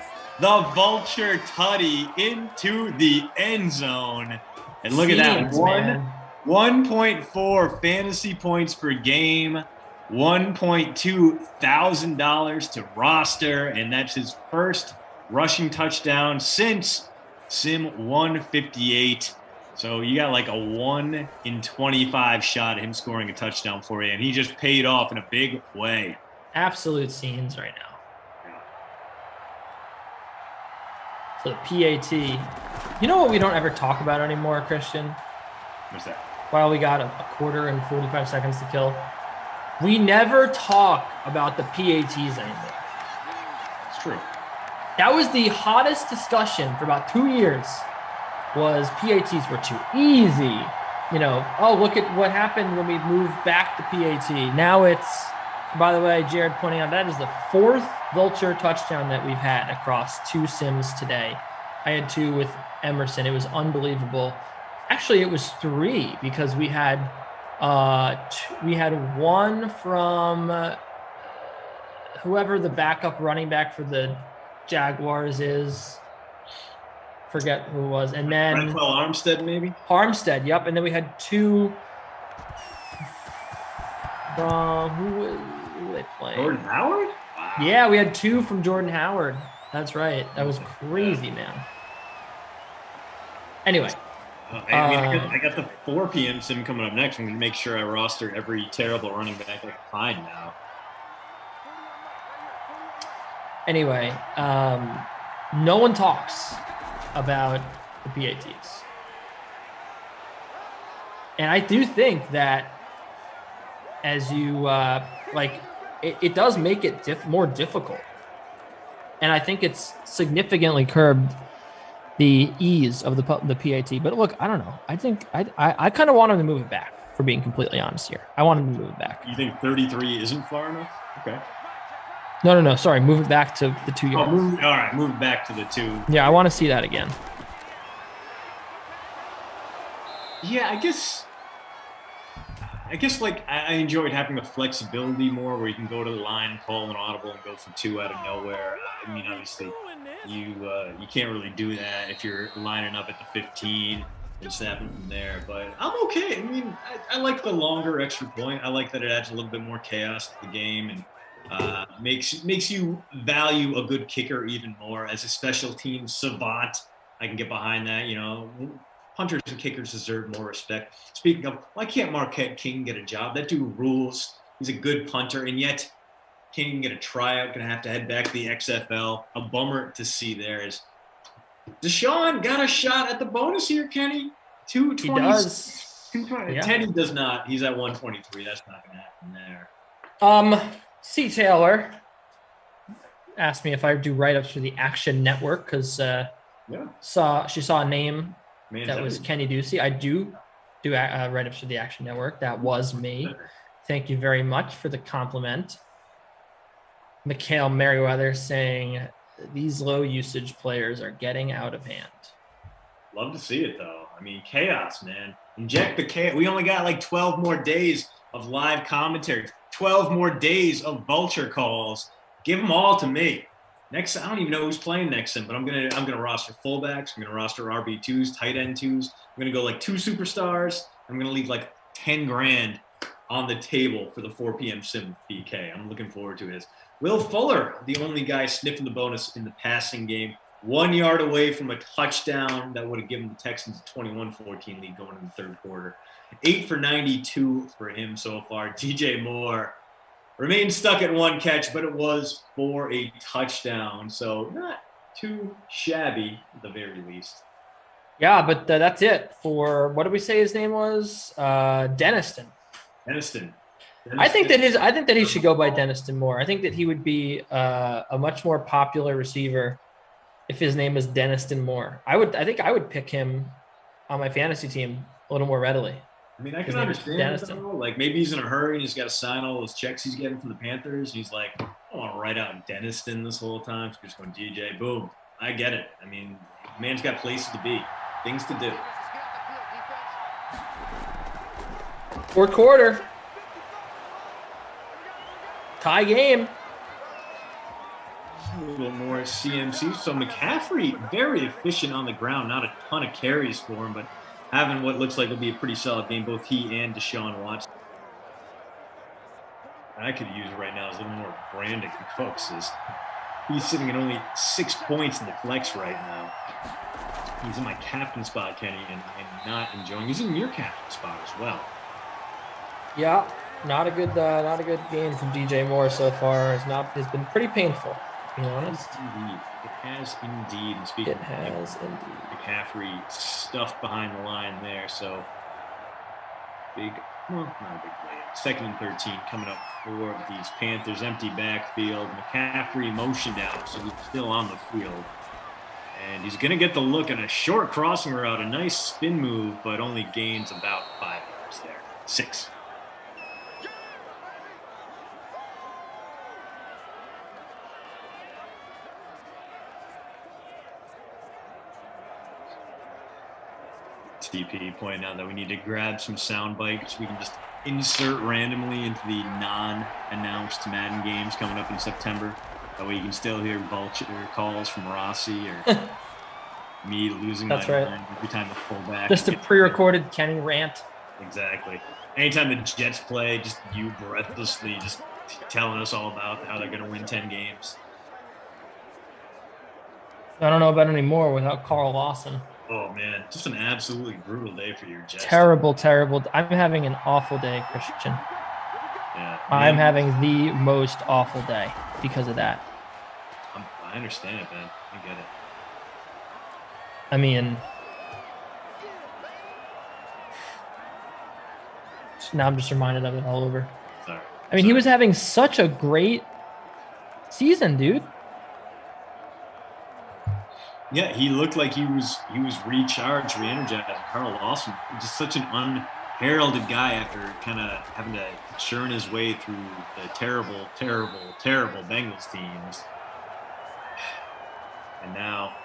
vulture tutty into the end zone. And look at that. 1.4 fantasy points per game, $1.2 thousand to roster, and that's his first rushing touchdown since Sim 158. So you got like a 1 in 25 shot at him scoring a touchdown for you, and he just paid off in a big way. Absolute scenes right now. So the PAT. You know what we don't ever talk about anymore, Christian? What's that? While we got a quarter and 45 seconds to kill. We never talk about the PATs anymore. It's true. That was the hottest discussion for about 2 years, was PATs were too easy. You know, oh, look at what happened when we moved back to PAT. Now it's, by the way, Jared pointing out, that is the 4th vulture touchdown that we've had across 2 sims today. I had 2 with Emerson. It was unbelievable. Actually, it was 3 because we had one from whoever the backup running back for the Jaguars is. Forget who it was. And then Armstead, maybe? Armstead, yep. And then we had 2 from who were they playing? Jordan Howard? Wow. Yeah, we had 2 from Jordan Howard. That's right. That was crazy, man. Anyway. I got the 4 p.m. sim coming up next. I'm going to make sure I roster every terrible running back I can find now. Anyway, no one talks about the PATs. And I do think that as you, it does make it more difficult. And I think it's significantly curbed the ease of the PAT. But look, I don't know. I think I kind of want him to move it back, for being completely honest here. I want him to move it back. You think 33 isn't far enough? Okay. No. Sorry. Move it back to the 2 yards. All right. Move it back to the 2. Yeah, I want to see that again. Yeah, I guess like I enjoyed having the flexibility more, where you can go to the line, call an audible, and go for 2 out of nowhere. I mean, obviously, you can't really do that if you're lining up at the 15 and snapping from there. But I'm okay. I mean, I like the longer extra point. I like that it adds a little bit more chaos to the game and makes you value a good kicker even more. As a special teams savant, I can get behind that. You know, punters and kickers deserve more respect. Speaking of, why can't Marquette King get a job? That dude rules. He's a good punter, and yet can't even get a tryout. Going to have to head back to the XFL. A bummer to see there is Deshaun got a shot at the bonus here, Kenny. 220. He does. Yeah. Teddy does not. He's at 123. That's not going to happen there. C. Taylor asked me if I do write-ups for the Action Network because she saw a name that was Kenny Ducey. I do write-ups for the Action Network. That was me. Thank you very much for the compliment. Mikhail Merriweather saying these low-usage players are getting out of hand. Love to see it, though. I mean, chaos, man. Inject the chaos. We only got like 12 more days of live commentary, 12 more days of vulture calls. Give them all to me. Next, I don't even know who's playing next to him, but I'm gonna roster fullbacks. I'm gonna roster RB2s, tight end twos. I'm gonna go like 2 superstars. I'm gonna leave like 10 grand on the table for the 4 p.m. sim BK. I'm looking forward to it. Will Fuller, the only guy sniffing the bonus in the passing game, 1 yard away from a touchdown that would have given the Texans a 21-14 lead going in the third quarter. 8 for 92 for him so far. DJ Moore remains stuck at 1 catch, but it was for a touchdown. So not too shabby at the very least. Yeah, but that's it for, what did we say his name was? Deniston. I think that he should go by Deniston Moore. I think that he would be a much more popular receiver if his name was Deniston Moore. I think I would pick him on my fantasy team a little more readily. I mean, I can understand it, though. Like, maybe he's in a hurry and he's got to sign all those checks he's getting from the Panthers. He's like, I don't want to write out Deniston this whole time. So just going DJ, boom. I get it. I mean, man's got places to be, things to do. Fourth quarter. Tie game. A little more CMC. So McCaffrey, very efficient on the ground. Not a ton of carries for him, but having what looks like will be a pretty solid game, both he and Deshaun Watson. I could use right now is a little more Brandon Cooks. He's sitting at only 6 points in the flex right now. He's in my captain spot, Kenny, and not enjoying. He's in your captain spot as well. Yeah, not a good game from DJ Moore so far. It's been pretty painful, to be honest. Indeed. It has indeed. And speaking of McCaffrey stuffed behind the line there, so not a big play. 2nd and 13 coming up for these Panthers. Empty backfield. McCaffrey motioned out, so he's still on the field. And he's going to get the look at a short crossing route, a nice spin move, but only gains about 5 yards there. 6. TP pointing out that we need to grab some sound bites we can just insert randomly into the non-announced Madden games coming up in September. That way you can still hear vulture calls from Rossi or me losing my mind every time the fullback. Just a pre-recorded Kenny rant. Exactly. Anytime the Jets play, just you breathlessly just telling us all about how they're going to win 10 games. I don't know about anymore without Carl Lawson. Oh, man. Just an absolutely brutal day for your Jets. Terrible. I'm having an awful day, Christian. Yeah. I'm having the most awful day because of that. I understand it, man. I get it. I mean, now I'm just reminded of it all over. Sorry. I mean, he was having such a great season, dude. Yeah, he looked like he was recharged, re-energized. Carl Lawson, just such an unheralded guy after kind of having to churn his way through the terrible, terrible, terrible Bengals teams. And now,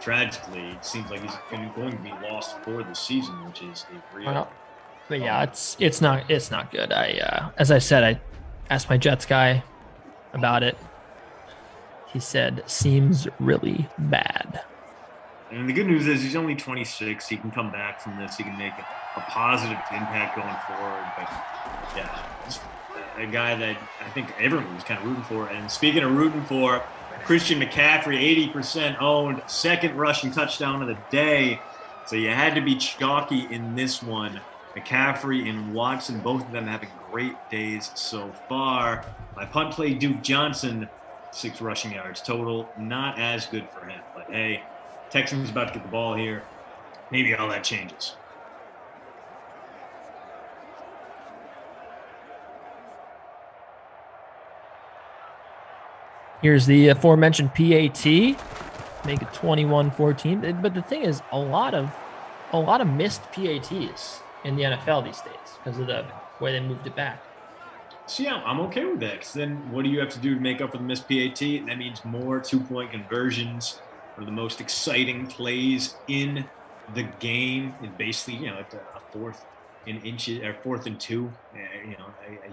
tragically, it seems like he's going to be lost for the season, which is a real. But yeah, it's not good. As I said, I asked my Jets guy about it. He said, seems really bad. And the good news is he's only 26. He can come back from this. He can make a positive impact going forward. But, yeah, just a guy that I think everyone was kind of rooting for. And speaking of rooting for, Christian McCaffrey, 80% owned, 2nd rushing touchdown of the day. So you had to be chalky in this one. McCaffrey and Watson, both of them having great days so far. My punt play, Duke Johnson, 6 rushing yards total. Not as good for him. But, hey, Texans about to get the ball here. Maybe all that changes. Here's the aforementioned PAT. Make it 21-14. But the thing is, a lot of missed PATs in the NFL these days because of the way they moved it back. So, yeah, I'm okay with that. Because then what do you have to do to make up for the missed PAT? That means more 2-point conversions or the most exciting plays in the game. And basically, at a 4th and 2.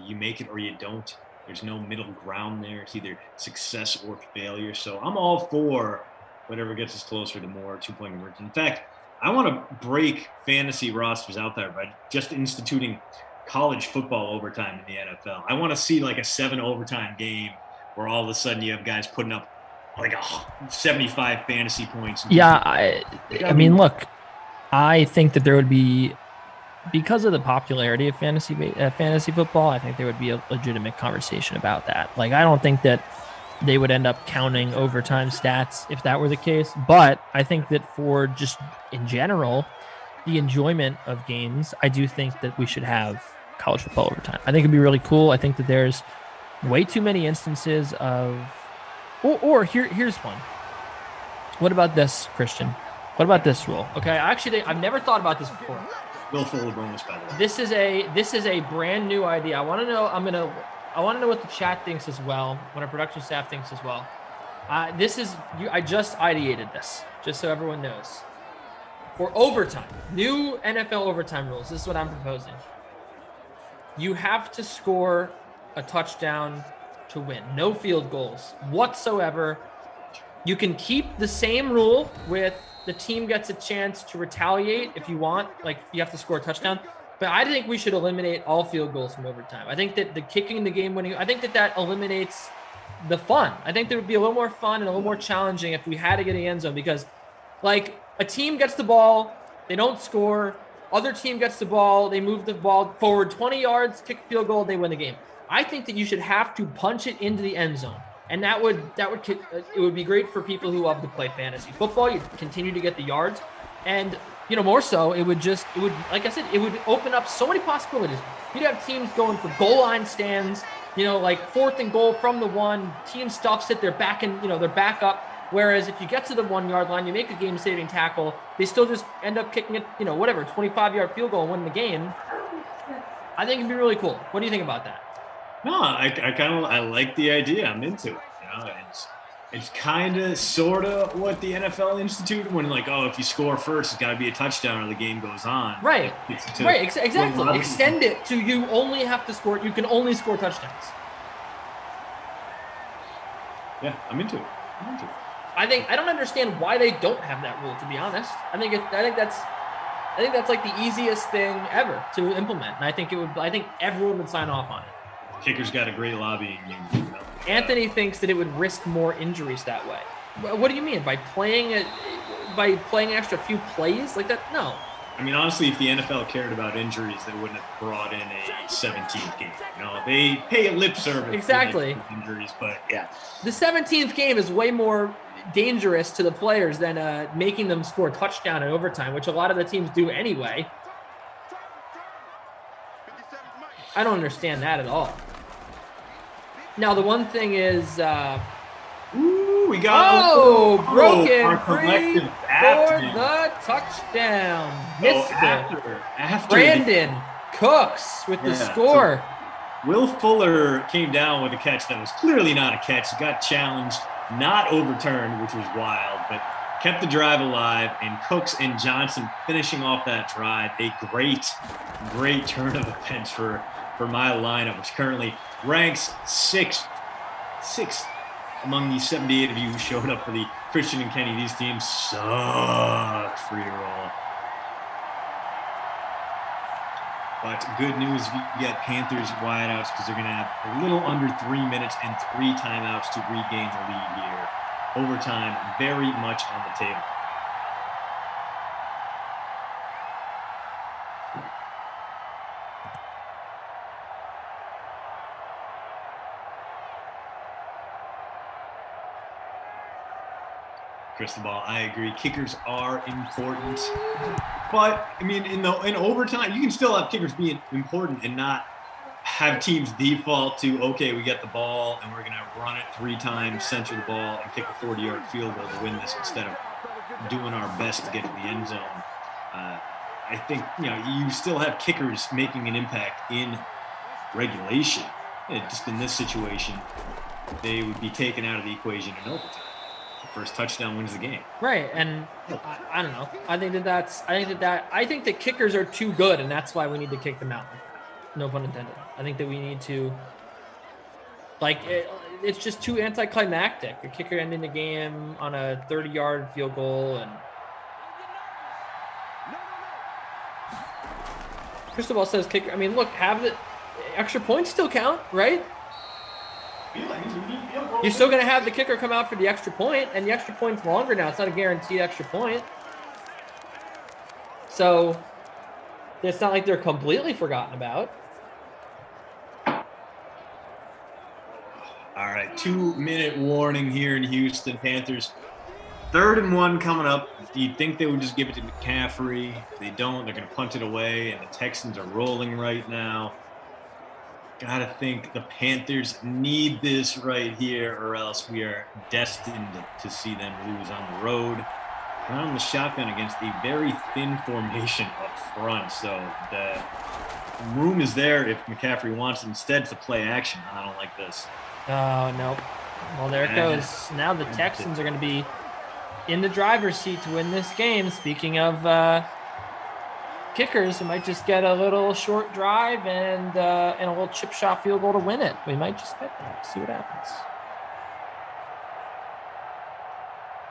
You make it or you don't. There's no middle ground there. It's either success or failure. So I'm all for whatever gets us closer to more 2-point conversion. In fact, I want to break fantasy rosters out there by just instituting college football overtime in the NFL. I want to see like a 7 overtime game where all of a sudden you have guys putting up like 75 fantasy points. Yeah, I mean, look, I think that there would be, because of the popularity of fantasy football, I think there would be a legitimate conversation about that. Like, I don't think that they would end up counting overtime stats if that were the case. But I think that for just in general, the enjoyment of games, I do think that we should have college football overtime. I think it'd be really cool. I think that there's way too many instances of, here's one. What about this, Christian? What about this rule? Okay, actually, I've never thought about this before. Will Fuller bonus, by the way. This is a brand new idea. I want to know. I want to know what the chat thinks as well. What our production staff thinks as well. I just ideated this, just so everyone knows. For overtime, new NFL overtime rules. This is what I'm proposing. You have to score a touchdown to win. No field goals whatsoever. You can keep the same rule with the team gets a chance to retaliate if you want. Like, you have to score a touchdown. But I think we should eliminate all field goals from overtime. I think that the kicking the game winning, I think that eliminates the fun. I think there would be a little more fun and a little more challenging if we had to get in the end zone, because like a team gets the ball, they don't score, other team gets the ball, they move the ball forward 20 yards, kick a field goal, they win the game. I think that you should have to punch it into the end zone. And it would be great for people who love to play fantasy football. You'd continue to get the yards, and more so, it would like I said, it would open up so many possibilities. You'd have teams going for goal line stands, like 4th and goal from the 1. Team stops it, they're back in, they're back up. Whereas if you get to the 1-yard line, you make a game-saving tackle, they still just end up kicking it, 25-yard field goal and win the game. I think it'd be really cool. What do you think about that? No, I like the idea. I'm into it. It's kind of sort of what the NFL instituted when, like, if you score first, it's got to be a touchdown or the game goes on. Right. Exactly. Extend it to you only have to score. You can only score touchdowns. Yeah, I'm into it. I don't understand why they don't have that rule, to be honest. I think that's like the easiest thing ever to implement, and I think everyone would sign off on it. Kicker's got a great lobbying union. Anthony thinks that it would risk more injuries that way. What do you mean? By playing an extra few plays like that? No. I mean, honestly, if the NFL cared about injuries, they wouldn't have brought in a 17th game. They pay lip service. Exactly. Injuries, but yeah. The 17th game is way more dangerous to the players than making them score a touchdown in overtime, which a lot of the teams do anyway. I don't understand that at all. Now, the one thing is... we got... broken free for the touchdown. Missed it. Brandon Cooks with the score. So Will Fuller came down with a catch that was clearly not a catch. It got challenged, not overturned, which was wild, but kept the drive alive, and Cooks and Johnson finishing off that drive. A great turn of events for my lineup, which currently ranks sixth among the 78 of you who showed up for the Christian and Kenny. These teams suck free roll. But good news, you get Panthers wideouts because they're going to have a little under 3 minutes and 3 timeouts to regain the lead here. Overtime very much on the table. Cristobal, I agree. Kickers are important, but I mean, in overtime, you can still have kickers being important and not have teams default to, okay, we get the ball and we're going to run it 3 times, center the ball, and kick a 40-yard field goal to win this instead of doing our best to get to the end zone. I think you still have kickers making an impact in regulation. Just in this situation, they would be taken out of the equation in overtime. First touchdown wins the game. Right, and I don't know. I think that kickers are too good, and that's why we need to kick them out. No pun intended. I think that we need to Like, it's just too anticlimactic. A kicker ending the game on a 30-yard field goal. And Cristobal says kicker. I mean, look, have the extra points still count, right? You're still going to have the kicker come out for the extra point, and the extra point's longer now. It's not a guaranteed extra point. So it's not like they're completely forgotten about. All right, 2-minute warning here in Houston. Panthers 3rd and 1 coming up. You'd think they would just give it to McCaffrey. They don't. They're going to punt it away, and the Texans are rolling right now. Gotta think the Panthers need this right here, or else we are destined to see them lose on the road. Around the shotgun against a very thin formation up front, so the room is there if McCaffrey wants instead to play action. I don't like this. Oh, nope. Well, there it goes. Now the Texans are going to be in the driver's seat to win this game. Speaking of kickers, we might just get a little short drive and a little chip shot field goal to win it. We might just get that. See what happens.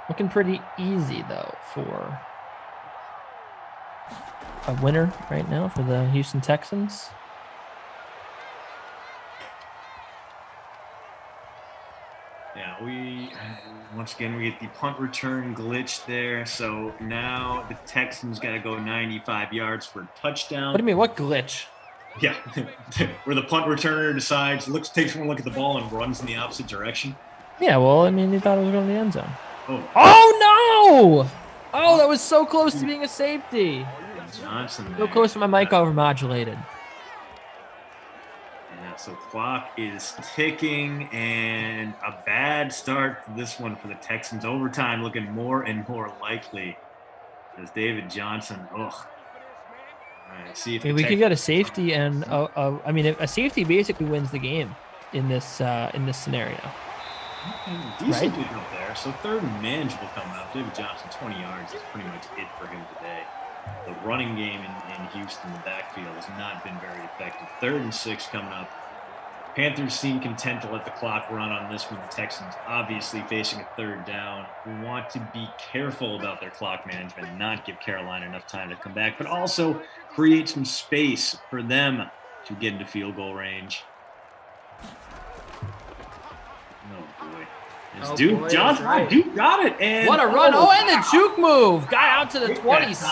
Looking pretty easy, though, for a winner right now for the Houston Texans. Yeah, once again, we get the punt return glitch there. So now the Texans got to go 95 yards for a touchdown. What do you mean? What glitch? Yeah, where the punt returner decides, takes one look at the ball and runs in the opposite direction. Yeah, well, I mean, he thought it was going to the end zone. Oh no! Oh, that was so close to being a safety. Johnson. So close to my mic overmodulated. Yeah, so clock is ticking, and a bad start to this one for the Texans. Overtime looking more and more likely as David Johnson. Ugh. All right, see if we could get a safety, and I mean, a safety basically wins the game in this scenario. Decent right? Up there. So 3rd and manageable coming up. David Johnson, 20 yards is pretty much it for him today. The running game in Houston, the backfield, has not been very effective. 3rd and 6 coming up. Panthers seem content to let the clock run on this one. The Texans obviously facing a 3rd down. We want to be careful about their clock management, not give Carolina enough time to come back, but also create some space for them to get into field goal range. Duke Johnson. Right. Duke got it. And what a run. And the juke move. Guy out to the 26.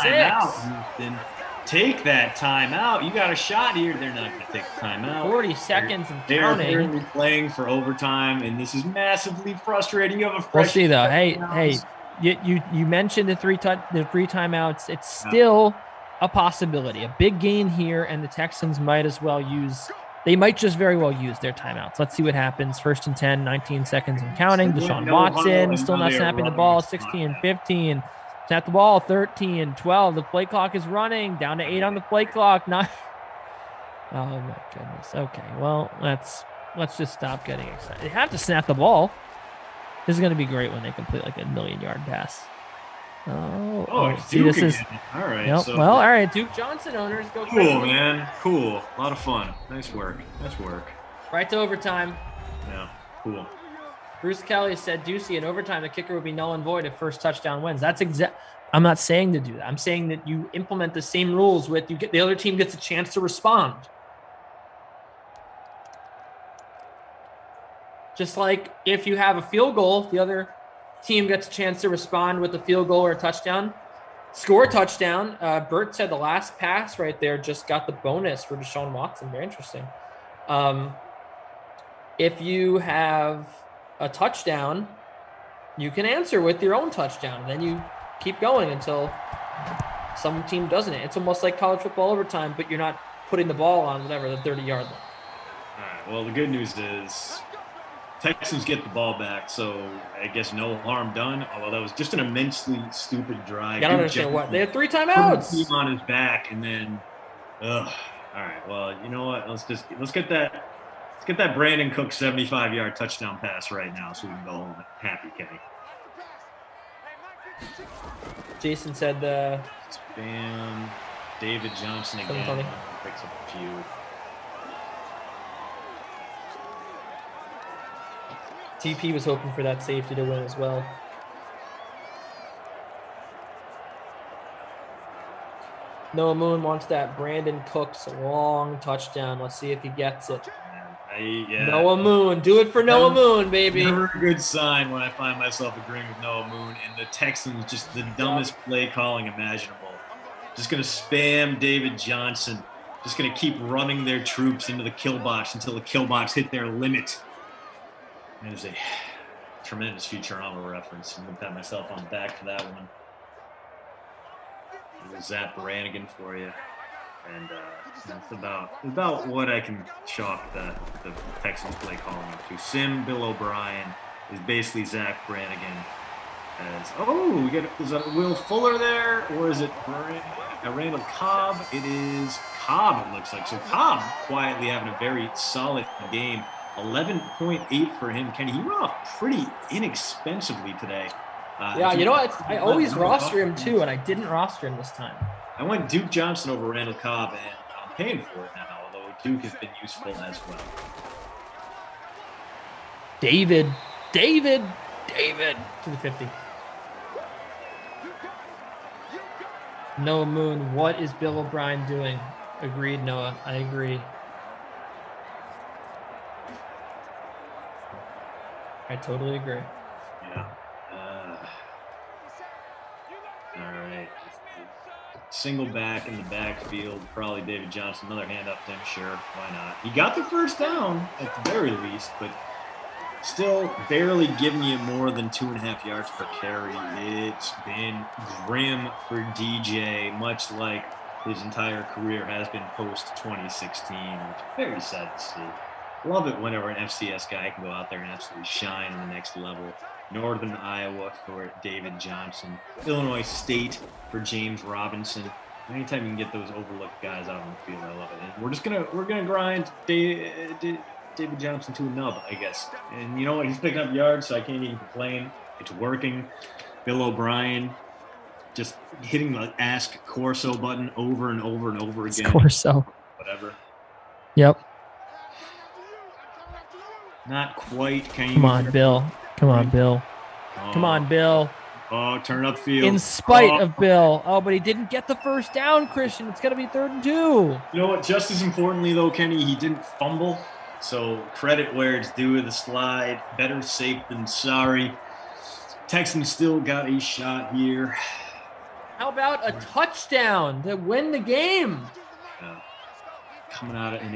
Take that timeout. You got a shot here. They're not going to take the timeout. 40 seconds and counting. They're playing for overtime, and this is massively frustrating. You have a fresh. We'll see, though. Hey, you mentioned the three timeouts. It's still a possibility. A big gain here, and the Texans might as well use. They might just very well use their timeouts. Let's see what happens. 1st and 10, 19 seconds and counting. Deshaun Watson still not snapping the ball. 16, 15. Snap the ball. 13, 12. The play clock is running. Down to 8 on the play clock. Oh, my goodness. Okay, well, let's just stop getting excited. They have to snap the ball. This is going to be great when they complete like a 1,000,000-yard pass. See, this is all right. Nope. So, well, all right. Duke Johnson owners go crazy. Cool, man. Cool. A lot of fun. Nice work. Right to overtime. Yeah. Cool. Bruce Kelly said, "Ducey, in overtime, the kicker would be null and void if first touchdown wins." That's exact. I'm not saying to do that. I'm saying that you implement the same rules with the other team gets a chance to respond. Just like if you have a field goal, the other team gets a chance to respond with a field goal or a touchdown. Score a touchdown. Bert said the last pass right there just got the bonus for Deshaun Watson. Very interesting. If you have a touchdown, you can answer with your own touchdown. And then you keep going until some team doesn't. It's almost like college football overtime, but you're not putting the ball on the 30-yard line. All right. Well, the good news is Texans get the ball back, so I guess no harm done. Although that was just an immensely stupid drive. I don't understand what. They had 3 timeouts. Team on his back, and then, all right. Well, you know what? Let's get that Brandon Cook 75-yard touchdown pass right now, so we can go home happy, Kenny. Jason said the spam. David Johnson again. Picks up a few. TP was hoping for that safety to win as well. Noah Moon wants that Brandon Cooks long touchdown. Let's see if he gets it. Noah Moon. Do it for Noah Moon, baby. Never a good sign when I find myself agreeing with Noah Moon and the Texans just the dumbest play calling imaginable. Just going to spam David Johnson. Just going to keep running their troops into the kill box until the kill box hit their limit. There's a tremendous Futurama reference. I'm going to pat myself on the back for that one. There's Zap Brannigan for you. And that's about what I can chalk the Texans play calling up to. Bill O'Brien is basically Zach Brannigan. Is that Will Fuller there, or is it Randall Cobb? It is Cobb, it looks like. So Cobb quietly having a very solid game. 11.8 for him. Kenny, he went off pretty inexpensively today. Yeah, you know what? I always roster him too, and I didn't roster him this time. I went Duke Johnson over Randall Cobb, and I'm paying for it now, although Duke has been useful as well. David to the 50. Noah Moon, what is Bill O'Brien doing? Agreed, Noah. I agree. I totally agree. Yeah. All right. Single back in the backfield, probably David Johnson. Another hand up to him, sure. Why not? He got the first down at the very least, but still barely giving you more than 2.5 yards per carry. It's been grim for DJ, much like his entire career has been post-2016, which is very sad to see. Love it whenever an FCS guy can go out there and absolutely shine on the next level. Northern Iowa for David Johnson. Illinois State for James Robinson. Anytime you can get those overlooked guys out on the field, I love it. And we're gonna grind David Johnson to a nub, I guess. And you know what? He's picking up yards, so I can't even complain. It's working. Bill O'Brien just hitting the Ask Corso button over and over and over again. Corso. Whatever. Yep. Not quite. Come on, Bill. Come on, Bill. Come on, Bill. Oh, turn up field. In spite of Bill. Oh, but he didn't get the first down, Christian. It's going to be 3rd and 2. You know what? Just as importantly, though, Kenny, he didn't fumble. So credit where it's due with the slide. Better safe than sorry. Texans still got a shot here. How about a touchdown to win the game? Coming out in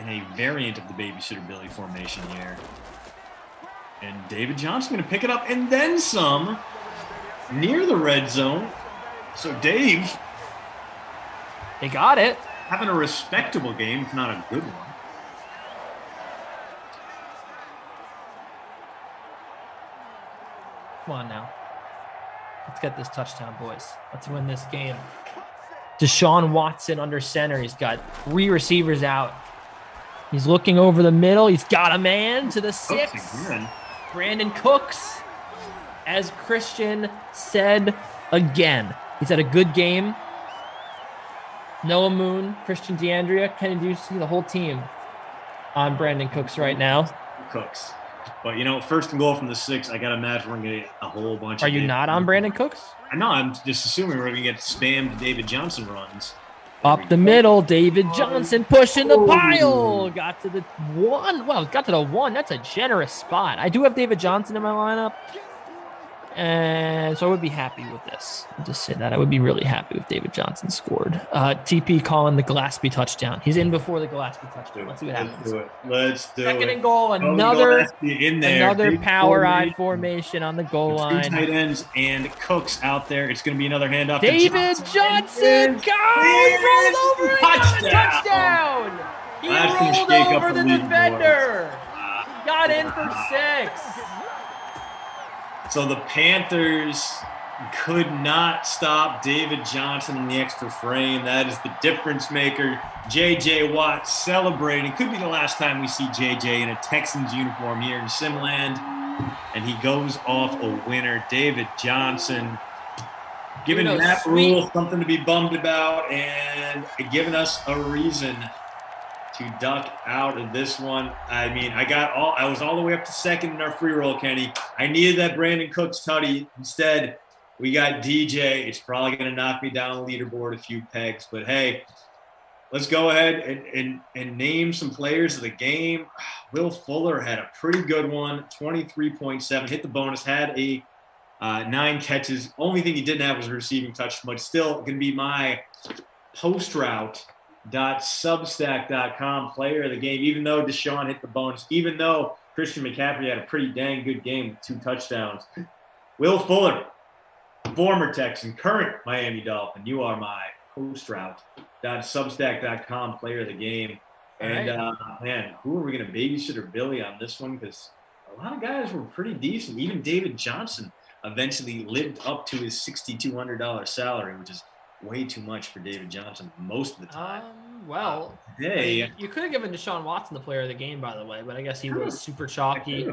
a variant of the babysitter Billy formation here. And David Johnson going to pick it up and then some near the red zone. So Dave. They got it. Having a respectable game, if not a good one. Come on now. Let's get this touchdown, boys. Let's win this game. Deshaun Watson under center. He's got 3 receivers out. He's looking over the middle. He's got a man to the 6. Brandon Cooks, as Christian said again. He's had a good game. Noah Moon, Christian DeAndrea, Kenny Ducey, the whole team on Brandon Cooks right now. Cooks. But, you know, 1st and goal from the 6, I got to imagine we're going to get a whole bunch Are you not on Brandon Cooks? I know. I'm just assuming we're going to get spammed David Johnson runs. Up the middle, David Johnson pushing the pile. Got to the 1. Well, got to the 1. That's a generous spot. I do have David Johnson in my lineup. And so I would be happy with this. I'll just say that. I would be really happy if David Johnson scored. TP calling the Gillespie touchdown. He's in before the Gillespie touchdown. Let's see what happens. Let's do it. 2nd and goal. Another power I formation on the goal line. 2 tight ends and Cooks out there. It's going to be another handoff. David Johnson. Go! He rolled over and got a touchdown. He rolled over the defender. He got in for 6. So the Panthers could not stop David Johnson in the extra frame. That is the difference maker. J.J. Watt celebrating. Could be the last time we see J.J. in a Texans uniform here in Simland. And he goes off a winner. David Johnson giving Matt Rule something to be bummed about and giving us a reason to duck out of this one. I mean, I was all the way up to second in our free roll, Kenny. I needed that Brandon Cooks tutty. Instead, we got DJ. It's probably going to knock me down the leaderboard a few pegs, but hey, let's go ahead and name some players of the game. Will Fuller had a pretty good one, 23.7, hit the bonus, had a 9 catches. Only thing he didn't have was a receiving touch, but still going to be my postroute.substack.com player of the game, even though Deshaun hit the bonus, even though Christian McCaffrey had a pretty dang good game with 2 touchdowns. Will Fuller, former Texan, current Miami Dolphin, you are my postroute.substack.com player of the game. And, man, who are we going to babysitter Billy on this one? Because a lot of guys were pretty decent. Even David Johnson eventually lived up to his $6,200 salary, which is way too much for David Johnson most of the time. Today, you could have given Deshaun Watson the player of the game, by the way, but I guess he was super chalky.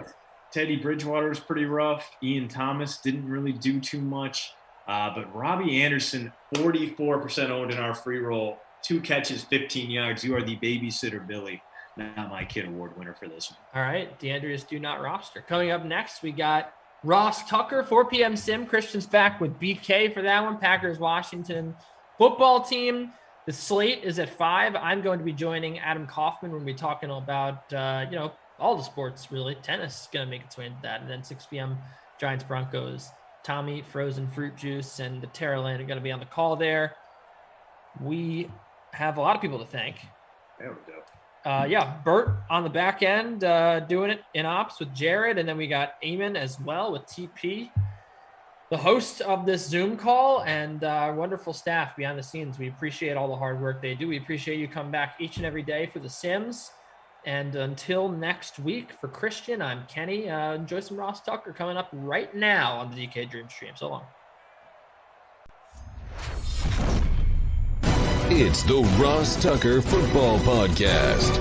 Teddy Bridgewater was pretty rough. Ian Thomas didn't really do too much. But Robbie Anderson, 44% owned in our free roll, 2 catches, 15 yards. You are the babysitter Billy, not my kid award winner for this one. All right, DeAndrea's do not roster. Coming up next, we got Ross Tucker, 4 p.m. sim. Christian's back with BK for that one. Packers Washington football team. The slate is at 5. I'm going to be joining Adam Kaufman when we're talking about all the sports really. Tennis is going to make its way into that, and then 6 p.m. Giants Broncos. Tommy, Frozen Fruit Juice, and the Terraland are going to be on the call there. We have a lot of people to thank. There we go. Bert on the back end doing it in ops with Jared, and then we got Eamon as well with TP, the host of this Zoom call, and our wonderful staff behind the scenes. We appreciate all the hard work they do. We appreciate you coming back each and every day for the Sims. And until next week, for Christian, I'm Kenny. Enjoy some Ross Tucker coming up right now on the DK Dream Stream. So long. It's the Ross Tucker Football Podcast.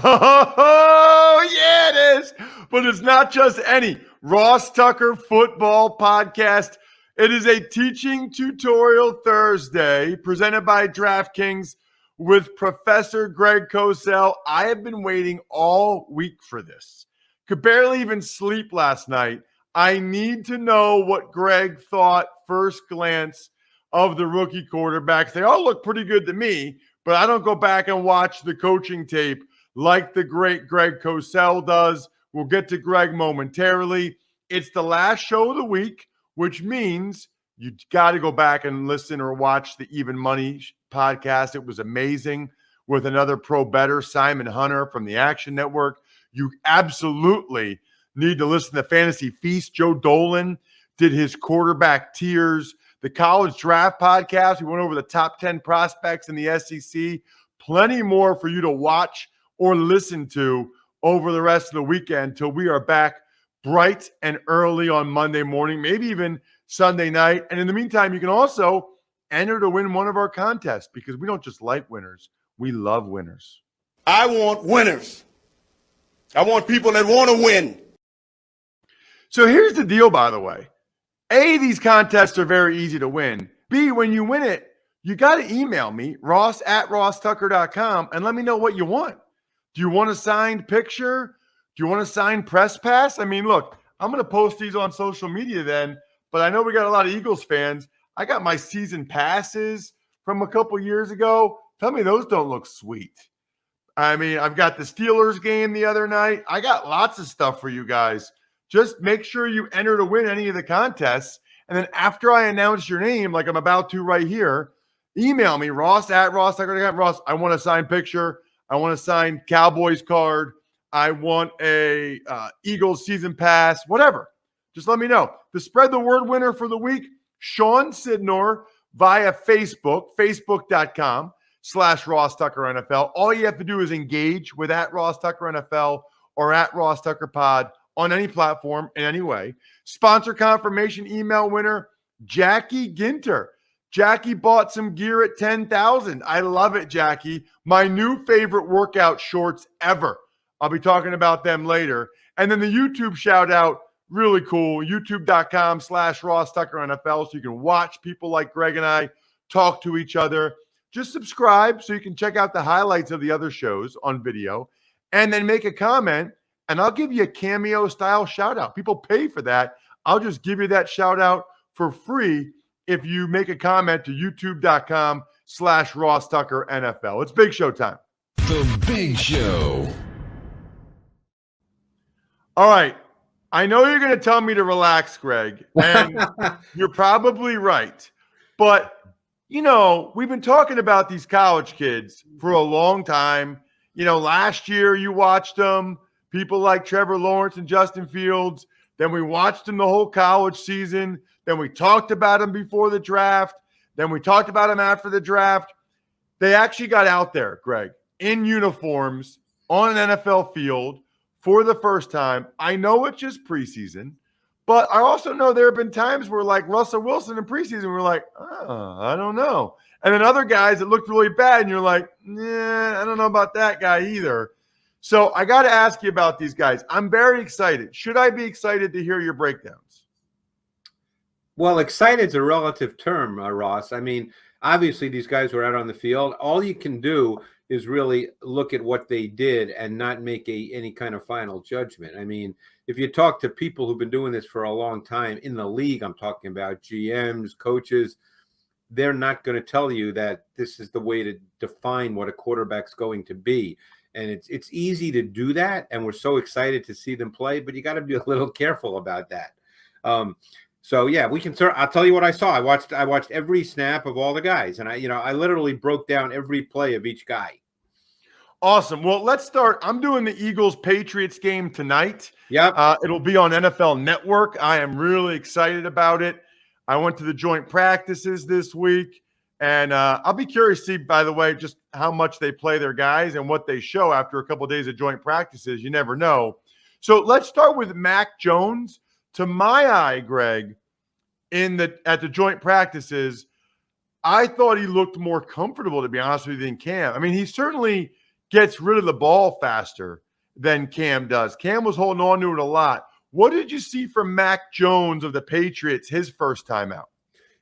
Oh, yeah, it is. But it's not just any Ross Tucker Football Podcast. It is a teaching tutorial Thursday presented by DraftKings with Professor Greg Cosell. I have been waiting all week for this. Could barely even sleep last night. I need to know what Greg thought first glance of the rookie quarterbacks. They all look pretty good to me, but I don't go back and watch the coaching tape like the great Greg Cosell does. We'll get to Greg momentarily. It's the last show of the week, which means you got to go back and listen or watch the Even Money podcast. It was amazing with another pro bettor, Simon Hunter from the Action Network. You absolutely need to listen to Fantasy Feast. Joe Dolan did his quarterback tiers. The College Draft podcast, we went over the top 10 prospects in the SEC. Plenty more for you to watch or listen to over the rest of the weekend till we are back bright and early on Monday morning, maybe even Sunday night. And in the meantime, you can also enter to win one of our contests because we don't just like winners. We love winners. I want winners. I want people that want to win. So here's the deal, by the way. A, these contests are very easy to win. B, when you win it, you got to email me, ross@rosstucker.com, and let me know what you want. Do you want a signed picture? Do you want a signed press pass? I mean, look, I'm going to post these on social media then, but I know we got a lot of Eagles fans. I got my season passes from a couple years ago. Tell me those don't look sweet. I mean, I've got the Steelers game the other night. I got lots of stuff for you guys. Just make sure you enter to win any of the contests. And then after I announce your name, like I'm about to right here, email me, ross@rosstucker.com. Ross, I want a signed picture. I want a signed Cowboys card. I want a Eagles season pass, whatever. Just let me know. The spread the word winner for the week, Sean Sidnor via Facebook, facebook.com/RossTuckerNFL. All you have to do is engage with @RossTuckerNFL or @RossTuckerPod on any platform in any way. Sponsor confirmation email winner, Jackie Ginter. Jackie bought some gear at 10,000. I love it, Jackie. My new favorite workout shorts ever. I'll be talking about them later. And then the YouTube shout out, really cool, youtube.com/RossTuckerNFL, so you can watch people like Greg and I talk to each other. just subscribe so you can check out the highlights of the other shows on video, and then make a comment, and I'll give you a cameo-style shout-out. People pay for that. I'll just give you that shout-out for free if you make a comment to youtube.com/Ross Tucker NFL. It's Big Show time. The Big Show. All right. I know you're going to tell me to relax, Greg, and you're probably right. But, you know, we've been talking about these college kids for a long time. You know, last year you watched them, people like Trevor Lawrence and Justin Fields. Then we watched them the whole college season. Then we talked about them before the draft. Then we talked about them after the draft. They actually got out there, Greg, in uniforms on an NFL field for the first time. I know it's just preseason, but I also know there have been times where, like Russell Wilson in preseason, we're like, I don't know. And then other guys that looked really bad, and you're like, I don't know about that guy either. So I got to ask you about these guys. I'm very excited. Should I be excited to hear your breakdowns? Well, excited is a relative term, Ross. I mean, obviously these guys were out on the field. All you can do is really look at what they did and not make any kind of final judgment. I mean, if you talk to people who've been doing this for a long time in the league, I'm talking about GMs, coaches, they're not going to tell you that this is the way to define what a quarterback's going to be. And it's easy to do that, and we're so excited to see them play, but you got to be a little careful about that. So yeah, we can. I'll tell you what I saw. I watched every snap of all the guys, and I literally broke down every play of each guy. Awesome. Well, let's start. I'm doing the Eagles-Patriots game tonight. Yep. It'll be on NFL Network. I am really excited about it. I went to the joint practices this week, and I'll be curious to see, by the way, just how much they play their guys and what they show after a couple of days of joint practices. You never know. So let's start with Mac Jones. To my eye, Greg, at the joint practices, I thought he looked more comfortable, to be honest with you, than Cam. I mean, he certainly gets rid of the ball faster than Cam does. Cam was holding on to it a lot. What did you see from Mac Jones of the Patriots his first time out?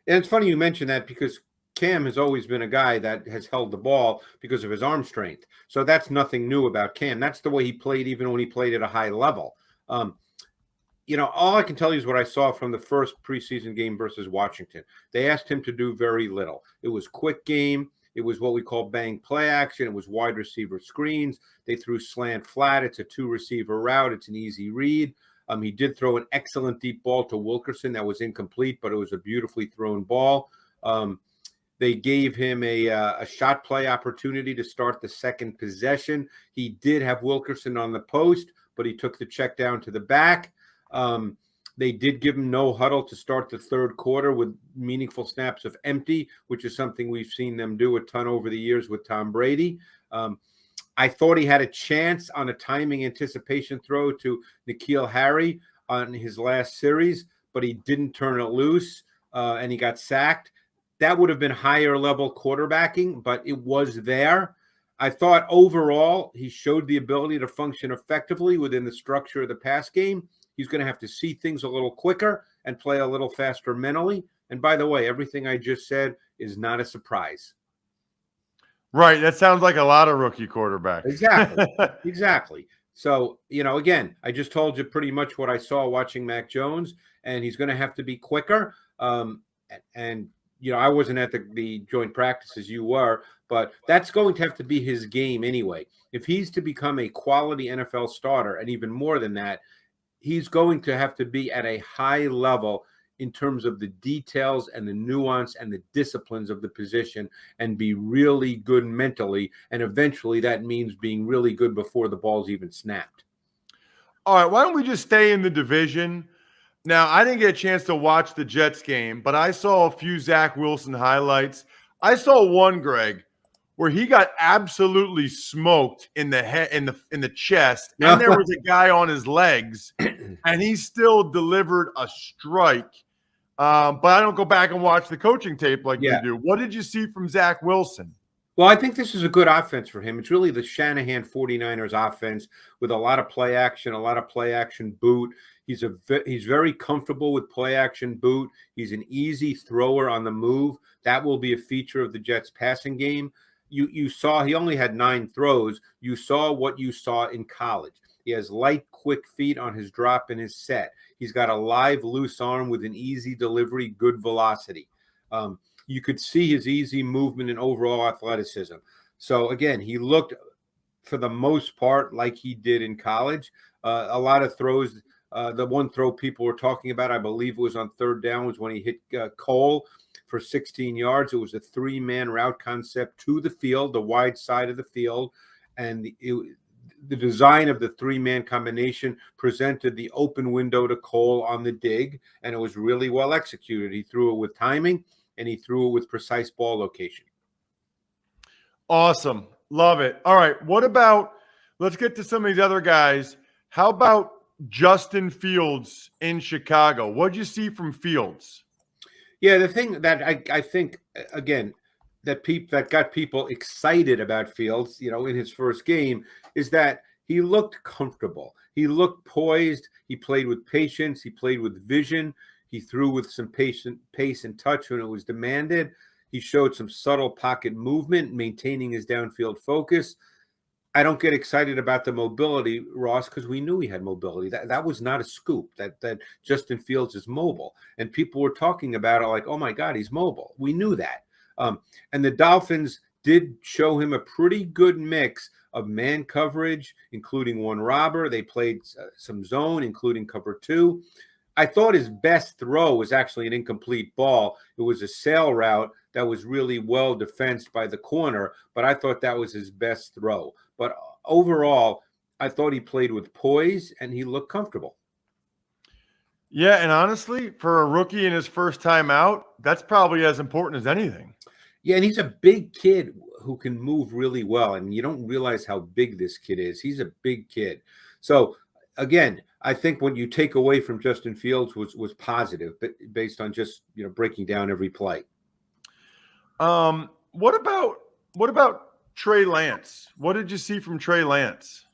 And it's funny you mention that because Cam has always been a guy that has held the ball because of his arm strength. So that's nothing new about Cam. That's the way he played even when he played at a high level. All I can tell you is what I saw from the first preseason game versus Washington. They asked him to do very little. It was quick game. It was what we call bang play action. It was wide receiver screens. They threw slant flat. It's a 2-receiver route. It's an easy read. He did throw an excellent deep ball to Wilkerson that was incomplete, but it was a beautifully thrown ball. They gave him a shot play opportunity to start the second possession. He did have Wilkerson on the post, but he took the check down to the back. They did give him no huddle to start the third quarter with meaningful snaps of empty, which is something we've seen them do a ton over the years with Tom Brady. I thought he had a chance on a timing anticipation throw to N'Keal Harry on his last series, but he didn't turn it loose, and he got sacked. That would have been higher level quarterbacking, but it was there. I thought overall he showed the ability to function effectively within the structure of the pass game. He's going to have to see things a little quicker and play a little faster mentally. And by the way, everything I just said is not a surprise. Right. That sounds like a lot of rookie quarterbacks. Exactly. Exactly. So, again, I just told you pretty much what I saw watching Mac Jones, and he's going to have to be quicker. I wasn't at the joint practice as you were, but that's going to have to be his game anyway. If he's to become a quality NFL starter, and even more than that, he's going to have to be at a high level in terms of the details and the nuance and the disciplines of the position and be really good mentally. And eventually that means being really good before the ball's even snapped. All right. Why don't we just stay in the division? Now, I didn't get a chance to watch the Jets game, but I saw a few Zach Wilson highlights. I saw one, Greg, where he got absolutely smoked in the head, in the chest, and there was a guy on his legs, and he still delivered a strike. But I don't go back and watch the coaching tape like you do. What did you see from Zach Wilson? Well, I think this is a good offense for him. It's really the Shanahan 49ers offense with a lot of play action, boot. He's very comfortable with play action boot. He's an easy thrower on the move. That will be a feature of the Jets passing game. You saw he only had 9 throws. You saw what you saw in college. He has light, quick feet on his drop and his set. He's got a live, loose arm with an easy delivery, good velocity. You could see his easy movement and overall athleticism. So, again, he looked, for the most part, like he did in college. A lot of throws. The one throw people were talking about, I believe it was on 3rd down, was when he hit Cole for 16 yards. It was a 3-man route concept to the field, the wide side of the field. And the design of the 3-man combination presented the open window to Cole on the dig, and it was really well executed. He threw it with timing, and he threw it with precise ball location. Awesome. Love it. All right. What about, let's get to some of these other guys. How about Justin Fields in Chicago? What'd you see from Fields? Yeah, the thing that I think, again, that got people excited about Fields, in his first game, is that he looked comfortable. He looked poised. He played with patience. He played with vision. He threw with some pace and touch when it was demanded. He showed some subtle pocket movement, maintaining his downfield focus. I don't get excited about the mobility, Ross, because we knew he had mobility. That was not a scoop, that Justin Fields is mobile. And people were talking about it like, oh, my God, he's mobile. We knew that. And the Dolphins did show him a pretty good mix of man coverage, including one robber. They played some zone, including cover 2. I thought his best throw was actually an incomplete ball. It was a sail route that was really well defensed by the corner, but I thought that was his best throw. But overall, I thought he played with poise and he looked comfortable. Yeah, and honestly, for a rookie in his first time out, that's probably as important as anything. Yeah, and he's a big kid who can move really well. I mean, you don't realize how big this kid is. He's a big kid. So, again, I think what you take away from Justin Fields was positive, but based on just breaking down every play. What about Trey Lance? What did you see from Trey Lance?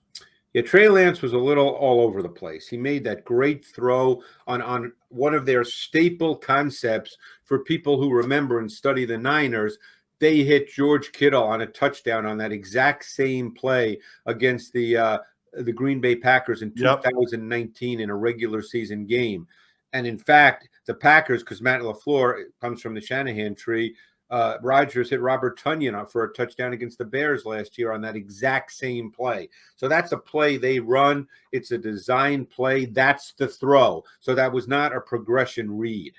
Yeah, Trey Lance was a little all over the place. He made that great throw on one of their staple concepts for people who remember and study the Niners. They hit George Kittle on a touchdown on that exact same play against the Green Bay Packers in 2019 in a regular season game. And in fact, the Packers, because Matt LaFleur comes from the Shanahan tree, Rodgers hit Robert Tonyan for a touchdown against the Bears last year on that exact same play. So that's a play they run. It's a design play. That's the throw. So that was not a progression read.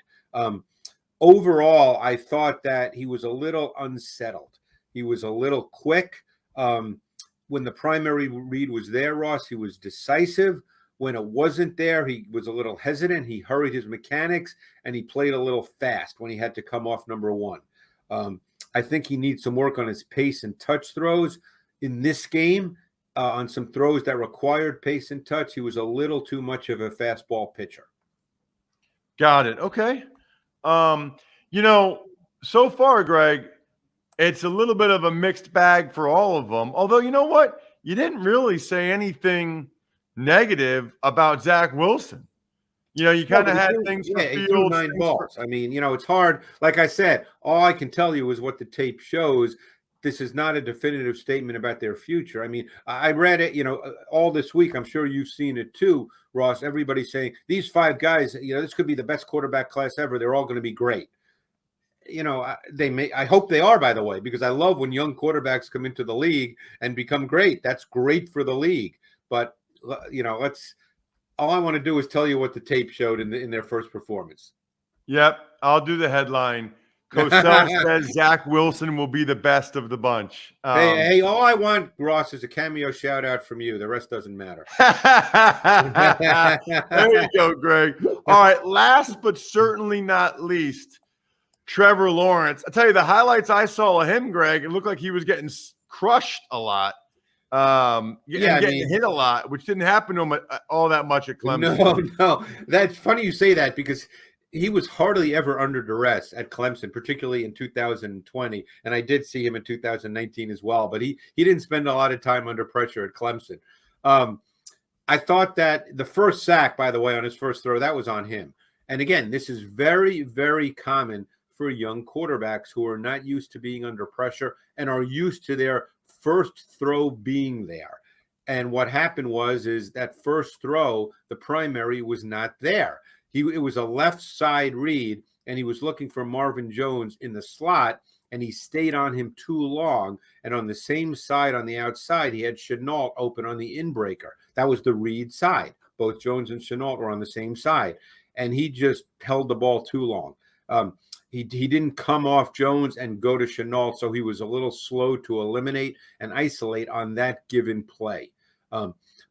Overall, I thought that he was a little unsettled. He was a little quick. When the primary read was there, Ross, he was decisive. When it wasn't there, he was a little hesitant. He hurried his mechanics, and he played a little fast when he had to come off number 1. I think he needs some work on his pace and touch throws. In this game, on some throws that required pace and touch, he was a little too much of a fastball pitcher. Got it. Okay. So far, Greg, it's a little bit of a mixed bag for all of them. Although, you know what? You didn't really say anything negative about Zach Wilson. You kind of had things for Fields. He threw 9 balls. I mean, it's hard. Like I said, all I can tell you is what the tape shows. This is not a definitive statement about their future. I mean, I read it, all this week. I'm sure you've seen it too, Ross. Everybody's saying these 5 guys, this could be the best quarterback class ever. They're all going to be great. I hope they are, by the way, because I love when young quarterbacks come into the league and become great. That's great for the league. But, all I want to do is tell you what the tape showed in their first performance. Yep. I'll do the headline. Cosell says Zach Wilson will be the best of the bunch. Hey, all I want, Ross, is a cameo shout out from you. The rest doesn't matter. There you go, Greg. All right. Last but certainly not least, Trevor Lawrence. I tell you, the highlights I saw of him, Greg, it looked like he was getting crushed a lot. Getting hit a lot, which didn't happen to him all that much at Clemson. No. That's funny you say that because he was hardly ever under duress at Clemson, particularly in 2020. And I did see him in 2019 as well, but he didn't spend a lot of time under pressure at Clemson. I thought that the first sack, by the way, on his first throw, that was on him. And again, this is very, very common for young quarterbacks who are not used to being under pressure and are used to their first throw being there. And what happened is that first throw, the primary was not there. It was a left side read, and he was looking for Marvin Jones in the slot, and he stayed on him too long. And on the same side, on the outside, he had Chenault open on the inbreaker. That was the read side. Both Jones and Chenault were on the same side, and he just held the ball too long. He didn't come off Jones and go to Chenault, so he was a little slow to eliminate and isolate on that given play.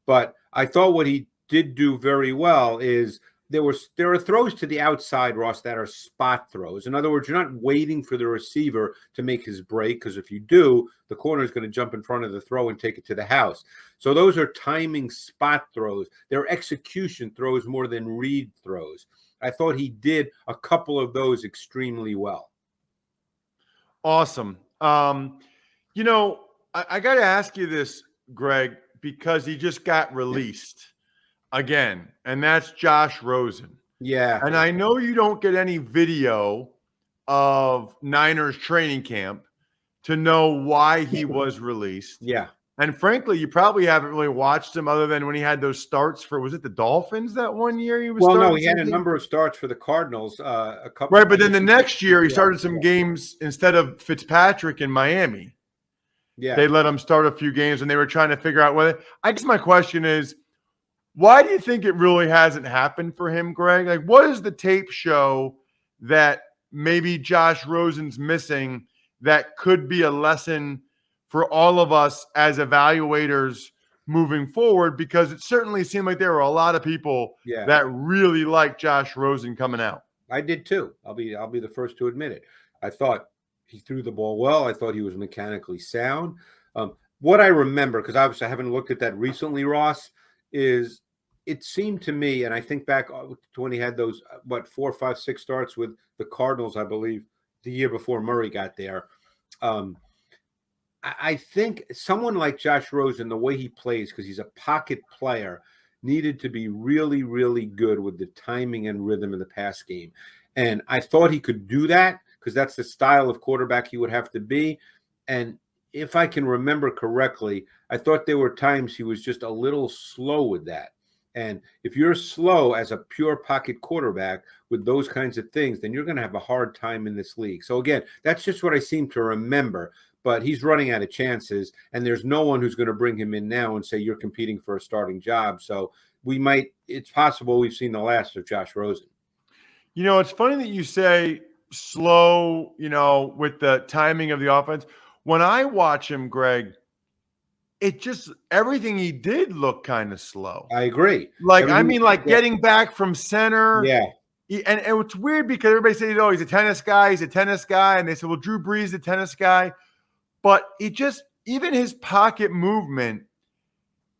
But I thought what he did do very well is there are throws to the outside, Ross, that are spot throws. In other words, you're not waiting for the receiver to make his break, because if you do, the corner is going to jump in front of the throw and take it to the house. So those are timing spot throws. They're execution throws more than read throws. I thought he did a couple of those extremely well. Awesome. You know, I got to ask you this, Greg, because he just got released again, and that's Josh Rosen. Yeah. And I know you don't get any video of Niners training camp to know why he was released. Yeah. And frankly, you probably haven't really watched him other than when he had those starts for, was it the Dolphins that one year he was Well, starting? no, he had a number of starts for the Cardinals. A couple. Right, but then the next year he started some games instead of Fitzpatrick in Miami. Yeah. They let him start a few games, and they were trying to figure out whether. I guess my question is, why do you think it really hasn't happened for him, Greg? Like, what does the tape show that maybe Josh Rosen's missing that could be a lesson for all of us as evaluators moving forward? Because it certainly seemed like there were a lot of people that really liked Josh Rosen coming out. I did too. I'll be the first to admit it. I thought he threw the ball well. I thought he was mechanically sound. What I remember, because obviously I haven't looked at that recently, Ross, is it seemed to me, and I think back to when he had those, 4, 5, 6 starts with the Cardinals, I believe, the year before Murray got there. I think someone like Josh Rosen, the way he plays, because he's a pocket player, needed to be really, really good with the timing and rhythm in the pass game. And I thought he could do that because that's the style of quarterback he would have to be. And if I can remember correctly, I thought there were times he was just a little slow with that. And if you're slow as a pure pocket quarterback with those kinds of things, then you're going to have a hard time in this league. So again, that's just what I seem to remember. But he's running out of chances, and there's no one who's going to bring him in now and say you're competing for a starting job. So it's possible we've seen the last of Josh Rosen. You know, it's funny that you say slow, with the timing of the offense. When I watch him, Greg, it just, everything he did looked kind of slow. I agree. Getting back from center. Yeah. And it's weird because everybody says, he's a tennis guy. And they said, well, Drew Brees is a tennis guy. But even his pocket movement,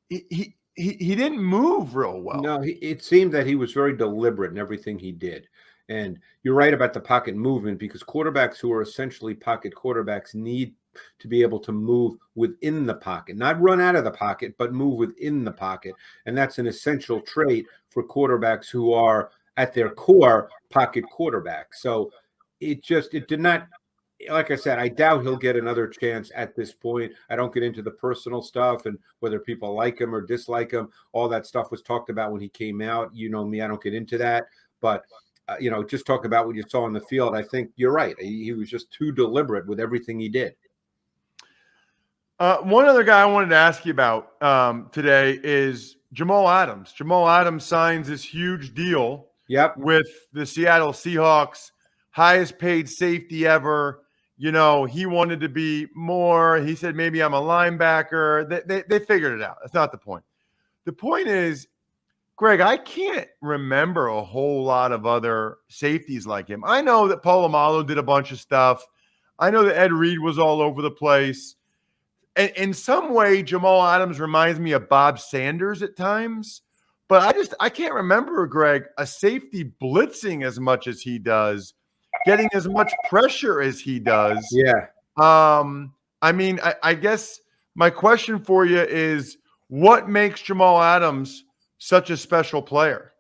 he didn't move real well. No, it seemed that he was very deliberate in everything he did. And you're right about the pocket movement, because quarterbacks who are essentially pocket quarterbacks need to be able to move within the pocket, not run out of the pocket, but move within the pocket. And that's an essential trait for quarterbacks who are at their core pocket quarterbacks. So it did not, like I said, I doubt he'll get another chance at this point. I don't get into the personal stuff and whether people like him or dislike him. All that stuff was talked about when he came out. You know me, I don't get into that. But, just talk about what you saw on the field. I think you're right. He was just too deliberate with everything he did. One other guy I wanted to ask you about today is Jamal Adams. Jamal Adams signs this huge deal with the Seattle Seahawks, highest paid safety ever. He wanted to be more. He said, maybe I'm a linebacker. They figured it out. That's not the point. The point is, Greg, I can't remember a whole lot of other safeties like him. I know that Polamalu did a bunch of stuff. I know that Ed Reed was all over the place. And in some way, Jamal Adams reminds me of Bob Sanders at times. But I can't remember, Greg, a safety blitzing as much as he does, getting as much pressure as he does. Yeah. I mean, I guess my question for you is, what makes Jamal Adams such a special player?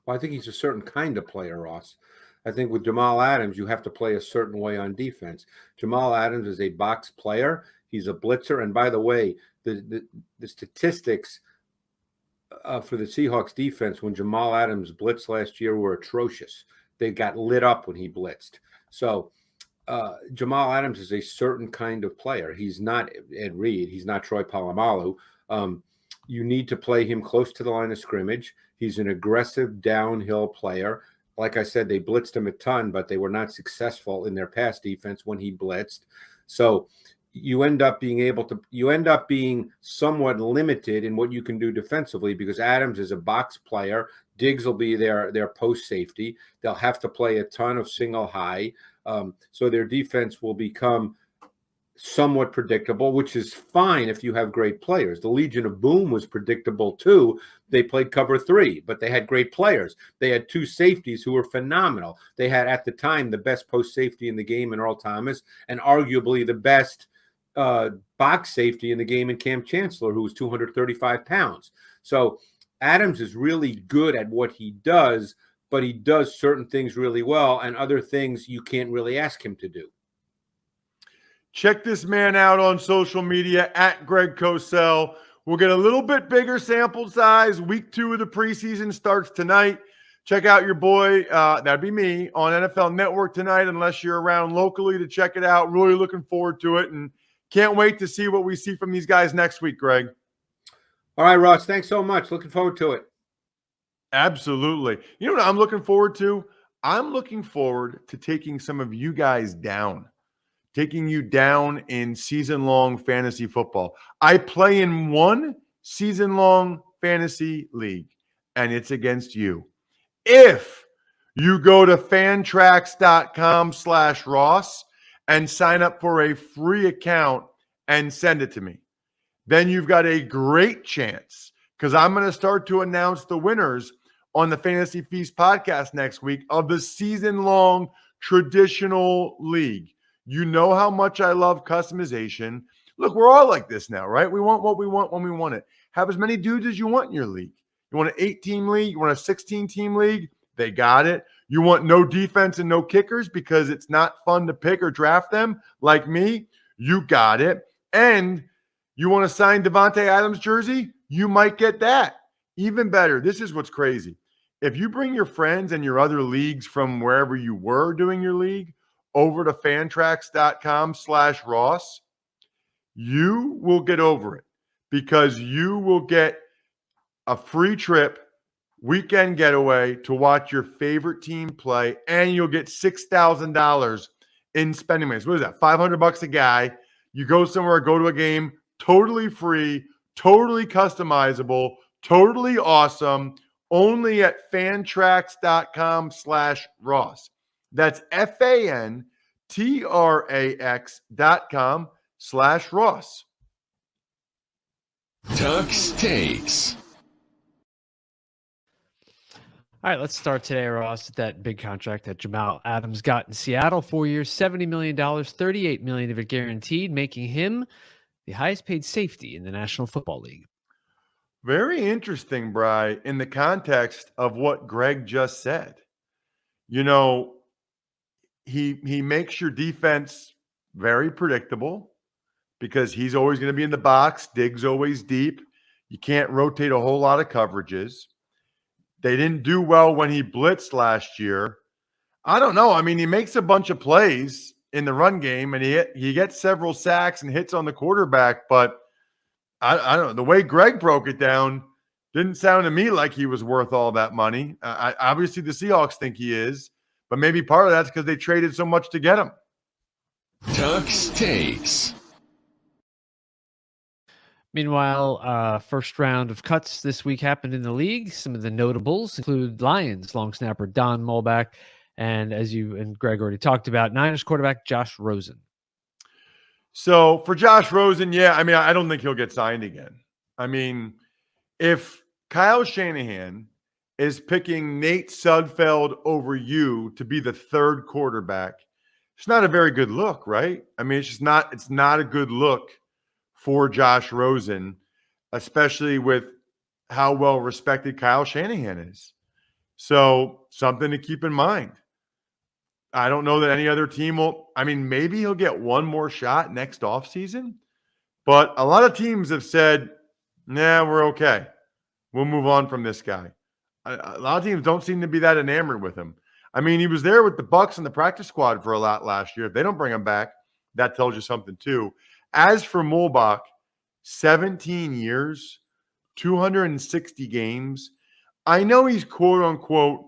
Well, I think he's a certain kind of player, Ross. I think with Jamal Adams, you have to play a certain way on defense. Jamal Adams is a box player. He's a blitzer. And by the way, the statistics for the Seahawks defense when Jamal Adams blitzed last year were atrocious. They got lit up when he blitzed. So Jamal Adams is a certain kind of player. He's not Ed Reed. He's not Troy Polamalu. You need to play him close to the line of scrimmage. He's an aggressive downhill player. Like I said, they blitzed him a ton, but they were not successful in their pass defense when he blitzed. So you end up being somewhat limited in what you can do defensively because Adams is a box player. Diggs will be their post safety. They'll have to play a ton of single high. So their defense will become somewhat predictable, which is fine if you have great players. The Legion of Boom was predictable too. They played cover 3, but they had great players. They had 2 safeties who were phenomenal. They had, at the time, the best post safety in the game in Earl Thomas and arguably the best box safety in the game in Cam Chancellor, who was 235 pounds. So Adams is really good at what he does, but he does certain things really well and other things you can't really ask him to do. Check this man out on social media at Greg Cosell. We'll get a little bit bigger sample size. Week 2 of the preseason starts tonight. Check out your boy, that'd be me, on NFL Network tonight, unless you're around locally to check it out. Really looking forward to it and can't wait to see what we see from these guys next week, Greg. All right, Ross, thanks so much. Looking forward to it. Absolutely. You know what I'm looking forward to? I'm looking forward to taking some of you guys down. Taking you down in season-long fantasy football. I play in one season-long fantasy league, and it's against you. If you go to fantrax.com/Ross and sign up for a free account and send it to me, then you've got a great chance because I'm going to start to announce the winners on the Fantasy Feast podcast next week of the season-long traditional league. You know how much I love customization. Look, we're all like this now, right? We want what we want when we want it. Have as many dudes as you want in your league. You want an 8-team league? You want a 16-team league? They got it. You want no defense and no kickers because it's not fun to pick or draft them like me? You got it. And you want to sign Devontae Adams jersey? You might get that. Even better. This is what's crazy. If you bring your friends and your other leagues from wherever you were doing your league over to fantrax.com/Ross, you will get over it because you will get a free trip, weekend getaway to watch your favorite team play, and you'll get $6,000 in spending money. So what is that? $500 a guy. You go somewhere, go to a game, totally free, totally customizable, totally awesome, only at fantrax.com/Ross. That's fantrax.com/Ross. Tux Takes. All right, let's start today, Ross, with that big contract that Jamal Adams got in Seattle. 4 years, $70 million, $38 million of it guaranteed, making him the highest paid safety in the National Football League. Very interesting, Bri, in the context of what Greg just said. You know, he makes your defense very predictable because he's always going to be in the box. Diggs always deep. You can't rotate a whole lot of coverages. They didn't do well when he blitzed last year. I don't know. I mean, he makes a bunch of plays in the run game, and he gets several sacks and hits on the quarterback, but I don't know. The way Greg broke it down didn't sound to me like he was worth all that money. Obviously, the Seahawks think he is, but maybe part of that's because they traded so much to get him. Tux Takes. Meanwhile, first round of cuts this week happened in the league. Some of the notables include Lions long snapper Don Mulback, and as you and Greg already talked about, Niners quarterback Josh Rosen. So for Josh Rosen, yeah, I mean, I don't think he'll get signed again. I mean, if Kyle Shanahan is picking Nate Sudfeld over you to be the third quarterback. It's not a very good look, right? I mean, it's not a good look for Josh Rosen, especially with how well respected Kyle Shanahan is. So something to keep in mind. I don't know that any other team will. I mean, maybe he'll get one more shot next offseason, but a lot of teams have said, nah, we're okay. We'll move on from this guy. A lot of teams don't seem to be that enamored with him. I mean, he was there with the Bucs and the practice squad for a lot last year. If they don't bring him back, that tells you something too. As for Mulbach, 17 years, 260 games. I know he's quote unquote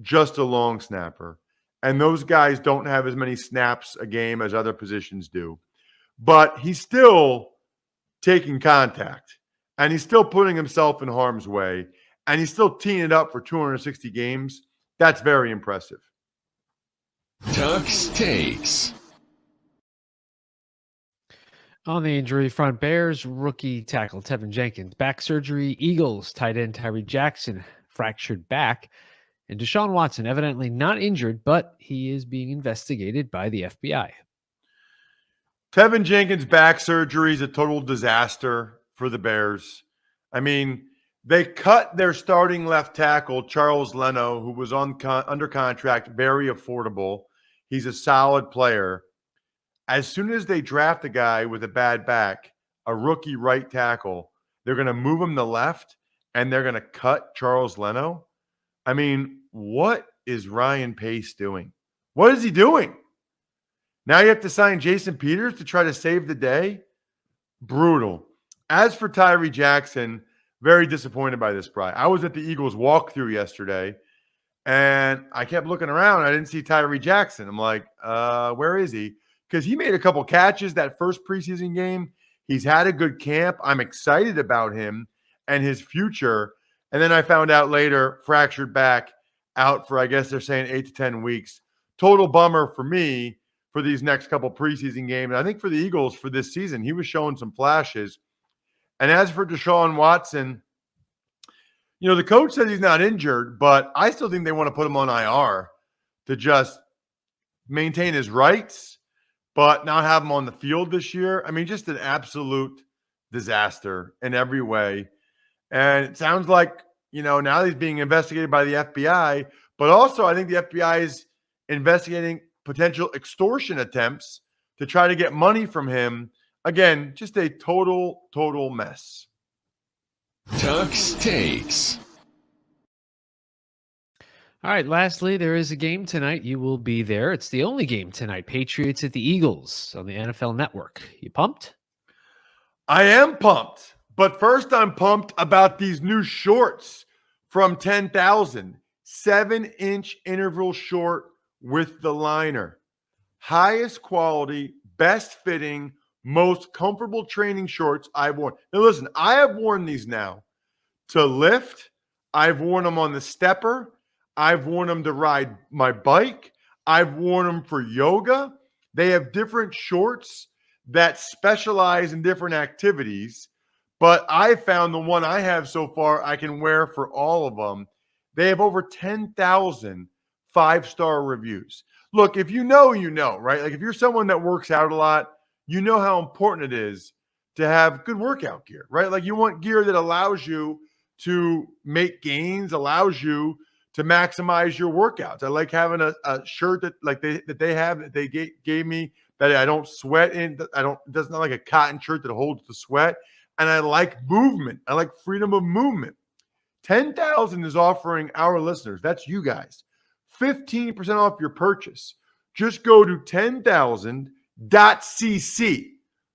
just a long snapper, and those guys don't have as many snaps a game as other positions do. But he's still taking contact, and he's still putting himself in harm's way, and he's still teeing it up for 260 games. That's very impressive. Tux takes. On the injury front, Bears rookie tackle Tevin Jenkins, back surgery. Eagles tight end Tyree Jackson, fractured back. And Deshaun Watson, evidently not injured, but he is being investigated by the FBI. Tevin Jenkins' back surgery is a total disaster for the Bears. I mean, they cut their starting left tackle, Charles Leno, who was under contract, very affordable. He's a solid player. As soon as they draft a guy with a bad back, a rookie right tackle, they're going to move him to left, and they're going to cut Charles Leno. I mean, what is Ryan Pace doing? What is he doing? Now you have to sign Jason Peters to try to save the day? Brutal. As for Tyree Jackson, very disappointed by this, Brian. I was at the Eagles walkthrough yesterday, and I kept looking around. I didn't see Tyree Jackson. I'm like, where is he? Because he made a couple catches that first preseason game. He's had a good camp. I'm excited about him and his future. And then I found out later, fractured back, out for, I guess they're saying 8 to 10 weeks. Total bummer for me for these next couple preseason games. And I think for the Eagles for this season, he was showing some flashes. And as for Deshaun Watson, you know, the coach said he's not injured, but I still think they want to put him on IR to just maintain his rights, but not have him on the field this year. I mean, just an absolute disaster in every way. And it sounds like, you know, now he's being investigated by the FBI, but also I think the FBI is investigating potential extortion attempts to try to get money from him. Again, just a total mess. Tux takes. All right, lastly, there is a game tonight. You will be there. It's the only game tonight. Patriots at the Eagles on the NFL Network. You pumped? I am pumped. But first, I'm pumped about these new shorts from 10,000. 7-inch interval short with the liner. Highest quality, best fitting, most comfortable training shorts I've worn. Now listen, I have worn these now to lift. I've worn them on the stepper. I've worn them to ride my bike. I've worn them for yoga. They have different shorts that specialize in different activities, but I found the one I have so far I can wear for all of them. They have over 10,000 five-star reviews. Look, if you know, you know, right? Like if you're someone that works out a lot, you know how important it is to have good workout gear, right? Like you want gear that allows you to make gains, allows you to maximize your workouts. I like having a shirt that they gave me that I don't sweat in. It doesn't look like a cotton shirt that holds the sweat. And I like movement. I like freedom of movement. 10,000 is offering our listeners, that's you guys, 15% off your purchase. Just go to 10,000.cc.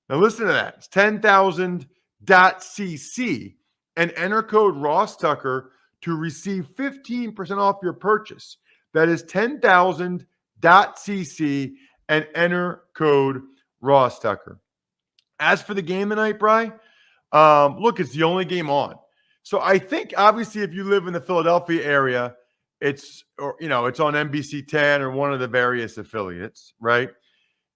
Now listen to that. It's 10,000.cc and enter code Ross Tucker to receive 15% off your purchase. That is 10,000.cc and enter code Ross Tucker. As for the game tonight, Bri, look, it's the only game on. So I think obviously if you live in the Philadelphia area, it's on NBC 10 or one of the various affiliates, right?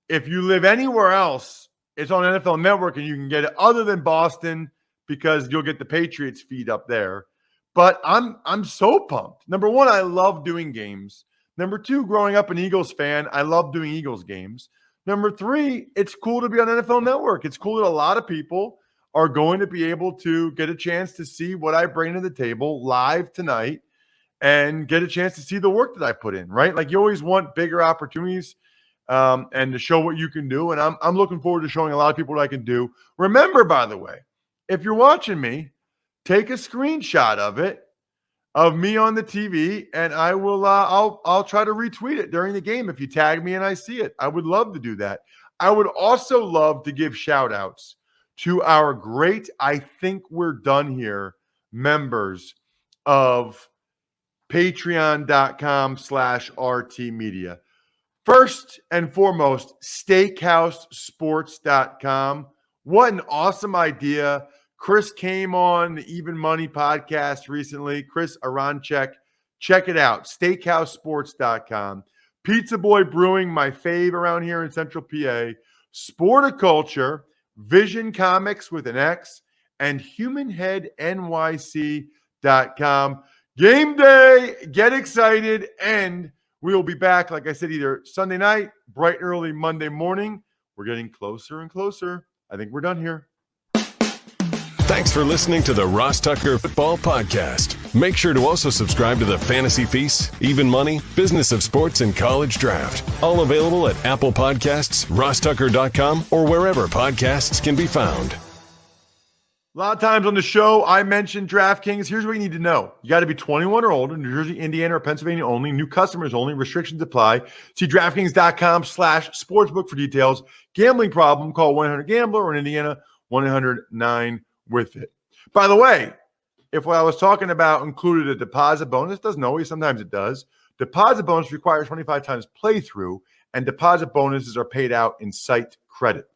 If you live anywhere else, it's on NFL Network and you can get it other than Boston because you'll get the Patriots feed up there. but I'm so pumped. Number one, I love doing games. Number two, growing up an Eagles fan, I love doing Eagles games. Number three, it's cool to be on NFL Network. It's cool that a lot of people are going to be able to get a chance to see what I bring to the table live tonight and get a chance to see the work that I put in, right? Like you always want bigger opportunities and to show what you can do. And I'm looking forward to showing a lot of people what I can do. Remember, by the way, if you're watching me, take a screenshot of it, of me on the TV, and I will I'll try to retweet it during the game if you tag me and I see it. I would love to do that. I would also love to give shout outs to our great I Think We're Done Here members of patreon.com/RT Media. First and foremost, steakhousesports.com. What an awesome idea. Chris came on the Even Money podcast recently. Chris Aronchek. Check it out. Steakhousesports.com. Pizza Boy Brewing, my fave around here in Central PA. Sporticulture, Vision Comics with an X, and HumanHeadNYC.com. Game day. Get excited. And we will be back, like I said, either Sunday night, bright and early Monday morning. We're getting closer and closer. I think we're done here. Thanks for listening to the Ross Tucker Football Podcast. Make sure to also subscribe to the Fantasy Feast, Even Money, Business of Sports, and College Draft. All available at Apple Podcasts, rosstucker.com, or wherever podcasts can be found. A lot of times on the show, I mentioned DraftKings. Here's what you need to know. You got to be 21 or older, New Jersey, Indiana, or Pennsylvania only. New customers only. Restrictions apply. See DraftKings.com/sportsbook for details. Gambling problem, call 1-800-GAMBLER, or in Indiana, 1-800-9-WITH-IT. By the way, if what I was talking about included a deposit bonus, doesn't always, sometimes it does. Deposit bonus requires 25 times playthrough, and deposit bonuses are paid out in site credit.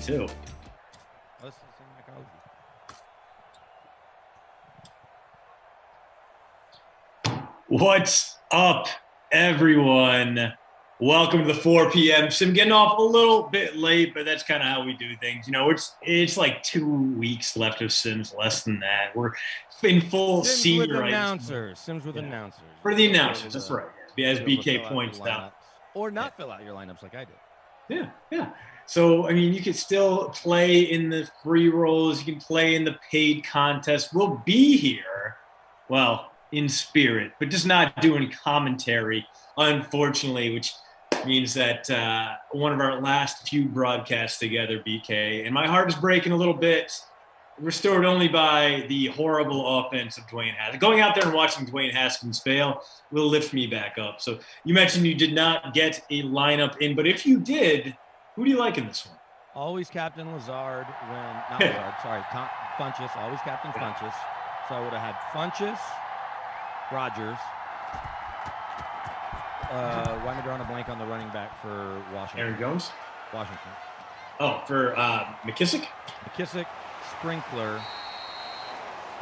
too. What's up, everyone? Welcome to the 4 p.m. Sim, getting off a little bit late, but that's kind of how we do things. You know, it's like 2 weeks left of Sims, less than that. We're in full Sims senior with announcers. Sims with announcers. For the announcers, that's right. As BK points out. Or not fill out your lineups like I did. Yeah. So, I mean, you could still play in the free rolls. You can play in the paid contest. We'll be here, well, in spirit, but just not doing commentary, unfortunately, which means that one of our last few broadcasts together, BK, and my heart is breaking a little bit, restored only by the horrible offense of Dwayne Haskins. Going out there and watching Dwayne Haskins fail will lift me back up. So you mentioned you did not get a lineup in, but if you did, who do you like in this one? Always Captain Lazard Funchess. Always Captain Funchess. So I would have had Funchess, Rodgers. Why am I drawing a blank on the running back for Washington? Aaron Jones? Washington. Oh, for McKissick? McKissick, Sprinkler,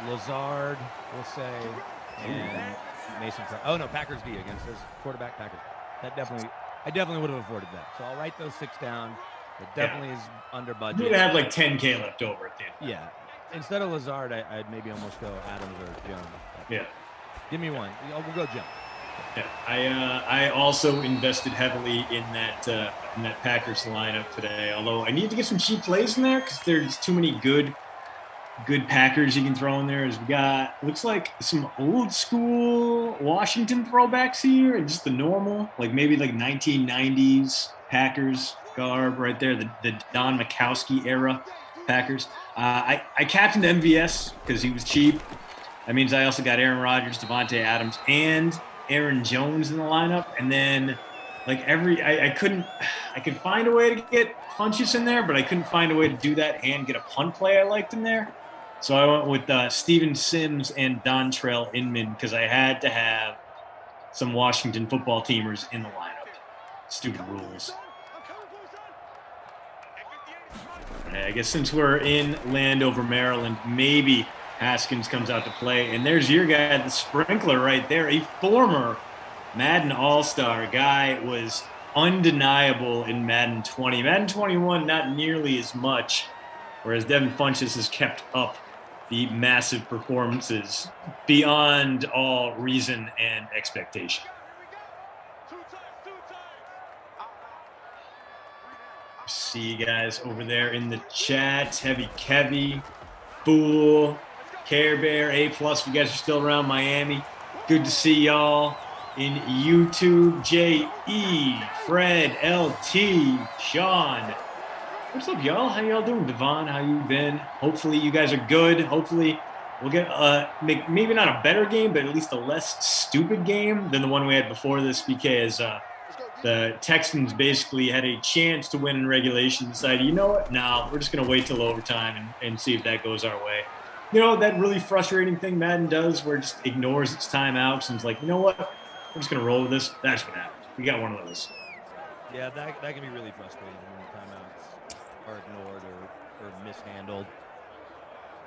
Lazard, we'll say, and Mason. Oh, no, Packers D against his quarterback, Packers. I definitely would have afforded that. So I'll write those 6 down. It definitely is under budget. You would have like 10K left over at the end. Yeah. Instead of Lazard, I'd maybe almost go Adams or Jones. Yeah. Give me one. We'll go Jones. Yeah, I also invested heavily in that Packers lineup today. Although I need to get some cheap plays in there because there's too many good Packers you can throw in there. As we got looks like some old school Washington throwbacks here, and just the normal, like maybe like 1990s Packers garb right there, the Don Majkowski era Packers. I captained MVS because he was cheap. That means I also got Aaron Rodgers, Devontae Adams, and Aaron Jones in the lineup. And then like I could find a way to get Funchess in there, but I couldn't find a way to do that and get a punt play I liked in there. So I went with Steven Sims and Dontrell Inman because I had to have some Washington football teamers in the lineup. Stupid rules. I guess since we're in Landover, Maryland, maybe Haskins comes out to play. And there's your guy, the Sprinkler right there, a former Madden All-Star. Guy was undeniable in Madden 20. Madden 21, not nearly as much, whereas Devin Funchess has kept up the massive performances beyond all reason and expectation. See you guys over there in the chat. Heavy Kevy, Fool, Care Bear, A+, you guys are still around Miami. Good to see y'all in YouTube. J.E., Fred, LT, Sean. What's up, y'all? How y'all doing? Devon, how you been? Hopefully you guys are good. Hopefully we'll get maybe not a better game, but at least a less stupid game than the one we had before this, because the Texans basically had a chance to win in regulation, decided, you know what? No, we're just going to wait till overtime and see if that goes our way. You know, that really frustrating thing Madden does where it just ignores its timeouts and is like, you know what? We're just going to roll with this. That's what happened. We got one of those. Yeah, that can be really frustrating when the timeouts are ignored or mishandled.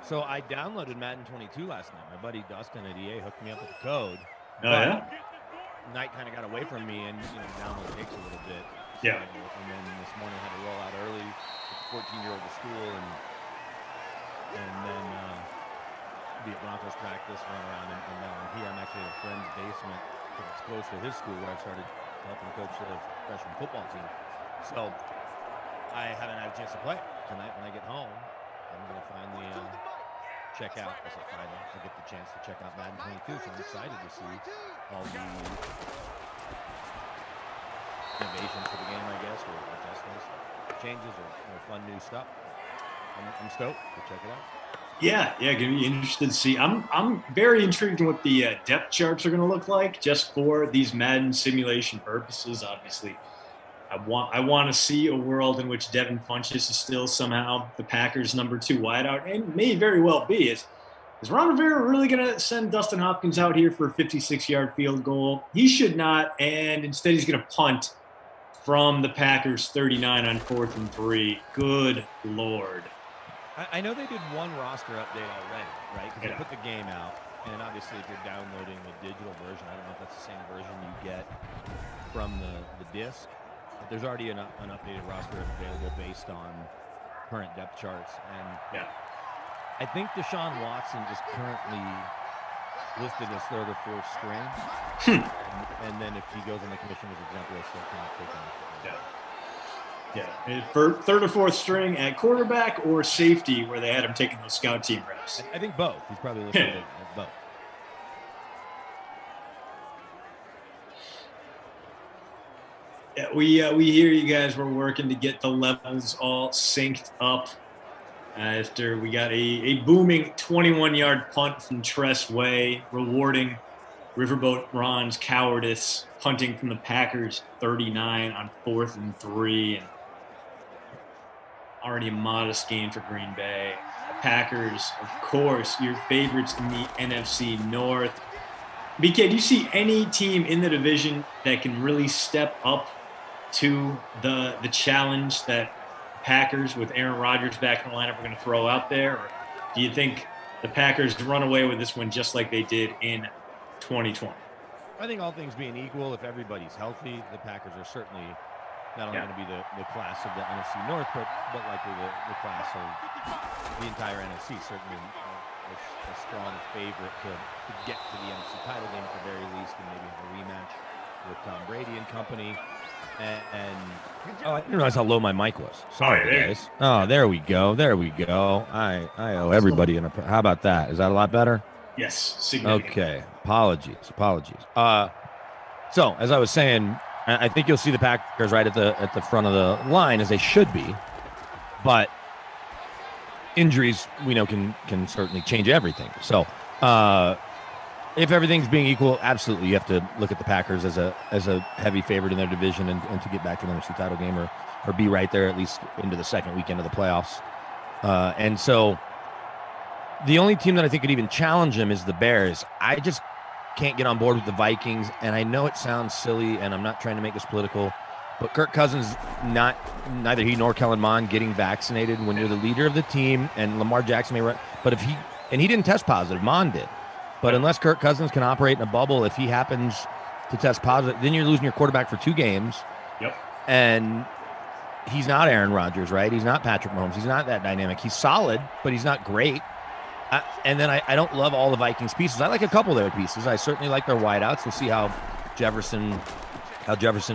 So I downloaded Madden 22 last night. My buddy Dustin at EA hooked me up with the code. Oh, yeah? Night kind of got away from me, and download takes a little bit. Yeah. And then this morning I had to roll out early with the 14-year-old to school, and then be at Broncos practice, run around, and now I'm here. I'm actually at a friend's basement because it's close to his school where I started helping coach the freshman football team. So I haven't had a chance to play tonight. When I get home, I'm going to finally check out. I get the chance to check out Madden 22, so I'm excited to see all the innovations for the game, I guess, or adjustments, changes, or fun new stuff. I'm stoked to check it out. Yeah, gonna be interested to see. I'm very intrigued in what the depth charts are gonna look like just for these Madden simulation purposes. Obviously, I want to see a world in which Devin Funchess is still somehow the Packers' number 2 wideout, and may very well be. Is Ron Rivera really gonna send Dustin Hopkins out here for a 56-yard field goal? He should not, and instead he's gonna punt from the Packers 39 on 4th and 3. Good Lord. I know they did one roster update already, right? Because Yeah. they put the game out, and obviously if you're downloading the digital version, I don't know if that's the same version you get from the disc, but there's already an updated roster available based on current depth charts. And yeah, I think Deshaun Watson is currently listed as third or fourth string, and then if he goes on the commissioner's exempt list, they'll kind of take him. Yeah, for third or fourth string at quarterback or safety, where they had him taking those scout team reps. I think both. He's probably listed as both. Yeah, we hear you guys. We're working to get the levels all synced up. After we got a booming 21-yard punt from Tress Way, rewarding Riverboat Ron's cowardice, punting from the Packers 39 on 4th and 3, and already a modest gain for Green Bay. The Packers, of course, your favorites in the NFC North. BK, do you see any team in the division that can really step up to the challenge that Packers with Aaron Rodgers back in the lineup are going to throw out there? Or do you think the Packers run away with this one just like they did in 2020? I think all things being equal, if everybody's healthy, the Packers are certainly not only going to be the class of the NFC North, but likely the class of the entire NFC. Certainly a strong favorite to get to the NFC title game at the very least, and maybe have a rematch with Tom Brady and company. And oh, I didn't realize how low my mic was. Sorry, guys. Oh, there we go. There we go. I owe everybody how about that? Is that a lot better? Yes, significant. Okay. Apologies. So as I was saying, I think you'll see the Packers right at the front of the line, as they should be, but injuries we know can certainly change everything. So if everything's being equal, absolutely you have to look at the Packers as a heavy favorite in their division and to get back to the NFC title game or be right there at least into the second weekend of the playoffs. And so the only team that I think could even challenge them is the Bears. I just can't get on board with the Vikings, and I know it sounds silly, and I'm not trying to make this political, but Kirk Cousins, neither he nor Kellen Mond getting vaccinated when you're the leader of the team, and Lamar Jackson may run, but he didn't test positive, Mond did. But unless Kirk Cousins can operate in a bubble, if he happens to test positive, then you're losing your quarterback for 2 games. Yep. And he's not Aaron Rodgers, right? He's not Patrick Mahomes. He's not that dynamic. He's solid, but he's not great. And then I don't love all the Vikings pieces. I like a couple of their pieces. I certainly like their wideouts. We'll see how Jefferson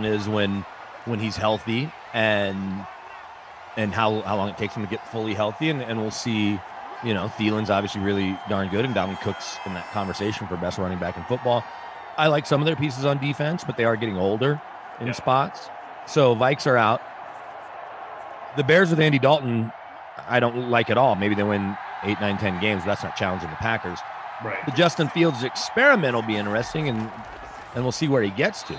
is when he's healthy and how long it takes him to get fully healthy. And we'll see, Thielen's obviously really darn good, and Dalvin Cook's in that conversation for best running back in football. I like some of their pieces on defense, but they are getting older in spots. So Vikes are out. The Bears with Andy Dalton, I don't like at all. Maybe they win 8, 9, 10 games, but that's not challenging the Packers. Right. The Justin Fields experiment will be interesting, and we'll see where he gets to.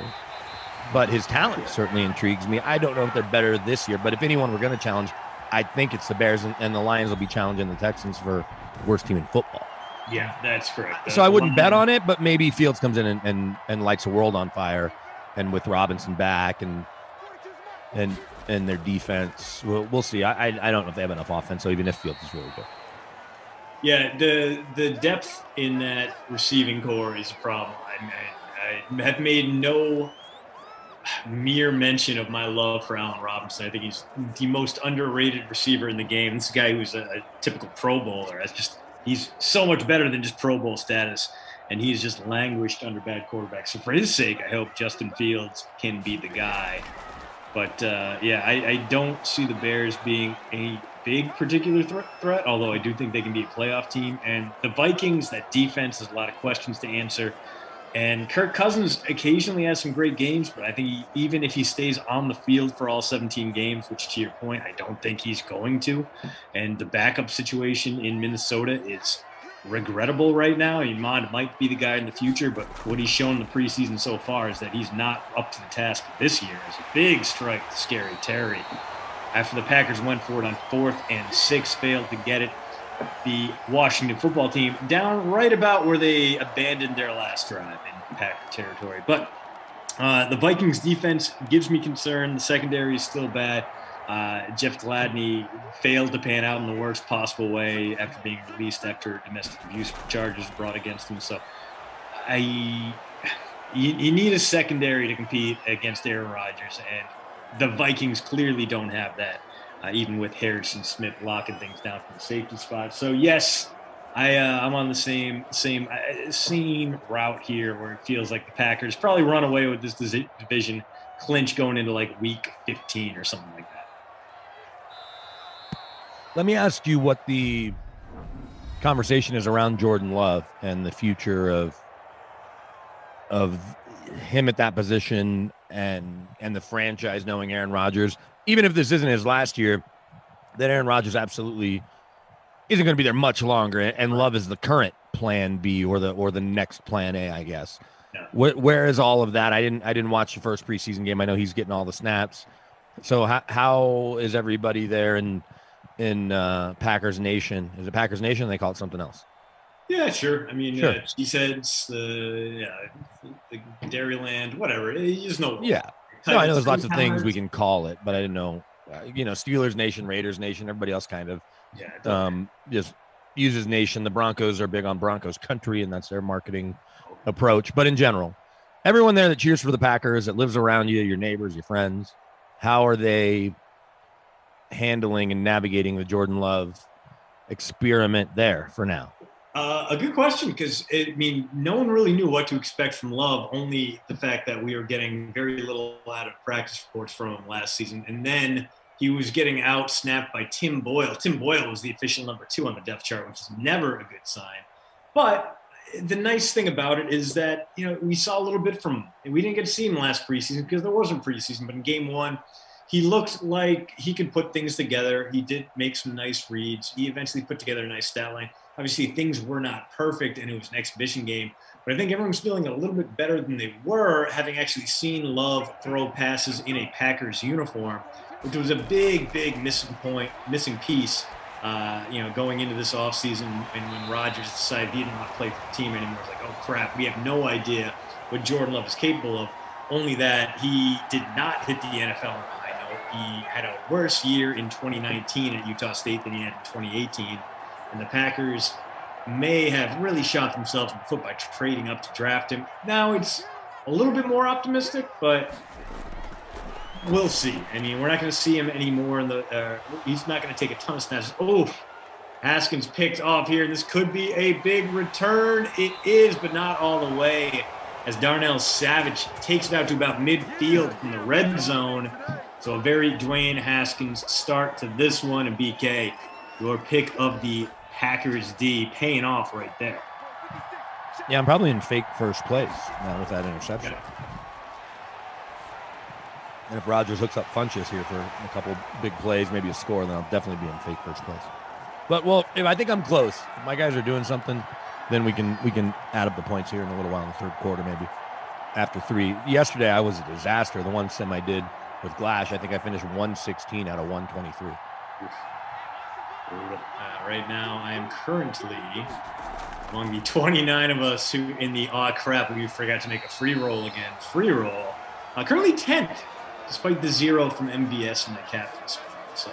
But his talent certainly intrigues me. I don't know if they're better this year, but if anyone we're going to challenge, I think it's the Bears, and the Lions will be challenging the Texans for worst team in football. Yeah, that's correct. So I wouldn't bet on it, but maybe Fields comes in and lights the world on fire, and with Robinson back and their defense, we'll see. I don't know if they have enough offense, so even if Fields is really good. Yeah, the depth in that receiving core is a problem. I have made no mere mention of my love for Allen Robinson. I think he's the most underrated receiver in the game. This guy who's a typical Pro Bowler. He's so much better than just Pro Bowl status, and he's just languished under bad quarterbacks. So for his sake, I hope Justin Fields can be the guy. But I don't see the Bears being a big particular threat, although I do think they can be a playoff team. And the Vikings, that defense, has a lot of questions to answer. And Kirk Cousins occasionally has some great games, but I think even if he stays on the field for all 17 games, which to your point, I don't think he's going to. And the backup situation in Minnesota is regrettable right now. I mean, Mond might be the guy in the future, but what he's shown in the preseason so far is that he's not up to the task this year. It's a big strike to Scary Terry. After the Packers went for it on 4th and 6, failed to get it, the Washington football team down right about where they abandoned their last drive in Packer territory. But The Vikings defense gives me concern. The secondary is still bad. Jeff Gladney failed to pan out in the worst possible way after being released after domestic abuse charges brought against him. So you need a secondary to compete against Aaron Rodgers, and the Vikings clearly don't have that, even with Harrison Smith locking things down from the safety spot. So yes, I'm on the same route here, where it feels like the Packers probably run away with this division clinch going into like week 15 or something like that. Let me ask you what the conversation is around Jordan Love and the future of him at that position and the franchise knowing Aaron Rodgers. Even if this isn't his last year, that Aaron Rodgers absolutely isn't going to be there much longer, and Love is the current plan B or the next plan A, I guess. Yeah. Where is all of that? I didn't watch the first preseason game. I know he's getting all the snaps. So how is everybody there in Packers Nation? Is it Packers Nation? They call it something else. Yeah, sure. I mean, Sure. Cheeseheads, the Dairyland, whatever. You just know. Yeah. No, I know there's lots of things we can call it, but I didn't know. Steelers Nation, Raiders Nation, everybody else kind of just uses Nation. The Broncos are big on Broncos country, and that's their marketing approach. But in general, everyone there that cheers for the Packers, that lives around you, your neighbors, your friends, how are they handling and navigating the Jordan Love experiment there for now? A good question, because no one really knew what to expect from Love, only the fact that we were getting very little out of practice reports from him last season. And then he was getting out snapped by Tim Boyle. Tim Boyle was the official number 2 on the depth chart, which is never a good sign. But the nice thing about it is that, we saw a little bit from him. And we didn't get to see him last preseason because there wasn't preseason, but in game 1, he looked like he could put things together. He did make some nice reads. He eventually put together a nice stat line. Obviously, things were not perfect, and it was an exhibition game. But I think everyone's feeling a little bit better than they were, having actually seen Love throw passes in a Packers uniform, which was a big, big missing piece, going into this offseason. And when Rodgers decided he didn't want to play for the team anymore, it's like, oh, crap, we have no idea what Jordan Love is capable of. Only that he did not hit the NFL on a high note. He had a worse year in 2019 at Utah State than he had in 2018. And the Packers may have really shot themselves in the foot by trading up to draft him. Now it's a little bit more optimistic, but we'll see. I mean, we're not going to see him anymore. He's not going to take a ton of snaps. Oh, Haskins picked off here. This could be a big return. It is, but not all the way, as Darnell Savage takes it out to about midfield from the red zone. So a very Dwayne Haskins start to this one. And BK, your pick of the Packers D paying off right there. Yeah, I'm probably in fake first place now with that interception. Yeah. And if Rodgers hooks up Funchess here for a couple big plays, maybe a score, then I'll definitely be in fake first place. But if I think I'm close, if my guys are doing something, then we can add up the points here in a little while in the third quarter, maybe after 3. Yesterday I was a disaster. The one sim I did with Glash, I think I finished 116 out of 123. Right now, I am currently among the 29 of us who, in the crap, we forgot to make a free roll again. Free roll. Currently 10th, despite the 0 from MVS in the captain spot. So,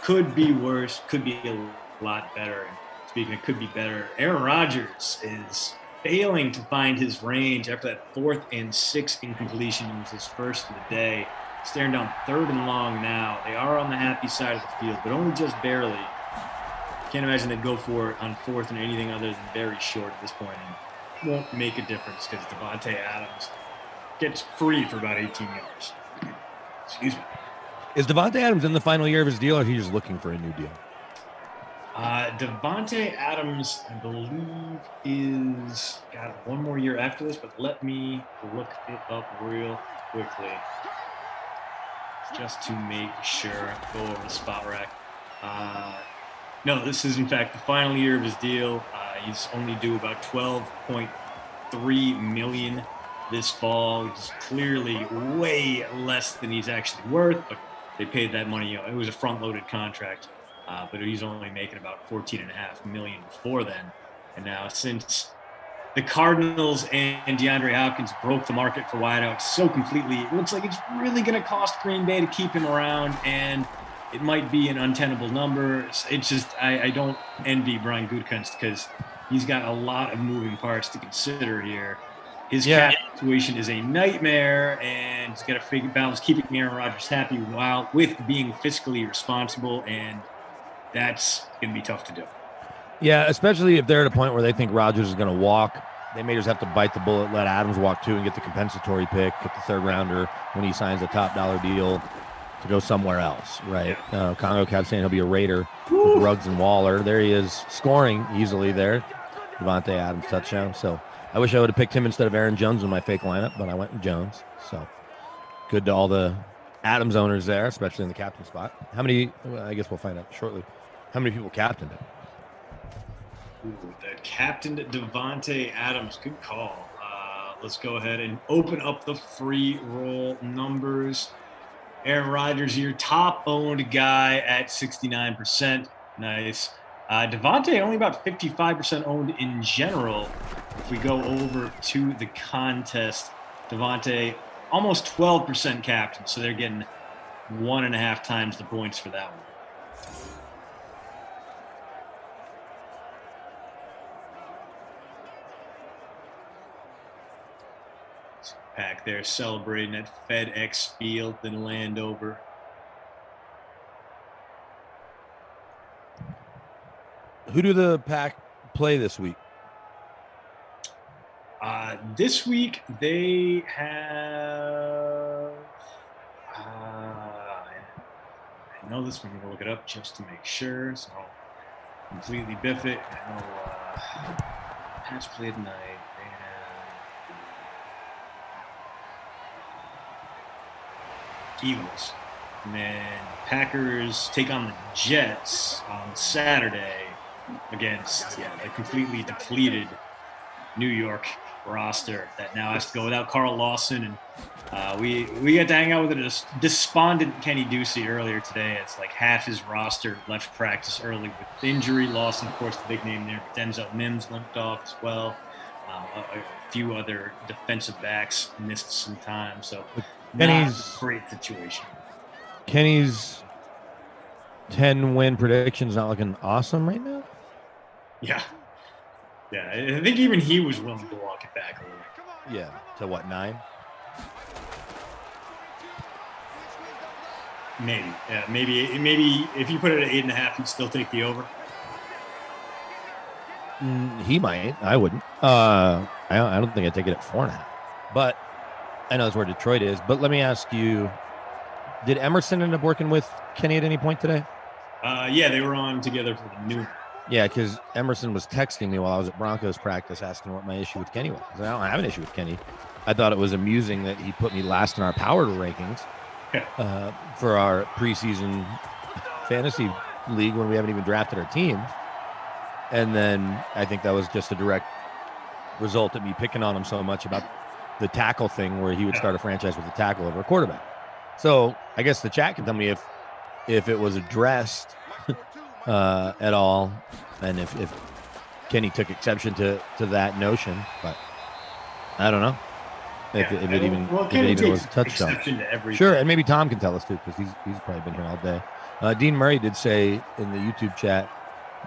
could be worse, could be a lot better. And speaking of could be better, Aaron Rodgers is failing to find his range after that 4th and 6th incompletion. It was his first of the day. Staring down 3rd and long now. They are on the happy side of the field, but only just barely. Can't imagine they'd go for it on 4th and anything other than very short at this point. And it won't make a difference because Davante Adams gets free for about 18 yards. Excuse me. Is Davante Adams in the final year of his deal, or is he just looking for a new deal? Davante Adams, I believe, is got one more year after this, but let me look it up real quickly just to make sure. Go over the spot rack. No, this is in fact the final year of his deal. He's only due about $12.3 million this fall, which is clearly way less than he's actually worth. But they paid that money. It was a front-loaded contract, but he's only making about $14.5 million before then. And now, since the Cardinals and DeAndre Hopkins broke the market for wideouts so completely. It looks like it's really going to cost Green Bay to keep him around, and it might be an untenable number. It's just I don't envy Brian Gutekunst because he's got a lot of moving parts to consider here. His cap situation is a nightmare, and he's got to figure balance keeping Aaron Rodgers happy while with being fiscally responsible, and that's going to be tough to do. Yeah, especially if they're at a point where they think Rodgers is going to walk. They may just have to bite the bullet, let Adams walk too, and get the compensatory pick, get the third rounder when he signs a top dollar deal to go somewhere else, right? Congo kept saying he'll be a Raider with Ruggs and Waller. There he is, scoring easily there. Devontae Adams touchdown. So I wish I would have picked him instead of Aaron Jones in my fake lineup, but I went with Jones. So good to all the Adams owners there, especially in the captain spot. How many, I guess we'll find out shortly, how many people captained it? Ooh, that captain Devontae Adams, good call. Let's go ahead and open up the free roll numbers. Aaron Rodgers, your top owned guy at 69%. Nice. Devontae only about 55% owned in general. If we go over to the contest, Devontae almost 12% captain, so they're getting 1.5 times the points for that one. Pack there celebrating at FedEx Field in Landover. Who do the Pack play this week? This week they have. I know this one. I'm gonna look it up just to make sure. So I'll completely biff it. I know Pats play tonight. Eagles. And then Packers take on the Jets on Saturday against the completely depleted New York roster that now has to go without Carl Lawson. And we got to hang out with a despondent Kenny Ducey earlier today. It's like half his roster left practice early with injury. Lawson, of course, the big name there. Denzel Mims limped off as well. A few other defensive backs missed some time. So Kenny's not a great situation. Kenny's 10-win prediction's not looking awesome right now. Yeah. I think even he was willing to walk it back a little. Yeah. To what, 9? Maybe. Yeah. Maybe if you put it at 8.5, he'd still take the over. He might. I wouldn't. I don't think I'd take it at 4.5. But I know that's where Detroit is. But let me ask you, did Emerson end up working with Kenny at any point today? Yeah, they were on together for the new. Yeah, because Emerson was texting me while I was at Broncos practice asking what my issue with Kenny was. I don't have an issue with Kenny. I thought it was amusing that he put me last in our power rankings for our preseason fantasy league when we haven't even drafted our teams. And then I think that was just a direct result of me picking on him so much about the tackle thing where he would start a franchise with a tackle over a quarterback. So I guess the chat can tell me if it was addressed at all, and if Kenny took exception to that notion, but I don't know if it even was touched on. Sure, and maybe Tom can tell us too because he's probably been here all day. Dean Murray did say in the YouTube chat,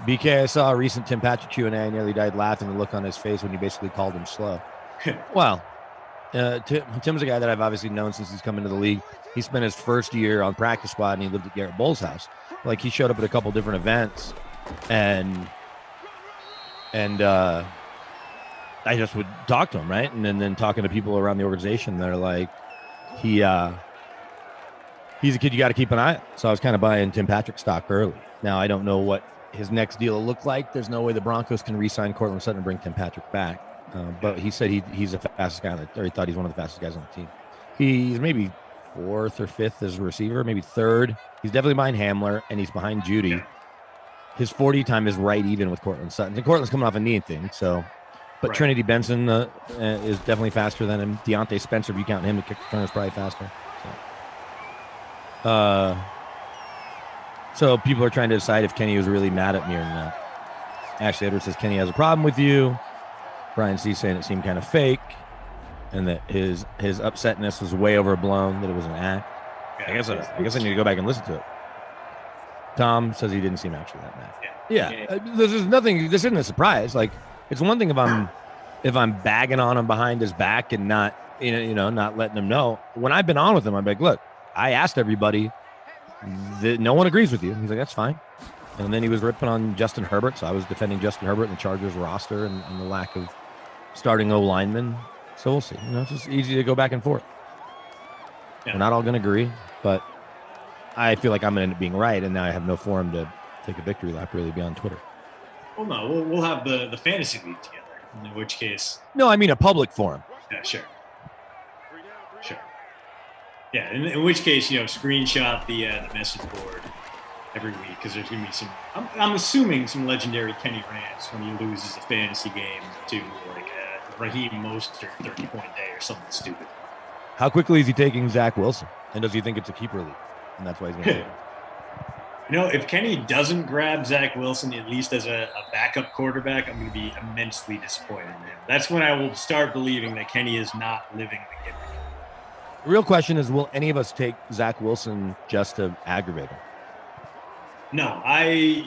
BK, I saw a recent Tim Patrick Q&A. I nearly died laughing. The look on his face when you basically called him slow. Well, Tim's a guy that I've obviously known since he's come into the league. He spent his first year on practice squad and he lived at Garrett Bull's house. Like he showed up at a couple different events and I just would talk to him, right? And then talking to people around the organization, they're like, he's a kid you got to keep an eye on. So I was kind of buying Tim Patrick stock early. Now I don't know what his next deal will look like. There's no way the Broncos can re-sign Cortland Sutton and bring Tim Patrick back. But he said he's the fastest guy, or he thought he's one of the fastest guys on the team. He's maybe 4th or 5th as a receiver, maybe 3rd. He's definitely behind Hamler, and he's behind Judy. His 40 time is right even with Cortland Sutton. And Cortland's coming off a knee thing, so. But right. Trinity Benson is definitely faster than him. Deontay Spencer, if you count him, the kick returner is probably faster. So people are trying to decide if Kenny was really mad at me or not. Ashley Edwards says Kenny has a problem with you. Brian C saying it seemed kind of fake, and that his upsetness was way overblown, that it was an act. I guess I need to go back and listen to it. Tom says he didn't seem actually that mad. Yeah. This isn't a surprise. Like, it's one thing if I'm bagging on him behind his back and not not letting him know. When I've been on with him, I'm like, look, I asked everybody that no one agrees with you. He's like, that's fine. And then he was ripping on Justin Herbert, so I was defending Justin Herbert and the Chargers roster and the lack of starting O linemen. So we'll see. It's just easy to go back and forth. Yeah. We're not all going to agree, but I feel like I'm going to end up being right, and now I have no forum to take a victory lap really beyond Twitter. Well, no, we'll have the fantasy league together, in which case... No, I mean a public forum. Yeah, sure. Yeah, in which case, screenshot the message board every week, because there's going to be some, I'm assuming, some legendary Kenny rants when he loses a fantasy game to like Raheem Mostert 30-point day or something stupid. How quickly is he taking Zach Wilson? And does he think it's a keeper league? And that's why he's going to take it. If Kenny doesn't grab Zach Wilson, at least as a backup quarterback, I'm going to be immensely disappointed in him. That's when I will start believing that Kenny is not living the gimmick. The real question is, will any of us take Zach Wilson just to aggravate him? No, I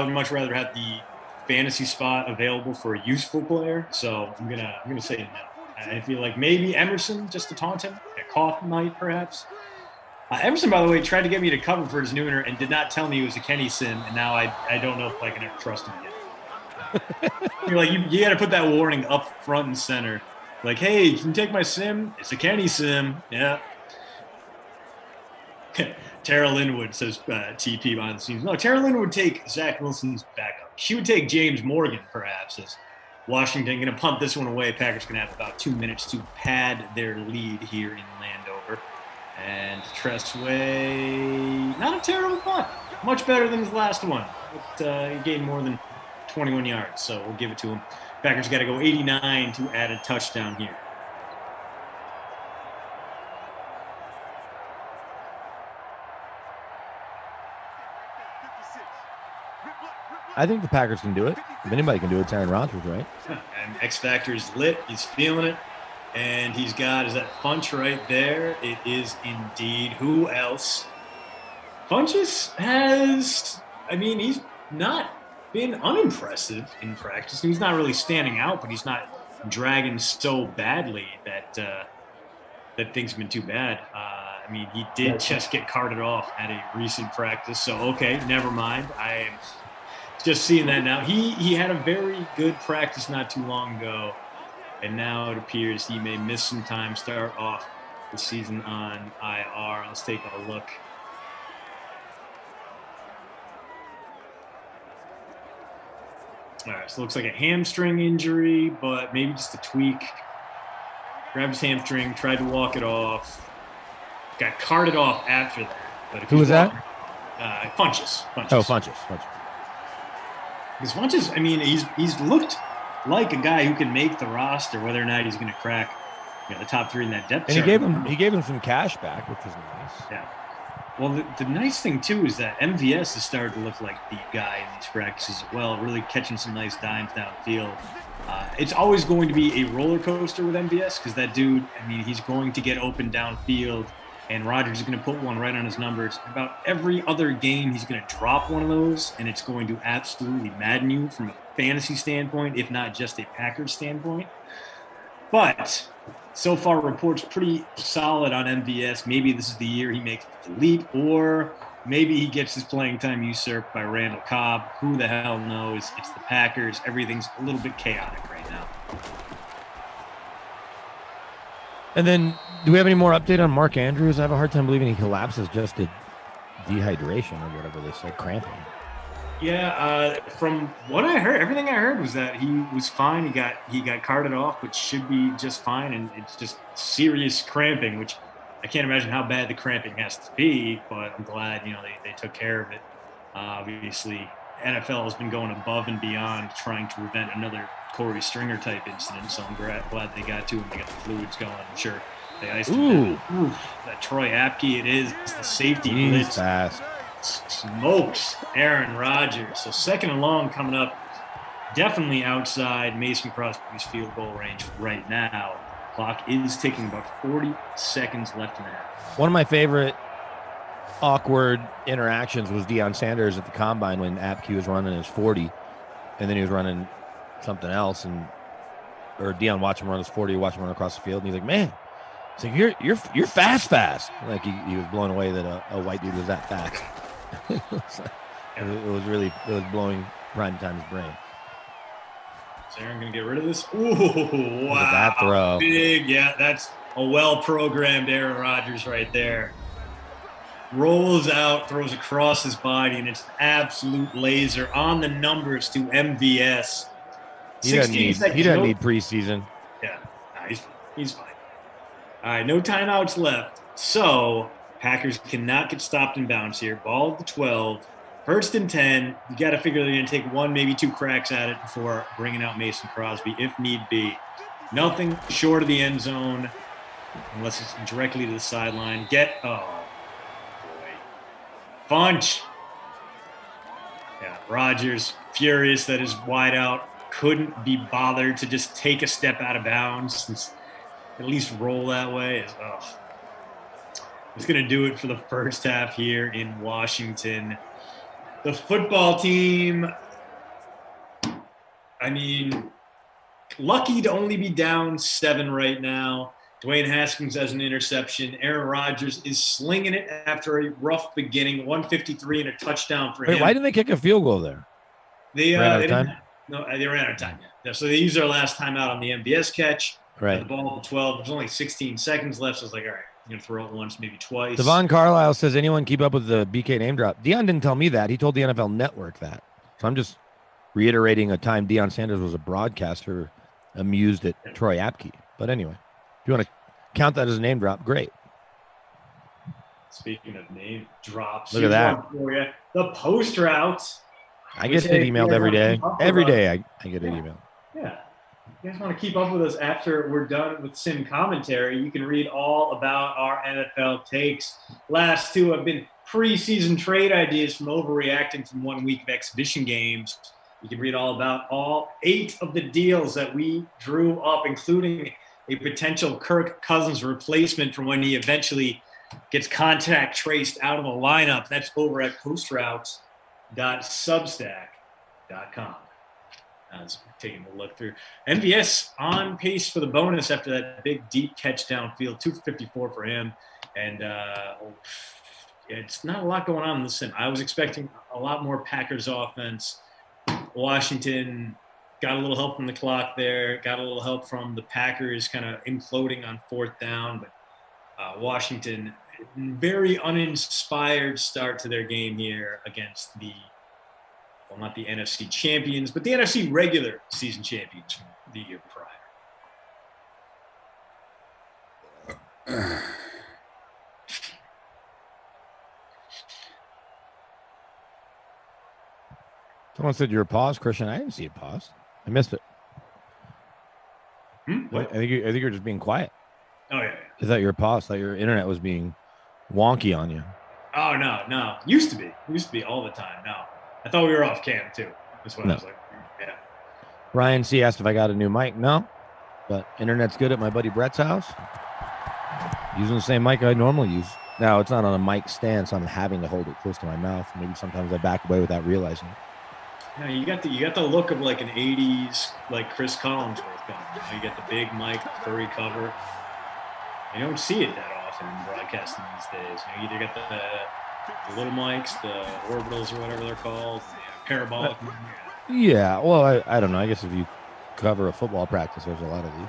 would much rather have the fantasy spot available for a useful player. So I'm gonna say no. I feel like maybe Emerson just to taunt him, a cough might perhaps. Emerson, by the way, tried to get me to cover for his nooner and did not tell me it was a Kenny sim, and now I don't know if I can ever trust him again. You're like you got to put that warning up front and center. Like, hey, can you take my sim? It's a Kenny sim. Yeah. Tara Linwood says TP behind the scenes. No, Tara Linwood would take Zach Wilson's backup. She would take James Morgan, perhaps, as Washington going to punt this one away. Packers going to have about 2 minutes to pad their lead here in Landover. And Tressway, not a terrible punt. Much better than his last one. But he gained more than 21 yards, so we'll give it to him. Packers got to go 89 to add a touchdown here. I think the Packers can do it. If anybody can do it, it's Aaron Rodgers, right? And X Factor is lit. He's feeling it. And he's got, is that Funch right there? It is indeed. Who else? Funches has, he's not been unimpressive in practice. He's not really standing out, but he's not dragging so badly that things have been too bad. He did just get carted off at a recent practice. So, okay, never mind. I am just seeing that now. He had a very good practice not too long ago, and now it appears he may miss some time, start off the season on IR. Let's take a look. All right, so it looks like a hamstring injury, but maybe just a tweak. Grabbed his hamstring, tried to walk it off. Got carted off after that. But who was that? Funches. Oh, Funches. Because Funches, he's looked like a guy who can make the roster, whether or not he's going to crack the top three in that depth chart. And he gave him some cash back, which was nice. Yeah. Well, the nice thing, too, is that MVS has started to look like the guy in these practices as well, really catching some nice dimes downfield. It's always going to be a roller coaster with MVS because that dude, he's going to get open downfield, and Rodgers is going to put one right on his numbers. About every other game, he's going to drop one of those, and it's going to absolutely madden you from a fantasy standpoint, if not just a Packers standpoint. But so far, reports pretty solid on MVS. Maybe this is the year he makes the leap, or maybe he gets his playing time usurped by Randall Cobb. Who the hell knows? It's the Packers. Everything's a little bit chaotic right now. And then, do we have any more update on Mark Andrews? I have a hard time believing he collapses just to dehydration or whatever they said, cramping. Yeah, from what I heard, everything I heard was that he was fine. He got carted off, but should be just fine. And it's just serious cramping, which I can't imagine how bad the cramping has to be. But I'm glad they took care of it. Obviously, NFL has been going above and beyond trying to prevent another Corey Stringer type incident. So I'm glad they got to him. They got the fluids going. I'm sure they iced him. That Troy Apke, it is the safety blitz. Fast. Smokes Aaron Rodgers. So 2nd and long coming up definitely outside Mason Crosby's field goal range right now. Clock is ticking, about 40 seconds left in the half. One of my favorite awkward interactions was Deion Sanders at the combine when Apke was running his 40, and then he was running something else, or Deion watched him run his 40, watched him run across the field, and he's like, "Man, it's like you're fast." Like he was blown away that a white dude was that fast. It was blowing Prime Time's brain. Is Aaron going to get rid of this? Ooh, wow. Look at that throw. Big, yeah, that's a well-programmed Aaron Rodgers right there. Rolls out, throws across his body, and it's an absolute laser on the numbers to MVS. He doesn't need preseason. Yeah, nah, he's fine. All right, no timeouts left. So Packers cannot get stopped in bounds here. Ball at the 12. 1st and 10. You got to figure they're going to take 1, maybe 2 cracks at it before bringing out Mason Crosby, if need be. Nothing short of the end zone, unless it's directly to the sideline. Oh, boy. Funch. Yeah, Rodgers, furious that his wideout couldn't be bothered to just take a step out of bounds and at least roll that way. It's going to do it for the first half here in Washington. The football team, I mean, lucky to only be down 7 right now. Dwayne Haskins has an interception. Aaron Rodgers is slinging it after a rough beginning. 153 and a touchdown for him. Why didn't they kick a field goal there? They ran out of time? They ran out of time. Yeah. So they used their last timeout on the MBS catch. Right. The ball at the 12. There's only 16 seconds left. So I was like, all right, I'm going to throw it once, maybe twice. Devon Carlisle says, anyone keep up with the BK name drop? Deion didn't tell me that. He told the NFL Network that. So I'm just reiterating a time Deion Sanders was a broadcaster amused at Troy Apke. But anyway, if you want to count that as a name drop, great. Speaking of name drops. Look at that. The post route. I get it emailed every day. Every day I get it emailed. Yeah. You guys want to keep up with us after we're done with Sim commentary, you can read all about our NFL takes. Last 2 have been preseason trade ideas from overreacting from 1 week of exhibition games. You can read all about all 8 of the deals that we drew up, including a potential Kirk Cousins replacement for when he eventually gets contact traced out of the lineup. That's over at postroutes.substack.com. As we're taking a look through. MVS on pace for the bonus after that big deep catch downfield, 254 for him. And it's not a lot going on in the sim. I was expecting a lot more Packers offense. Washington got a little help from the clock there, got a little help from the Packers kind of imploding on 4th down. But Washington, very uninspired start to their game here against well, not the NFC champions, but the NFC regular season champions from the year prior. Someone said you were paused, Christian. I didn't see it paused. I missed it. What? I think you're just being quiet. Oh, yeah. I thought you were paused. I thought your internet was being wonky on you. Oh, no. Used to be all the time. No. I thought we were off cam, too. That's what I was like, yeah. Ryan C. asked if I got a new mic. No, but internet's good at my buddy Brett's house. Using the same mic I normally use. Now, it's not on a mic stand, so I'm having to hold it close to my mouth. Maybe sometimes I back away without realizing it. Yeah, you got the look of like an 80s, like Chris Collinsworth going. You get the big mic, furry cover. You don't see it that often in broadcasting these days. You either get the little mics, the orbitals or whatever they're called, parabolic. Yeah, well, I don't know. I guess if you cover a football practice, there's a lot of these.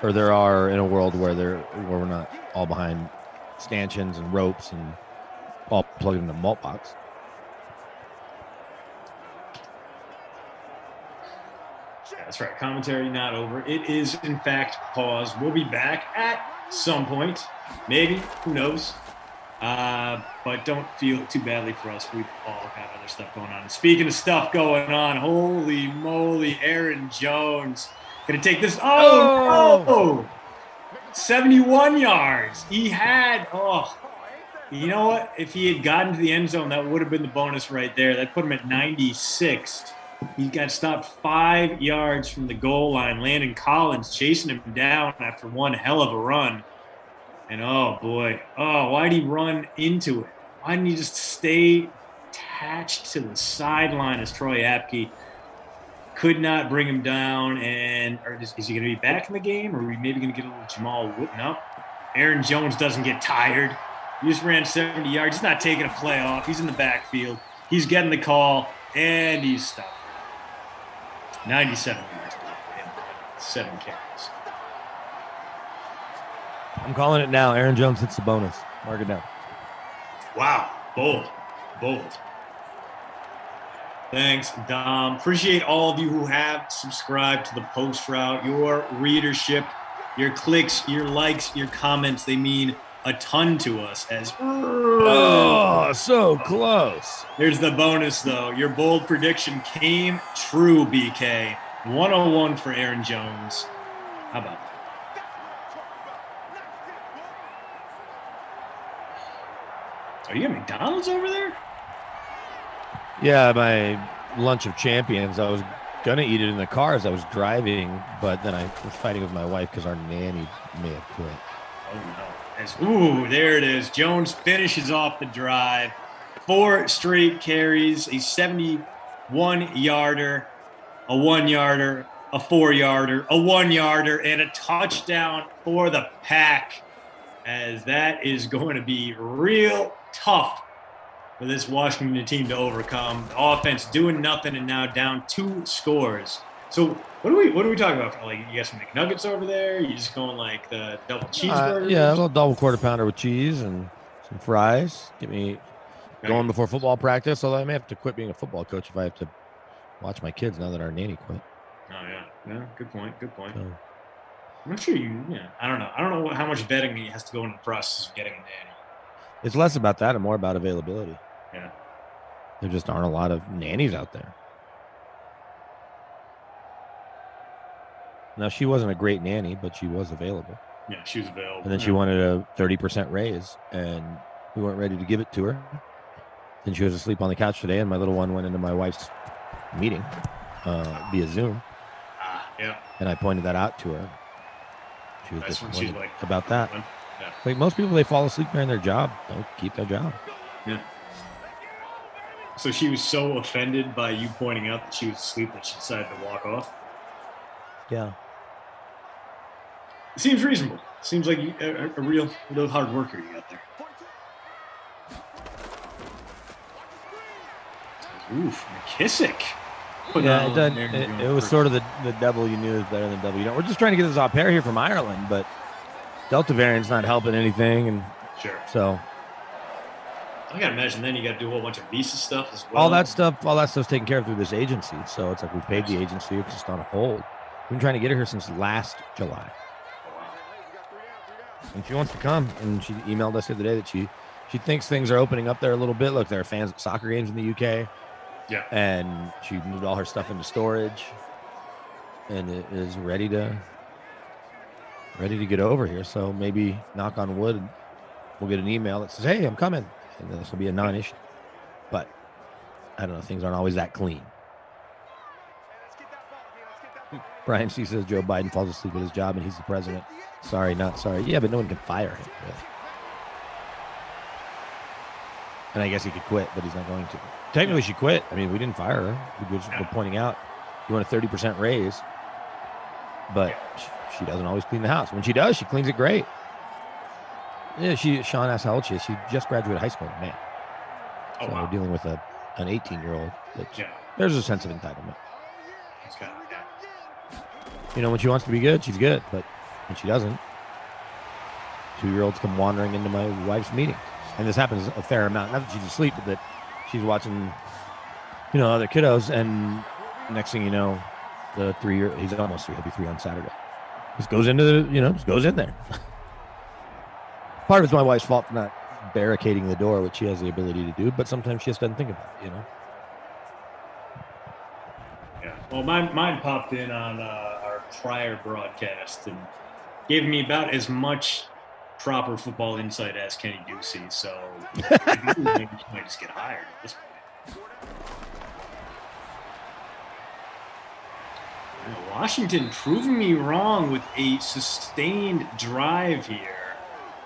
Or there are in a world where we're not all behind stanchions and ropes and all plugged into malt box. That's right. Commentary not over. It is, in fact, paused. We'll be back at some point. Maybe. Who knows? But don't feel too badly for us. We've all got other stuff going on. And speaking of stuff going on, holy moly, Aaron Jones going to take this. Oh, no! 71 yards. He had, you know what? If he had gotten to the end zone, that would have been the bonus right there. That put him at 96. He got stopped 5 yards from the goal line. Landon Collins chasing him down after one hell of a run. And oh boy, why'd he run into it? Why didn't he just stay attached to the sideline as Troy Apke could not bring him down? And is he going to be back in the game, or are we maybe going to get a little Jamal Witten up? Aaron Jones doesn't get tired. He just ran 70 yards. He's not taking a play off. He's in the backfield. He's getting the call, and he's stopped. 97 yards, 7 carries. I'm calling it now. Aaron Jones hits the bonus. Mark it down. Wow. Bold. Thanks, Dom. Appreciate all of you who have subscribed to the post route. Your readership, your clicks, your likes, your comments, they mean a ton to us. Oh, so close. Here's the bonus, though. Your bold prediction came true, BK. 101 for Aaron Jones. How about that? Are you at McDonald's over there? Yeah, my lunch of champions. I was going to eat it in the car as I was driving, but then I was fighting with my wife because our nanny may have quit. Oh, no. Ooh, there it is. Jones finishes off the drive. 4 straight carries, a 71-yarder, a 1-yarder, a 4-yarder, a 1-yarder, and a touchdown for the Pack, as that is going to be real tough for this Washington team to overcome. The offense doing nothing and now down 2 scores. So what are we talking about? Like, you got some McNuggets over there? You just going like the double cheeseburger? Yeah, a little double quarter pounder with cheese and some fries. Get me going before football practice. Although I may have to quit being a football coach if I have to watch my kids now that our nanny quit. Oh yeah, good point. So, I'm not sure I don't know how much vetting has to go into the process of getting a nanny. it's less about that and more about availability. Yeah. There just aren't a lot of nannies out there. Now, she wasn't a great nanny, but she was available. Yeah, she was available. And then she wanted a 30% raise, and we weren't ready to give it to her. Then she was asleep on the couch today, and my little one went into my wife's meeting via Zoom. Yeah. And I pointed that out to her. She was That's when disappointed she's like, about that. Yeah. Like most people, they fall asleep during their job. Don't keep their job. Yeah. So she was so offended by you pointing out that she was asleep that she decided to walk off? Yeah. It seems reasonable. Seems like a real hard worker you got there. Oof, McKissick. Yeah, it was sort of the devil you knew is better than the devil you don't. We're just trying to get this au pair here from Ireland, but Delta variant's not helping anything. And sure. So I gotta imagine then you gotta do a whole bunch of visa stuff as well. all that stuff's taken care of through this agency. So it's like we paid the agency, it's just on hold. We've been trying to get her here since last July. And she wants to come, and she emailed us the other day that she thinks things are opening up there a little bit. Look, there are fans at soccer games in the UK. Yeah. And she moved all her stuff into storage and it is ready to get over here. So maybe, knock on wood, we'll get an email that says, hey, I'm coming. And this will be a non-issue. But I don't know, things aren't always that clean. Brian C says Joe Biden falls asleep at his job and he's the president. Sorry, not sorry. Yeah, but no one can fire him. Really. And I guess he could quit, but he's not going to. Technically, she quit. I mean, we didn't fire her. We're pointing out you want a 30% raise, but she doesn't always clean the house. When she does, she cleans it great. Yeah, Sean asked how old she is. She just graduated high school in May. Oh, So wow. we're dealing with an 18-year-old. Yeah. There's a sense of entitlement. It's kind of, You know, when she wants to be good, she's good. But when she doesn't, 2-year-olds come wandering into my wife's meetings. And this happens a fair amount. Not that she's asleep, but that she's watching, other kiddos. And next thing you know, the 3-year, he's almost 3, he'll be 3 on Saturday. Just goes into just goes in there. Part of it's my wife's fault for not barricading the door, which she has the ability to do, but sometimes she just doesn't think about it, Yeah. Well, mine popped in on our prior broadcast and gave me about as much proper football insight as Kenny Ducey. So maybe he might just get hired at this point. Washington proving me wrong with a sustained drive here.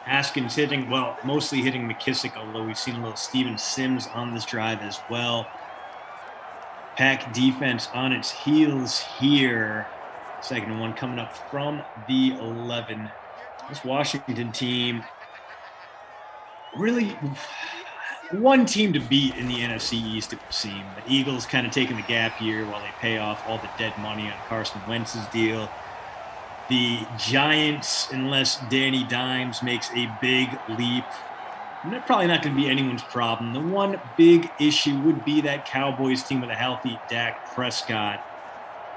Haskins hitting, well, mostly hitting McKissick, although we've seen a little Steven Sims on this drive as well. Pack defense on its heels here. Second and one coming up from the 11. This Washington team, really one team to beat in the NFC East, it would seem. The Eagles kind of taking the gap year while they pay off all the dead money on Carson Wentz's deal. The Giants, unless Danny Dimes makes a big leap, they're probably not going to be anyone's problem. The one big issue would be that Cowboys team with a healthy Dak Prescott.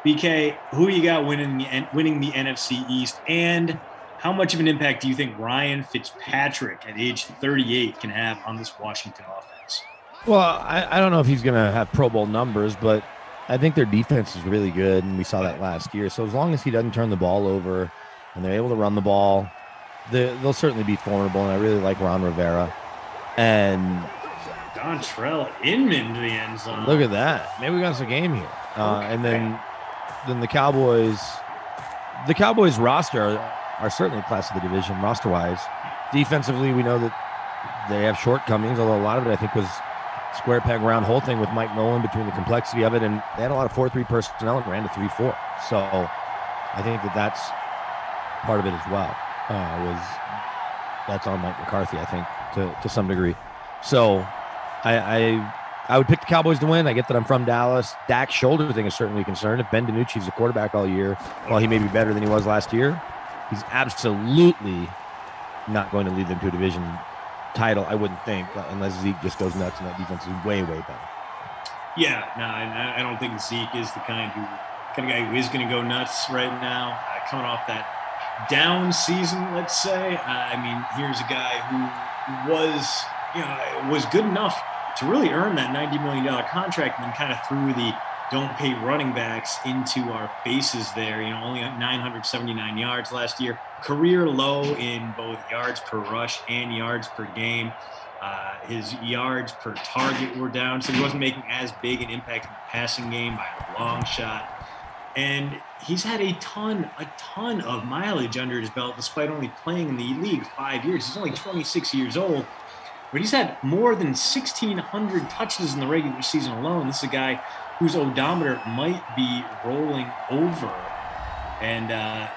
BK, who you got winning the NFC East, and how much of an impact do you think Ryan Fitzpatrick at age 38 can have on this Washington offense? Well, I don't know if he's going to have Pro Bowl numbers, but I think their defense is really good, and we saw that last year. So as long as he doesn't turn the ball over and they're able to run the ball, they'll certainly be formidable, and I really like Ron Rivera. And Dontrell Inman to the end zone. Look at that. Maybe we got us a game here. And then the Cowboys roster are certainly class of the division roster-wise. Defensively, we know that they have shortcomings, although a lot of it, I think, was square peg round hole thing with Mike Nolan between the complexity of it, and they had a lot of 4-3 personnel and ran to 3-4. So I think that's part of it as well. That's on Mike McCarthy, I think, to some degree. So I would pick the Cowboys to win. I get that I'm from Dallas. Dak's shoulder thing is certainly a concern. If Ben DiNucci's the quarterback all year, while he may be better than he was last year, he's absolutely not going to lead them to a division title, I wouldn't think, unless Zeke just goes nuts and that defense is way, way better. Yeah, no, I don't think Zeke is the kind of guy who is going to go nuts right now. Coming off that down season, let's say. I mean, here's a guy who was good enough to really earn that $90 million contract, and then kind of threw the don't pay running backs into our faces there. Only 979 yards last year. Career low in both yards per rush and yards per game. His yards per target were down, so he wasn't making as big an impact in the passing game by a long shot. And he's had a ton of mileage under his belt, despite only playing in the league 5 years. He's only 26 years old, but he's had more than 1,600 touches in the regular season alone. This is a guy whose odometer might be rolling over, and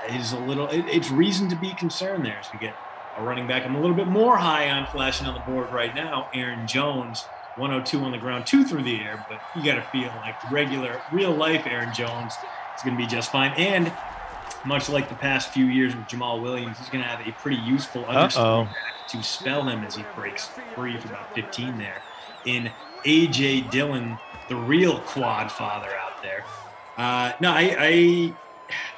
it's reason to be concerned there as we get a running back I'm a little bit more high on flashing on the board right now. Aaron Jones, 102 on the ground, 2 through the air, but you got to feel like real life Aaron Jones is going to be just fine. And much like the past few years with Jamal Williams, he's going to have a pretty useful understudy back to spell him as he breaks free for about 15 there in A.J. Dillon, the real quad father out there.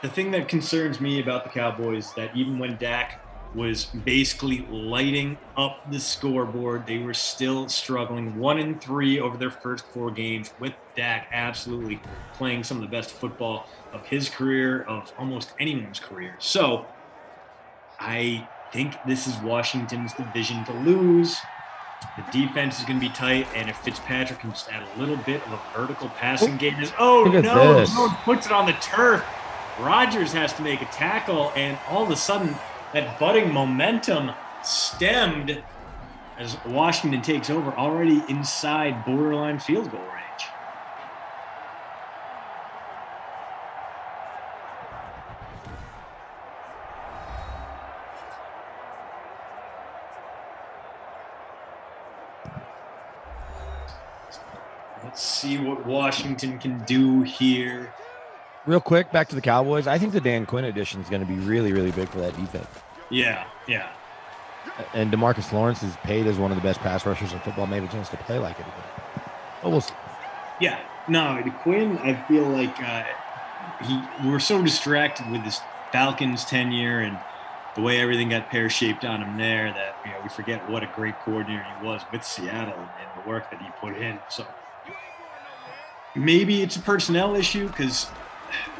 The thing that concerns me about the Cowboys is that even when Dak was basically lighting up the scoreboard, they were still struggling. 1-3 over their first 4 games, with Dak absolutely playing some of the best football of his career, of almost anyone's career. So I think this is Washington's division to lose. The defense is going to be tight, and if Fitzpatrick can just add a little bit of a vertical passing game, no, puts it on the turf. Rodgers has to make a tackle, and all of a sudden, that budding momentum stemmed as Washington takes over, already inside borderline field goal range. Let's see what Washington can do here. Real quick, back to the Cowboys. I think the Dan Quinn addition is going to be really, really big for that defense. Yeah. And DeMarcus Lawrence is paid as one of the best pass rushers in football. Maybe a chance to play like it again. But we'll see. Yeah. No, Quinn, I feel like we're so distracted with this Falcons tenure and the way everything got pear-shaped on him there that we forget what a great coordinator he was with Seattle and the work that he put in. So maybe it's a personnel issue because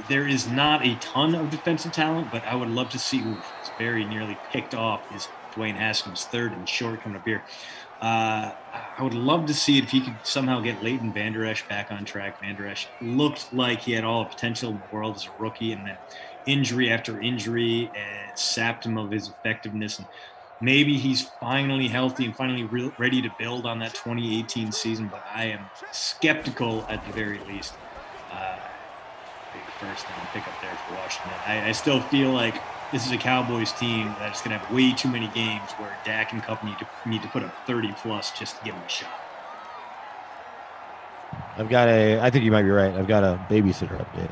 there is not a ton of defensive talent, but I would love to see who is very nearly picked off is Dwayne Haskins, third and short coming up here. I would love to see it if he could somehow get Leighton Vander Esch back on track. Vander Esch looked like he had all the potential in the world as a rookie, and then injury after injury sapped him of his effectiveness. And maybe he's finally healthy and finally ready to build on that 2018 season, but I am skeptical at the very least. Big first down pickup there for Washington. I still feel like this is a Cowboys team that's going to have way too many games where Dak and company need to put up 30-plus just to give them a shot. I think you might be right. I've got a babysitter update.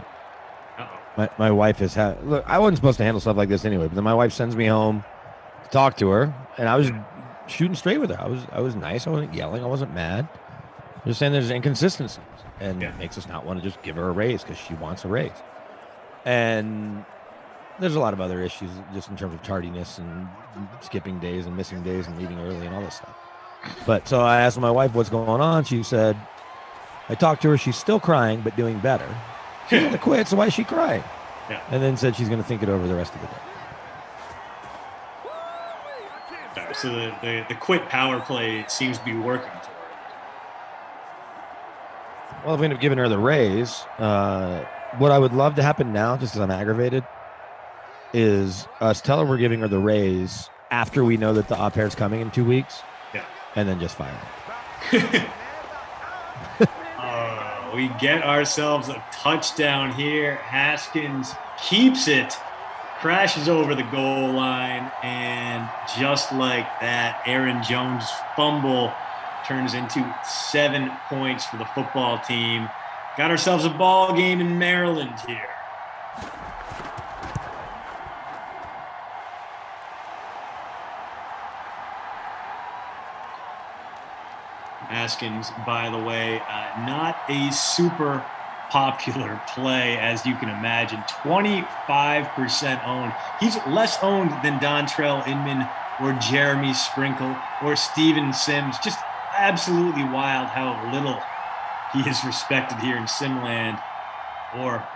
My wife has had, look, I wasn't supposed to handle stuff like this anyway, but then my wife sends me home to talk to her, and I was shooting straight with her. I was nice. I wasn't yelling. I wasn't mad. Just saying there's inconsistencies, and it makes us not want to just give her a raise because she wants a raise. And there's a lot of other issues just in terms of tardiness and skipping days and missing days and leaving early and all this stuff. But so I asked my wife what's going on. She said, I talked to her. She's still crying, but doing better. She wanted to quit, so why is she crying? Yeah. And then said she's going to think it over the rest of the day. So the quit power play seems to be working. Well, if we end up giving her the raise, what I would love to happen now, just because I'm aggravated, is us tell her we're giving her the raise after we know that the au pair's coming in 2 weeks, and then just fire her. We get ourselves a touchdown here. Haskins keeps it, crashes over the goal line, and just like that, Aaron Jones' fumble turns into 7 points for the football team. Got ourselves a ball game in Maryland here. Haskins, by the way, not a super popular play, as you can imagine. 25% owned. He's less owned than Dontrell Inman or Jeremy Sprinkle or Steven Sims. Just absolutely wild how little he is respected here in Simland or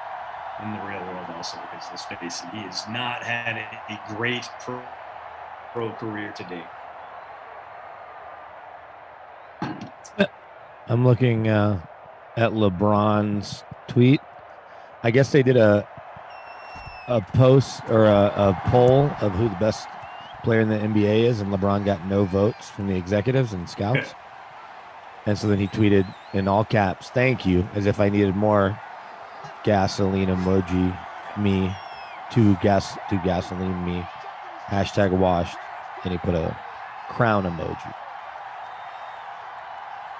in the real world also, because let's face it, he has not had a great pro career to date. I'm looking at LeBron's tweet. I guess they did a post or a poll of who the best player in the NBA is, and LeBron got no votes from the executives and scouts. And so then he tweeted in all caps, "Thank you," as if I needed more gasoline emoji me, to gasoline me, #washed, and he put a crown emoji.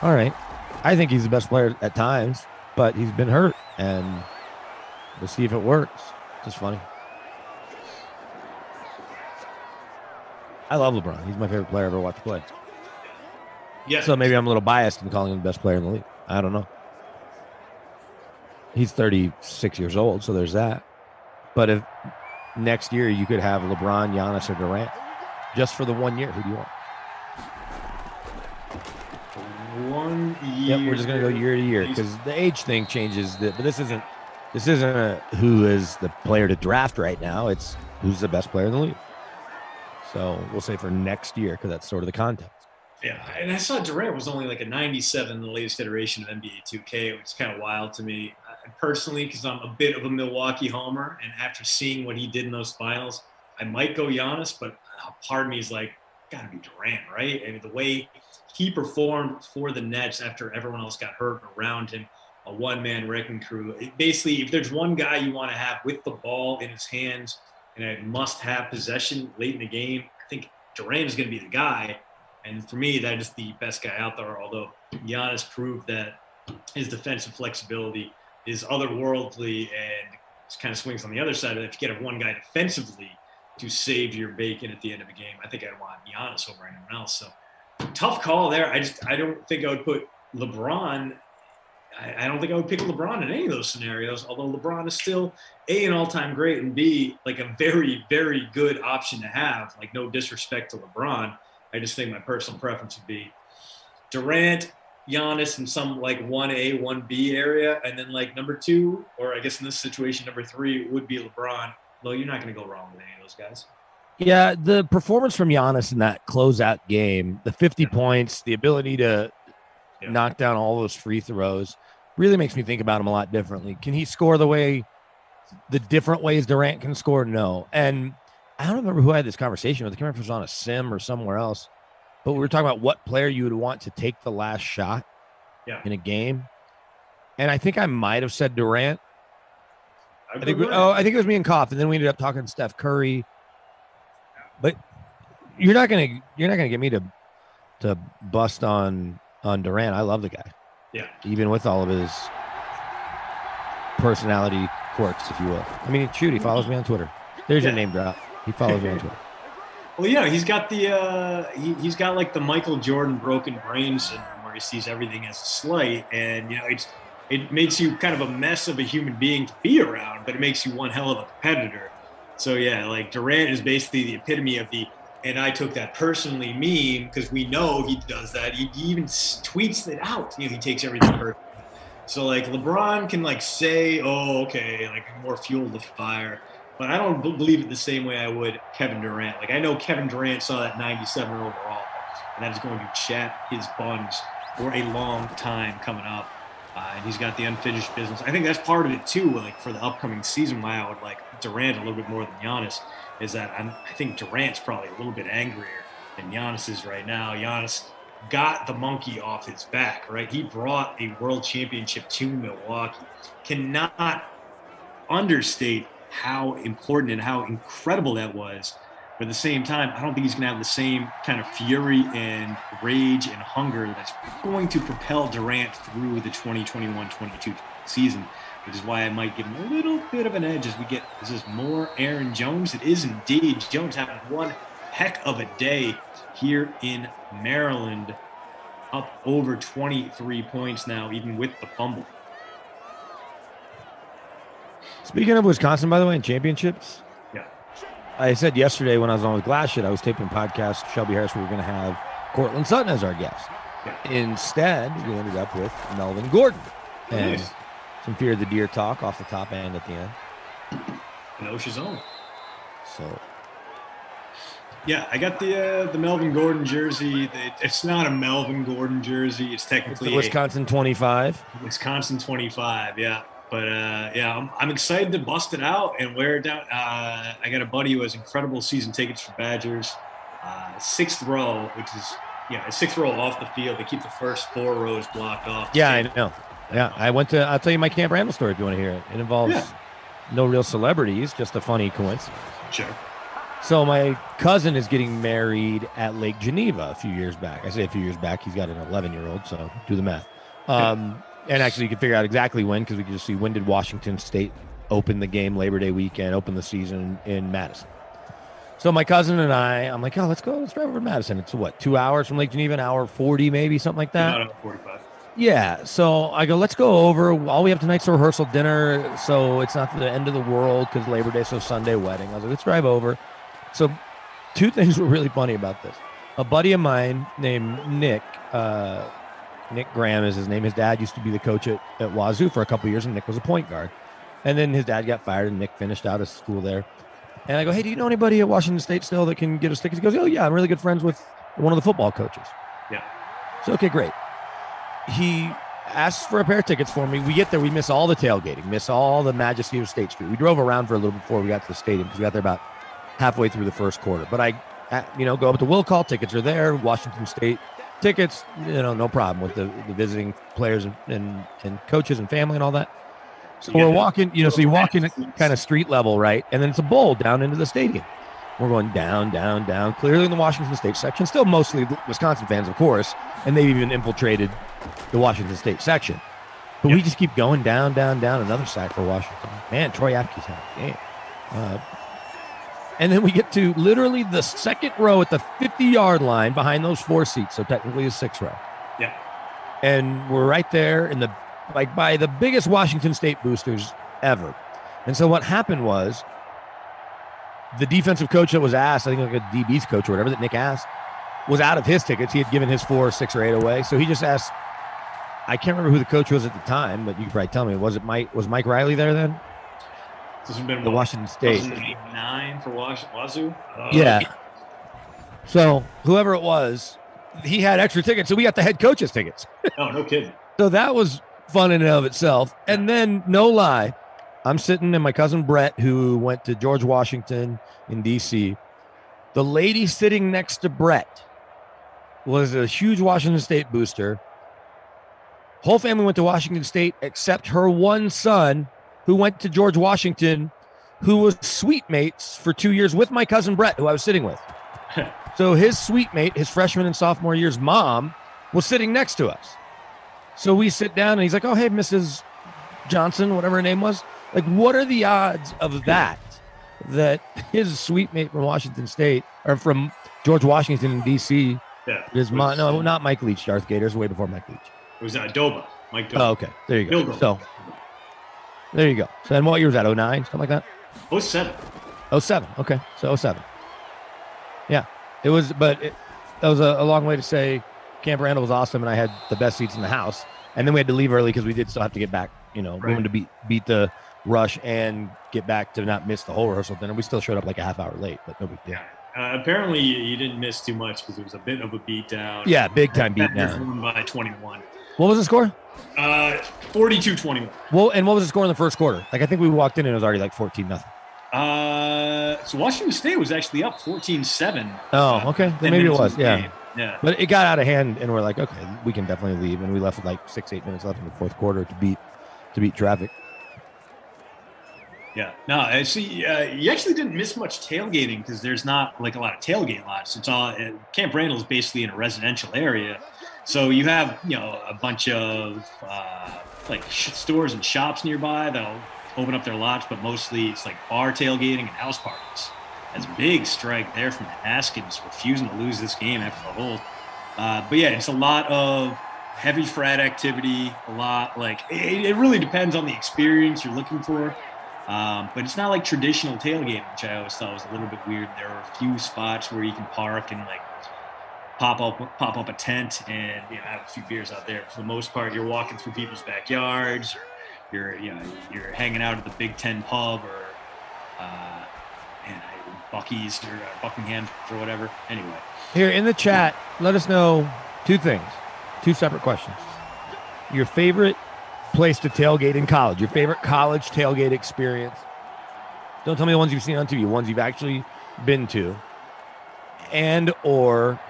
All right. I think he's the best player at times, but he's been hurt, and we'll see if it works. Just funny. I love LeBron. He's my favorite player I've ever watched play. Yeah. So maybe I'm a little biased in calling him the best player in the league. I don't know. He's 36 years old, so there's that. But if next year you could have LeBron, Giannis, or Durant, just for the 1 year, who do you want? 1 year. Yep, we're just gonna go year to year because the age thing changes. But this isn't who is the player to draft right now. It's who's the best player in the league. So we'll say for next year because that's sort of the context. Yeah, and I saw Durant was only like a 97 in the latest iteration of NBA 2K, which is kind of wild to me personally because I'm a bit of a Milwaukee homer, and after seeing what he did in those finals, I might go Giannis, but part of me is like, gotta be Durant, right? I mean, the way he performed for the Nets after everyone else got hurt around him, a one-man wrecking crew. Basically, if there's one guy you want to have with the ball in his hands and a must-have possession late in the game, I think Durant is going to be the guy. And for me, that is the best guy out there, although Giannis proved that his defensive flexibility is otherworldly and it kind of swings on the other side of it. If you get one guy defensively to save your bacon at the end of a game, I think I'd want Giannis over anyone else. So tough call there. I don't think I would put LeBron. I don't think I would pick LeBron in any of those scenarios, although LeBron is still A, an all-time great, and B, like a very, very good option to have. Like, no disrespect to LeBron. I just think my personal preference would be Durant, Giannis in some like 1A, 1B area, and then like number 2, or I guess in this situation, number 3 would be LeBron. Well, you're not going to go wrong with any of those guys. Yeah, the performance from Giannis in that closeout game, the 50 points, the ability to knock down all those free throws, really makes me think about him a lot differently. Can he score the different ways Durant can score? No. And I don't remember who I had this conversation with. I can't remember if it was on a sim or somewhere else, but we were talking about what player you would want to take the last shot in a game. And I think I might have said Durant. I think it was me and Koff, and then we ended up talking Steph Curry. But you're not gonna get me to bust on Durant. I love the guy. Yeah. Even with all of his personality quirks, if you will. I mean, shoot, he follows me on Twitter. There's your name drop. He follows me on Twitter. Well, yeah, he's got he's got like the Michael Jordan broken brain syndrome, where he sees everything as a slight, and it makes you kind of a mess of a human being to be around, but it makes you one hell of a competitor. So yeah, like Durant is basically the epitome of and I took that personally meme, because we know he does that. He even tweets it out. He takes everything personally. So like LeBron can like say, oh, okay, like more fuel to the fire. But I don't believe it the same way I would Kevin Durant. Like I know Kevin Durant saw that 97 overall, and that is going to chat his buns for a long time coming up. And he's got the unfinished business. I think that's part of it too. Like for the upcoming season, why I would like Durant a little bit more than Giannis is that I think Durant's probably a little bit angrier than Giannis is right now. Giannis got the monkey off his back, right? He brought a world championship to Milwaukee. Cannot understate how important and how incredible that was. But at the same time, I don't think he's going to have the same kind of fury and rage and hunger that's going to propel Durant through the 2021-22 season, which is why I might give him a little bit of an edge as we get this is more Aaron Jones. It is indeed Jones having one heck of a day here in Maryland, up over 23 points now, even with the fumble. Speaking of Wisconsin, by the way, in championships, yeah, I said yesterday when I was on with Glass Shit, I was taping podcast Shelby Harris. We were going to have Cortland Sutton as our guest. Yeah. Instead, we ended up with Melvin Gordon. And Nice. some Fear the Deer talk off the top and at the end. And Osha's own. So, yeah, I got the Melvin Gordon jersey. It's not a Melvin Gordon jersey. It's it's technically the Wisconsin 25. Wisconsin 25, yeah. But yeah, I'm excited to bust it out and wear it down. I got a buddy who has incredible season tickets for Badgers. Sixth row, which is sixth row off the field. They keep the first 4 rows blocked off. Yeah, I know. Yeah, I'll tell you my Camp Randall story if you want to hear it. It involves no real celebrities, just a funny coincidence. Sure. So my cousin is getting married at Lake Geneva a few years back. I say a few years back. He's got an 11-year-old, so do the math. And actually, you can figure out exactly when, because we can just see when did Washington State open the game Labor Day weekend, open the season in Madison. So my cousin and I'm like, oh, let's drive over to Madison. It's what, 2 hours from Lake Geneva, an hour 40 maybe, something like that? About 45. Yeah, so I go, let's go over. All we have tonight's a rehearsal dinner, so it's not the end of the world because Labor Day, so Sunday wedding. I was like, let's drive over. So 2 things were really funny about this. A buddy of mine named Nick Graham is his name. His dad used to be the coach at Wazoo for a couple of years, and Nick was a point guard. And then his dad got fired, and Nick finished out his school there. And I go, hey, do you know anybody at Washington State still that can get us tickets? He goes, oh, yeah, I'm really good friends with one of the football coaches. Yeah. So, okay, great. He asks for a pair of tickets for me. We get there. We miss all the tailgating, miss all the majesty of State Street. We drove around for a little before we got to the stadium because we got there about halfway through the first quarter. But I go up to Will Call. Tickets are there. Washington State tickets, no problem with the visiting players and coaches and family and all that. So we're walking, so you walk in kind of street level, right? And then it's a bowl down into the stadium. We're going down, down, down, clearly in the Washington State section, still mostly Wisconsin fans, of course, and they've even infiltrated the Washington State section. But we just keep going down, down, down, another sack for Washington. Man, Troy Apke's had a game. And then we get to literally the second row at the 50-yard line behind those 4 seats, so technically a 6th row. Yeah. And we're right there in by the biggest Washington State boosters ever. And so what happened was the defensive coach that was asked, I think like a DB's coach or whatever that Nick asked, was out of his tickets. He had given his 4, 6, or 8 away. So he just asked, I can't remember who the coach was at the time, but you could probably tell me. Was Mike Riley there then? This has been the Washington State. 2009 for Wazoo. Yeah. So whoever it was, he had extra tickets, so we got the head coach's tickets. Oh, no kidding. So that was fun in and of itself. And then, no lie, I'm sitting, and my cousin Brett, who went to George Washington in D.C., the lady sitting next to Brett was a huge Washington State booster. Whole family went to Washington State except her one son, who went to George Washington, who was suite mates for 2 years with my cousin Brett, who I was sitting with. So his suite mate, his freshman and sophomore year's mom, was sitting next to us. So we sit down, and he's like, "Oh, hey, Mrs. Johnson," whatever her name was. Like, what are the odds of that his suite mate from Washington State, or from George Washington in D.C., his mom, no, not Mike Leach, Darth Gators, way before Mike Leach. It was Doba. Mike Doba. Oh, okay. There you go. Bilbo. So, there you go. So then what year was that? 09, something like that? 07. 07. Okay. So 07. Yeah. It was, but that was a long way to say Camp Randall was awesome, and I had the best seats in the house. And then we had to leave early because we did still have to get back, we wanted to beat the rush and get back to not miss the whole rehearsal dinner. We still showed up like a half hour late, but no big deal. Apparently, you didn't miss too much because it was a bit of a beatdown. Yeah, big time beatdown. By 21. What was the score? 42-21. Well, and what was the score in the first quarter? Like, I think we walked in and it was already like 14-0. So Washington State was actually up 14-7. Oh, okay. Then maybe it was. Yeah. Yeah. But it got out of hand, and we're like, okay, we can definitely leave. And we left with like 6-8 minutes left in the fourth quarter to beat traffic. Yeah. No, I see. You actually didn't miss much tailgating because there's not like a lot of tailgate lots. It's all Camp Randall is basically in a residential area, so you have a bunch of stores and shops nearby that'll open up their lots, but mostly it's like bar tailgating and house parties. That's a big strike there from the Haskins, refusing to lose this game after the hold. But yeah, it's a lot of heavy frat activity. A lot it really depends on the experience you're looking for. But it's not like traditional tailgating, which I always thought was a little bit weird. There are a few spots where you can park and pop up a tent and have a few beers out there. For the most part, you're walking through people's backyards, or you're hanging out at the Big Ten pub or Bucky's or Buckingham or whatever. Anyway, here in the chat, let us know two things, two separate questions. Your favorite place to tailgate in college, your favorite college tailgate experience. Don't tell me the ones you've seen on TV, ones you've actually been to, and or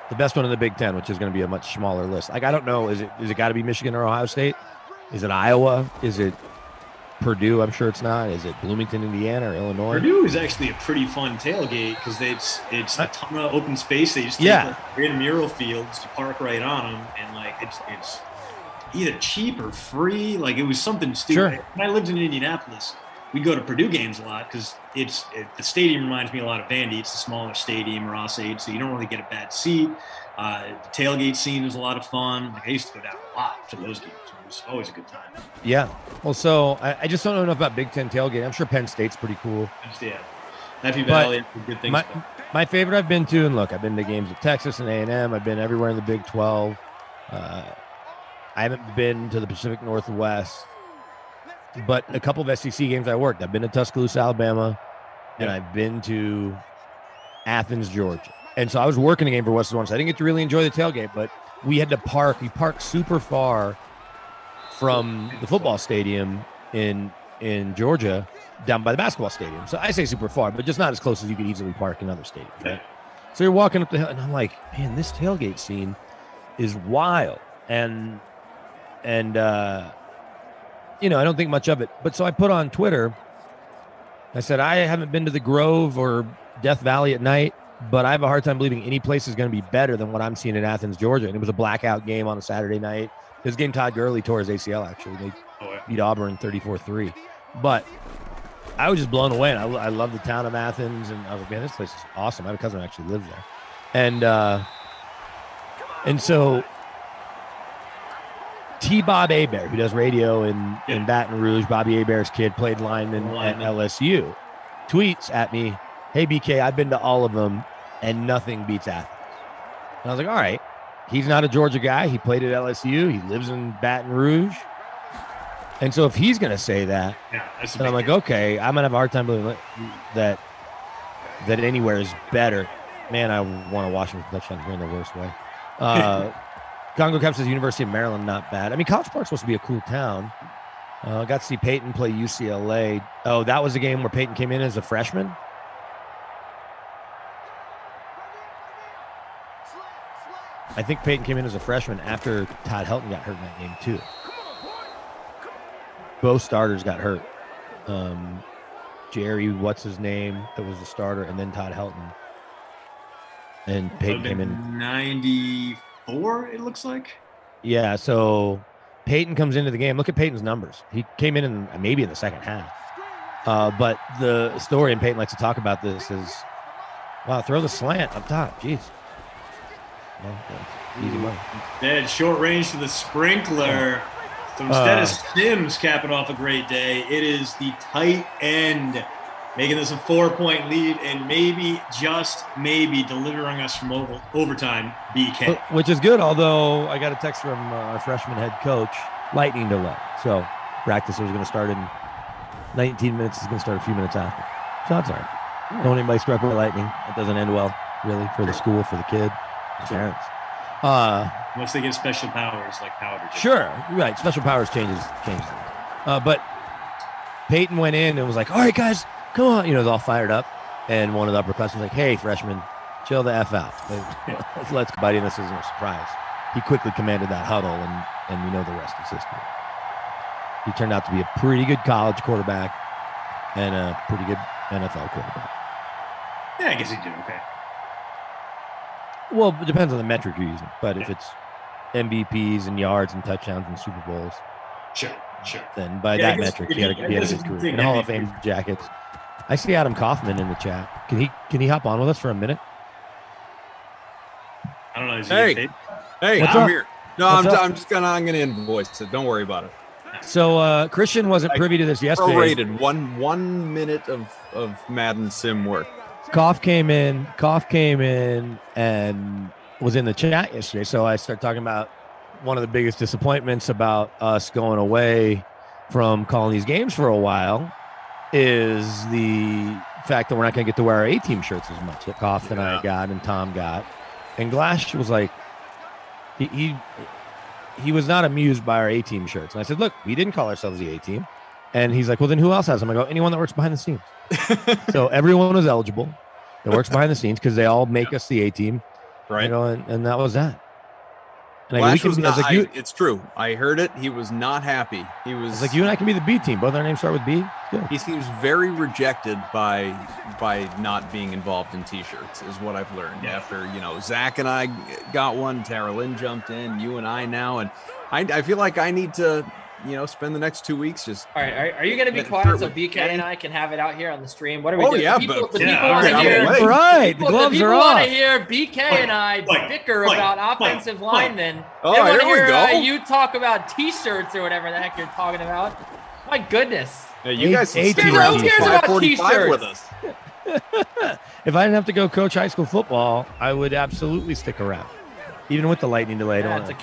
the best one in the Big Ten, which is going to be a much smaller list. Like, I don't know, is it got to be Michigan or Ohio State? Is it Iowa? Is it Purdue? I'm sure it's not. Is it Bloomington, Indiana, or Illinois? Purdue is actually a pretty fun tailgate because it's a ton of open space. They just take mural fields to park right on them, and it's either cheap or free. Like, it was something stupid. Sure. When I lived in Indianapolis, we go to Purdue games a lot because the stadium reminds me a lot of Vandy. It's a smaller stadium, Ross age, so you don't really get a bad seat. The tailgate scene is a lot of fun. Like, I used to go down a lot to those games. It was always a good time. Yeah. Well, so I just don't know enough about Big Ten tailgate. I'm sure Penn State's pretty cool. Yeah. Happy Valley, good things. My favorite I've been to, and look, I've been to games at Texas and A&M. I've been everywhere in the Big 12. I haven't been to the Pacific Northwest, but a couple of SEC games I worked. I've been to Tuscaloosa, Alabama, and I've been to Athens, Georgia. And so I was working a game for Western One, so I didn't get to really enjoy the tailgate, but we had to park. We parked super far from the football stadium in Georgia down by the basketball stadium. So I say super far, but just not as close as you could easily park in other stadiums, right? So you're walking up the hill, and I'm like, man, this tailgate scene is wild. And I don't think much of it. But so I put on Twitter, I said, I haven't been to the Grove or Death Valley at night, but I have a hard time believing any place is going to be better than what I'm seeing in Athens, Georgia. And it was a blackout game on a Saturday night. This game, Todd Gurley tore his ACL, actually. They beat Auburn 34-3. But I was just blown away. And I love the town of Athens. And I was like, man, this place is awesome. I have a cousin who actually lives there. And so T-Bob Hebert, who does radio in Baton Rouge, Bobby Hebert's kid, played lineman at LSU, tweets at me, hey, BK, I've been to all of them, and nothing beats Athens. And I was like, all right. He's not a Georgia guy. He played at LSU. He lives in Baton Rouge. And so if he's going to say that, then I'm like, okay, I'm going to have a hard time believing that anywhere is better. Man, I want to Washington touchdown here in the worst way. Congo Cap says University of Maryland, not bad. I mean, College Park's supposed to be a cool town. Got to see Peyton play UCLA. Oh, that was the game where Peyton came in as a freshman? I think Peyton came in as a freshman after Todd Helton got hurt in that game, too. Both starters got hurt. Jerry, what's his name, that was the starter, and then Todd Helton. And Peyton came in 94, it looks like. Yeah, so Peyton comes into the game. Look at Peyton's numbers. He came in maybe in the second half. But the story, and Peyton likes to talk about this, is, wow, throw the slant up top. Jeez. Well, easy money. Dead short range to the sprinkler. So instead of Sims capping off a great day, it is the tight end making this a 4-point lead and maybe, just maybe, delivering us from overtime, BK. Which is good, although I got a text from our freshman head coach, lightning delay. So practice was going to start in 19 minutes. It's going to start a few minutes after. So that's all right. Don't anybody struck by lightning. It doesn't end well, really, for the school, for the kid, the parents. Unless they get special powers like powder. Sure, right. Special powers changes things. But Peyton went in and was like, all right, guys, come on. You know, was all fired up. And one of the upperclassmen was like, hey, freshman, chill the F out. Let's go, buddy. This isn't a surprise. He quickly commanded that huddle, and we know the rest is history. He turned out to be a pretty good college quarterback and a pretty good NFL quarterback. Yeah, I guess he did okay. Well, it depends on the metric you're using. But if it's MVPs and yards and touchdowns and Super Bowls, sure. Then by that metric, he had a good career. And Hall of Fame jackets. I see Adam Kaufman in the chat. Can he hop on with us for a minute? I don't know. Hey, What's I'm up? here. No, I'm just gonna invoice it. Don't worry about it. So Christian wasn't privy to this yesterday. Prorated one minute of Madden sim work. Koff came in and was in the chat yesterday. So I started talking about one of the biggest disappointments about us going away from calling these games for a while is the fact that we're not going to get to wear our A-team shirts as much that Koff and I got and Tom got. And Glash was like, he was not amused by our A-team shirts. And I said, look, we didn't call ourselves the A-team. And he's like, well, then who else has them? I go, anyone that works behind the scenes. So everyone was eligible that works behind the scenes because they all make us the A-team. Right. You know, and that was that. And Lash was not, it's true. I heard it. He was not happy. He was like, you and I can be the B team. Both our names start with B. Good. He seems very rejected by not being involved in T-shirts, is what I've learned. Yeah. After, Zach and I got one, Tara Lynn jumped in, you and I now, and I feel like I need to, spend the next 2 weeks just. All right, are you going to be quiet so BK and I can have it out here on the stream? What are we doing? Yeah, the people want to hear BK and I bicker about offensive linemen. Oh, they want to here we hear go. You talk about T-shirts or whatever the heck you're talking about. My goodness. Yeah, you guys who cares about T-shirts? With us. If I didn't have to go coach high school football, I would absolutely stick around. Even with the lightning delay. Yeah, it's a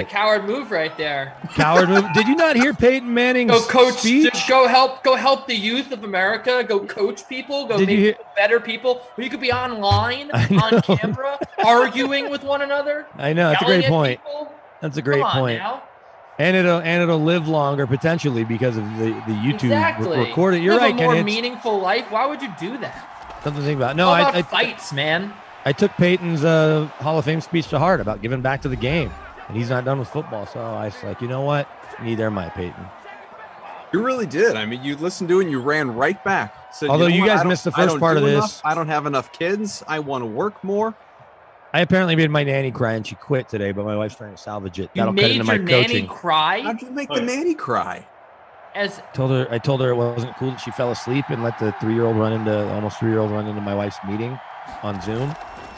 coward move right there. Coward move. Did you not hear Peyton Manning's speech? Go help the youth of America. Go coach people. Go make better people. Where you could be online, on camera, arguing with one another. I know. That's a great point. That's a great point. Now. And it'll live longer potentially because of the YouTube recording. You're right, Ken. A more meaningful life. Why would you do that? Something to think about. No, I fights, man. I took Peyton's Hall of Fame speech to heart about giving back to the game, and he's not done with football. So I was like, you know what? Neither am I, Peyton. You really did. I mean, you listened to it and you ran right back. Said, although you guys missed the first part of this. I don't have enough kids. I want to work more. I apparently made my nanny cry, and she quit today, but my wife's trying to salvage it. That'll cut into my coaching. You made your nanny cry? How'd you make the nanny cry? I told her it wasn't cool that she fell asleep and let the almost 3-year-old run into my wife's meeting on Zoom.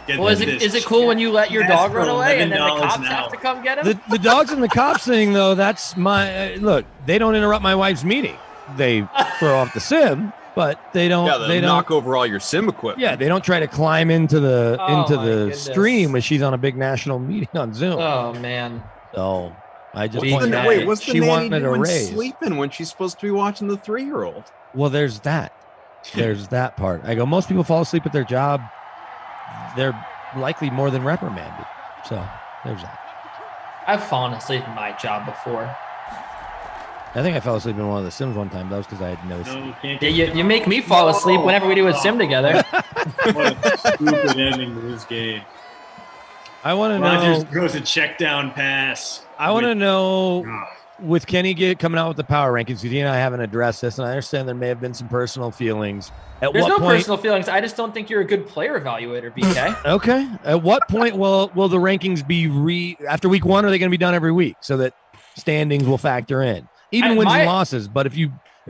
Well, is it cool when you let your dog run away and then the cops have to come get him? The dogs and the cops thing, though, that's my look. They don't interrupt my wife's meeting. They throw off the sim, but they don't. Yeah, they knock over all your sim equipment. Yeah, they don't try to climb into the stream when she's on a big national meeting on Zoom. Oh man. So I just What's the, wait, what's the she nanny wanted a doing raise. sleeping when she's supposed to be watching the 3-year-old? Well, there's that. There's that part. I go, most people fall asleep at their job. They're likely more than reprimanded. So there's that. I've fallen asleep in my job before. I think I fell asleep in one of the Sims one time. That was because I had no sleep. Yeah, you make me fall asleep whenever we do a sim together. What a stupid ending to this game. I want to Rodgers know. goes a check down pass. I want to know with Kenny coming out with the power rankings, because you and I haven't addressed this, and I understand there may have been some personal feelings. At There's what no point, personal feelings. I just don't think you're a good player evaluator, BK. Okay. At what point will the rankings be after week 1? Are they going to be done every week so that standings will factor in, even wins and losses? But if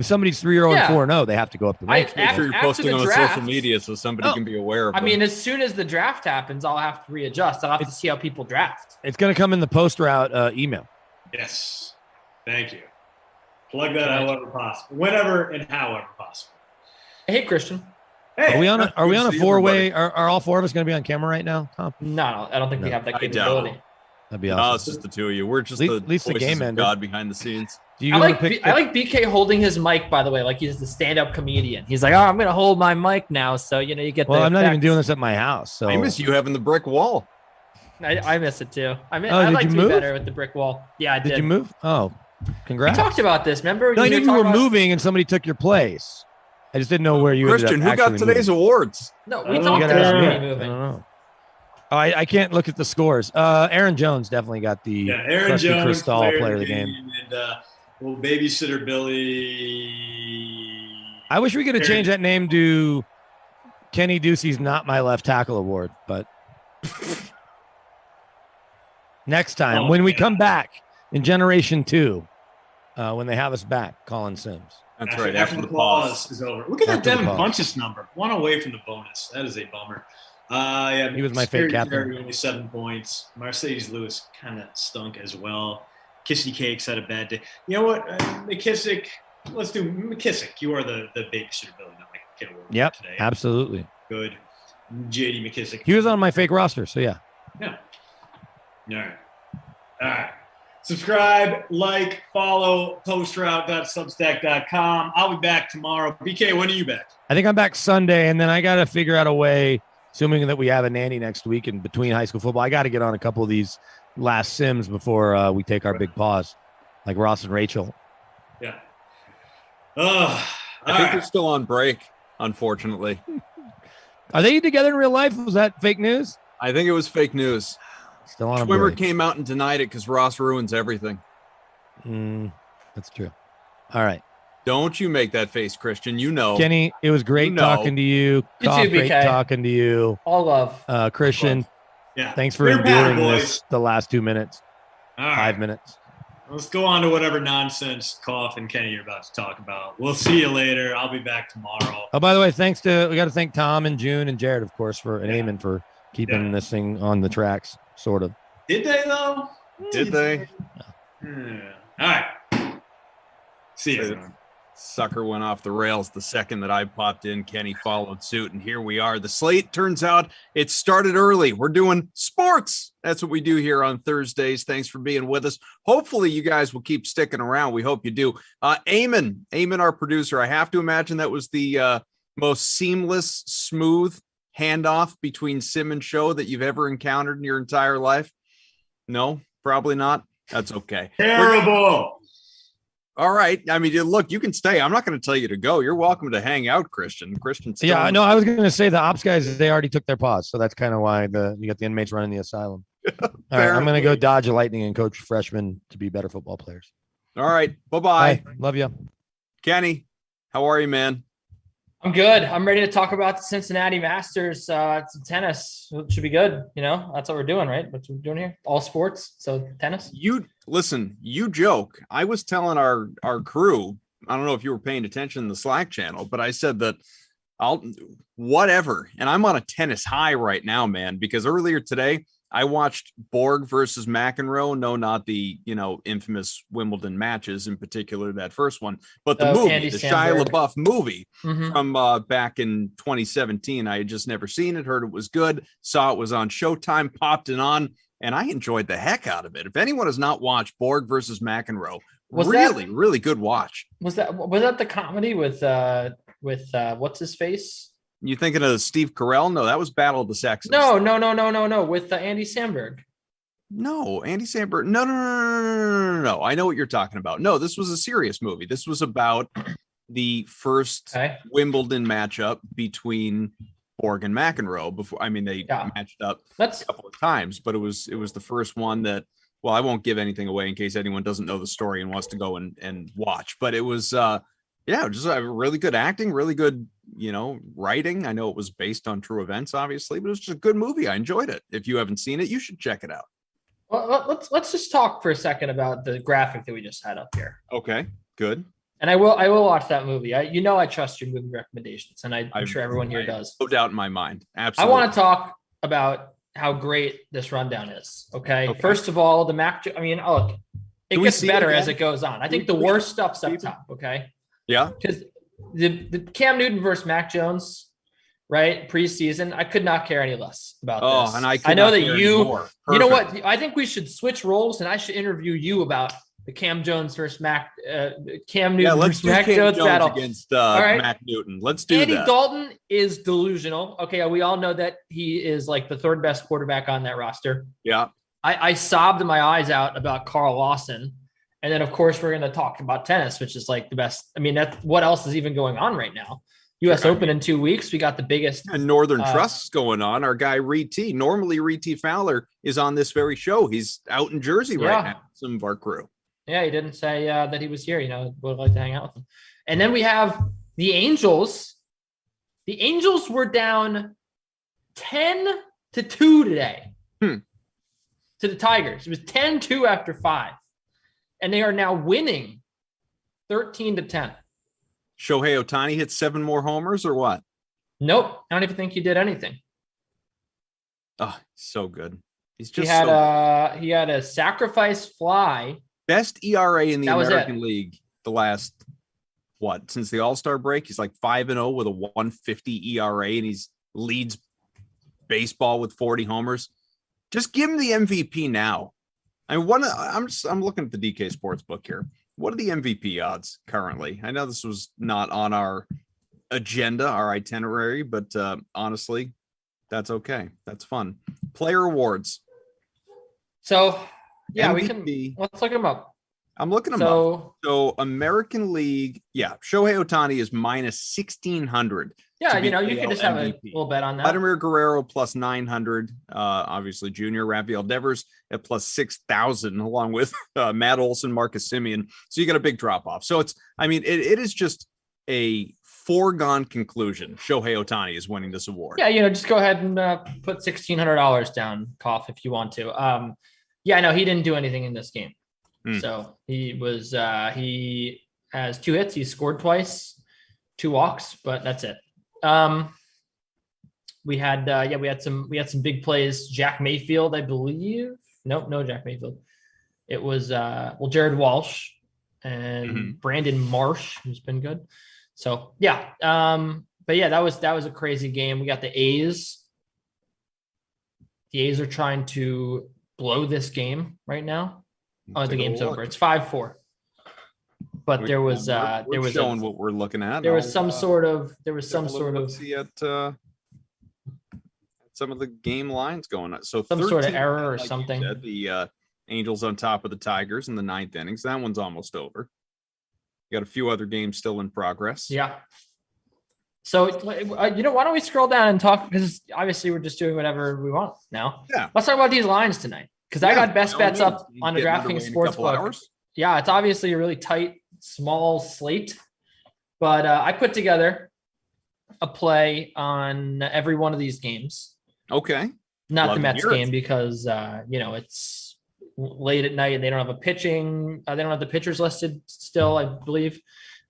somebody's 3-0 and 4-0, they have to go up the rankings. Make sure you're posting on social media so somebody can be aware of I them. mean, as soon as the draft happens, I'll have to readjust. I'll have to see how people draft. It's going to come in the post route email. Yes. Thank you. Plug that however possible. Whenever and however possible. Hey, Christian. Hey, Are we on a 4-way? Are all 4 of us going to be on camera right now, Tom? No, I don't think we have that I doubt capability. it. That'd be No, awesome. it's just the 2 of you. We're just At least the voices game of ended. God behind the scenes. Do you I wanna like BK holding his mic, by the way, like he's the stand-up comedian. He's like, "Oh, I'm gonna hold my mic now," so you get. Well, the I'm not even effects. doing this at my house. So I miss you having the brick wall. I miss it too. I did like you to move? be better with the brick wall. Yeah, I did. Did you move? Oh, We congrats. talked about this. Remember? No, I knew you talking were about- moving and somebody took your place. I just didn't know where you Christian, ended up who got actually today's moving. awards? No, I we don't talked know. about You gotta ask me me. moving. I don't know. Oh, I can't look at the scores. Aaron Jones definitely got the Aaron Crusty Jones, Crystal player of the game. And well, babysitter Billy. I wish we could have changed that name to Kenny Ducey's Not My Left Tackle Award, but next time when we come back in Generation 2, when they have us back, Colin Sims. That's right. After the pause is over. Look at that After the Devin pause. Bunches number. 1 away from the bonus. That is a bummer. Yeah, He was my fake Scary captain. Terry, only 7 points. Mercedes Lewis kind of stunk as well. Kissy Cakes had a bad day. You know what? McKissick. Let's do McKissick. You are the babysitter, Billy. Not my kid award Yep, today. absolutely. Good. JD McKissick. He was on my fake roster, so yeah. Yeah. All right. All right. Subscribe, like, follow, postroute.substack.com. I'll be back tomorrow. BK, when are you back? I think I'm back Sunday, and then I got to figure out a way, assuming that we have a nanny next week and between high school football, I got to get on a couple of these last Sims before we take our big pause, like Ross and Rachel. Yeah. I think they're still on break, unfortunately. Are they together in real life? Was that fake news? I think it was fake news. Still on a Schwimmer break. came out and denied it because Ross ruins everything. That's true. All right. Don't you make that face, Christian. You know. Kenny, it was great You know. talking to you. You Cough, too, great BK. talking to you. All love. Christian, Yeah. thanks for We're bad, enduring boys. this the last 2 minutes, All right. 5 minutes. Let's go on to whatever nonsense Cough and Kenny are about to talk about. We'll see you later. I'll be back tomorrow. Oh, by the way, we got to thank Tom and June and Jared, of course, and Eamon for keeping this thing on the tracks, sort of. Did they, though? Did they? All right. See you. Sucker went off the rails the second that I popped in. Kenny followed suit, and here we are. The slate turns out it started early. We're doing sports. That's what we do here on Thursdays. Thanks for being with us. Hopefully, you guys will keep sticking around. We hope you do. Eamon, our producer. I have to imagine that was the most seamless, smooth handoff between Sim and Show that you've ever encountered in your entire life. No, probably not. That's okay. Terrible. All right. I mean, look, you can stay. I'm not going to tell you to go. You're welcome to hang out, Christian. Yeah, I know. I was going to say the ops guys, they already took their pause. So that's kind of why you got the inmates running the asylum. All right, I'm going to go dodge a lightning and coach freshmen to be better football players. All right. Bye-bye. Bye. Love you. Kenny, how are you, man? I'm good. I'm ready to talk about the Cincinnati Masters. It's tennis. It should be good. That's what we're doing, right? What we're doing here. All sports. So tennis. You joke. I was telling our crew, I don't know if you were paying attention in the Slack channel, but I said that whatever. And I'm on a tennis high right now, man, because earlier today I watched Borg versus McEnroe. No, not the, infamous Wimbledon matches, in particular, that first one, but the movie, Andy the Samberg. Shia LaBeouf movie Mhm. from back in 2017. I had just never seen it, heard it was good, saw it was on Showtime, popped it on, and I enjoyed the heck out of it. If anyone has not watched Borg versus McEnroe, Was really good watch. Was that the comedy with what's his face? You thinking of Steve Carell? No, that was Battle of the Sexes. No, with Andy Samberg. No, Andy Samberg. No. I know what you're talking about. No, this was a serious movie. This was about the first Wimbledon matchup between Borg and McEnroe. They matched up a couple of times, but it was the first one that. Well, I won't give anything away in case anyone doesn't know the story and wants to go and watch. But it was, just really good acting, really good, writing. I know it was based on true events, obviously, but it was just a good movie. I enjoyed it. If you haven't seen it, you should check it out. Well, let's just talk for a second about the graphic that we just had up here. Okay, good. And I will watch that movie. I trust your movie recommendations, and I'm sure everyone here does. No doubt in my mind. Absolutely. I want to talk about how great this rundown is. Okay. First of all, the Mac. Look, it gets better as it goes on. I think the worst stuff's up top. Okay. Yeah. Because the Cam Newton versus Mac Jones, right? Preseason, I could not care any less about this. And I know that you know what? I think we should switch roles, and I should interview you about the Cam Jones versus Cam Newton versus Mac Jones battle against Mac Newton. Let's do Andy that. Dalton is delusional. Okay, we all know that he is like the third best quarterback on that roster. Yeah. I sobbed my eyes out about Carl Lawson. And then, of course, we're going to talk about tennis, which is like the best. What else is even going on right now? U.S. Open in 2 weeks. We got the biggest. And Northern Trust is going on. Our guy, Reed T. Normally, Reed T. Fowler is on this very show. He's out in Jersey right now. Some of our crew. Yeah, he didn't say that he was here. Would like to hang out with him. And then we have the Angels. The Angels were down 10-2 today to the Tigers. It was 10-2 after 5. And they are now winning 13-10. Shohei Ohtani hit 7 more homers or what? Nope. I don't even think he did anything. Oh, so good. He's just he had a sacrifice fly. Best ERA in the American League the last, since the All-Star break? He's like 5-0 with a 1.50 ERA, and he's leads baseball with 40 homers. Just give him the MVP now. I'm looking at the DK Sportsbook here. What are the MVP odds currently? I know this was not on our agenda, our itinerary, but honestly, that's okay. That's fun. Player awards. So, yeah, MVP, let's look them up. I'm looking them up. So American League, Shohei Ohtani is minus 1,600. Yeah, you can just have a little bet on that. Vladimir Guerrero plus 900. Obviously, Junior Rafael Devers at plus 6,000, along with Matt Olson, Marcus Semien. So you got a big drop off. So it is just a foregone conclusion. Shohei Ohtani is winning this award. Yeah, just go ahead and put $1,600 down, Koff, if you want to. He didn't do anything in this game. So he has 2 hits. He scored twice, 2 walks, but that's it. We had some big plays. Jack Mayfield, I believe. No Jack Mayfield. It was Jared Walsh and Brandon Marsh, who's been good. So that was a crazy game. We got the A's. The A's are trying to blow this game right now. The game's over. It's 5-4. But there was showing what we're looking at. There was some sort of see at some of the game lines going on. So some sort of error or something. Said, the Angels on top of the Tigers in the 9th innings. That one's almost over. You got a few other games still in progress. Yeah. So why don't we scroll down and talk, because obviously we're just doing whatever we want now. Yeah. Let's talk about these lines tonight, because I got best bets up on the DraftKings Sportsbook. Yeah, it's obviously a really tight, small slate, but I put together a play on every one of these games. Okay. Not the Mets game, because it's late at night and they don't have they don't have the pitchers listed still, I believe.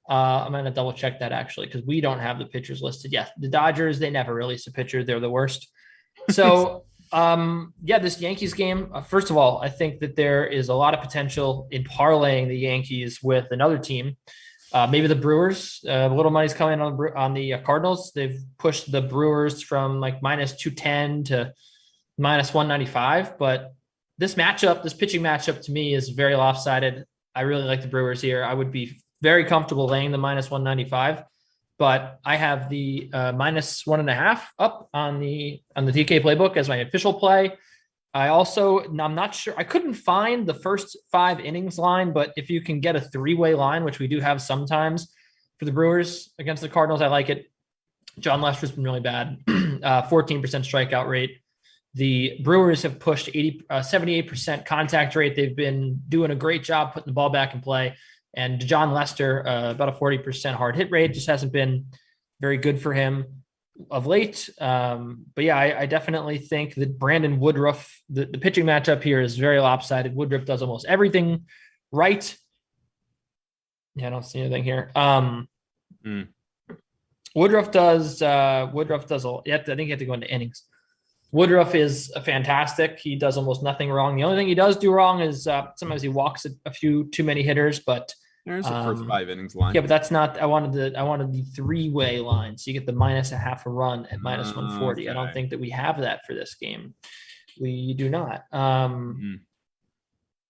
I'm going to double check that actually, because we don't have the pitchers listed yet. The Dodgers, they never release a pitcher. They're the worst. So this Yankees game, first of all, I think that there is a lot of potential in parlaying the Yankees with another team. Maybe the Brewers. A little money's coming on the Cardinals. They've pushed the Brewers from like minus 210 to minus 195. But this pitching matchup to me is very lopsided. I really like the Brewers here. I would be very comfortable laying the minus 195, but I have the minus 1.5 up on the DK playbook as my official play. I'm not sure. I couldn't find the first 5 innings line, but if you can get a 3-way line, which we do have sometimes for the Brewers against the Cardinals, I like it. John Lester's been really bad. 14% strikeout rate. The Brewers have pushed 78% contact rate. They've been doing a great job putting the ball back in play. And John Lester, about a 40% hard hit rate, just hasn't been very good for him of late. But yeah, I definitely think that Brandon Woodruff, the pitching matchup here is very lopsided. Woodruff does almost everything right. Yeah, I don't see anything here. Woodruff does I think you have to go into innings. Woodruff is fantastic. He does almost nothing wrong. The only thing he does do wrong is sometimes he walks a few too many hitters, but there's the first 5 innings line. Yeah, but that's not. I wanted the 3-way line, so you get the minus a half a run at minus 140. Okay. I don't think that we have that for this game. We do not.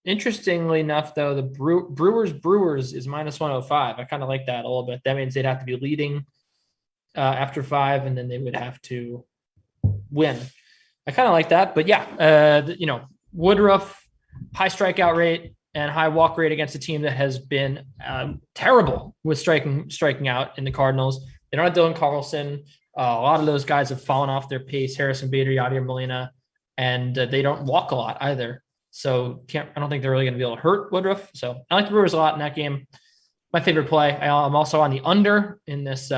Interestingly enough, though, the Brewers is minus 105. I kind of like that a little bit. That means they'd have to be leading after 5, and then they would have to win. I kind of like that, but yeah, Woodruff, high strikeout rate and high walk rate against a team that has been terrible with striking out in the Cardinals. They don't have Dylan Carlson. A lot of those guys have fallen off their pace. Harrison Bader, Yadier Molina, and they don't walk a lot either. So I don't think they're really going to be able to hurt Woodruff. So I like the Brewers a lot in that game. My favorite play. I'm also on the under in this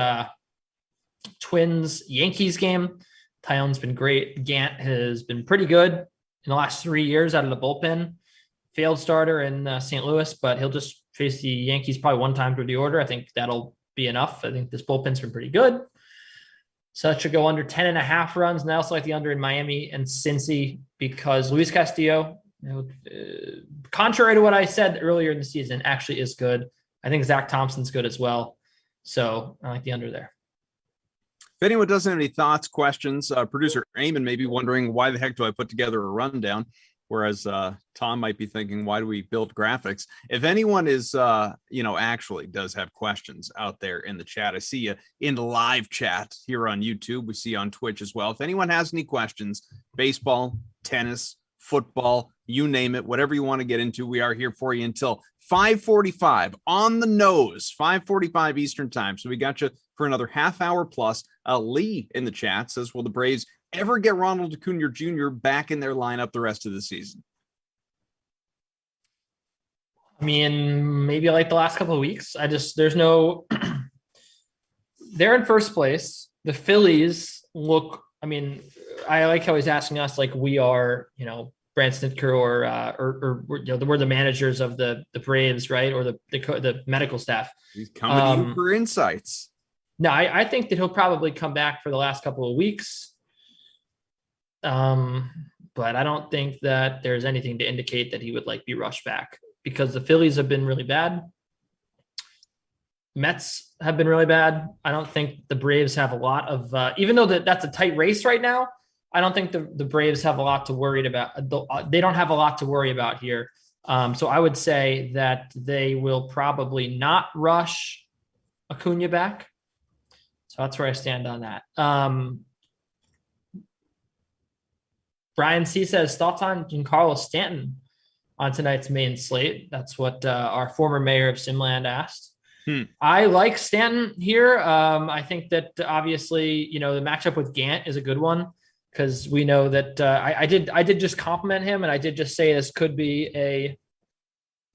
Twins-Yankees game. Tyone's been great. Gant has been pretty good in the last 3 years out of the bullpen. Failed starter in St. Louis, but he'll just face the Yankees probably one time through the order. I think that'll be enough. I think this bullpen's been pretty good. So that should go under 10.5 runs. And I also like the under in Miami and Cincy because Luis Castillo, contrary to what I said earlier in the season, actually is good. I think Zach Thompson's good as well. So I like the under there. If anyone doesn't have any thoughts, questions, producer Eamon may be wondering why the heck do I put together a rundown, whereas Tom might be thinking, why do we build graphics? If anyone is, actually does have questions out there in the chat, I see you in the live chat here on YouTube. We see you on Twitch as well. If anyone has any questions, baseball, tennis, football, you name it, whatever you want to get into, we are here for you until 5:45 on the nose, 5:45 Eastern time. So we got you for another half hour plus. Lee in the chat says, will the Braves ever get Ronald Acuna Jr. back in their lineup the rest of the season? I mean, maybe like the last couple of weeks. There's no, they're in first place. The Phillies look, I like how he's asking us like we are, Brand Snitker or we're the managers of the Braves, right? Or the medical staff. He's coming to you for insights. No, I think that he'll probably come back for the last couple of weeks. But I don't think that there's anything to indicate that he would be rushed back because the Phillies have been really bad. Mets have been really bad. I don't think the Braves have a lot of, even though that's a tight race right now, I don't think the Braves have a lot to worry about. They don't have a lot to worry about here. So I would say that they will probably not rush Acuna back. So that's where I stand on that. Brian C says, thoughts on Giancarlo Stanton on tonight's main slate? That's what our former mayor of Simland asked. I like Stanton here. I think that obviously, the matchup with Gant is a good one because we know that I did just compliment him and I did just say this could be a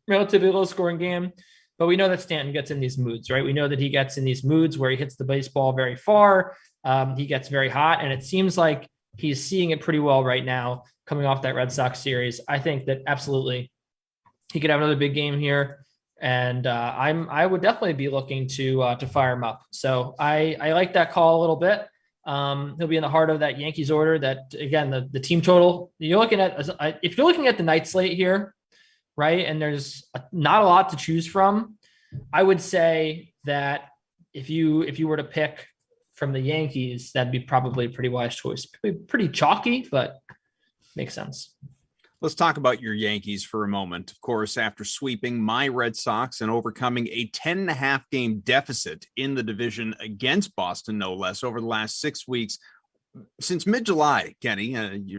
relatively low scoring game. But we know that Stanton gets in these moods, right? We know that he gets in these moods where he hits the baseball very far. He gets very hot, and it seems like he's seeing it pretty well right now coming off that Red Sox series. I think that absolutely he could have another big game here, and I would definitely be looking to fire him up. So I like that call a little bit. He'll be in the heart of that Yankees order. That again, the team total you're looking at. If you're looking at the night slate here, right? And there's not a lot to choose from. I would say that if you were to pick from the Yankees, that'd be probably a pretty wise choice. Pretty chalky, but makes sense. Let's talk about your Yankees for a moment. Of course, after sweeping my Red Sox and overcoming a 10.5 game deficit in the division against Boston, no less, over the last 6 weeks, since mid-July, Kenny,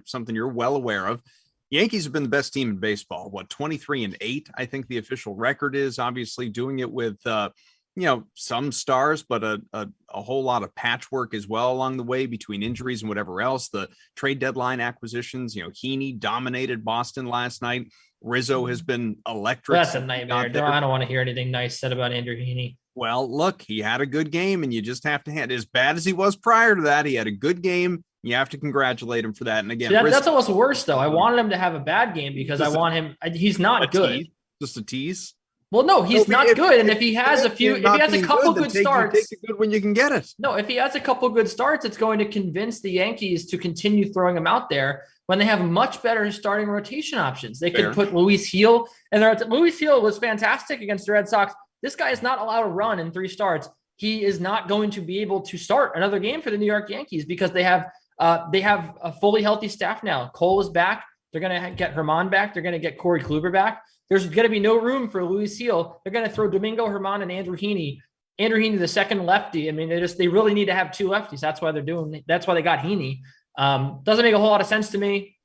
something you're well aware of, Yankees have been the best team in baseball. 23-8, I think the official record is. Obviously doing it with, some stars, but a whole lot of patchwork as well along the way between injuries and whatever else. The trade deadline acquisitions, Heaney dominated Boston last night. Rizzo has been electric. That's a nightmare. I don't want to hear anything nice said about Andrew Heaney. Well, look, he had a good game, and you just have to hand, as bad as he was prior to that, he had a good game. You have to congratulate him for that. And again, that's almost worse, though. I wanted him to have a bad game because I want him. He's not good. Just a tease. Well, no, he's not good. And if he has a couple good starts, take it good when you can get it. No, if he has a couple good starts, it's going to convince the Yankees to continue throwing him out there when they have much better starting rotation options. They could put Luis Gil, and Luis Gil was fantastic against the Red Sox. This guy is not allowed to run in 3 starts. He is not going to be able to start another game for the New York Yankees because they have a fully healthy staff now. Cole is back. They're going to get Herman back. They're going to get Corey Kluber back. There's going to be no room for Luis Gil. They're going to throw Domingo Herman and Andrew Heaney. Andrew Heaney, the second lefty. I mean, they really need to have 2 lefties. That's why they got Heaney. Doesn't make a whole lot of sense to me.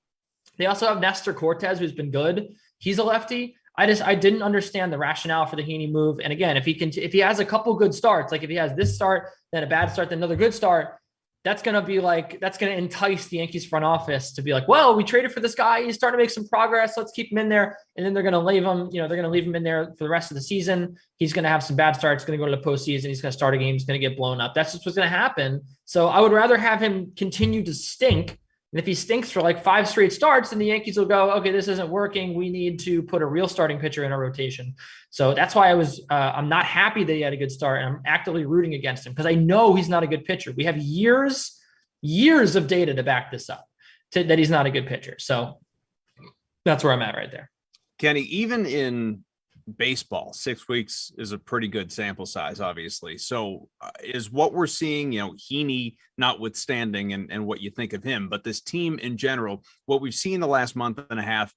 They also have Nestor Cortez, who's been good. He's a lefty. I didn't understand the rationale for the Heaney move. And again, if he has a couple good starts, like if he has this start, then a bad start, then another good start, that's going to entice the Yankees front office to be like, well, we traded for this guy. He's starting to make some progress. Let's keep him in there. And then they're going to leave him, they're going to leave him in there for the rest of the season. He's going to have some bad starts. He's going to go to the postseason. He's going to start a game. He's going to get blown up. That's just what's going to happen. So I would rather have him continue to stink. And if he stinks for like 5 straight starts, then the Yankees will go, okay, this isn't working. We need to put a real starting pitcher in our rotation. So that's why I'm not happy that he had a good start. And I'm actively rooting against him because I know he's not a good pitcher. We have years of data to back this up that he's not a good pitcher. So that's where I'm at right there. Kenny, even in baseball, 6 weeks is a pretty good sample size, obviously. So is what we're seeing, Heaney notwithstanding and what you think of him, but this team in general, what we've seen the last month and a half,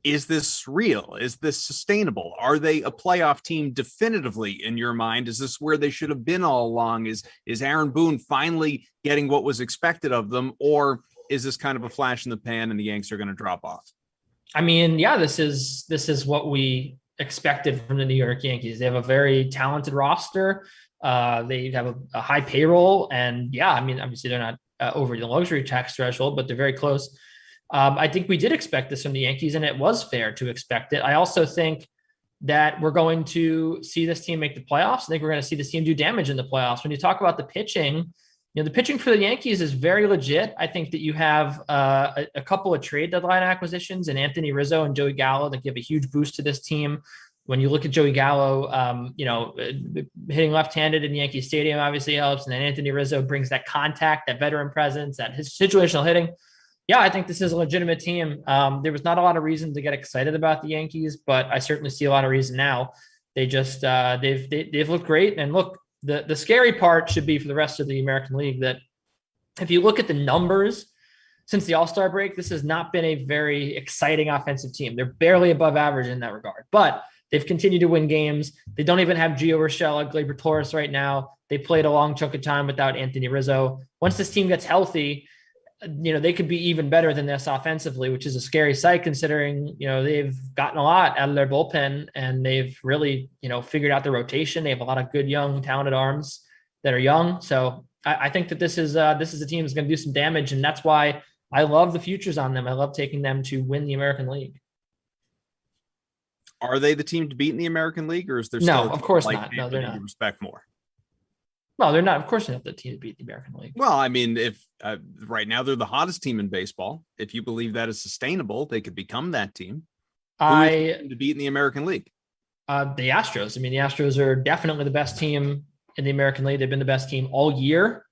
is this real? Is this sustainable? Are they a playoff team definitively in your mind? Is this where they should have been all along? Is Aaron Boone finally getting what was expected of them? Or is this kind of a flash in the pan and the Yanks are going to drop off? I mean, yeah, this is what we expected from the New York Yankees. They have a very talented roster. They have a high payroll, and yeah, I mean, obviously they're not over the luxury tax threshold, but they're very close. I think we did expect this from the Yankees, and it was fair to expect it. I also think that we're going to see this team make the playoffs. I think we're going to see this team do damage in the playoffs. When you talk about the pitching, the pitching for the Yankees is very legit. I think that you have a couple of trade deadline acquisitions and Anthony Rizzo and Joey Gallo that give a huge boost to this team. When you look at Joey Gallo, hitting left-handed in Yankee Stadium obviously helps. And then Anthony Rizzo brings that contact, that veteran presence, that his situational hitting. Yeah, I think this is a legitimate team. There was not a lot of reason to get excited about the Yankees, but I certainly see a lot of reason now. They just they've looked great. And look, the scary part should be for the rest of the American League that if you look at the numbers since the All-Star break, this has not been a very exciting offensive team. They're barely above average in that regard, but they've continued to win games. They don't even have Gio Urshela, Gleyber Torres right now. They played a long chunk of time without Anthony Rizzo. Once this team gets healthy, they could be even better than this offensively, which is a scary sight considering, they've gotten a lot out of their bullpen and they've really, figured out the rotation. They have a lot of good, young, talented arms that are young. So I think that this is a team that's going to do some damage. And that's why I love the futures on them. I love taking them to win the American League. Are they the team to beat in the American League, or is there no, still of course not. No, they're not. You respect more? No, they're not. Of course, they're not the team to beat the American League. Well, I mean, if right now they're the hottest team in baseball, if you believe that is sustainable, they could become that team. Who is the team to beat in the American League? The Astros. I mean, the Astros are definitely the best team in the American League. They've been the best team all year.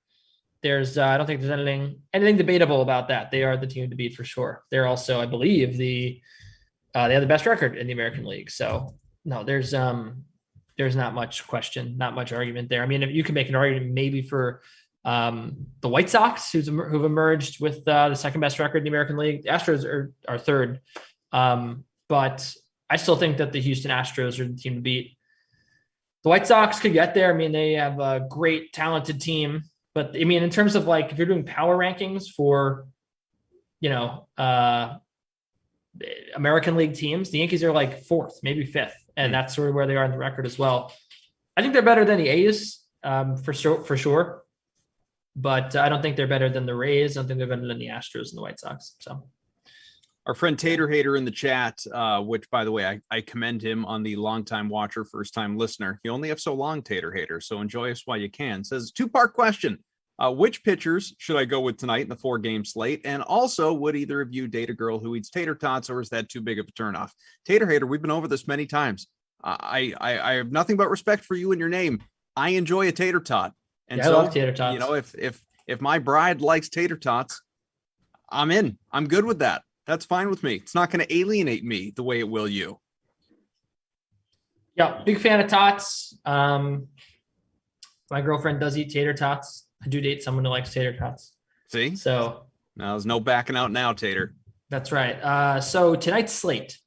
I don't think there's anything debatable about that. They are the team to beat for sure. They're also, I believe, they have the best record in the American League. So no, there's not much question, not much argument there. I mean, if you can make an argument maybe for the White Sox, who've emerged with the second best record in the American League. The Astros are third. But I still think that the Houston Astros are the team to beat. The White Sox could get there. I mean, they have a great, talented team. But, I mean, in terms of, like, if you're doing power rankings for, American League teams, the Yankees are, like, 4th, maybe 5th. And that's sort of where they are in the record as well. I think they're better than the A's, for sure. But I don't think they're better than the Rays. I don't think they're better than the Astros and the White Sox. So. Our friend Tater Hater in the chat, which, by the way, I commend him on the longtime watcher, first-time listener. You only have so long, Tater Hater, so enjoy us while you can. Says, 2-part question. Which pitchers should I go with tonight in the 4-game slate? And also, would either of you date a girl who eats tater tots, or is that too big of a turnoff? Tater Hater, we've been over this many times. I have nothing but respect for you and your name. I enjoy a tater tot. And I love tater tots. You know, if my bride likes tater tots, I'm in. I'm good with that. That's fine with me. It's not going to alienate me the way it will you. Yeah, big fan of tots. My girlfriend does eat tater tots. I do date someone who likes tater tots. See? So now there's no backing out now, Tater. That's right. So tonight's slate.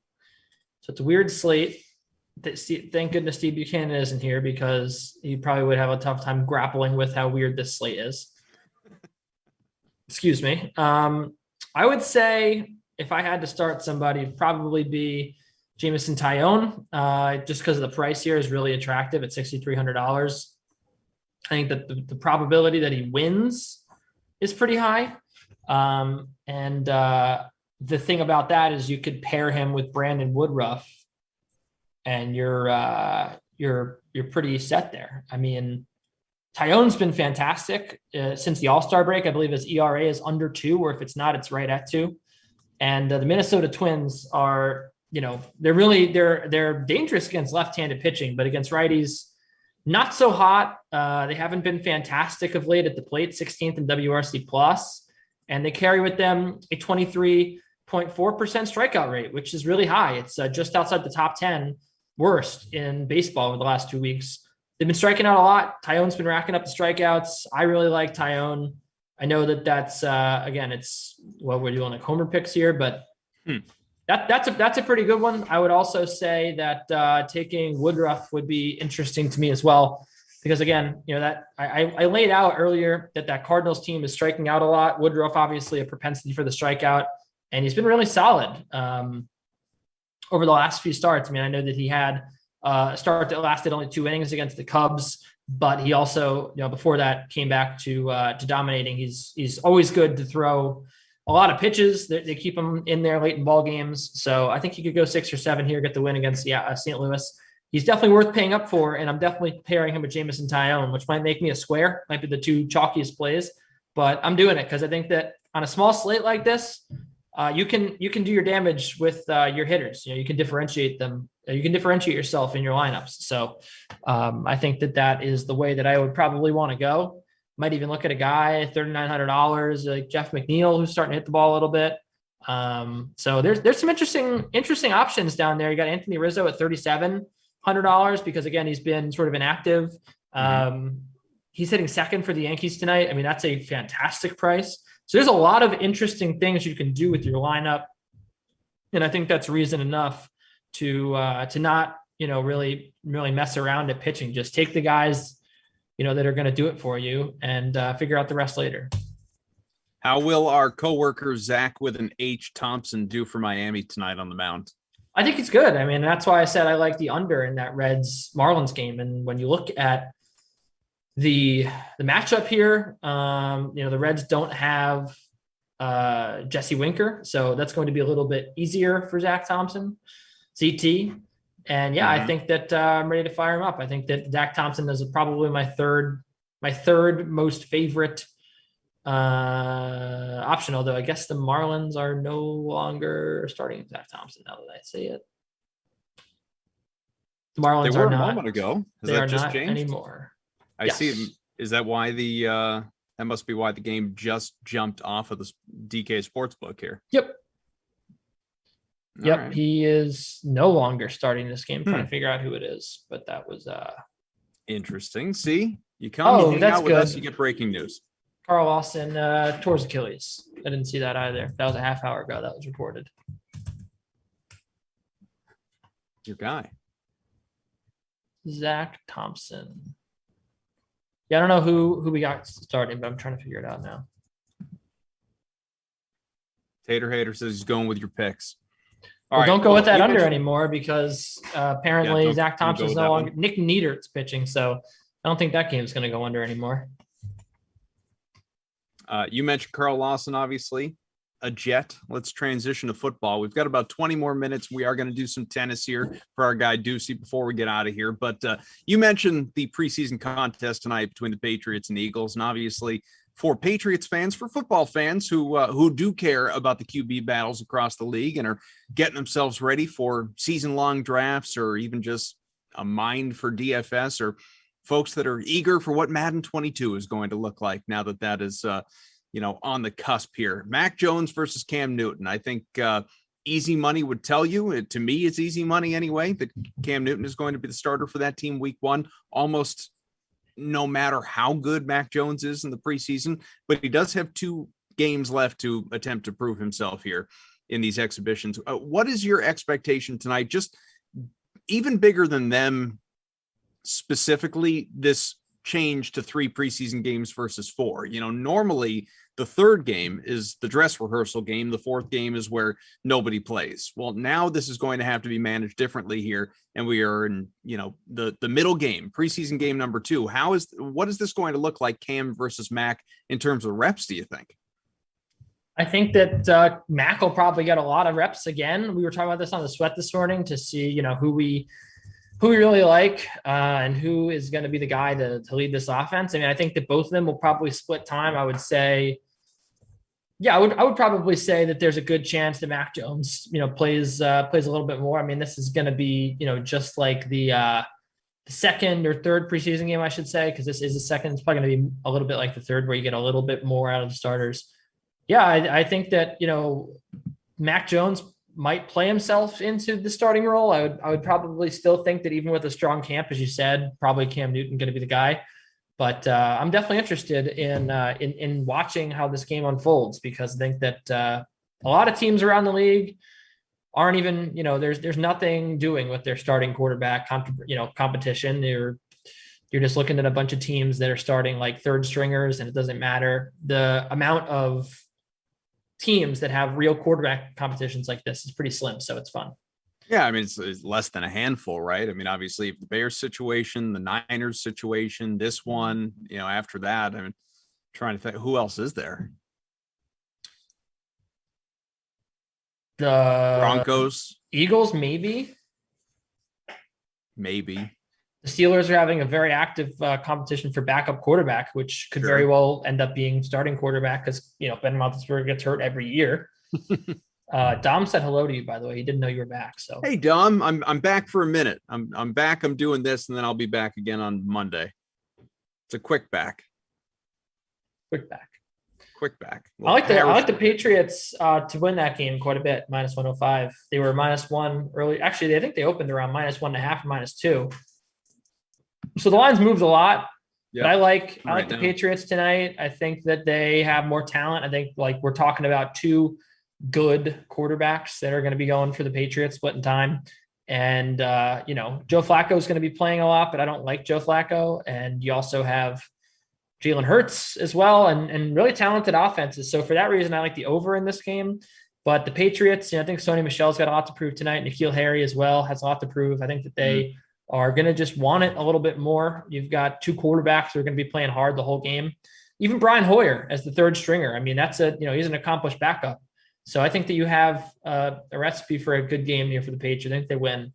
So it's a weird slate. Thank goodness Steve Buchanan isn't here, because he probably would have a tough time grappling with how weird this slate is. Excuse me. I would say, if I had to start somebody, it'd probably be Jameson Taillon, just because of the price here is really attractive at $6,300. I think that the probability that he wins is pretty high. And the thing about that is you could pair him with Brandon Woodruff, and you're pretty set there. I mean, Taillon's been fantastic since the All-Star break. I believe his ERA is under 2, or if it's not, it's right at 2. And the Minnesota Twins are, they're dangerous against left-handed pitching, but against righties, not so hot. They haven't been fantastic of late at the plate, 16th in WRC plus, and they carry with them a 23.4% strikeout rate, which is really high. It's just outside the top 10 worst in baseball over the last 2 weeks. They've been striking out a lot. Taillon's been racking up the strikeouts. I really like Taillon. I know that's again, it's what we're doing, like homer picks here, but that's a pretty good one. I would also say that taking Woodruff would be interesting to me as well, because again, that I laid out earlier that Cardinals team is striking out a lot. Woodruff, obviously a propensity for the strikeout, and he's been really solid over the last few starts. I mean, I know that he had a start that lasted only 2 innings against the Cubs, but he also, before that came back to dominating. He's always good to throw a lot of pitches. They keep him in there late in ball games. So I think he could go 6 or 7 here, get the win against St. Louis. He's definitely worth paying up for, and I'm definitely pairing him with Jameson Taillon, which might make me a square, might be the 2 chalkiest plays, but I'm doing it because I think that on a small slate like this, you can do your damage with your hitters. You can differentiate them. You can differentiate yourself in your lineups. So I think that is the way that I would probably want to go. Might even look at a guy $3,900 like Jeff McNeil, who's starting to hit the ball a little bit. So there's some interesting options down there. You got Anthony Rizzo at $3,700 because again he's been sort of inactive. He's hitting second for the Yankees tonight. I mean, that's a fantastic price. So there's a lot of interesting things you can do with your lineup, and I think that's reason enough to not really mess around at pitching. Just take the guys that are going to do it for you, and figure out the rest later. How will our coworker Zach with an H Thompson do for Miami tonight on the mound? I think he's good. I mean, that's why I said I like the under in that Reds Marlins game. And when you look at the matchup here, the Reds don't have Jesse Winker, so that's going to be a little bit easier for Zach Thompson, CT. And I think that I'm ready to fire him up. I think that Zach Thompson is probably my third most favorite option, although I guess the Marlins are no longer starting Zach Thompson now that I say it. The Marlins were are not a moment ago. They are not anymore. I see. Is that why that must be why the game just jumped off of the DK Sportsbook here? Yep. Right. He is no longer starting this game. Trying to figure out who it is, but that was interesting. See, you come, you hang out with us, you get breaking news. Carl Lawson tore his Achilles. I didn't see that either. That was a half hour ago that was reported. Your guy. Zach Thompson. Yeah, I don't know who we got starting, but I'm trying to figure it out now. Tater Hater says he's going with your picks. Well, right, don't go cool. with that You under mentioned- anymore because apparently don't- Zach don't go Thompson's with no that longer. one. Nick Niedert's pitching, so I don't think that game's going to go under anymore. You mentioned Carl Lawson, obviously, a Jet. Let's transition to football. We've got about 20 more minutes. We are going to do some tennis here for our guy Ducey before we get out of here. But you mentioned the preseason contest tonight between the Patriots and the Eagles, and obviously for Patriots fans, for football fans who do care about the QB battles across the league and are getting themselves ready for season-long drafts or even just a mind for DFS, or folks that are eager for what Madden 22 is going to look like now that that is on the cusp here. Mac Jones versus Cam Newton. I think easy money would tell you, to me it's easy money anyway, that Cam Newton is going to be the starter for that team week one, almost no matter how good Mac Jones is in the preseason. But he does have 2 games left to attempt to prove himself here in these exhibitions. What is your expectation tonight? Just even bigger than them specifically, this change to 3 preseason games versus 4. Normally the 3rd game is the dress rehearsal game. The 4th game is where nobody plays. Well, now this is going to have to be managed differently here. And we are in, the middle game, preseason game number 2. What is this going to look like, Cam versus Mac, in terms of reps, do you think? I think that Mac will probably get a lot of reps again. We were talking about this on the Sweat this morning to see, who we really like and who is going to be the guy to lead this offense. I mean, I think that both of them will probably split time. I would say, I would probably say that there's a good chance that Mac Jones, plays a little bit more. I mean, this is going to be, just like the second or third preseason game, I should say, because this is the second. It's probably going to be a little bit like the third, where you get a little bit more out of the starters. Yeah, I think that, Mac Jones might play himself into the starting role. I would probably still think that even with a strong camp, as you said, probably Cam Newton going to be the guy. But I'm definitely interested in watching how this game unfolds, because I think that a lot of teams around the league aren't even, there's nothing doing with their starting quarterback competition. You're just looking at a bunch of teams that are starting like 3rd stringers, and it doesn't matter. The amount of teams that have real quarterback competitions like this is pretty slim, so it's fun. Yeah, I mean, it's less than a handful, right? I mean, obviously, the Bears situation, the Niners situation, this one, after that, I mean, trying to think, who else is there? The Broncos, Eagles, maybe. The Steelers are having a very active competition for backup quarterback, which could very well end up being starting quarterback because, Ben Roethlisberger gets hurt every year. Dom said hello to you, by the way. He didn't know you were back. So hey, Dom, I'm back for a minute. I'm back. I'm doing this, and then I'll be back again on Monday. It's a quick back. Quick back. Well, I like the Patriots to win that game quite a bit. -105. They were -1 early. Actually, I think they opened around -1.5 or -2. So the line's moved a lot. But I like the Patriots tonight. I think that they have more talent. I think we're talking about 2 good quarterbacks that are going to be going for the Patriots splitting time. And, Joe Flacco is going to be playing a lot, but I don't like Joe Flacco. And you also have Jalen Hurts as well, and really talented offenses. So for that reason, I like the over in this game. But the Patriots, I think Sony Michel's got a lot to prove tonight. N'Keal Harry as well has a lot to prove. I think that they are going to just want it a little bit more. You've got 2 quarterbacks who are going to be playing hard the whole game. Even Brian Hoyer as the 3rd stringer. I mean, he's an accomplished backup. So I think that you have a recipe for a good game here for the Patriots. I think they win.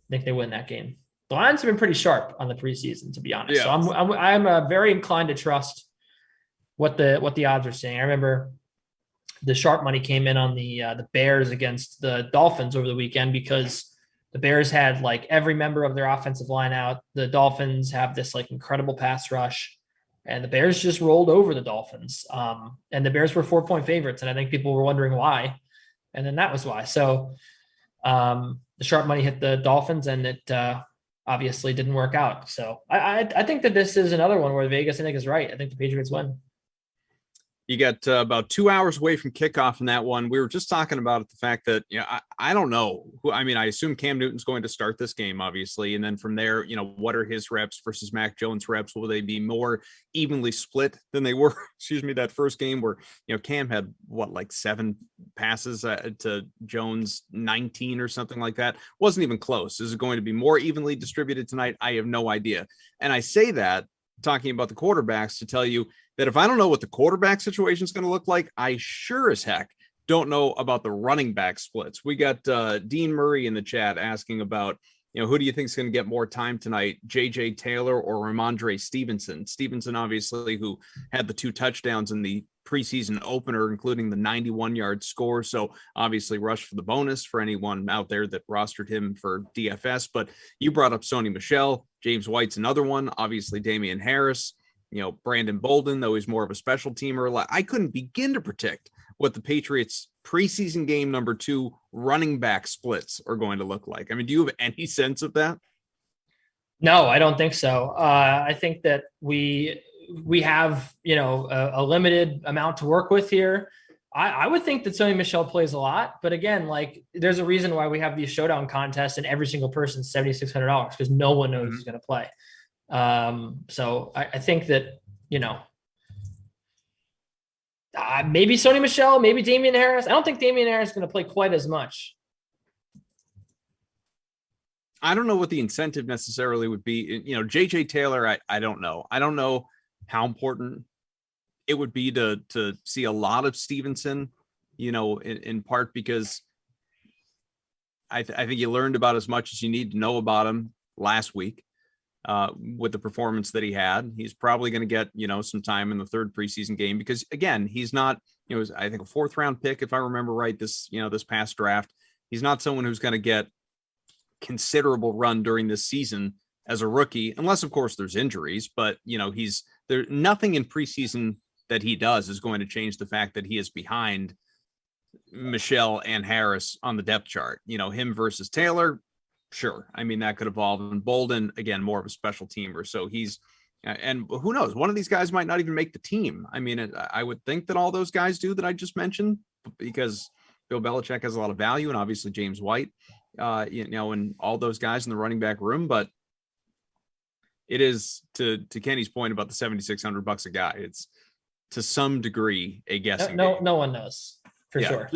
That game. The lines have been pretty sharp on the preseason, to be honest. Yeah. So I'm very inclined to trust what the odds are saying. I remember the sharp money came in on the Bears against the Dolphins over the weekend because the Bears had every member of their offensive line out. The Dolphins have this incredible pass rush, and the Bears just rolled over the Dolphins. And the Bears were 4-point favorites, and I think people were wondering why. And then that was why. So the sharp money hit the Dolphins, and it obviously didn't work out. So I think that this is another one where Vegas, I think, is right. I think the Patriots win. You get about 2 hours away from kickoff in that one. We were just talking about the fact that, I don't know. I mean, I assume Cam Newton's going to start this game, obviously. And then from there, what are his reps versus Mac Jones' reps? Will they be more evenly split than they were, that first game where, Cam had like 7 passes to Jones 19 or something like that. Wasn't even close. Is it going to be more evenly distributed tonight? I have no idea. And I say that talking about the quarterbacks to tell you that if I don't know what the quarterback situation is going to look like, I sure as heck don't know about the running back splits. We got Dean Murray in the chat asking about, who do you think is going to get more time tonight, J.J. Taylor or Ramondre Stevenson? Stevenson, obviously, who had the 2 touchdowns in the preseason opener, including the 91-yard score. So obviously rushed for the bonus for anyone out there that rostered him for DFS. But you brought up Sony Michel. James White's another one. Obviously, Damian Harris. Brandon Bolden, though he's more of a special teamer. I couldn't begin to predict what the Patriots preseason game number 2 running back splits are going to look like. I mean, do you have any sense of that? No, I don't think so. I think that we have, a limited amount to work with here. I would think that Sony Michel plays a lot, but again, there's a reason why we have these showdown contests and every single person's $7,600 because no one knows who's going to play. So I think that, maybe Sony Michel, maybe Damian Harris. I don't think Damian Harris is going to play quite as much. I don't know what the incentive necessarily would be. JJ Taylor, I don't know. I don't know how important it would be to see a lot of Stevenson, in part because I think you learned about as much as you need to know about him last week. With the performance that he had, he's probably going to get, some time in the 3rd preseason game because again, he's not, I think a 4th round pick, if I remember right, this past draft. He's not someone who's going to get considerable run during this season as a rookie, unless of course there's injuries, but he's there. Nothing in preseason that he does is going to change the fact that he is behind Michel and Harris on the depth chart. Him versus Taylor. Sure. I mean, that could evolve. And Bolden, again, more of a special teamer. So he's, and who knows, one of these guys might not even make the team. I mean, I would think that all those guys do that I just mentioned because Bill Belichick has a lot of value and obviously James White, and all those guys in the running back room. But it is to Kenny's point about the $7,600 a guy. It's to some degree a guessing game. No one knows for sure.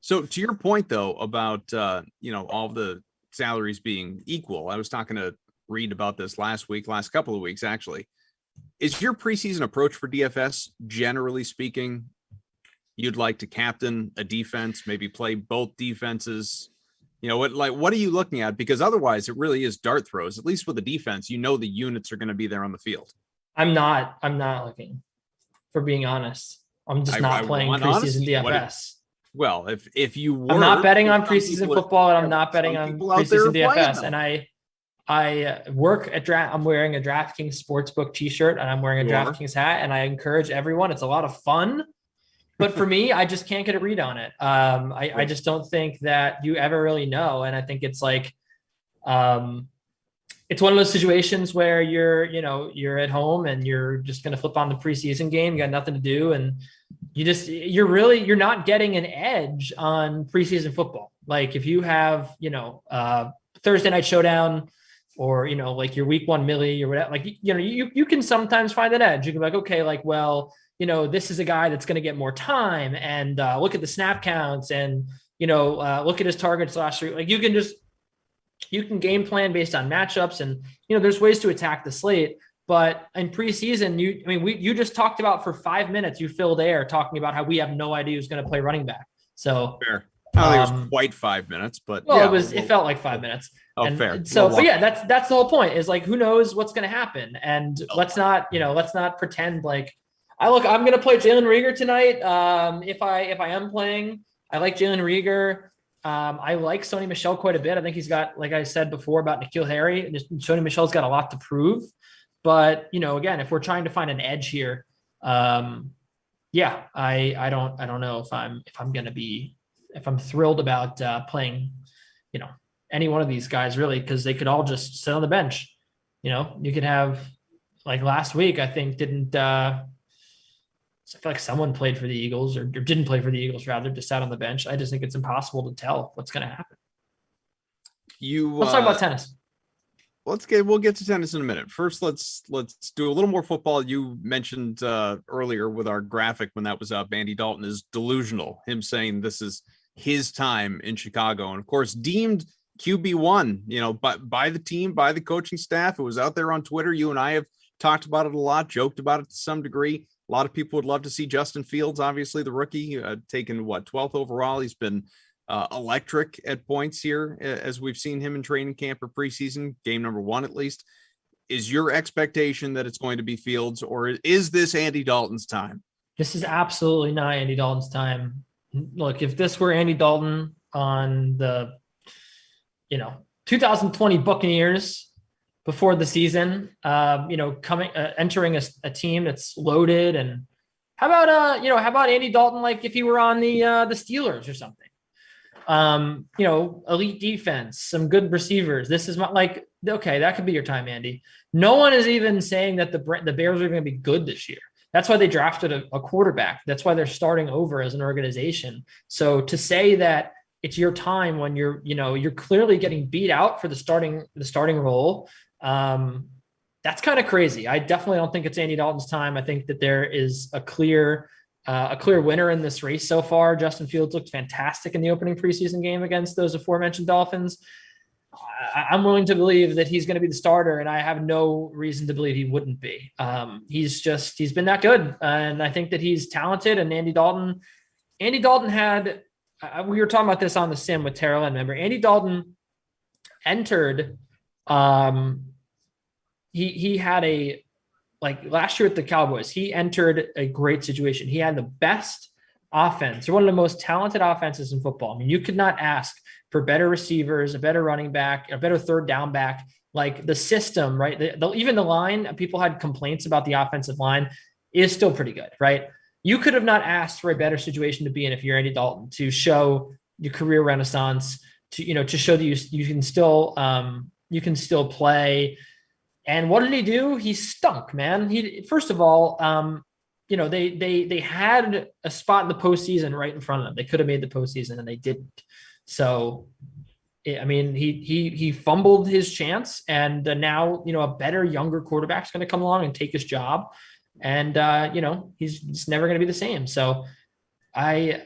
So to your point though, about, all the salaries being equal. I was talking to Reed about this last couple of weeks, actually. Is your preseason approach for DFS, generally speaking, you'd like to captain a defense, maybe play both defenses? What are you looking at? Because otherwise it really is dart throws, at least with the defense, the units are going to be there on the field. I'm not looking, for being honest. I'm just not playing preseason DFS. Well, if you were, I'm not betting on preseason football, and I'm not betting on preseason DFS. And I work at I'm wearing a DraftKings Sportsbook T-shirt, and I'm wearing a DraftKings hat, and I encourage everyone. It's a lot of fun, but for me, I just can't get a read on it. I just don't think that you ever really know, and I think it's it's one of those situations where you're at home and you're just going to flip on the preseason game. You got nothing to do, and you're not getting an edge on preseason football. Like if you have, Thursday night showdown or, your week 1 milli or whatever, you can sometimes find an edge. You can be like, okay, this is a guy that's going to get more time and look at the snap counts and, look at his targets last year. You can game plan based on matchups and, there's ways to attack the slate. But in preseason, you just talked about for 5 minutes, you filled air talking about how we have no idea who's going to play running back. So fair. I don't think it was quite 5 minutes, but it felt like 5 minutes. Oh, fair. So, that's the whole point is who knows what's going to happen. And let's not pretend I'm going to play Jalen Reagor tonight. If I am playing, I like Jalen Reagor. I like Sony Michel quite a bit. I think he's got, like I said before about N'Keal Harry, Sony Michel's got a lot to prove. But, again, if we're trying to find an edge here, I don't know if I'm thrilled about playing, any one of these guys really, because they could all just sit on the bench. You could have last week, I think So I feel like someone played for the Eagles or didn't play for the Eagles, rather, just sat on the bench. I just think it's impossible to tell what's going to happen. Let's talk about tennis. We'll get to tennis in a minute. First, let's do a little more football. You mentioned earlier with our graphic when that was up, Andy Dalton is delusional. Him saying this is his time in Chicago, and of course deemed QB1, by the team, by the coaching staff. It was out there on Twitter. You and I have talked about it a lot, joked about it to some degree. A lot of people would love to see Justin Fields, obviously the rookie, taken 12th overall. He's been electric at points here, as we've seen him in training camp or preseason, game number 1 at least. Is your expectation that it's going to be Fields, or is this Andy Dalton's time? This is absolutely not Andy Dalton's time. Look, if this were Andy Dalton on the 2020 Buccaneers before the season, entering a team that's loaded, and how about Andy Dalton like if he were on the Steelers or something? Elite defense, some good receivers. This is not like, okay, that could be your time, Andy. No one is even saying that the Bears are going to be good this year. That's why they drafted a quarterback. That's why they're starting over as an organization. So to say that it's your time when you're clearly getting beat out for the starting role, that's kind of crazy. I definitely don't think it's Andy Dalton's time. I think that there is a clear winner in this race so far. Justin Fields looked fantastic in the opening preseason game against those aforementioned Dolphins. I'm willing to believe that he's going to be the starter, and I have no reason to believe he wouldn't be. He's been that good, and I think that he's talented. And Andy Dalton had, we were talking about this on the sim with Terrell, and remember, Andy Dalton entered, he had last year at the Cowboys, he entered a great situation. He had the best offense, or one of the most talented offenses in football. I mean, you could not ask for better receivers, a better running back, a better third down back. Like the system, right? Even the line, people had complaints about the offensive line, is still pretty good, right? You could have not asked for a better situation to be in if you're Andy Dalton, to show your career renaissance, to show that you can still play. And what did he do? He stunk, man. First of all, they had a spot in the postseason right in front of them. They could have made the postseason and they didn't. So, I mean, he fumbled his chance, and now, a better, younger quarterback is going to come along and take his job. And, he's never going to be the same. So I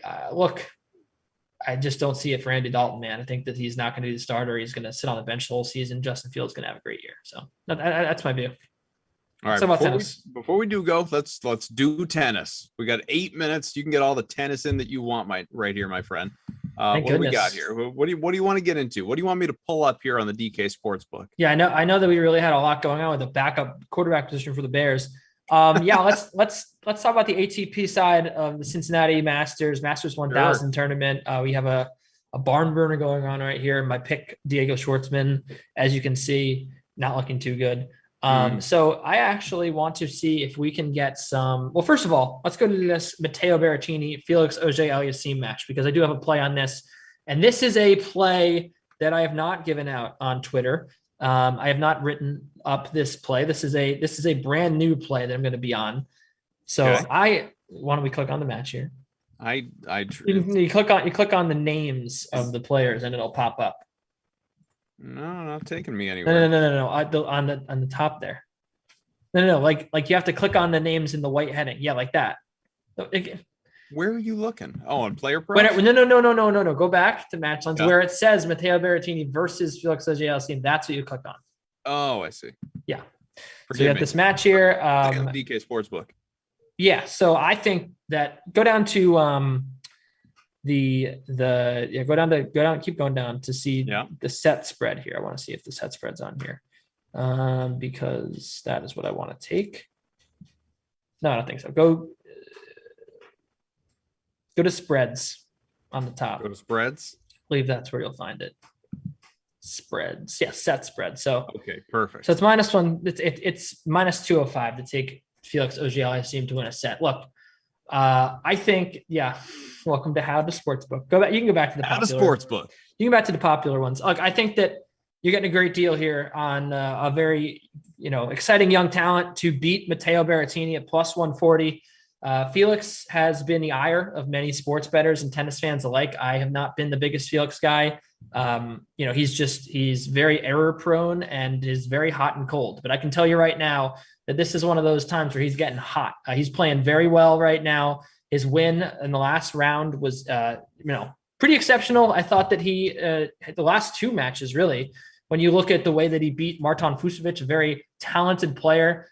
just don't see it for Andy Dalton, man. I think that he's not going to be the starter. He's going to sit on the bench the whole season. Justin Fields is going to have a great year. So that's my view. All right. Before we do go, let's do tennis. We got 8 minutes. You can get all the tennis in that you want, right here, my friend. What do we got here? What do you want to get into? What do you want me to pull up here on the DK Sportsbook? Yeah, I know that we really had a lot going on with the backup quarterback position for the Bears. Let's talk about the ATP side of the Cincinnati Masters 1000 tournament. We have a barn burner going on right here. My pick, Diego Schwartzman, as you can see, not looking too good. So I actually want to see if we can get some. Well, first of all, let's go to this Matteo Berrettini, Felix Auger-Aliassime match, because I do have a play on this, and this is a play that I have not given out on Twitter. I have not written up this play. This is a brand new play that I'm going to be on. So why don't we click on the match here? You click on the names of the players and it'll pop up. No, not taking me anywhere. No. On the top there. No. Like you have to click on the names in the white heading. Yeah, like that. Where are you looking? Oh, on Player Props? No. Go back to match lines where it says Matteo Berrettini versus Felix Auger-Aliassime. That's what you click on. Oh, I see. Yeah. So you got this match here. DK Sportsbook. Yeah. So I think that go down to keep going down to see the set spread here. I want to see if the set spread's on here. Because that is what I want to take. No, I don't think so. Go to spreads on the top. Go to spreads. I believe that's where you'll find it. Spreads. Yeah, set spread. So okay, perfect. So it's -1. It's -205 to take Felix Auger-Aliassime to win a set. Look, I think, welcome to How to Sportsbook. Go back. You can go back to the How to Sportsbook. You can go back to the popular ones. Look, I think that you're getting a great deal here on a very exciting young talent to beat Matteo Berrettini at +140. Felix has been the ire of many sports bettors and tennis fans alike. I have not been the biggest Felix guy. He's very error prone and is very hot and cold. But I can tell you right now that this is one of those times where he's getting hot. He's playing very well right now. His win in the last round was, pretty exceptional. I thought that he, the last two matches, really, when you look at the way that he beat Marton Fucsovics, a very talented player,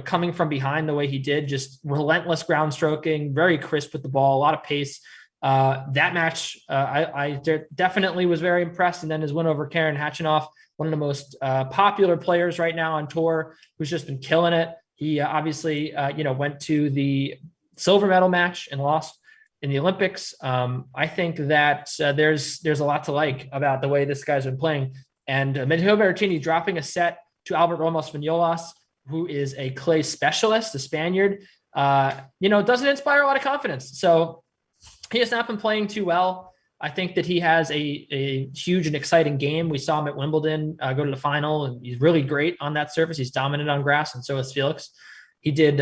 coming from behind the way he did, just relentless ground stroking, very crisp with the ball, a lot of pace. That match, I definitely was very impressed. And then his win over Karen Khachanov, one of the most popular players right now on tour, who's just been killing it. He obviously, went to the silver medal match and lost in the Olympics. I think that there's a lot to like about the way this guy's been playing. And Matteo Berrettini dropping a set to Albert Ramos Vinolas, who is a clay specialist, a Spaniard, doesn't inspire a lot of confidence. So he has not been playing too well. I think that he has a huge and exciting game. We saw him at Wimbledon go to the final, and he's really great on that surface. He's dominant on grass, and so is Felix. He did,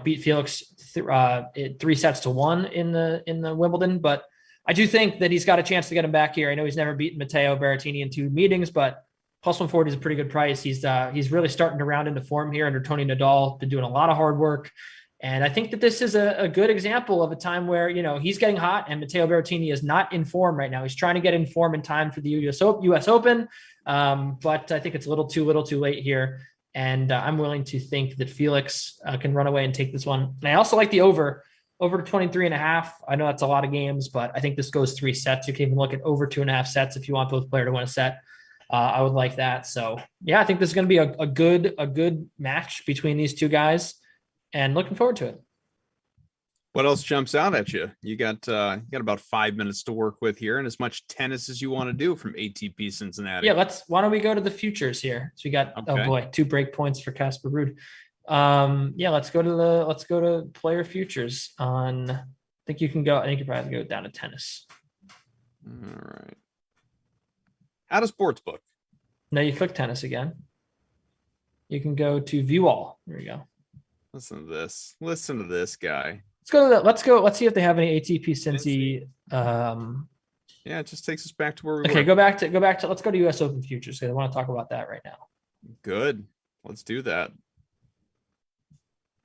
beat Felix 3-1 in the Wimbledon, but I do think that he's got a chance to get him back here. I know he's never beaten Matteo Berrettini in 2 meetings, but plus 140 is a pretty good price. He's really starting to round into form here under Tony Nadal. Been doing a lot of hard work. And I think that this is a good example of a time where, he's getting hot and Matteo Berrettini is not in form right now. He's trying to get in form in time for the US Open. But I think it's a little too late here. And I'm willing to think that Felix can run away and take this one. And I also like the over to 23.5. I know that's a lot of games, but I think this goes 3 sets. You can even look at over 2.5 sets if you want both players to win a set. I would like that. So yeah, I think this is going to be a good match between these two guys, and looking forward to it. What else jumps out at you? You got about 5 minutes to work with here, and as much tennis as you want to do from ATP Cincinnati. Yeah, why don't we go to the futures here? So we got, Oh boy, 2 break points for Casper Ruud. Let's go to player futures on, I think you probably have to go down to tennis. All right. How to sportsbook. No, you click tennis again. You can go to view all. There we go. Listen to this guy. Let's see if they have any ATP Cincy. Yeah, it just takes us back to where we were. Okay, go back to let's go to US Open futures. I want to talk about that right now. Good. Let's do that.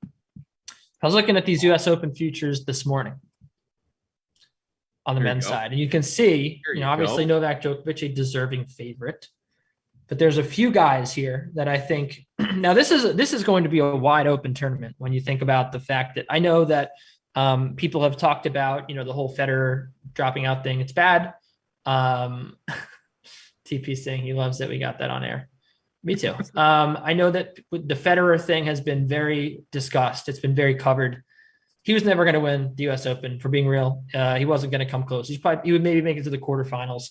I was looking at these US Open futures this morning on the men's side, and you can see, obviously Novak Djokovic, a deserving favorite, but there's a few guys here that I think now this is going to be a wide open tournament when you think about the fact that I know that people have talked about, the whole Federer dropping out thing. It's bad. TP saying he loves that we got that on air. Me too. I know that the Federer thing has been very discussed. It's been very covered. He was never going to win the US Open, for being real. He wasn't going to come close. He would maybe make it to the quarterfinals.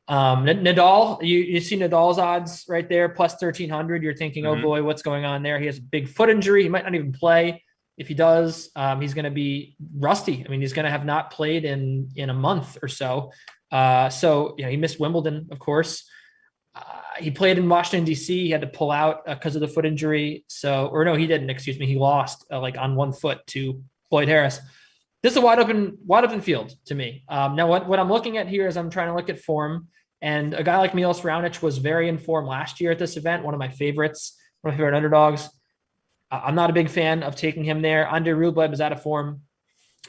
Nadal, you see Nadal's odds right there, plus 1,300. You're thinking, oh boy, what's going on there? He has a big foot injury. He might not even play. If he does, he's going to be rusty. I mean, he's going to have not played in a month or so. He missed Wimbledon, of course. He played in Washington, D.C. He had to pull out because of the foot injury. He didn't, excuse me. He lost on one foot to Floyd Harris. This is a wide open field to me. Now, what I'm looking at here is I'm trying to look at form. And a guy like Milos Raonic was very in form last year at this event, one of my favorites, one of my favorite underdogs. I'm not a big fan of taking him there. Andre Rublev is out of form.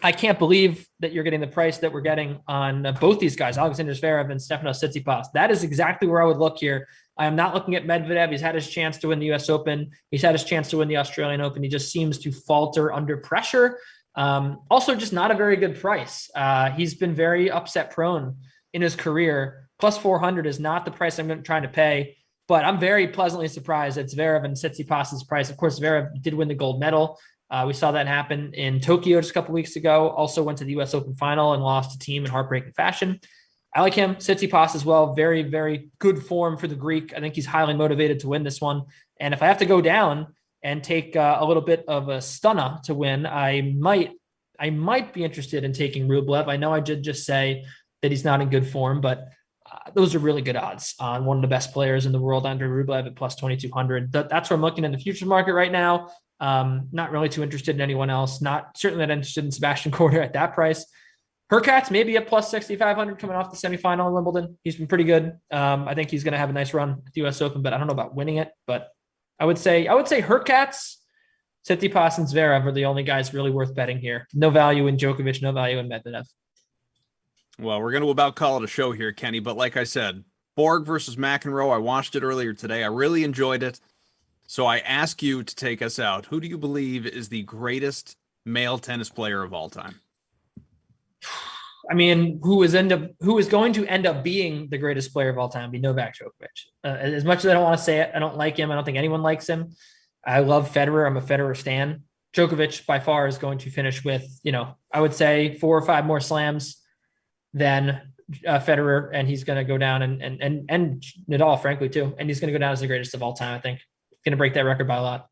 I can't believe that you're getting the price that we're getting on both these guys, Alexander Zverev and Stefanos Tsitsipas. That is exactly where I would look here. I am not looking at Medvedev. He's had his chance to win the US Open. He's had his chance to win the Australian Open. He just seems to falter under pressure. Also, just not a very good price. He's been very upset prone in his career. Plus 400 is not the price I'm trying to pay, but I'm very pleasantly surprised at Zverev and Tsitsipas's price. Of course, Zverev did win the gold medal. We saw that happen in Tokyo just a couple weeks ago. Also went to the US Open final and lost to team in heartbreaking fashion. I like him. Tsitsipas as well. Very, very good form for the Greek. I think he's highly motivated to win this one. And if I have to go down and take a little bit of a stunner to win, I might be interested in taking Rublev. I know I did just say that he's not in good form, but those are really good odds on one of the best players in the world, Andre Rublev at plus 2,200. That's where I'm looking in the futures market right now. Not really too interested in anyone else. Not certainly not interested in Sebastian Corder at that price. Hurkacz maybe at plus 6,500 coming off the semifinal in Wimbledon. He's been pretty good. I think he's going to have a nice run at the U.S. Open, but I don't know about winning it. But I would say Hurkacz, Tsitsipas, and Zverev are the only guys really worth betting here. No value in Djokovic, no value in Medvedev. Well, we're going to about call it a show here, Kenny. But like I said, Borg versus McEnroe, I watched it earlier today. I really enjoyed it. So I ask you to take us out. Who do you believe is the greatest male tennis player of all time? I mean, who is going to end up being the greatest player of all time? Be Novak Djokovic. As much as I don't want to say it, I don't like him. I don't think anyone likes him. I love Federer. I'm a Federer stan. Djokovic by far is going to finish with, I would say 4 or 5 more slams than Federer, and he's going to go down and Nadal, frankly, too. And he's going to go down as the greatest of all time. I think going to break that record by a lot.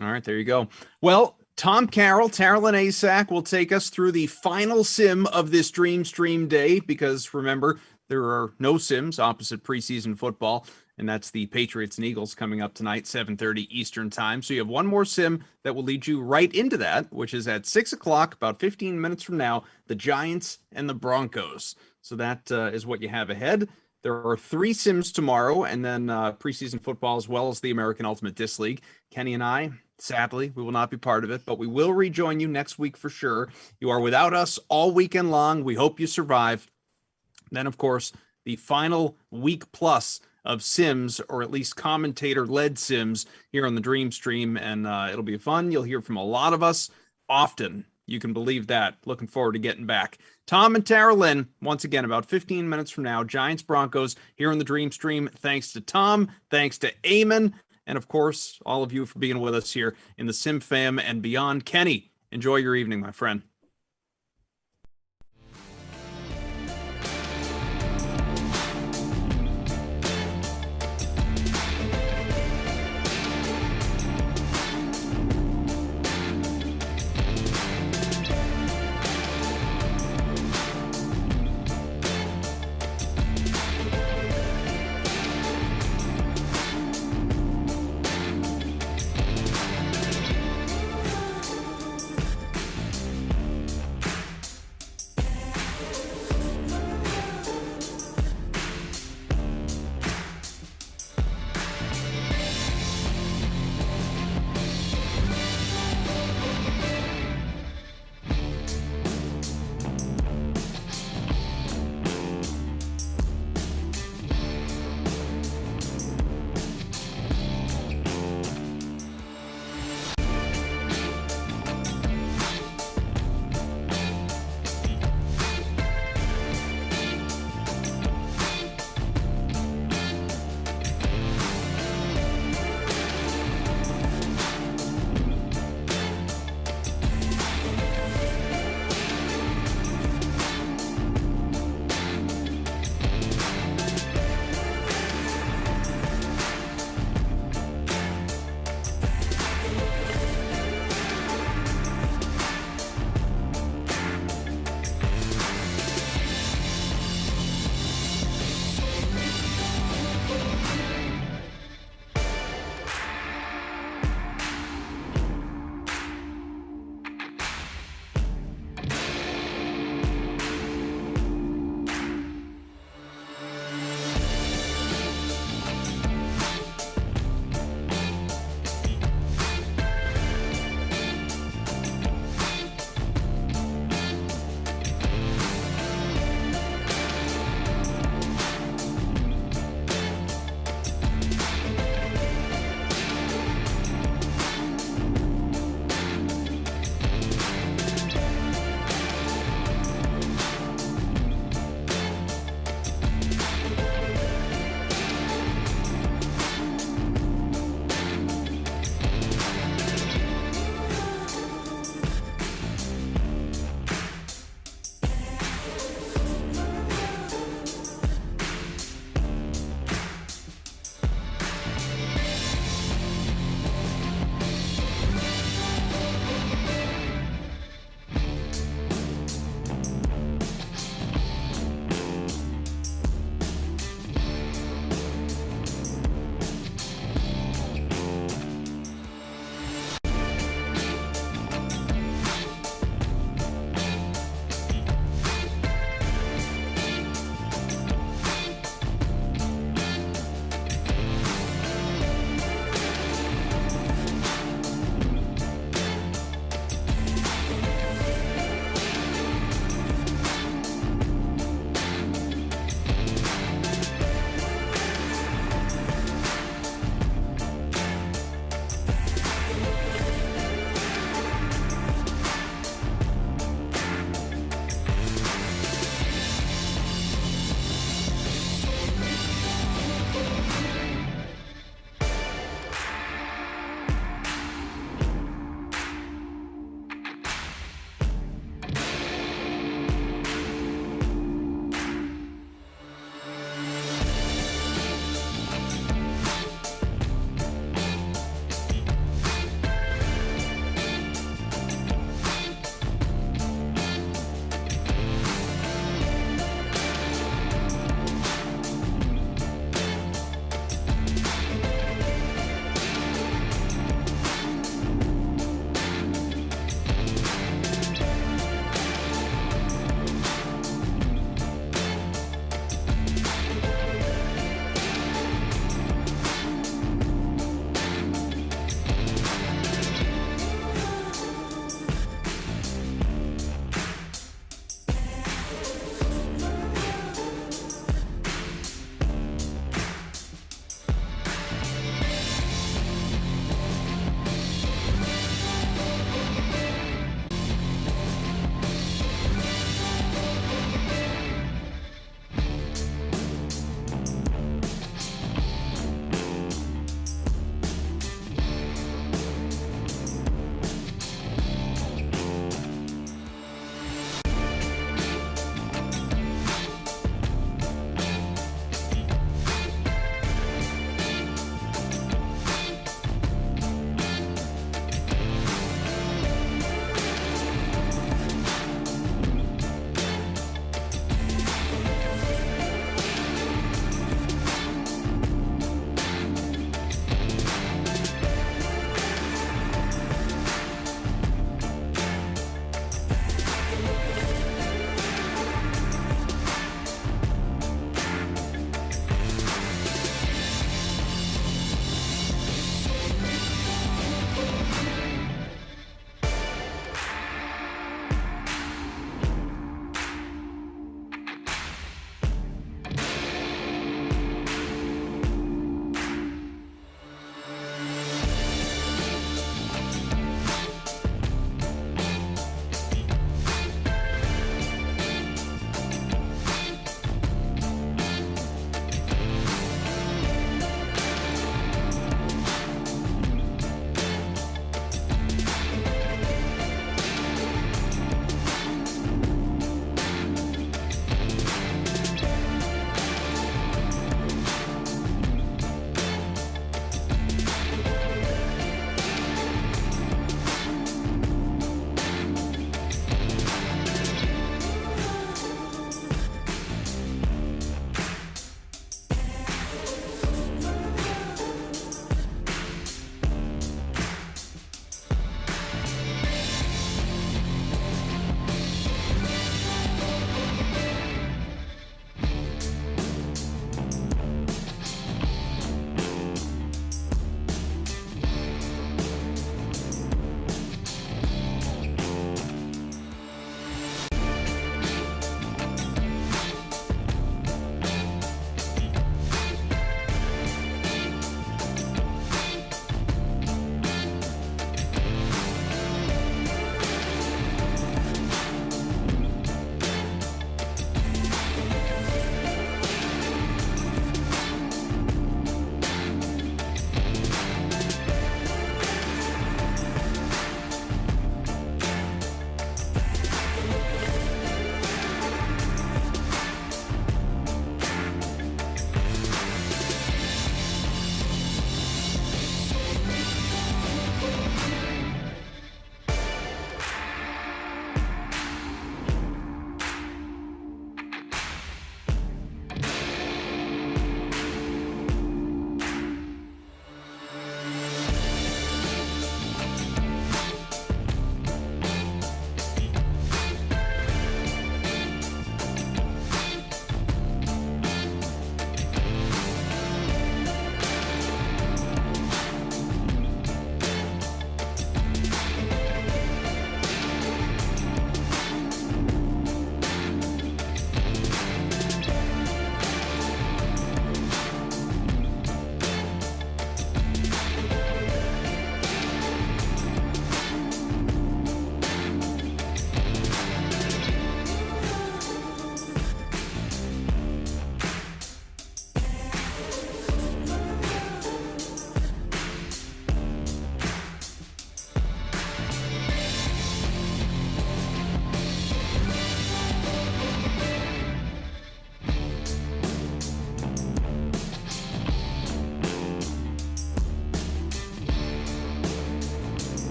All right, there you go. Well, Tom Carroll, Taryn Asak will take us through the final sim of this Dream Stream day, because remember, there are no sims opposite preseason football, and that's the Patriots and Eagles coming up tonight, 7:30 Eastern time. So you have one more sim that will lead you right into that, which is at 6 o'clock, about 15 minutes from now, the Giants and the Broncos. So that is what you have ahead. There are 3 sims tomorrow, and then preseason football, as well as the American Ultimate Disc League. Kenny and I, sadly, we will not be part of it, but we will rejoin you next week for sure. You are without us all weekend long. We hope you survive. Then, of course, the final week plus of sims, or at least commentator-led sims, here on the Dream Stream, and it'll be fun. You'll hear from a lot of us often. You can believe that. Looking forward to getting back. Tom and Tara Lynn, once again, about 15 minutes from now, Giants Broncos here on the Dream Stream. Thanks to Tom, thanks to Eamon, and of course, all of you for being with us here in the Sim Fam and beyond. Kenny, enjoy your evening, my friend.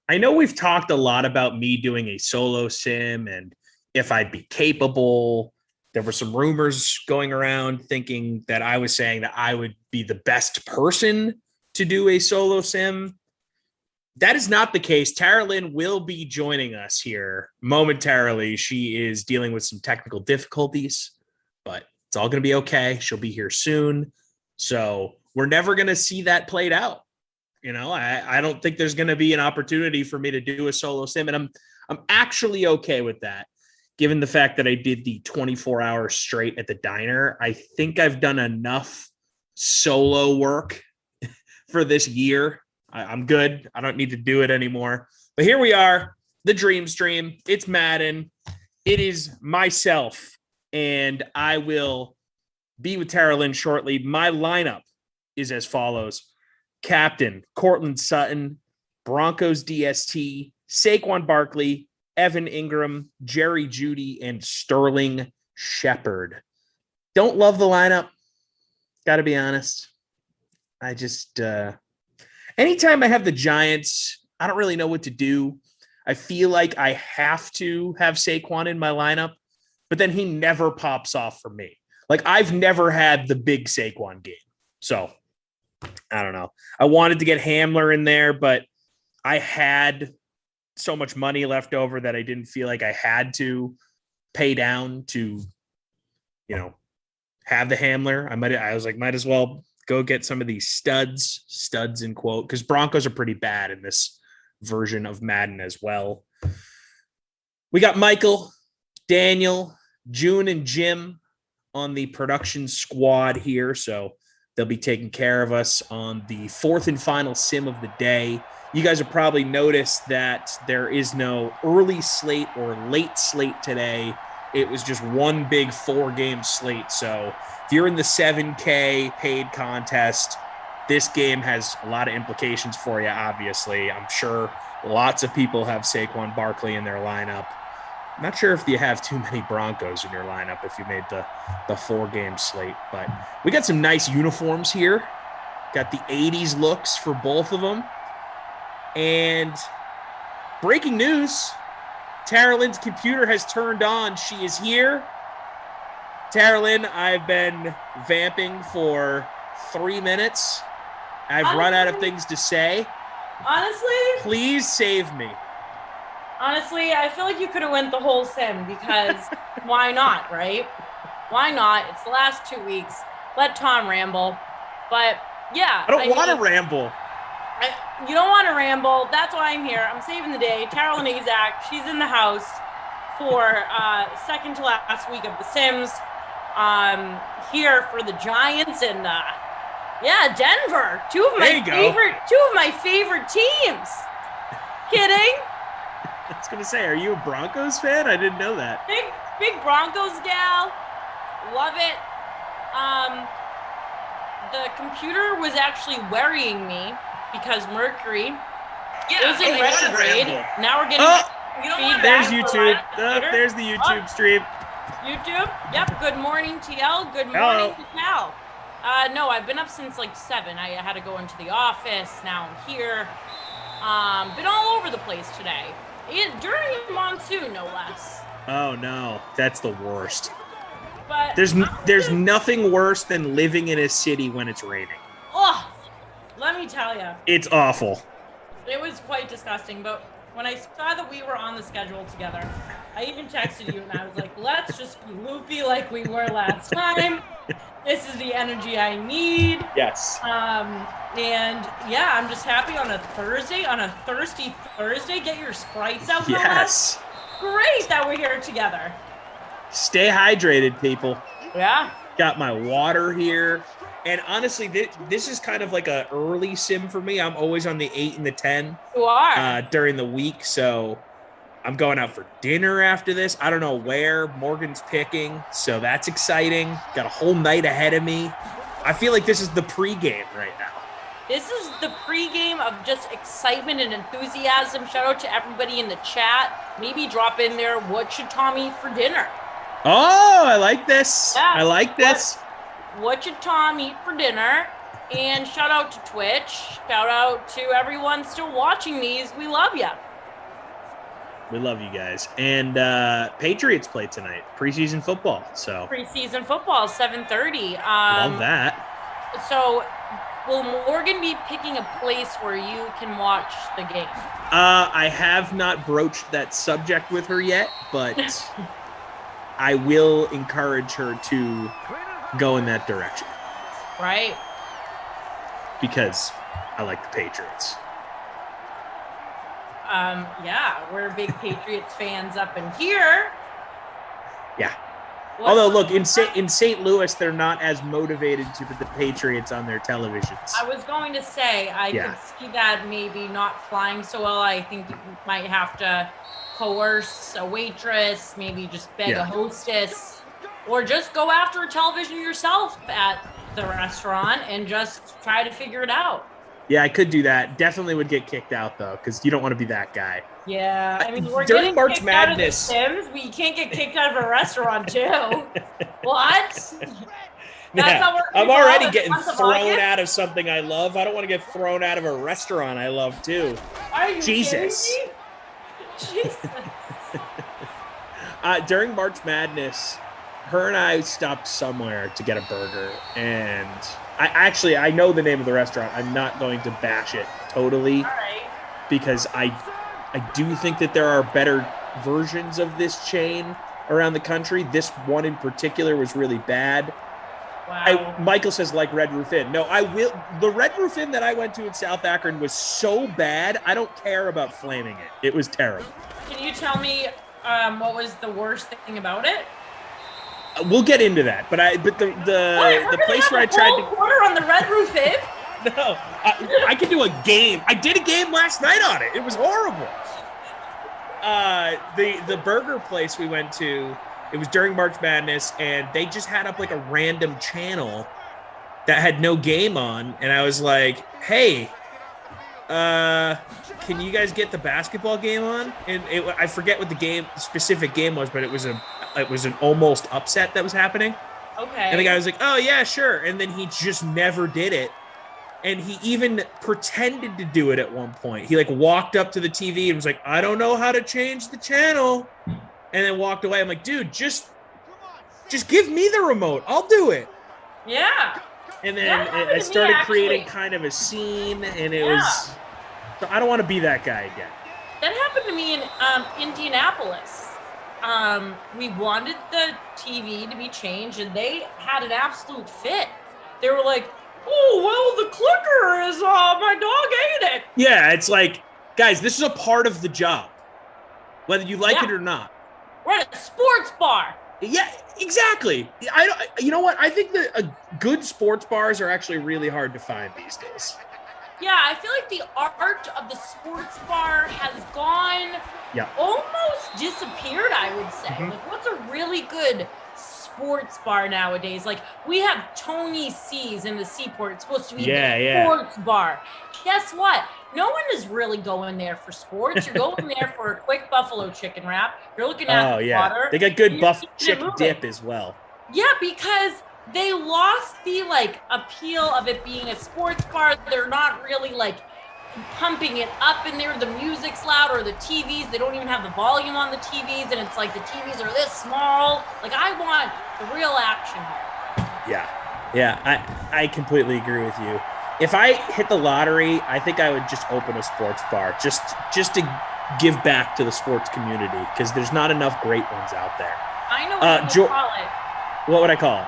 I know we've talked a lot about me doing a solo sim and if I'd be capable. There were some rumors going around thinking that I was saying that I would be the best person to do a solo sim. That is not the case. Tara Lynn will be joining us here momentarily. She is dealing with some technical difficulties, but it's all going to be okay. She'll be here soon. So we're never going to see that played out. You know, I don't think there's going to be an opportunity for me to do a solo sim, and I'm actually okay with that. Given the fact that I did the 24 hours straight at the diner, I think I've done enough solo work for this year. I'm good. I don't need to do it anymore. But here we are, the Dream Stream. It's Madden. It is myself, and I will be with Tara Lynn shortly. My lineup is as follows. Captain, Cortland Sutton, Broncos DST, Saquon Barkley, Evan Ingram, Jerry Jeudy, and Sterling Shepard. Don't love the lineup. Got to be honest. I just, anytime I have the Giants, I don't really know what to do. I feel like I have to have Saquon in my lineup, but then he never pops off for me. Like, I've never had the big Saquon game. So, I don't know. I wanted to get Hamler in there, but I had so much money left over that I didn't feel like I had to pay down to, you know, have the Hamler. I was like, might as well go get some of these studs in quote, because Broncos are pretty bad in this version of Madden as well. We got Michael, Daniel, June, and Jim on the production squad here. So they'll be taking care of us on the fourth and final sim of the day. You guys have probably noticed that there is no early slate or late slate today. It was just one big 4-game slate. So if you're in the 7K paid contest, this game has a lot of implications for you, obviously. I'm sure lots of people have Saquon Barkley in their lineup. I'm not sure if you have too many Broncos in your lineup if you made the 4-game slate. But we got some nice uniforms here. Got the 80s looks for both of them. And breaking news, Tara Lynn's computer has turned on. She is here. Tara Lynn, I've been vamping for 3 minutes. I've run out of things to say. Honestly? Please save me. Honestly, I feel like you could have went the whole sim because why not, right? Why not? It's the last 2 weeks. Let Tom ramble. But yeah. I don't want to ramble. You don't want to ramble. That's why I'm here. I'm saving the day. Carolyn Azak, she's in the house for second to last week of the Sims. Here for the Giants and Denver. Two of my favorite teams. Kidding? I was gonna say, are you a Broncos fan? I didn't know that. Big Broncos gal. Love it. The computer was actually worrying me because Mercury is in retrograde. Now we're getting feedback. There's YouTube. There's the YouTube stream. YouTube? Yep. Good morning, TL. Good morning, Cal. No, I've been up since like 7. I had to go into the office. Now I'm here. Been all over the place today. During the monsoon, no less. Oh no, that's the worst. But there's nothing worse than living in a city when it's raining. Oh, let me tell you. It's awful. It was quite disgusting, but when I saw that we were on the schedule together, I even texted you and I was like, let's just be loopy like we were last time. This is the energy I need. Yes. And yeah, I'm just happy on a Thursday, on a thirsty Thursday. Get your Sprites out. Yes. Great that we're here together. Stay hydrated, people. Yeah. Got my water here. And honestly, this is kind of like a early sim for me. I'm always on the 8 and the 10. You are. During the week, so I'm going out for dinner after this. I don't know where. Morgan's picking, so that's exciting. Got a whole night ahead of me. I feel like this is the pregame right now. This is the pregame of just excitement and enthusiasm. Shout out to everybody in the chat. Maybe drop in there, what should Tom eat for dinner? Oh, I like this. Yeah. I like this. What should Tom eat for dinner? And shout out to Twitch. Shout out to everyone still watching these. We love you. We love you guys. And Patriots play tonight, preseason football. So Preseason football, 7:30. love that. So will Morgan be picking a place where you can watch the game? I have not broached that subject with her yet, but I will encourage her to go in that direction. Right. Because I like the Patriots. Yeah, we're big Patriots fans up in here. Yeah. Although, look, in St. Louis, they're not as motivated to put the Patriots on their televisions. I was going to say, I could see that maybe not flying so well. I think you might have to coerce a waitress, maybe just beg a hostess, or just go after a television yourself at the restaurant and just try to figure it out. Yeah, I could do that. Definitely would get kicked out, though, because you don't want to be that guy. Yeah, I mean, we're During getting March kicked Madness. out of the Sims. We can't get kicked out of a restaurant, too. What? That's Yeah, how we're I'm already involved getting in the thrown August? out of something I love. I don't want to get thrown out of a restaurant I love, too. Are you Jesus. kidding me? Jesus. During March Madness, her and I stopped somewhere to get a burger, and I know the name of the restaurant. I'm not going to bash it totally, because I do think that there are better versions of this chain around the country. This one in particular was really bad. Wow. Michael says like Red Roof Inn. No, I will. The Red Roof Inn that I went to in South Akron was so bad. I don't care about flaming it. It was terrible. Can you tell me what was the worst thing about it? We'll get into that, but the place where I tried to quarter on the Red Roof Inn. No, I could do a game. I did a game last night on it. It was horrible. The burger place we went to, it was during March Madness, and they just had up like a random channel that had no game on, and I was like, "Hey, can you guys get the basketball game on?" And I forget what the specific game was, but it was an almost upset that was happening. Okay. And the guy was like, "Oh yeah, sure," and then he just never did it. And he even pretended to do it at one point. He like walked up to the TV and was like, "I don't know how to change the channel," and then walked away. I'm like, "Dude, just give me the remote. I'll do it." Yeah. And then I started creating kind of a scene, and it was. So I don't want to be that guy again. That happened to me in Indianapolis. We wanted the TV to be changed, and they had an absolute fit. They were like, "Oh, well, the clicker is, my dog ate it." Yeah, it's like, guys, this is a part of the job, whether you like it or not. We're at a sports bar. Yeah, exactly. You know what? I think that good sports bars are actually really hard to find these days. Yeah, I feel like the art of the sports bar has gone almost disappeared, I would say. Like, what's a really good sports bar nowadays? Like, we have Tony C's in the Seaport. It's supposed to be the sports bar. Guess what? No one is really going there for sports. You're going there for a quick buffalo chicken wrap. You're looking at the water. They got good You're buff keeping it chicken moving. dip as well. Yeah, because they lost the appeal of it being a sports bar. They're not really pumping it up in there. The music's loud, or the TVs, they don't even have the volume on the TVs, and it's like the TVs are this small. Like, I want the real action here. Yeah, I completely agree with you. If I hit the lottery, I think I would just open a sports bar just to give back to the sports community, because there's not enough great ones out there. I know what you would call it. What would I call it?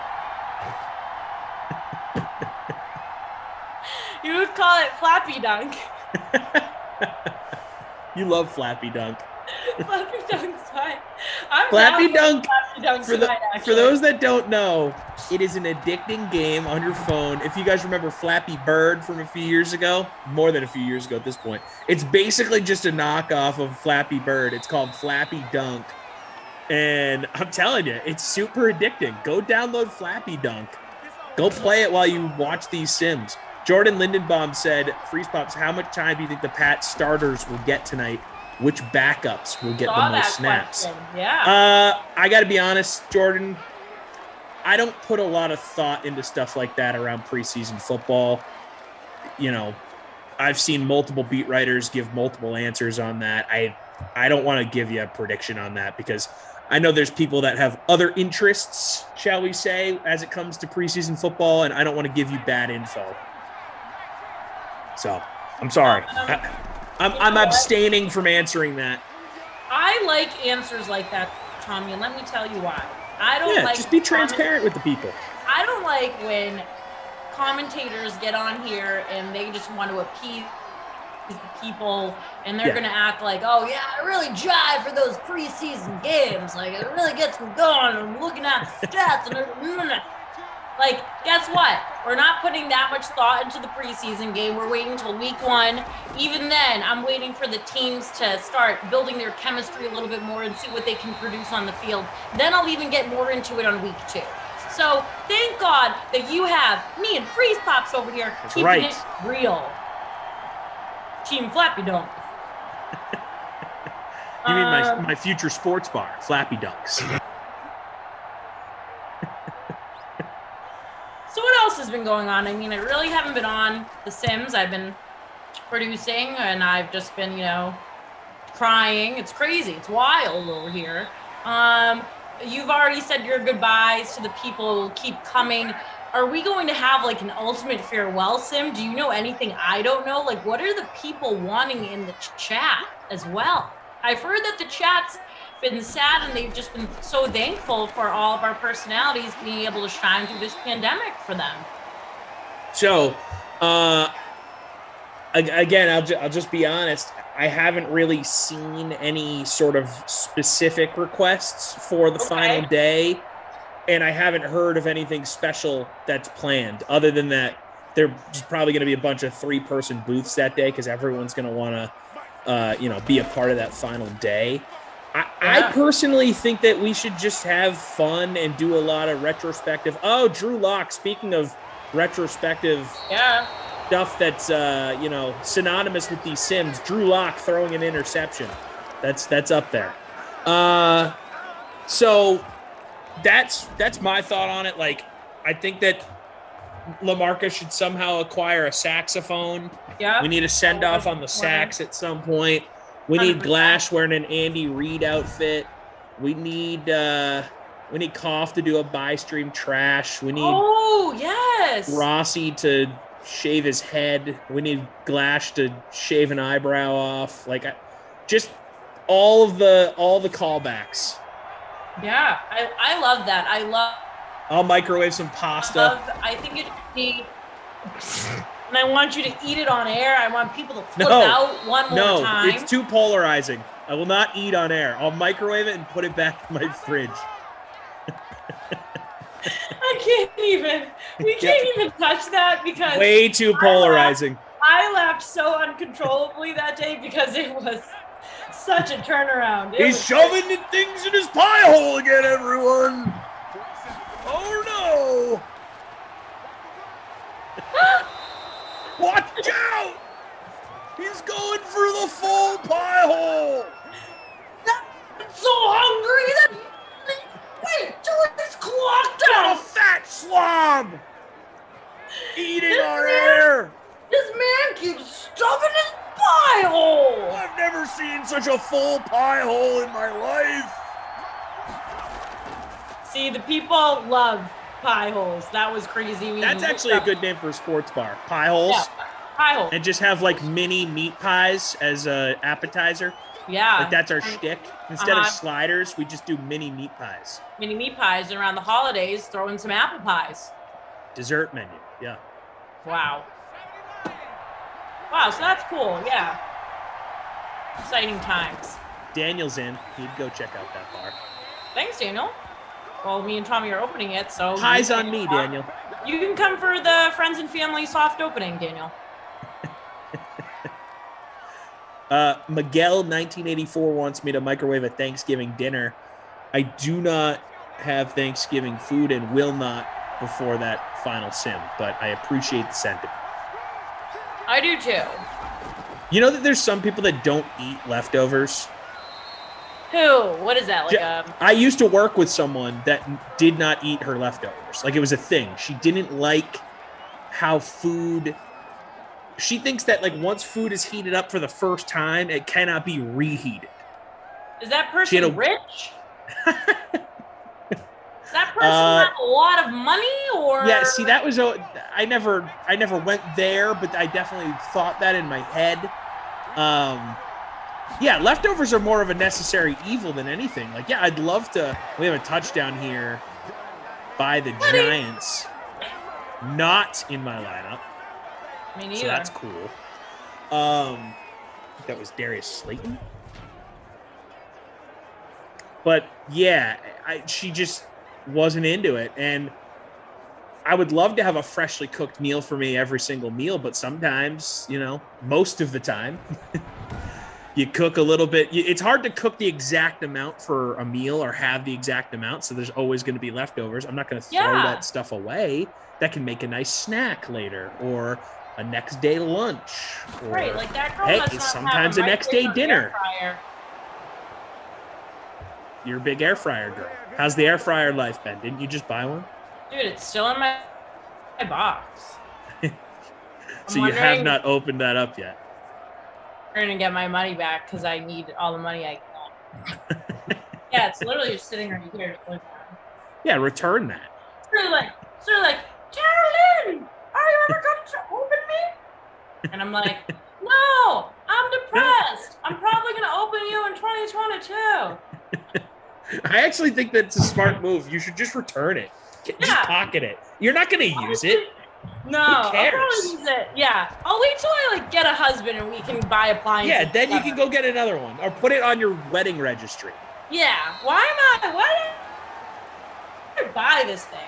You would call it Flappy Dunk. You love Flappy Dunk. Flappy Dunk's fine. I'm Flappy down Dunk, for Flappy Dunk for tonight, for those that don't know, it is an addicting game on your phone. If you guys remember Flappy Bird from a few years ago, more than a few years ago at this point, it's basically just a knockoff of Flappy Bird. It's called Flappy Dunk. And I'm telling you, it's super addicting. Go download Flappy Dunk. Go play it while you watch these Sims. Jordan Lindenbaum said, Freeze Pops, how much time do you think the Pats starters will get tonight? Which backups will get the most snaps? Yeah. I got to be honest, Jordan. I don't put a lot of thought into stuff like that around preseason football. You know, I've seen multiple beat writers give multiple answers on that. I don't want to give you a prediction on that because I know there's people that have other interests, shall we say, as it comes to preseason football, and I don't want to give you bad info. So, I'm sorry. I'm abstaining from answering that. I like answers like that, Tommy, and let me tell you why. I don't like just be transparent with the people. I don't like when commentators get on here and they just want to appease the people and they're going to act like, oh yeah, I really jive for those preseason games. Like it really gets me going. I'm looking at the stats and like, guess what? We're not putting that much thought into the preseason game. We're waiting until week 1. Even then, I'm waiting for the teams to start building their chemistry a little bit more and see what they can produce on the field. Then I'll even get more into it on week 2. So thank God that you have me and Freeze Pops over here keeping it real. Team Flappy Dunk. You mean my future sports bar, Flappy Dunks. So what else has been going on? I mean, I really haven't been on The Sims. I've been producing and I've just been, crying. It's crazy. It's wild over here. You've already said your goodbyes to the people who keep coming. Are we going to have like an ultimate farewell sim? Do you know anything I don't know? Like, what are the people wanting in the chat as well? I've heard that the chat's been sad and they've just been so thankful for all of our personalities being able to shine through this pandemic for them. So, again, I'll just be honest. I haven't really seen any sort of specific requests for the final day, and I haven't heard of anything special that's planned. Other than that, there's probably going to be a bunch of 3-person booths that day because everyone's going to want to, be a part of that final day. I personally think that we should just have fun and do a lot of retrospective. Oh, Drew Lock, speaking of retrospective stuff that's, synonymous with these Sims, Drew Lock throwing an interception. That's up there. So that's my thought on it. Like, I think that LaMarcus should somehow acquire a saxophone. Yeah. We need a send-off on the sax at some point. We need 100%. Glash wearing an Andy Reid outfit. We need Koff to do a buy stream trash. We need Rossi to shave his head. We need Glash to shave an eyebrow off. Like, just all the callbacks. Yeah, I love that. I'll microwave some pasta. I think it'd be, and I want you to eat it on air. I want people to flip out one more time. No, it's too polarizing. I will not eat on air. I'll microwave it and put it back in my fridge. I can't even. We can't even touch that because way too polarizing. I laughed so uncontrollably that day because it was such a turnaround. He's shoving things in his pie hole again, everyone. Oh no! Watch out! He's going for the full pie hole! I'm so hungry! Wait till it's clocked out! A fat slob! Eating our air! This man keeps stuffing his pie hole! I've never seen such a full pie hole in my life! See, the people love pie holes. That was crazy. That's actually a good name for a sports bar. Pie holes. Yeah, pie holes. And just have like mini meat pies as a appetizer. Yeah. Like that's our shtick. Instead of sliders, we just do mini meat pies. Mini meat pies, and around the holidays, throw in some apple pies. Dessert menu, yeah. Wow. Wow, so that's cool, yeah. Exciting times. Daniel's in. He'd go check out that bar. Thanks, Daniel. Well, me and Tommy are opening it, so... Pies on me, Daniel. You can come for the friends and family soft opening, Daniel. Miguel 1984 wants me to microwave a Thanksgiving dinner. I do not have Thanksgiving food and will not before that final sim, but I appreciate the sentiment. I do too. You know that there's some people that don't eat leftovers? Who? What is that? Like I used to work with someone that did not eat her leftovers. Like, it was a thing. She didn't like how food. She thinks that, like, once food is heated up for the first time, it cannot be reheated. Is that person rich? Does that person have a lot of money, or? Yeah, see, that was I never went there, but I definitely thought that in my head. Yeah, leftovers are more of a necessary evil than anything. Like, yeah, I'd love to. We have a touchdown here by the Giants. Not in my lineup. Me neither. So that's cool. I think that was Darius Slayton. But yeah, she just wasn't into it. And I would love to have a freshly cooked meal for me every single meal, but sometimes, most of the time, you cook a little bit. It's hard to cook the exact amount for a meal or have the exact amount, so there's always going to be leftovers. I'm not going to throw that stuff away. That can make a nice snack later or a next day lunch. Or, right, like that girl it's sometimes a next day dinner. You're a big air fryer girl. How's the air fryer life been? Didn't you just buy one? Dude, it's still in my box. So you have not opened that up yet. I'm going to get my money back because I need all the money I can. Yeah, it's literally just sitting right here. Yeah, return that. Sort of like, Carolyn, are you ever going to open me? And I'm like, no, I'm depressed. I'm probably going to open you in 2022. I actually think that's a smart move. You should just return it. Just pocket it. You're not going to use it. No, Who cares? I'll probably use it. Yeah, I'll wait till I get a husband and we can buy appliances. Yeah, then together. you can go get another one or put it on your wedding registry. Yeah, why did I buy this thing?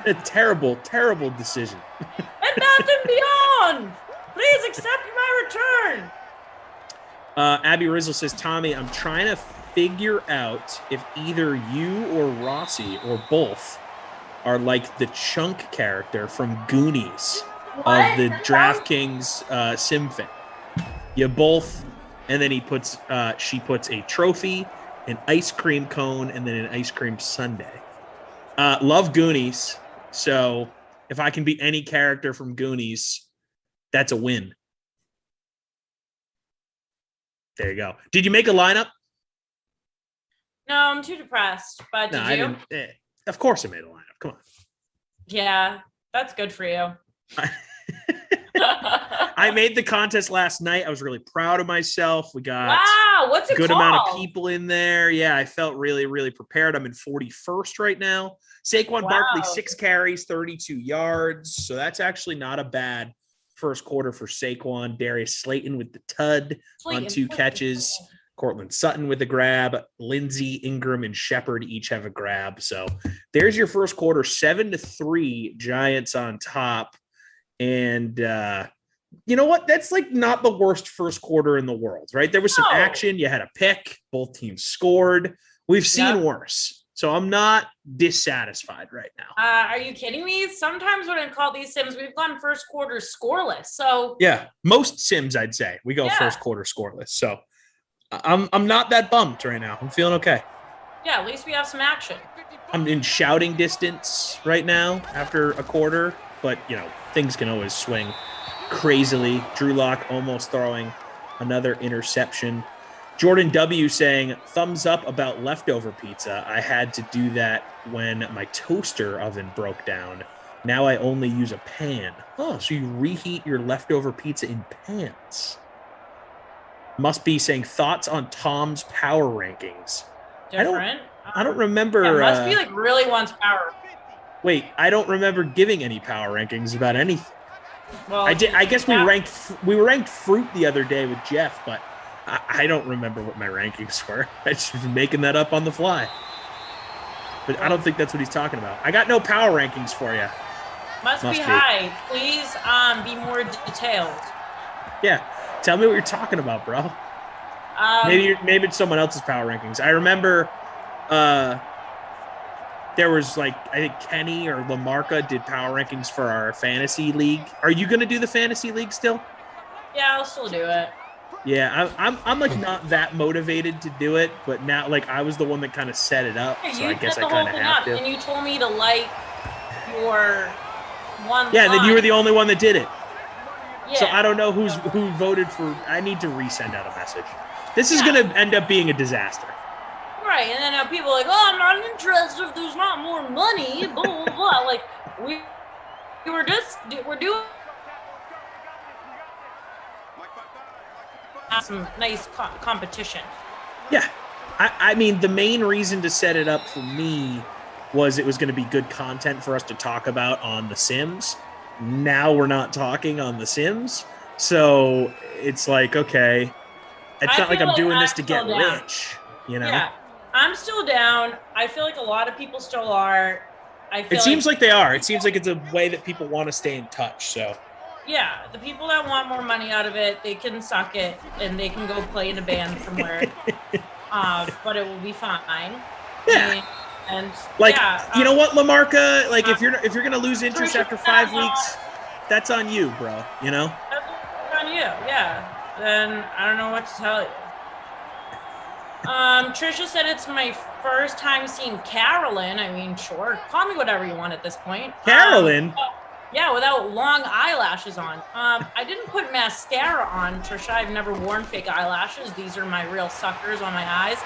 A terrible, terrible decision. Bed Bath & Beyond, please accept my return. Abby Rizzle says, Tommy, I'm trying to figure out if either you or Rossi or both are like the Chunk character from Goonies of the DraftKings sim fan. You both, and then she puts a trophy, an ice cream cone, and then an ice cream sundae. Love Goonies, so if I can be any character from Goonies, that's a win. There you go. Did you make a lineup? No, I'm too depressed. But did you? I didn't. Of course I made a lineup. Come on. Yeah, that's good for you. I made the contest last night. I was really proud of myself. We got what's it good called? amount of people in there. Yeah, I felt really, really prepared. I'm in 41st right now. Saquon Barkley, 6 carries, 32 yards. So that's actually not a bad first quarter for Saquon. Darius Slayton with the tud on 2 catches. Cortland Sutton with a grab. Lindsey, Ingram, and Shepard each have a grab. So there's your first quarter, 7-3, Giants on top. And you know what? That's like not the worst first quarter in the world, right? There was some action. You had a pick. Both teams scored. We've seen worse. So I'm not dissatisfied right now. Are you kidding me? Sometimes when I call these sims, we've gone first quarter scoreless. So yeah, most sims I'd say we go first quarter scoreless. So I'm not that bummed right now. I'm feeling okay. Yeah, at least we have some action. I'm in shouting distance right now after a quarter, but things can always swing crazily. Drew Lock almost throwing another interception. Jordan W saying, thumbs up about leftover pizza. I had to do that when my toaster oven broke down. Now I only use a pan. Oh, so you reheat your leftover pizza in pans. Must be saying, thoughts on Tom's power rankings. Different. I don't remember. Yeah, must be like really wants power. Wait, I don't remember giving any power rankings about anything. Well, I did. I guess we ranked fruit the other day with Jeff, but I don't remember what my rankings were. I just was making that up on the fly. But I don't think that's what he's talking about. I got no power rankings for you. Must be high. Please be more detailed. Yeah. Tell me what you're talking about, bro. Maybe it's someone else's power rankings. I remember there was I think Kenny or Lamarca did power rankings for our fantasy league. Are you going to do the fantasy league still? Yeah, I'll still do it. Yeah, I'm like not that motivated to do it, but now like I was the one that kind of set it up, Yeah, so you I guess set I the whole kind of thing have up, to. and you told me to like your one. Yeah, and then you were line. the only one that did it. Yeah. So I don't know who voted for. I need to resend out a message. This is going to end up being a disaster. Right, and then people are like, "Oh, I'm not interested if there's not more money." Blah blah blah. Like we're doing some nice competition. Yeah, I mean the main reason to set it up for me was it was going to be good content for us to talk about on The Sims. Now we're not talking on The Sims, so it's like okay, it's not like I'm doing this to get rich, you know. Yeah, I'm still down. I feel like a lot of people still are. It seems like they are. It seems like it's a way that people want to stay in touch. So yeah, the people that want more money out of it, they can suck it and they can go play in a band somewhere. But it will be fine. Yeah. And like yeah, you know what, Lamarca? Like if you're gonna lose interest after 5 weeks, that's on you, bro. You know. That's on you. Yeah. Then I don't know what to tell you. Trisha said it's my first time seeing Carolyn. I mean, sure, call me whatever you want at this point. Carolyn. Yeah, without long eyelashes on. I didn't put mascara on, Trisha. I've never worn fake eyelashes. These are my real suckers on my eyes.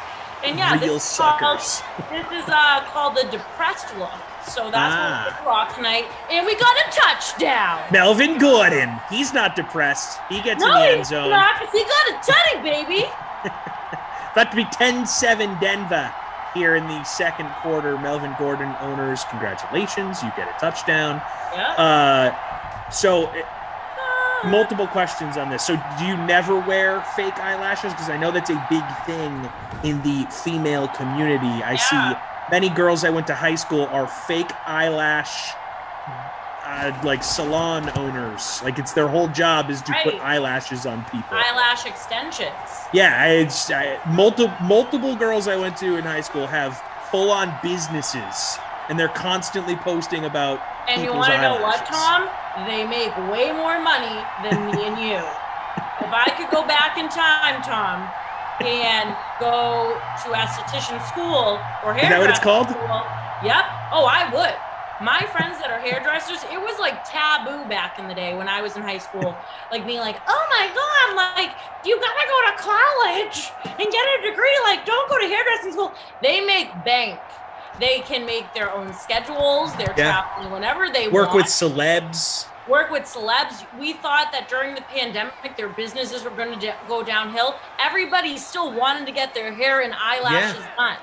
And yeah, real this suckers. This is called the depressed look. So that's what we're rock tonight. And we got a touchdown. Melvin Gordon. He's not depressed. He gets in the end zone. No, he's not, 'cause he got a tutty, baby. About to be 10-7 Denver here in the second quarter. Melvin Gordon owners, congratulations. You get a touchdown. Yeah. Multiple questions on this. So do you never wear fake eyelashes? Because I know that's a big thing in the female community. I see many girls I went to high school are fake eyelash like salon owners. Like it's their whole job is to put eyelashes on people. Eyelash extensions. Yeah, multiple girls I went to in high school have full-on businesses, and they're constantly posting about And you people's want to know what, eyelashes. Tom? They make way more money than me and you. If I could go back in time, Tom, and go to esthetician school or hairdressing Is that what it's called? school, yep. Oh, I would. My friends that are hairdressers, it was like taboo back in the day when I was in high school, like being like, oh my God, like you gotta go to college and get a degree. Like, don't go to hairdressing school. They make bank. They can make their own schedules. They're traveling whenever they Work want. with celebs. Work with celebs. We thought that during the pandemic, their businesses were going to go downhill. Everybody still wanted to get their hair and eyelashes done.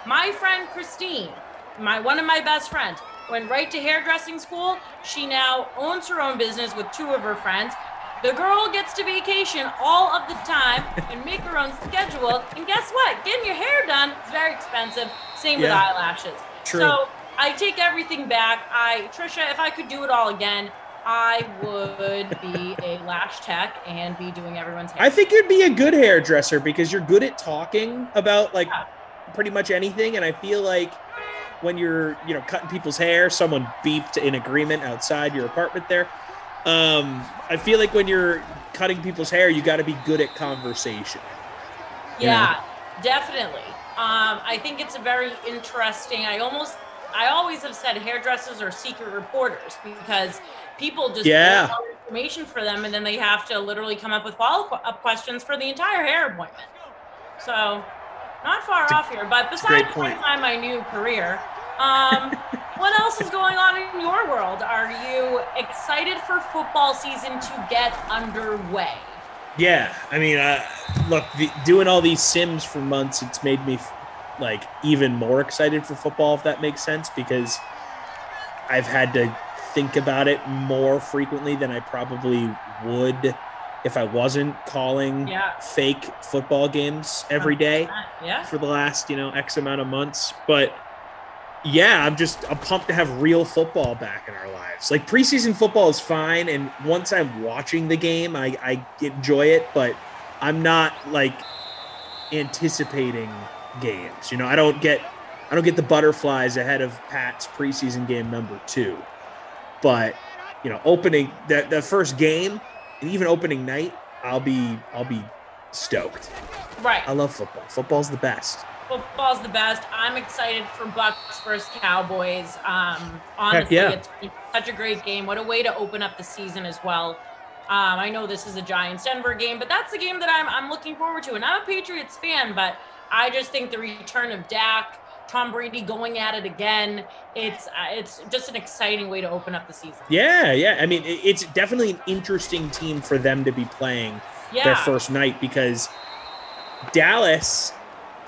My friend Christine, one of my best friends, went right to hairdressing school. She now owns her own business with two of her friends. The girl gets to vacation all of the time and make her own schedule. And guess what? Getting your hair done is very expensive. Same with eyelashes. True. So I take everything back. Trisha, if I could do it all again, I would be a lash tech and be doing everyone's hair. I think you'd be a good hairdresser because you're good at talking about like pretty much anything, and I feel like when you're cutting people's hair, someone beeped in agreement outside your apartment there. I feel like when you're cutting people's hair, you got to be good at conversation. Yeah, definitely. I think it's a very interesting. I always have said hairdressers are secret reporters because people just get all the information for them, and then they have to literally come up with follow-up questions for the entire hair appointment. So, not far off here. But besides trying to find my new career, what else is going on in your world? Are you excited for football season to get underway? Yeah, I mean, look, doing all these Sims for months, it's made me like even more excited for football, if that makes sense, because I've had to think about it more frequently than I probably would if I wasn't calling fake football games every day for the last, X amount of months. But yeah, I'm pumped to have real football back in our lives. Like preseason football is fine, and once I'm watching the game, I enjoy it, but I'm not like anticipating games. I don't get the butterflies ahead of Pat's preseason game number 2. But opening the first game and even opening night, I'll be stoked. Right. I love football. Football's the best. Football's the best. I'm excited for Bucks versus Cowboys. Honestly, yeah. It's such a great game. What a way to open up the season as well. I know this is a Giants-Denver game, but that's the game that I'm looking forward to. And I'm a Patriots fan, but I just think the return of Dak, Tom Brady going at it again, it's just an exciting way to open up the season. Yeah. I mean, it's definitely an interesting team for them to be playing their first night because Dallas,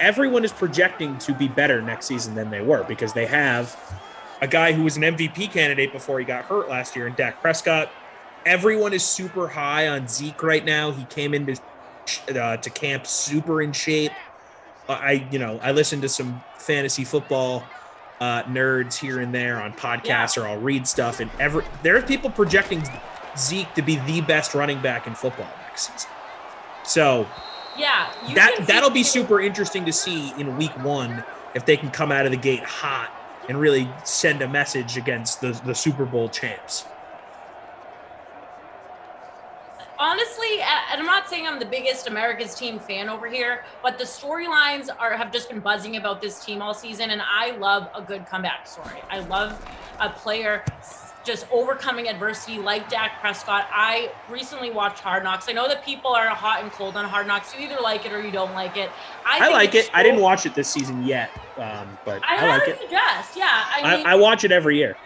everyone is projecting to be better next season than they were because they have a guy who was an MVP candidate before he got hurt last year in Dak Prescott. Everyone is super high on Zeke right now. He came into to camp super in shape. I listen to some fantasy football nerds here and there on podcasts, or I'll read stuff, and there are people projecting Zeke to be the best running back in football next season. So that'll be super interesting to see in week 1 if they can come out of the gate hot and really send a message against the Super Bowl champs. Honestly, and I'm not saying I'm the biggest America's team fan over here, but the storylines have just been buzzing about this team all season, and I love a good comeback story. I love a player just overcoming adversity like Dak Prescott. I recently watched Hard Knocks. I know that people are hot and cold on Hard Knocks. You either like it or you don't like it. I like it. I didn't watch it this season yet, but I like it. Suggest. Yeah, I watch it every year.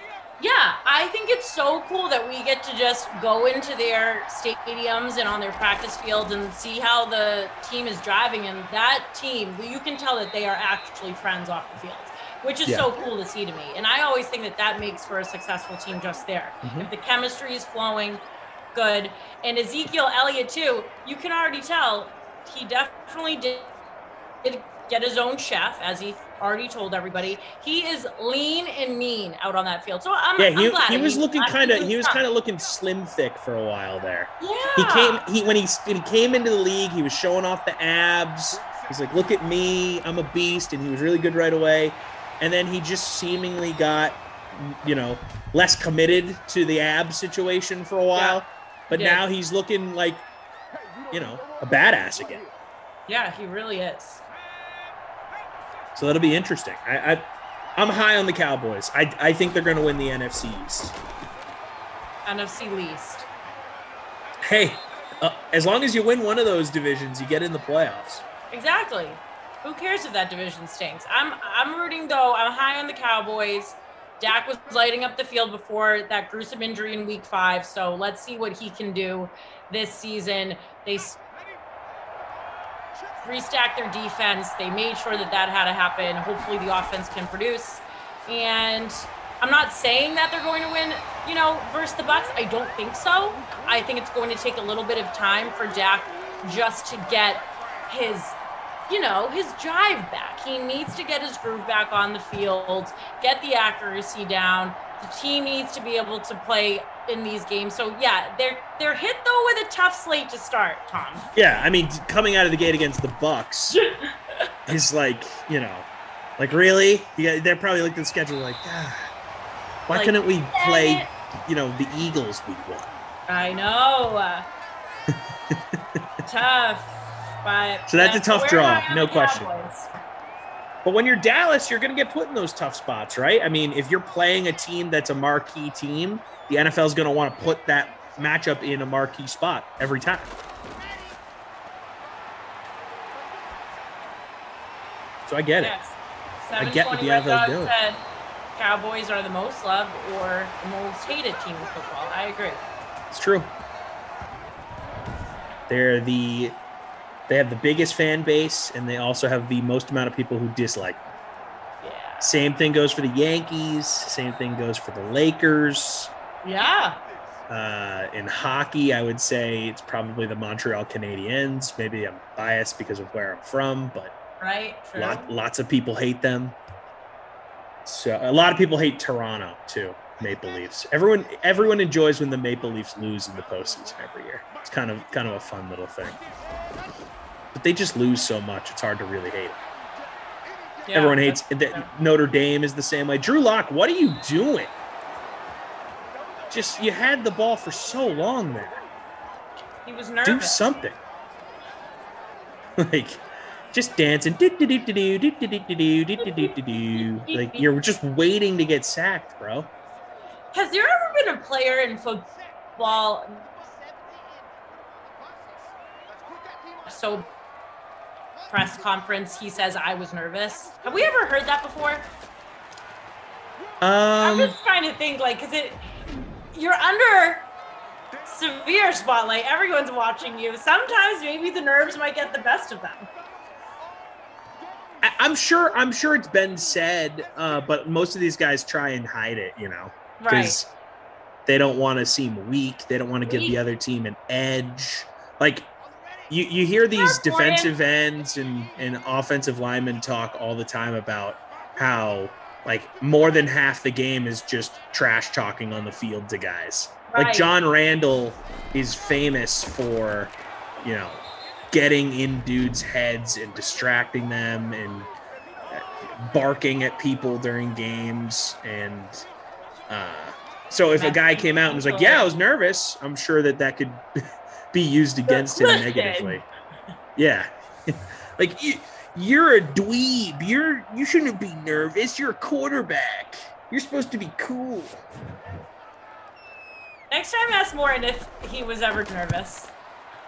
Yeah, I think it's so cool that we get to just go into their stadiums and on their practice fields and see how the team is driving. And that team, you can tell that they are actually friends off the field, which is so cool to see to me. And I always think that makes for a successful team just there. Mm-hmm. If the chemistry is flowing, good. And Ezekiel Elliott, too, you can already tell he definitely did get his own chef, as he already told everybody. He is lean and mean out on that field. So I'm glad. He was looking kind of looking slim thick for a while there. Yeah. When he came into the league, he was showing off the abs. He's like, "Look at me, I'm a beast," and he was really good right away. And then he just seemingly got, less committed to the ab situation for a while. Yeah. But now he's looking like, a badass again. Yeah, he really is. So that'll be interesting. I'm high on the Cowboys. I think they're going to win the NFC East. NFC least. Hey, as long as you win one of those divisions, you get in the playoffs. Exactly. Who cares if that division stinks? I'm rooting, though. I'm high on the Cowboys. Dak was lighting up the field before that gruesome injury in week 5, so let's see what he can do this season. They restacked their defense. They made sure that had to happen. Hopefully the offense can produce. And I'm not saying that they're going to win, versus the Bucks. I don't think so. I think it's going to take a little bit of time for Dak just to get his drive back. He needs to get his groove back on the field, get the accuracy down. The team needs to be able to play in these games. So yeah, they're hit though with a tough slate to start, Tom. Yeah, I mean, coming out of the gate against the Bucks is like really? Yeah, they're probably looking at the schedule like, why couldn't we play, the Eagles week 1? I know. Tough. But so that's a tough draw, no question. But when you're Dallas, you're going to get put in those tough spots, right? I mean, if you're playing a team that's a marquee team, the NFL is going to want to put that matchup in a marquee spot every time. So I get it. I get what the NFL is doing. Said Cowboys are the most loved or the most hated team in football. I agree. It's true. They have the biggest fan base, and they also have the most amount of people who dislike them. Yeah. Same thing goes for the Yankees. Same thing goes for the Lakers. Yeah. In hockey, I would say it's probably the Montreal Canadiens. Maybe I'm biased because of where I'm from, but true. Lots of people hate them. So a lot of people hate Toronto too. Maple Leafs. Everyone enjoys when the Maple Leafs lose in the postseason every year. It's kind of a fun little thing. But they just lose so much, it's hard to really hate them. Yeah, everyone hates Notre Dame is the same way. Drew Lock, what are you doing? You had the ball for so long there. He was nervous. Do something. like just dancing. Like you're just waiting to get sacked, bro. Has there ever been a player in football so press conference he says I was nervous? Have we ever heard that before? I'm just trying to think, like, because you're under severe spotlight. Everyone's watching you. Sometimes maybe the nerves might get the best of them. I'm sure it's been said, but most of these guys try and hide it, because they don't want to seem weak. They don't want to give the other team an edge. Like you hear these defensive ends and offensive linemen talk all the time about how like more than half the game is just trash talking on the field to guys. Like John Randall is famous for, getting in dudes' heads and distracting them and barking at people during games. And so if a guy came out and was like, yeah, I was nervous, I'm sure that could be used against him negatively. Yeah. Like, you're a dweeb. You shouldn't be nervous. You're a quarterback. You're supposed to be cool. Next time, ask Morton if he was ever nervous.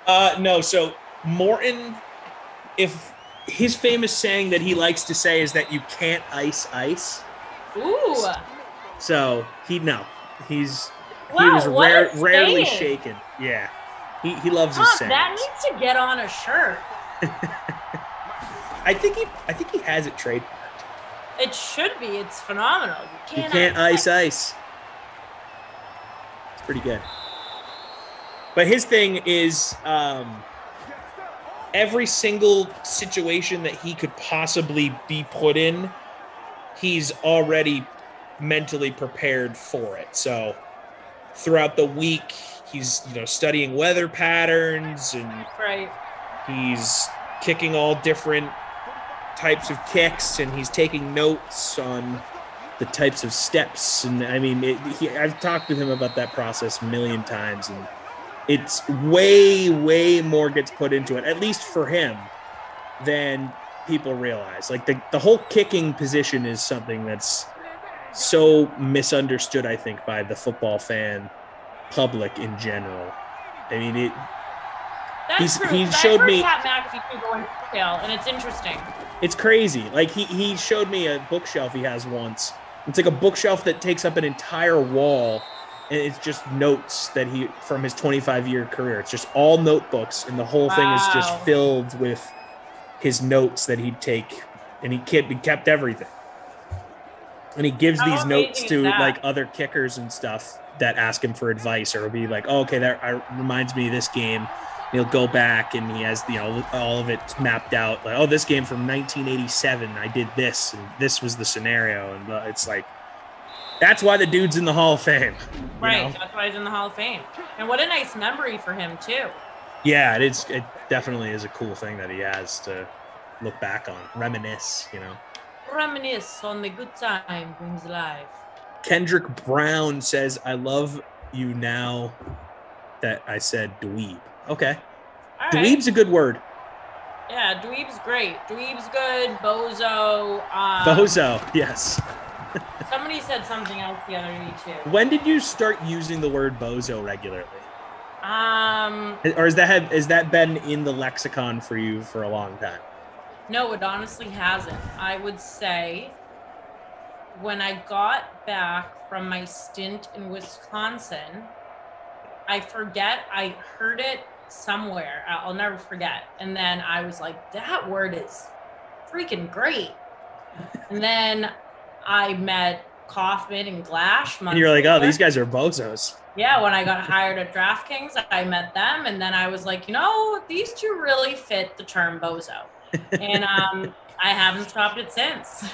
No. So Morton, if his famous saying that he likes to say is that you can't ice ice. Ooh. So he was rarely shaken. Yeah. He loves his sayings. That needs to get on a shirt. I think he has it trademarked. It should be. It's phenomenal. You can't ice ice. It's pretty good. But his thing is every single situation that he could possibly be put in, he's already mentally prepared for it. So throughout the week, he's studying weather patterns and he's kicking all different types of kicks, and he's taking notes on the types of steps. And I mean, I've talked with him about that process a million times, and it's way more gets put into it, at least for him, than people realize. Like the whole kicking position is something that's so misunderstood, I think, by the football fan public in general. I mean, That's true. He showed me Pat McAfee too going to detail, and it's interesting. It's crazy. Like he showed me a bookshelf he has once. It's like a bookshelf that takes up an entire wall, and it's just notes that he from his 25-year career. It's just all notebooks, and the whole thing is just filled with his notes that he'd take, and he kept everything. And he gives these notes to like other kickers and stuff that ask him for advice, or will be like, oh, okay, that reminds me of this game. He'll go back and he has, all of it mapped out. Like, oh, this game from 1987, I did this, and this was the scenario. And it's like, that's why the dude's in the Hall of Fame. Right, that's why he's in the Hall of Fame. And what a nice memory for him, too. Yeah, it definitely is a cool thing that he has to look back on, reminisce, Reminisce on the good time brings life. Kendrick Brown says, I love you now that I said dweeb. Okay. All Dweeb's a good word. Yeah, dweeb's great. Dweeb's good. Bozo. Bozo, yes. Somebody said something else the other day, too. When did you start using the word bozo regularly? Or has that been in the lexicon for you for a long time? No, it honestly hasn't. I would say when I got back from my stint in Wisconsin, I heard it somewhere. I'll never forget. And then I was like, that word is freaking great. And then I met Kaufman and Glash. And you're like, oh, these guys are bozos. Yeah, when I got hired at DraftKings, I met them. And then I was like, these two really fit the term bozo. And I haven't stopped it since.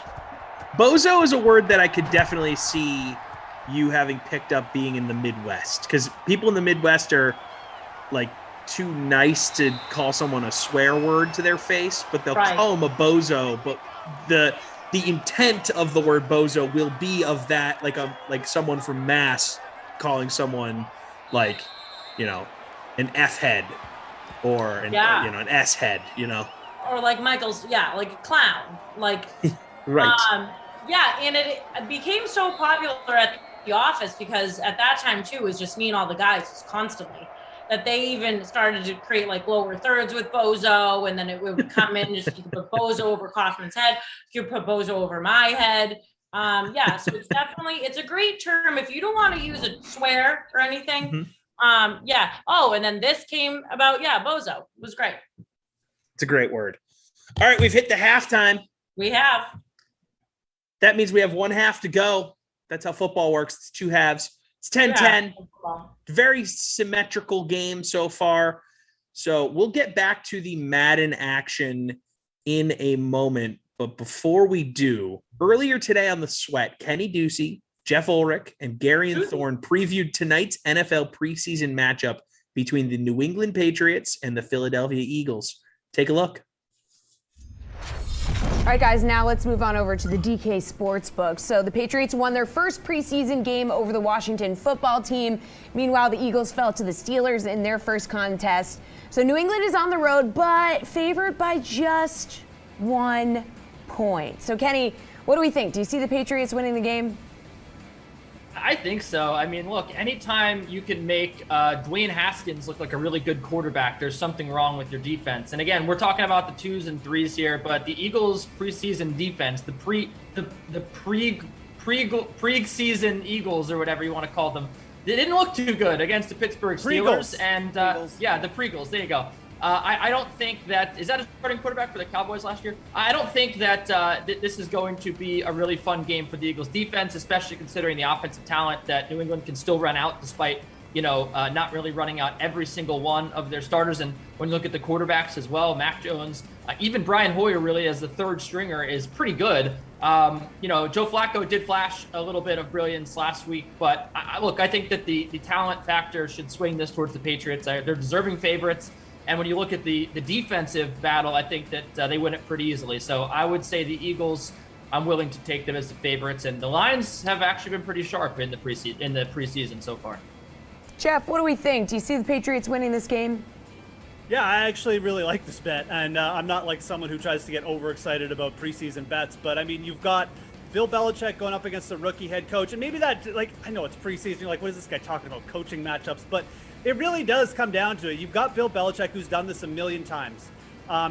Bozo is a word that I could definitely see you having picked up being in the Midwest, because people in the Midwest are like too nice to call someone a swear word to their face, but they'll call them a bozo. But the intent of the word bozo will be of that, like someone from Mass calling someone like, an F head or an S head, or like Michael's, yeah, like a clown, like Right. yeah, and it became so popular at the office because at that time too, it was just me and all the guys just constantly, that they even started to create like lower thirds with Bozo, and then it would come in just you could put Bozo over Kaufman's head, you could put Bozo over my head. Yeah, so it's a great term if you don't want to use a swear or anything. Yeah. Oh, and then this came about, yeah, Bozo. It was great. It's a great word. All right, we've hit the halftime. We have. That means we have one half to go. That's how football works. It's two halves. It's 10-10. Very symmetrical game so far. So we'll get back to the Madden action in a moment. But before we do, earlier today on The Sweat, Kenny Ducey, Jeff Ulrich, and Garion Thorne previewed tonight's NFL preseason matchup between the New England Patriots and the Philadelphia Eagles. Take a look. All right, guys, now let's move on over to the DK Sportsbook. So the Patriots won their first preseason game over the Washington football team. Meanwhile, the Eagles fell to the Steelers in their first contest. So New England is on the road, but favored by just 1 point. So, Kenny, what do we think? Do you see the Patriots winning the game? I think so. I mean, look, anytime you can make Dwayne Haskins look like a really good quarterback, there's something wrong with your defense. And again, we're talking about the 2s and 3s here, but the Eagles preseason defense, the pre-season Eagles or whatever you want to call them, they didn't look too good against the Pittsburgh Steelers. And yeah, the Pre-Eagles. There you go. I don't think that – is that a starting quarterback for the Cowboys last year? I don't think that this is going to be a really fun game for the Eagles defense, especially considering the offensive talent that New England can still run out despite, not really running out every single one of their starters. And when you look at the quarterbacks as well, Mac Jones, even Brian Hoyer really as the third stringer is pretty good. Joe Flacco did flash a little bit of brilliance last week, but I think that the talent factor should swing this towards the Patriots. They're deserving favorites. And when you look at the defensive battle, I think that they win it pretty easily. So I would say the Eagles, I'm willing to take them as the favorites. And the Lions have actually been pretty sharp in the preseason so far. Jeff, what do we think? Do you see the Patriots winning this game? Yeah, I actually really like this bet. And I'm not like someone who tries to get overexcited about preseason bets. But, I mean, you've got Bill Belichick going up against a rookie head coach. And maybe that, I know it's preseason. You're like, what is this guy talking about, coaching matchups? But it really does come down to it. You've got Bill Belichick, who's done this a million times.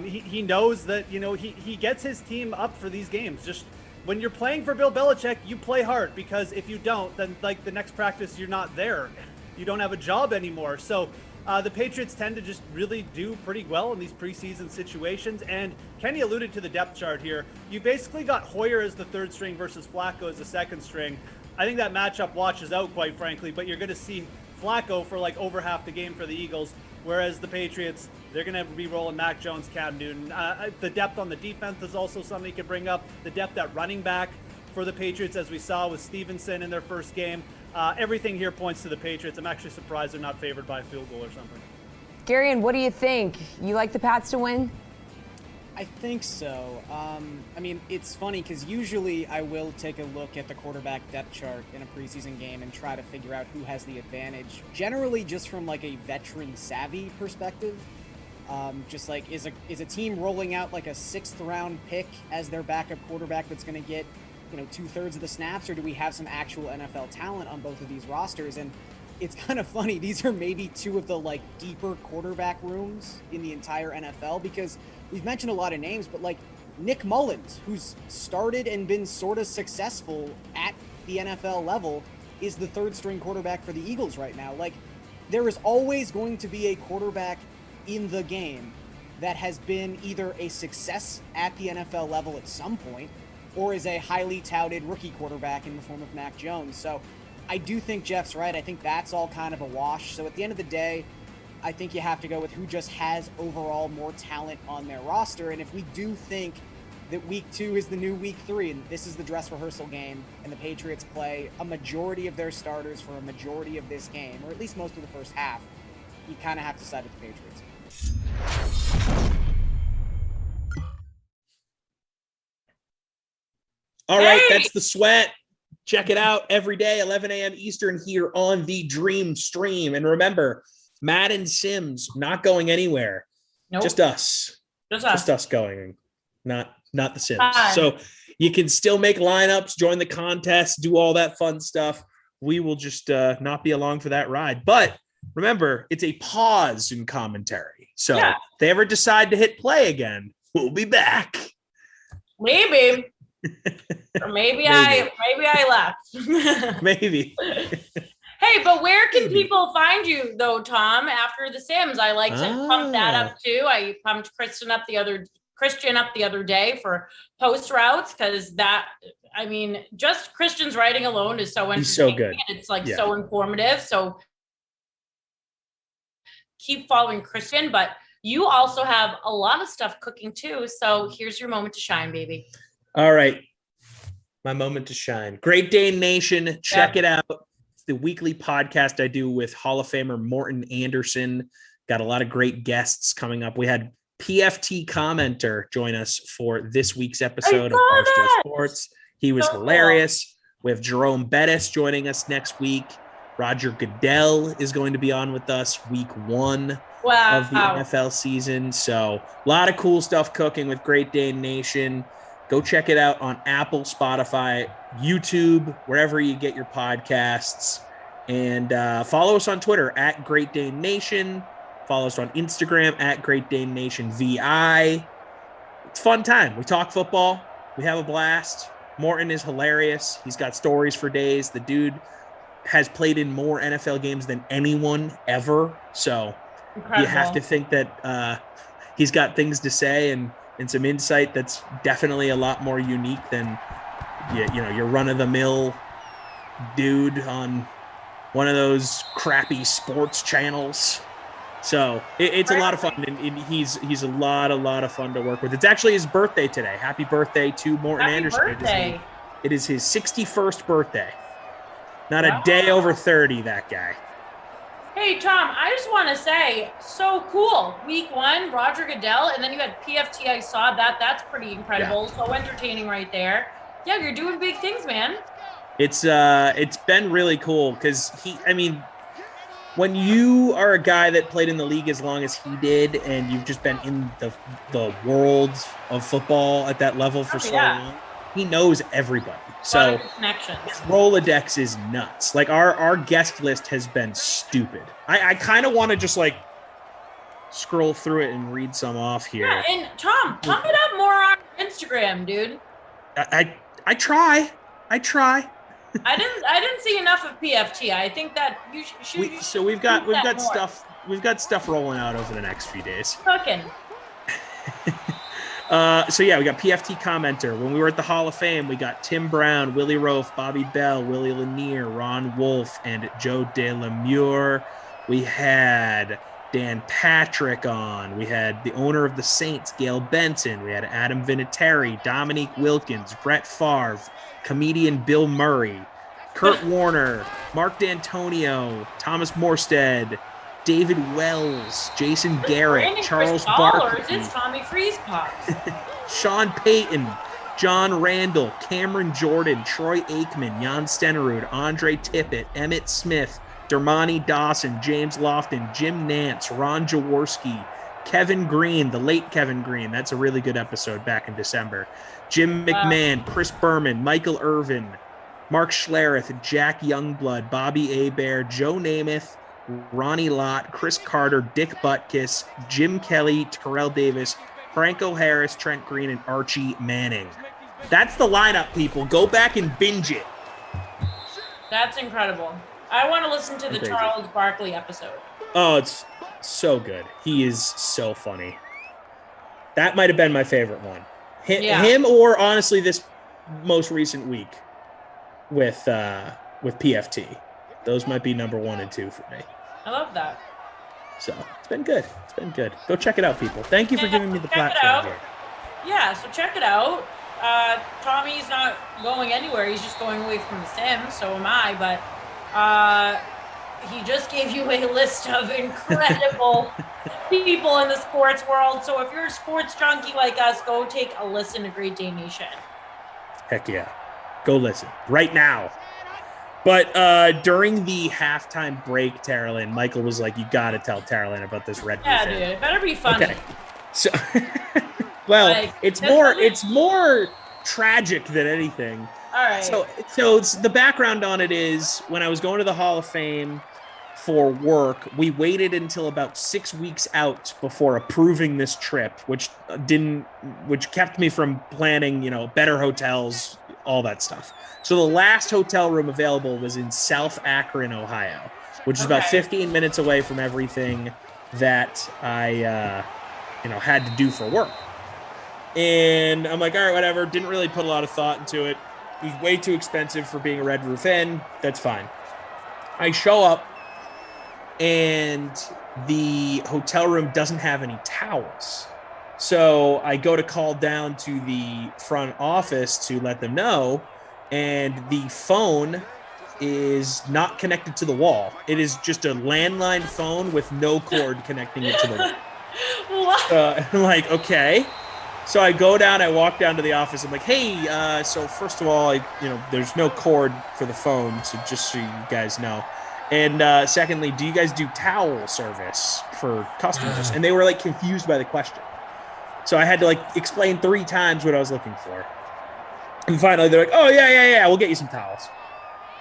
He knows that, he gets his team up for these games. Just when you're playing for Bill Belichick, you play hard, because if you don't, then the next practice, you're not there. You don't have a job anymore. So the Patriots tend to just really do pretty well in these preseason situations. And Kenny alluded to the depth chart here. You basically got Hoyer as the third string versus Flacco as the second string. I think that matchup washes out, quite frankly, but you're going to see Flacco for over half the game for the Eagles, whereas the Patriots, they're going to be rolling Mac Jones, Cam Newton. The depth on the defense is also something you can bring up. The depth at running back for the Patriots, as we saw with Stevenson in their first game. Everything here points to the Patriots. I'm actually surprised they're not favored by a field goal or something. Garion, what do you think? You like the Pats to win? I think so. I mean, it's funny because usually I will take a look at the quarterback depth chart in a preseason game and try to figure out who has the advantage. Generally, just from a veteran savvy perspective, is a team rolling out a 6th round pick as their backup quarterback that's going to get 2/3 of the snaps, or do we have some actual NFL talent on both of these rosters? And it's kind of funny. These are maybe two of the deeper quarterback rooms in the entire NFL, because we've mentioned a lot of names, but Nick Mullins, who's started and been sort of successful at the NFL level, is the third string quarterback for the Eagles right now. There is always going to be a quarterback in the game that has been either a success at the NFL level at some point, or is a highly touted rookie quarterback in the form of Mac Jones. So I do think Jeff's right. I think that's all kind of a wash. So at the end of the day, I think you have to go with who just has overall more talent on their roster. And if we do think that week 2 is the new week 3, and this is the dress rehearsal game, and the Patriots play a majority of their starters for a majority of this game, or at least most of the first half, you kind of have to side with the Patriots. All right, that's The Sweat. Check it out every day, 11 a.m. Eastern, here on the Dream Stream. And remember, Madden Sims not going anywhere. Nope. Just us. Just us going, not the Sims. Hi. So you can still make lineups, join the contest, do all that fun stuff. We will just not be along for that ride. But remember, it's a pause in commentary. So if they ever decide to hit play again, we'll be back. Maybe. Or maybe I left. Maybe. Hey, but where can people find you though, Tom? After The Sims, I like to pump that up too. I pumped Christian up the other day for post routes because just Christian's writing alone is so entertaining. He's so good. And it's so informative. So keep following Christian, but you also have a lot of stuff cooking too. So here's your moment to shine, baby. All right. My moment to shine. Great Dane Nation. Check it out. It's the weekly podcast I do with Hall of Famer Morton Anderson. Got a lot of great guests coming up. We had PFT commenter join us for this week's episode of Barstool Sports. He was hilarious. Cool. We have Jerome Bettis joining us next week. Roger Goodell is going to be on with us week 1 of the NFL season. So a lot of cool stuff cooking with Great Dane Nation. Go check it out on Apple, Spotify, YouTube, wherever you get your podcasts. And follow us on Twitter at Great Dane Nation. Follow us on Instagram at Great Dane Nation VI. It's a fun time. We talk football. We have a blast. Morton is hilarious. He's got stories for days. The dude has played in more NFL games than anyone ever. So you have to think that he's got things to say and some insight that's definitely a lot more unique than your run-of-the-mill dude on one of those crappy sports channels. So it's a lot of fun, and he's a lot of fun to work with. It's actually his birthday today. Happy birthday to Morton Anderson. Birthday. It is his 61st birthday. Not a day over 30, that guy. Hey, Tom, I just want to say, so cool. Week 1, Roger Goodell, and then you had PFT. I saw that. That's pretty incredible. Yeah. So entertaining right there. Yeah, you're doing big things, man. It's been really cool because when you are a guy that played in the league as long as he did and you've just been in the world of football at that level for so long, he knows everybody. So his Rolodex is nuts. Like our guest list has been stupid. I kind of want to just scroll through it and read some off here. Yeah, and Tom, pump it up more on Instagram, dude. I try. I didn't see enough of PFT. I think that you should. So we've got stuff. We've got stuff rolling out over the next few days. Cooking. We got PFT commenter. When we were at the Hall of Fame, we got Tim Brown, Willie Rofe, Bobby Bell, Willie Lanier, Ron Wolf, and Joe DeLemure. We had Dan Patrick on. We had the owner of the Saints, Gail Benson. We had Adam Vinatieri, Dominique Wilkins, Brett Favre, comedian Bill Murray, Kurt Warner, Mark D'Antonio, Thomas Morstead, David Wells, Jason Garrett, Charles Barkley, it's Tommy Freeze Pops, Sean Payton, John Randall, Cameron Jordan, Troy Aikman, Jan Stenerud, Andre Tippett, Emmett Smith, Dermani Dawson, James Lofton, Jim Nance, Ron Jaworski, Kevin Green, the late Kevin Green. That's a really good episode back in December. Jim McMahon, Chris Berman, Michael Irvin, Mark Schlereth, Jack Youngblood, Bobby Hebert, Joe Namath, Ronnie Lott, Chris Carter, Dick Butkus, Jim Kelly, Terrell Davis, Franco Harris, Trent Green, and Archie Manning. That's the lineup, people. Go back and binge it. That's incredible. I want to listen to the Charles Barkley episode. Oh, it's so good. He is so funny. That might have been my favorite one. Him or honestly this most recent week with PFT. Those might be number 1 and 2 for me. I love that. So it's been good. It's been good. Go check it out, people. Thank you for giving me the platform here. Yeah, so check it out. Tommy's not going anywhere. He's just going away from the Sims. So am I. But he just gave you a list of incredible people in the sports world. So if you're a sports junkie like us, go take a listen to Great Dane Nation. Heck yeah. Go listen right now. But during the halftime break, Taralyn, Michael was like, you got to tell Taralyn about this Red Bull Yeah, dude. It better be funny. Okay. So, well, Like, it's that's more tragic than anything. All right. So it's, the background on it is when I was going to the Hall of Fame for work, we waited until about 6 weeks out before approving this trip, which kept me from planning, better hotels, all that stuff. So the last hotel room available was in South Akron, Ohio, which is about 15 minutes away from everything that I, had to do for work. And I'm like, all right, whatever. Didn't really put a lot of thought into it. It was way too expensive for being a Red Roof Inn. That's fine. I show up, and the hotel room doesn't have any towels. So I go to call down to the front office to let them know, and the phone is not connected to the wall. It is just a landline phone with no cord connecting it to the wall. What? I'm like, okay. So I go down, I walk down to the office. I'm like, hey, so first of all, there's no cord for the phone, so just so you guys know. And secondly, do you guys do towel service for customers? And they were confused by the question. So I had to explain 3 times what I was looking for. And finally they're like, oh yeah, we'll get you some towels.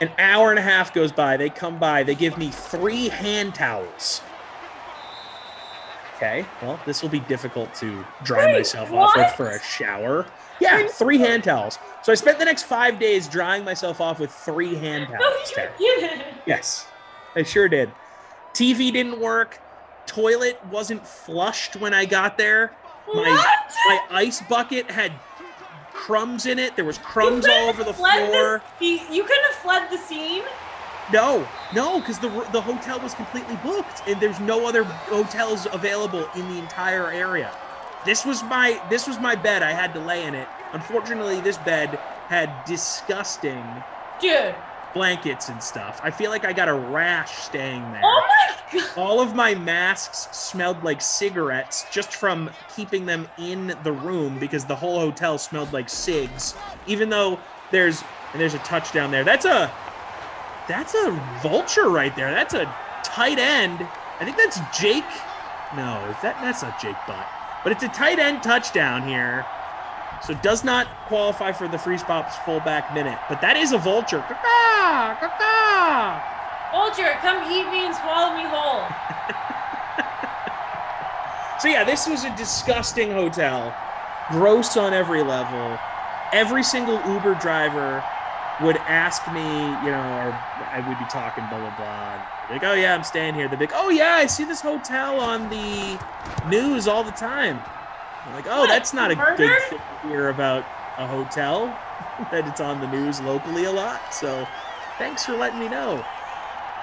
An hour and a half goes by, they come by, they give me 3 hand towels. Okay, well, this will be difficult to dry myself off with for a shower. Yeah, 3 hand towels. So I spent the next 5 days drying myself off with 3 hand towels. Yes, I sure did. TV didn't work. Toilet wasn't flushed when I got there. My ice bucket had crumbs in it. There was crumbs all over the floor. You couldn't have fled the scene? No, because the hotel was completely booked, and there's no other hotels available in the entire area. This was my bed. I had to lay in it. Unfortunately, this bed had disgusting blankets and stuff. I feel like I got a rash staying there. Oh my God. All of my masks smelled like cigarettes just from keeping them in the room because the whole hotel smelled like cigs. Even though there's a touchdown there. That's a vulture right there. That's a tight end. I think that's Jake. No, that's not Jake Butt. But it's a tight end touchdown here. So it does not qualify for the Freeze Pops fullback minute. But that is a vulture. Caw-caw, caw-caw. Vulture, come eat me and swallow me whole. So yeah, this was a disgusting hotel. Gross on every level. Every single Uber driver would ask me, or I would be talking, blah, blah, blah. Like, oh, yeah, I'm staying here. They'd be like, oh, yeah, I see this hotel on the news all the time. I'm like, oh, that's not a good thing to hear about a hotel, that it's on the news locally a lot. So thanks for letting me know.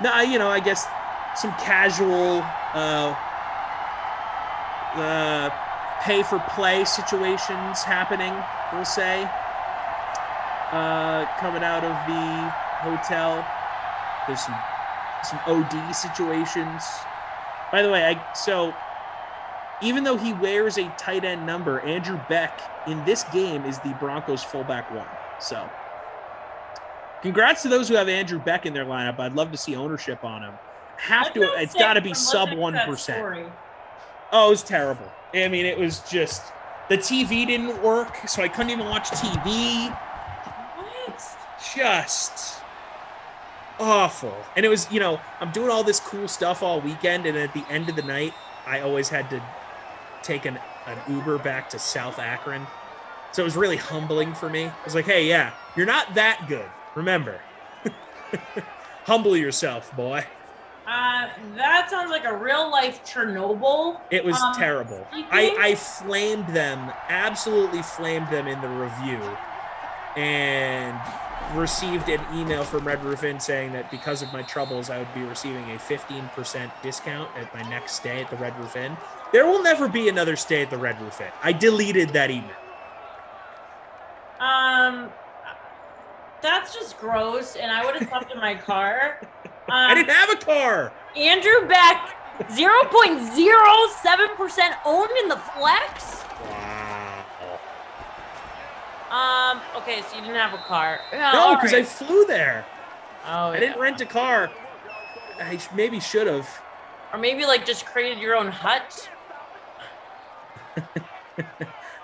No, I guess some casual pay-for-play situations happening, we'll say. Coming out of the hotel. There's some OD situations. By the way, so even though he wears a tight end number, Andrew Beck in this game is the Broncos fullback 1. So congrats to those who have Andrew Beck in their lineup. I'd love to see ownership on him. It's got to be sub 1%. Oh, it was terrible. I mean, it was just the TV didn't work, so I couldn't even watch TV. Just awful. And it was, I'm doing all this cool stuff all weekend, and at the end of the night, I always had to take an Uber back to South Akron. So it was really humbling for me. I was like, hey, yeah, you're not that good. Remember. Humble yourself, boy. That sounds like a real-life Chernobyl. It was terrible. I flamed them, absolutely flamed them in the review, and received an email from Red Roof Inn saying that because of my troubles, I would be receiving a 15% discount at my next stay at the Red Roof Inn. There will never be another stay at the Red Roof Inn. I deleted that email. That's just gross, and I would have slept in my car. I didn't have a car. Andrew Beck, 0.07% owned in the flex? Wow. Okay, so you didn't have a car. No, because I flew there. Oh, I didn't rent a car. I maybe should have. Or maybe just created your own hut.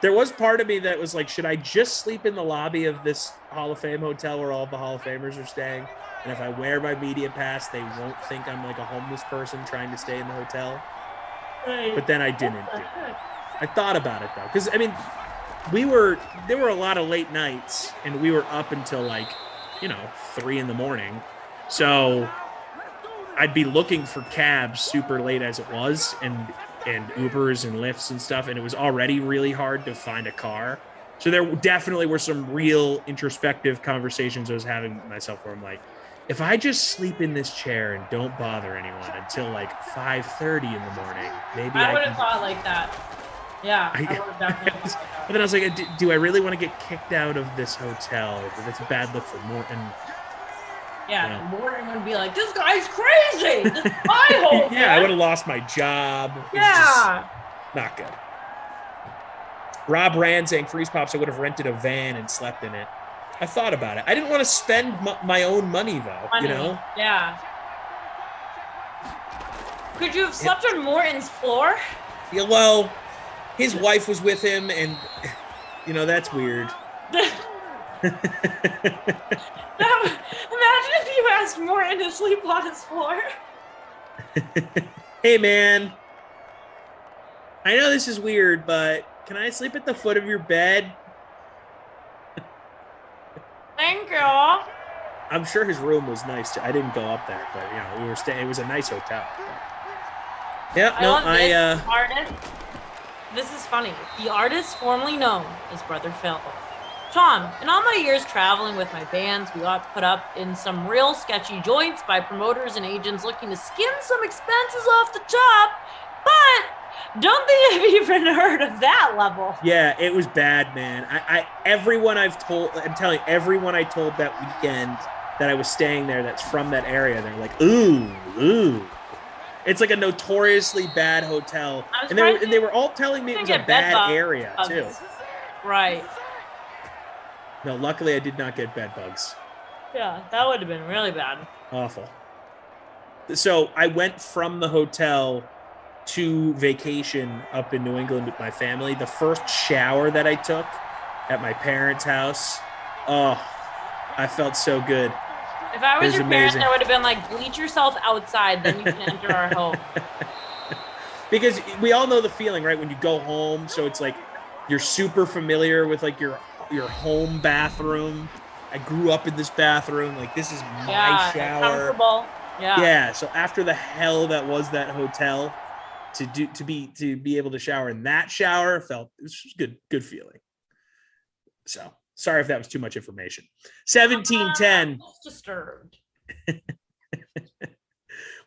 There was part of me that was like, should I just sleep in the lobby of this Hall of Fame hotel where all the Hall of Famers are staying? And if I wear my media pass, they won't think I'm like a homeless person trying to stay in the hotel. Right. But then I didn't do it. I thought about it though, because I mean, there were a lot of late nights, and we were up until like, 3 a.m. So I'd be looking for cabs super late as it was, and Ubers and Lyfts and stuff, and it was already really hard to find a car. So there definitely were some real introspective conversations I was having with myself where I'm like, if I just sleep in this chair and don't bother anyone until like 5:30 in the morning, maybe I would have thought like that. Yeah, I would have definitely thought like But then I was like, do I really want to get kicked out of this hotel? That's a bad look for Morton. Yeah, Morton would be like, this guy's crazy. This is my home. Yeah, I would have lost my job. Yeah. Not good. Rob Rand saying, Freeze Pops, I would have rented a van and slept in it. I thought about it. I didn't want to spend my own money, though, Yeah. Could you have slept on Morton's floor? Yeah, well, his wife was with him, and, that's weird. Imagine if you asked Morton to sleep on his floor. Hey, man. I know this is weird, but can I sleep at the foot of your bed? Thank you. I'm sure his room was nice, too. I didn't go up there, but, we were staying. It was a nice hotel. Yeah, artist. This is funny. The artist formerly known as Brother Phil. Tom, in all my years traveling with my bands, we got put up in some real sketchy joints by promoters and agents looking to skim some expenses off the top, but don't think I've even heard of that level. Yeah, it was bad, man. Everyone I told that weekend that I was staying there that's from that area, they're like, ooh. It's like a notoriously bad hotel. And they were all telling me it was a bad area, too. Right. No, luckily I did not get bed bugs. Yeah, that would have been really bad. Awful. So I went from the hotel to vacation up in New England with my family. The first shower that I took at my parents' house, I felt so good. If I was your parents, amazing. I would have been like, bleach yourself outside, then you can enter our home. Because we all know the feeling, right? When you go home, so it's like you're super familiar with like your home bathroom. I grew up in this bathroom. Like, this is my shower. Comfortable. Yeah. Yeah. So after the hell that was that hotel, to be able to shower in that shower it was good feeling. So sorry if that was too much information. 17-10. Disturbed.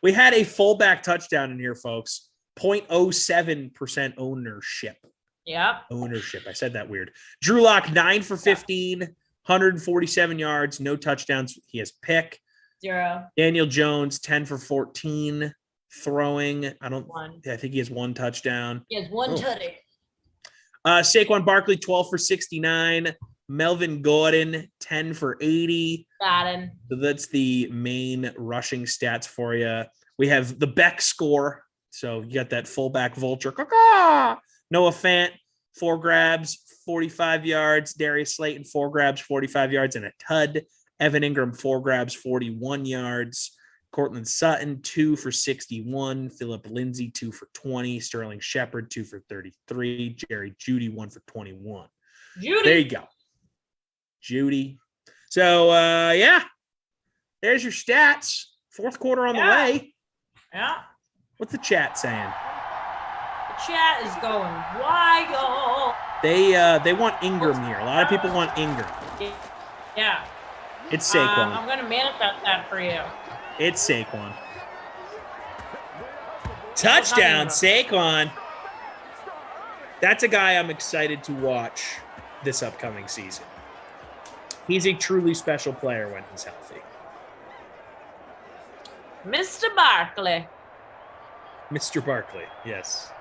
We had a fullback touchdown in here, folks. 0.07% ownership. Yep. Ownership. I said that weird. Drew Lock, 9 for 15, 147 yards, no touchdowns. He has pick. 0. Daniel Jones, 10 for 14, throwing. I think he has 1 touchdown. He has 1 tutty. Saquon Barkley, 12 for 69. Melvin Gordon, 10 for 80. Got him. So that's the main rushing stats for you. We have the Beck score. So you got that fullback vulture. Noah Fant, 4 grabs, 45 yards. Darius Slayton, 4 grabs, 45 yards, and a tud. Evan Ingram, 4 grabs, 41 yards. Cortland Sutton, 2 for 61. Philip Lindsay, 2 for 20. Sterling Shepard, 2 for 33. Jerry Jeudy, 1 for 21. There you go. Judy. So, there's your stats. Fourth quarter on the way. Yeah. What's the chat saying? The chat is going wild. They want Ingram here. A lot of people want Ingram. Yeah. It's Saquon. I'm going to manifest that for you. It's Saquon. Touchdown, Saquon. That's a guy I'm excited to watch this upcoming season. He's a truly special player when he's healthy. Mr. Barkley. Mr. Barkley, yes.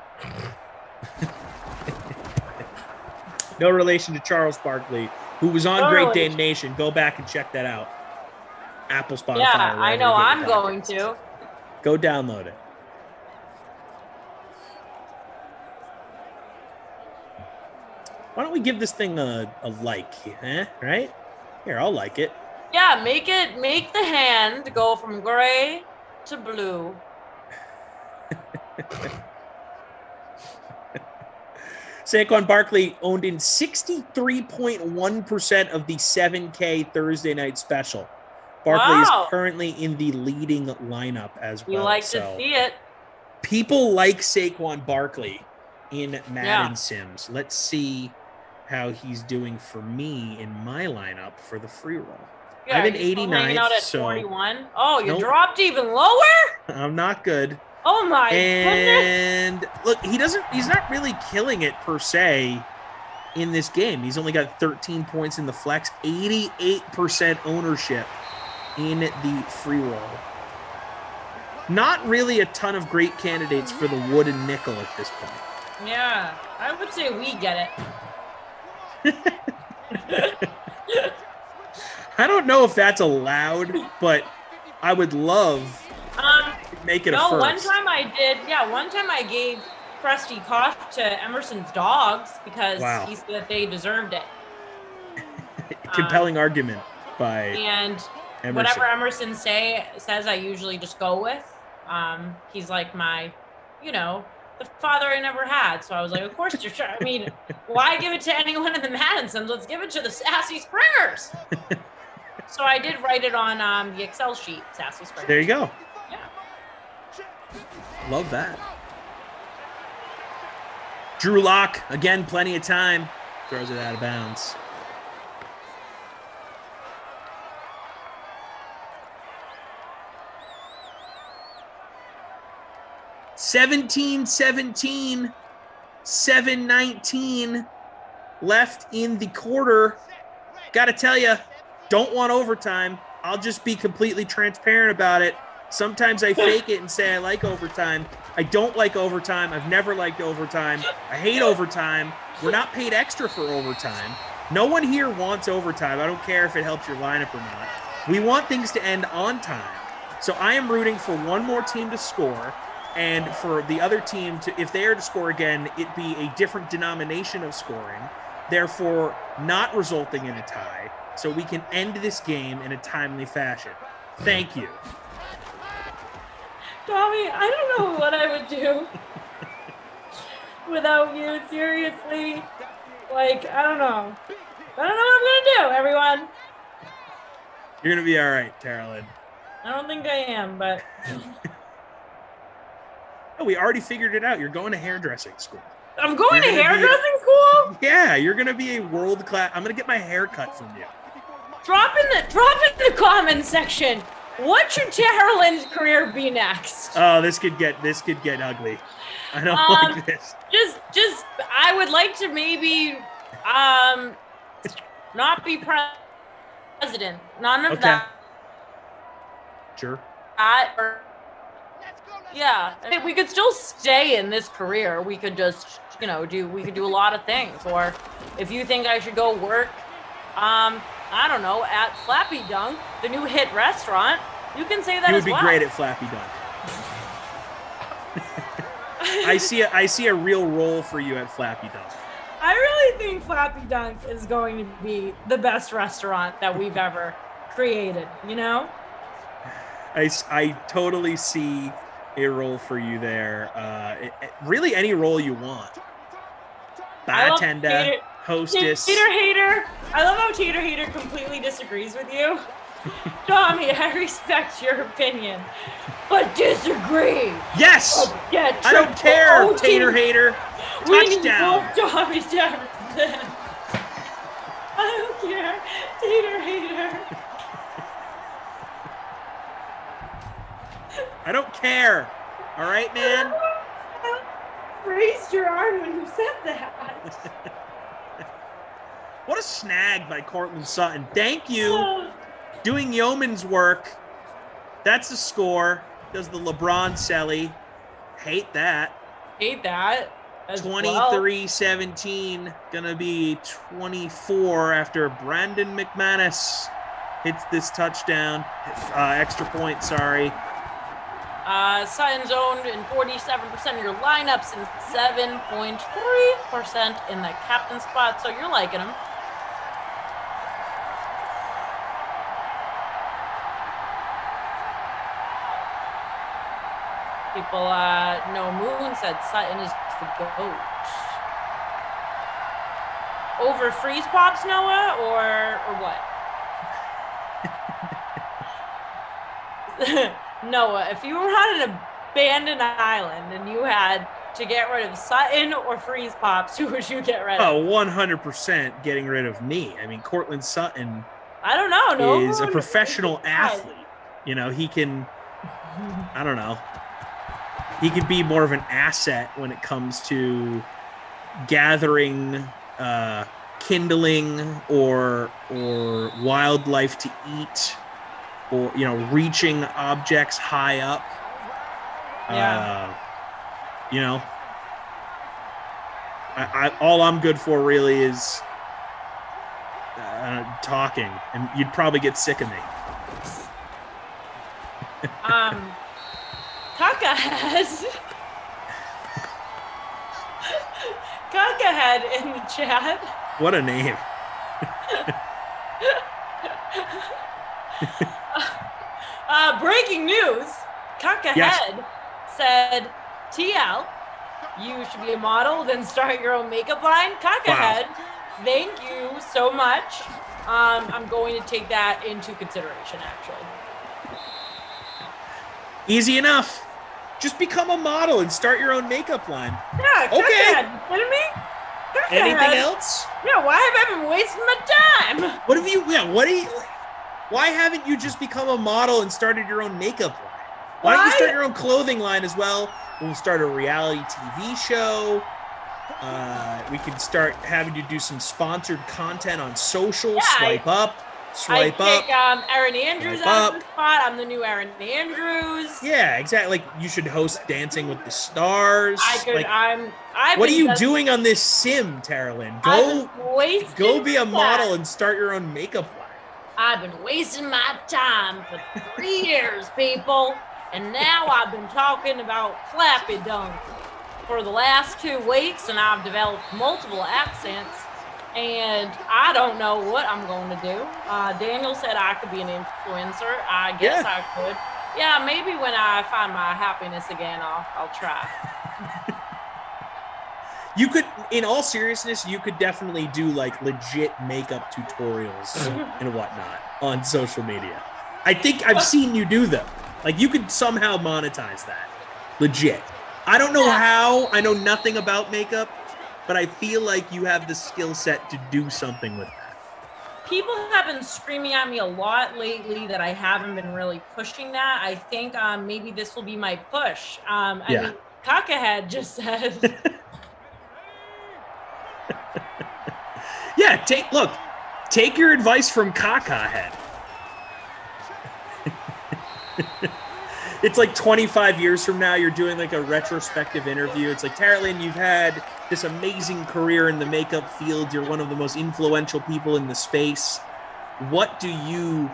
No relation to Charles Barkley, who was on Great Dane Nation. Go back and check that out. Apple, Spotify. Yeah, I know I'm going to. Go download it. Why don't we give this thing a like, right? Here, I'll like it. Yeah, make the hand go from gray to blue. Saquon Barkley owned in 63.1% of the 7K Thursday night special. Barkley is currently in the leading lineup as well. You like to see it. People like Saquon Barkley in Madden Sims. Let's see how he's doing for me in my lineup for the free roll. Yeah, I have an he's still 89. hanging out at so 41. Oh, you Nope. dropped even lower? I'm not good. Oh my goodness. And look, he's not really killing it per se in this game. He's only got 13 points in the flex, 88% ownership in the free roll. Not really a ton of great candidates for the wood and nickel at this point. Yeah, I would say we get it. I don't know if that's allowed, but I would love to make it a first. One time I gave Krusty Kosh to Emerson's dogs because he said that they deserved it. Compelling argument by and Emerson. Whatever Emerson says, I usually just go with. He's like my, the father I never had. So I was like, of course you're sure. I mean, why give it to anyone in the Madisons? Let's give it to the Sassy Springers. So I did write it on the Excel sheet, Sassy Springers. There you go. Yeah. Love that. Drew Lock, again, plenty of time. Throws it out of bounds. $17-17, 7:19 left in the quarter. Got to tell you, don't want overtime. I'll just be completely transparent about it. Sometimes I fake it and say I like overtime. I don't like overtime. I've never liked overtime. I hate overtime. We're not paid extra for overtime. No one here wants overtime. I don't care if it helps your lineup or not. We want things to end on time. So I am rooting for one more team to score, and for the other team to, if they are to score again, it be a different denomination of scoring, therefore not resulting in a tie, so we can end this game in a timely fashion. Thank you. Tommy, I don't know what I would do without you, seriously. Like, I don't know. I don't know what I'm going to do, everyone. You're going to be all right, Carolyn. I don't think I am, but... Oh, we already figured it out. You're going to hairdressing school. I'm going to hairdressing school? Yeah, you're going to be a world-class... I'm going to get my hair cut from you. Drop in the comment section. What should Carolyn's career be next? Oh, this could get ugly. I don't like this. Just I would like to maybe not be president. None of that. Sure. Yeah, I think we could still stay in this career. We could just, we could do a lot of things. Or if you think I should go work, I don't know, at Flappy Dunk, the new hit restaurant, you can say that as well. You would be great at Flappy Dunk. I see a real role for you at Flappy Dunk. I really think Flappy Dunk is going to be the best restaurant that we've ever created, I totally see a role for you there. Really any role you want. Bartender, hostess. Tater Hater. I love how Tater Hater completely disagrees with you. Tommy, I respect your opinion, but disagree. Yes! I don't care, Tater Hater. Touchdown. Tommy Jefferson. I don't care, Tater Hater. I don't care. All right, man? Raised your arm when you said that. What a snag by Cortland Sutton. Thank you. Doing yeoman's work. That's the score. Does the LeBron Selly. Hate that. 23-17. Gonna be 24 after Brandon McManus hits this touchdown. Extra point, sorry. Sutton's owned in 47% of your lineups and 7.3% in the captain spot. So you're liking him. People, No Moon said Sutton is the GOAT. Over freeze pops, Noah, or what? Noah, if you were on an abandoned island and you had to get rid of Sutton or freeze pops, who would you get rid of? Oh, 100% getting rid of me. I mean, Cortland Sutton I don't know. No, is a professional athlete. You know, he can, I don't know. He could be more of an asset when it comes to gathering kindling or wildlife to eat, or reaching objects high up. Yeah. I all I'm good for really is talking, and you'd probably get sick of me. Kakahead in the chat. What a name. Breaking news. Kakahead said, TL, you should be a model, then start your own makeup line. Kakahead, thank you so much. I'm going to take that into consideration, actually. Easy enough. Just become a model and start your own makeup line. Yeah, okay. Kakahead, you kidding me? Anything else? Yeah, why have I been wasting my time? Why haven't you just become a model and started your own makeup line? Why don't you start your own clothing line as well? We'll start a reality TV show. We can start having you do some sponsored content on social. Yeah, swipe up. I pick Erin Andrews out of the spot. I'm the new Erin Andrews. Yeah, exactly. Like, you should host Dancing with the Stars. What are you doing on this sim, Taralyn? Go be a model and start your own makeup line. I've been wasting my time for 3 years, people. And now I've been talking about Flappy Dunk for the last 2 weeks, and I've developed multiple accents. And I don't know what I'm going to do. Daniel said I could be an influencer. I guess I could. Yeah, maybe when I find my happiness again, I'll try. You could, in all seriousness, you could definitely do like legit makeup tutorials and whatnot on social media. I think I've seen you do them. Like, you could somehow monetize that. Legit. I don't know how. I know nothing about makeup, but I feel like you have the skill set to do something with that. People have been screaming at me a lot lately that I haven't been really pushing that. I think maybe this will be my push. I mean, Kakahead just said... Yeah, take your advice from Kakahead. It's like 25 years from now, you're doing like a retrospective interview. It's like, Taralyn, you've had this amazing career in the makeup field. You're one of the most influential people in the space. What do you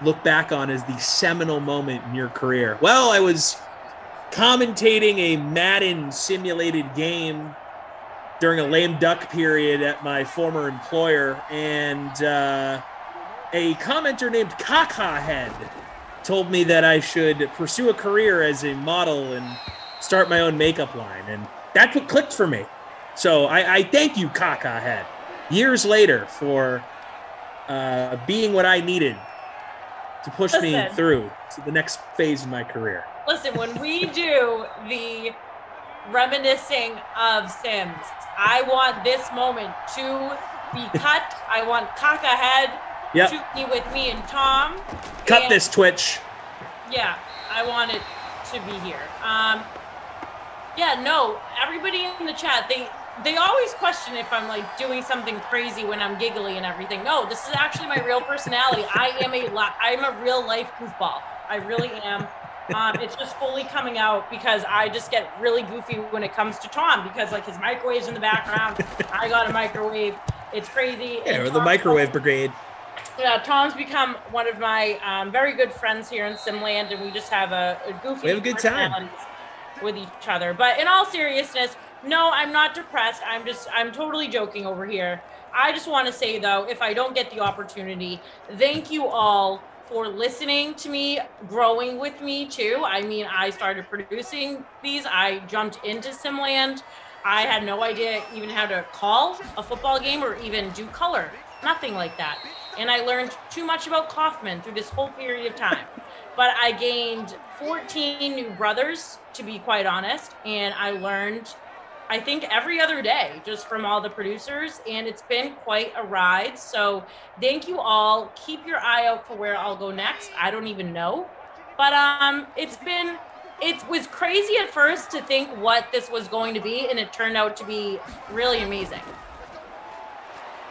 look back on as the seminal moment in your career? Well, I was commentating a Madden simulated game during a lame duck period at my former employer, and a commenter named Kakahead told me that I should pursue a career as a model and start my own makeup line, and that's what clicked for me. So I thank you, Kakahead, years later for being what I needed to push me through to the next phase of my career. Listen, when we do the reminiscing of Sims, I want this moment to be cut. I want Kakahead to be with me and Tom. Cut this, Twitch. Yeah, I want it to be here. Everybody in the chat, they always question if I'm like doing something crazy when I'm giggly and everything. No, this is actually my real personality. I'm a real life goofball. I really am. It's just fully coming out because I just get really goofy when it comes to Tom, because like his microwave's in the background. I got a microwave. It's crazy. Yeah, we're the microwave brigade. Yeah, Tom's become one of my very good friends here in Simland, and we just have a goofy We have a good time personalities with each other. But in all seriousness, no, I'm not depressed. I'm totally joking over here. I just want to say, though, if I don't get the opportunity, thank you all for listening to me, growing with me too. I mean, I started producing these. I jumped into Simland. I had no idea even how to call a football game or even do color. Nothing like that. And I learned too much about Kaufman through this whole period of time. But I gained 14 new brothers, to be quite honest. And I learned, I think, every other day just from all the producers. And it's been quite a ride. So thank you all. Keep your eye out for where I'll go next. I don't even know. But it was crazy at first to think what this was going to be. And it turned out to be really amazing.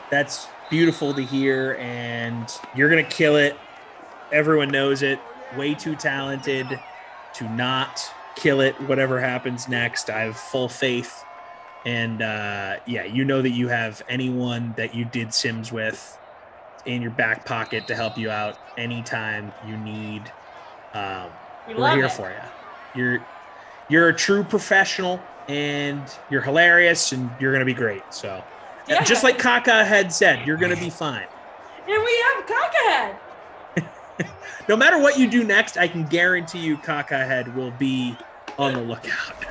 That's beautiful to hear, and you're going to kill it. Everyone knows it. Way too talented to not kill it, whatever happens next. I have full faith. And you know that you have anyone that you did Sims with in your back pocket to help you out anytime you need. We're here for you. You're a true professional, and you're hilarious, and you're going to be great. So just like Kaka had said, you're going to be fine. And we have Kakahead. No matter what you do next, I can guarantee you Kakahead will be on the lookout.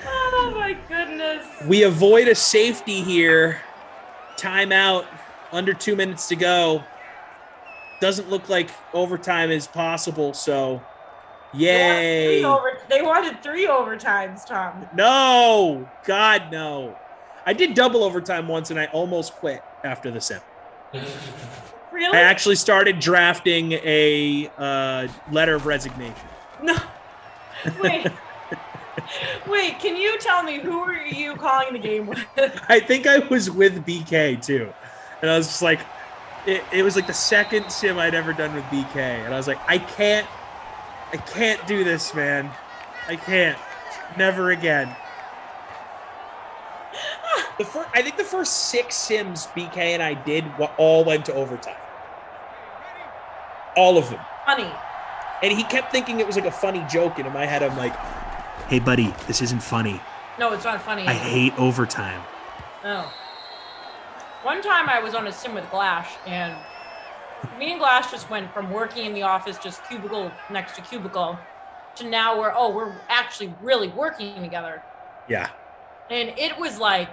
Oh my goodness. We avoid a safety here. Timeout. Under 2 minutes to go. Doesn't look like overtime is possible, so yay. They wanted 3 overtimes, Tom. No. God, no. I did double overtime once, and I almost quit after the sim. Really? I actually started drafting a letter of resignation. No. Wait, can you tell me who are you calling the game with? I think I was with BK too. And I was just like, it was like the second sim I'd ever done with BK. And I was like, I can't do this, man. I can't. Never again. I think the first 6 sims BK and I did all went to overtime. All of them. Funny. And he kept thinking it was like a funny joke. And in my head, I'm like, hey, buddy, this isn't funny. No, it's not funny. I hate overtime. No. One time I was on a sim with Glash, and me and Glash just went from working in the office, just cubicle next to cubicle, to now we're actually really working together. Yeah. And it was like,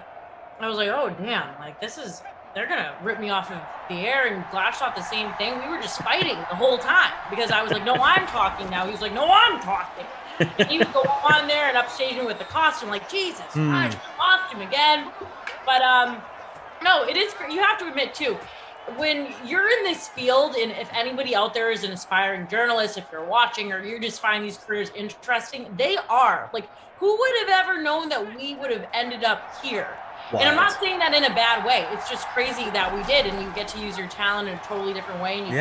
I was like, oh, damn, like they're going to rip me off of the air. And Glash thought the same thing. We were just fighting the whole time because I was like, no, I'm talking now. He was like, no, I'm talking. And he would go on there and upstage me with the costume, like, Jesus Christ, the costume again. But no, it is, you have to admit too, when you're in this field, and if anybody out there is an aspiring journalist, if you're watching or you just find these careers interesting, they are. Like, who would have ever known that we would have ended up here? Wild. And I'm not saying that in a bad way. It's just crazy that we did, and you get to use your talent in a totally different way. And you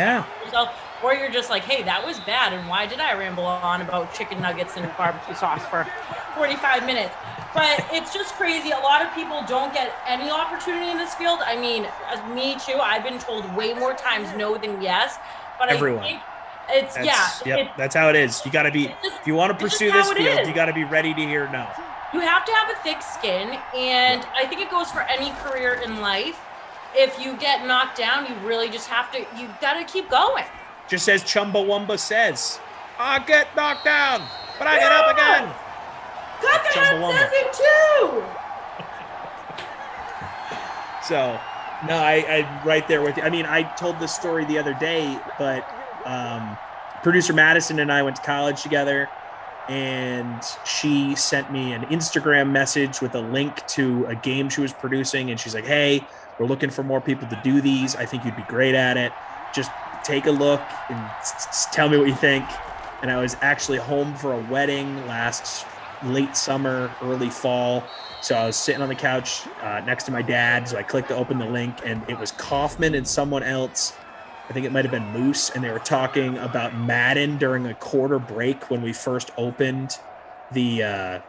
yourself, or you're just like, hey, that was bad, and why did I ramble on about chicken nuggets and barbecue sauce for 45 minutes? But it's just crazy. A lot of people don't get any opportunity in this field. I mean, me too. I've been told way more times no than yes. But Everyone. I think it's, that's how it is. You got to be, if you want to pursue this field, you got to be ready to hear no. You have to have a thick skin, and I think it goes for any career in life. If you get knocked down, you really just have to, you got to keep going. Just as Chumbawamba says, I get knocked down, but I get up again. Kaka says it too. So, no, I right there with you. I mean, I told this story the other day, but producer Madison and I went to college together. And she sent me an Instagram message with a link to a game she was producing. And she's like, hey, we're looking for more people to do these. I think you'd be great at it. Just take a look and tell me what you think. And I was actually home for a wedding last late summer, early fall. So I was sitting on the couch next to my dad. So I clicked to open the link, and it was Kaufman and someone else. I think it might have been Moose, and they were talking about Madden during a quarter break when we first opened the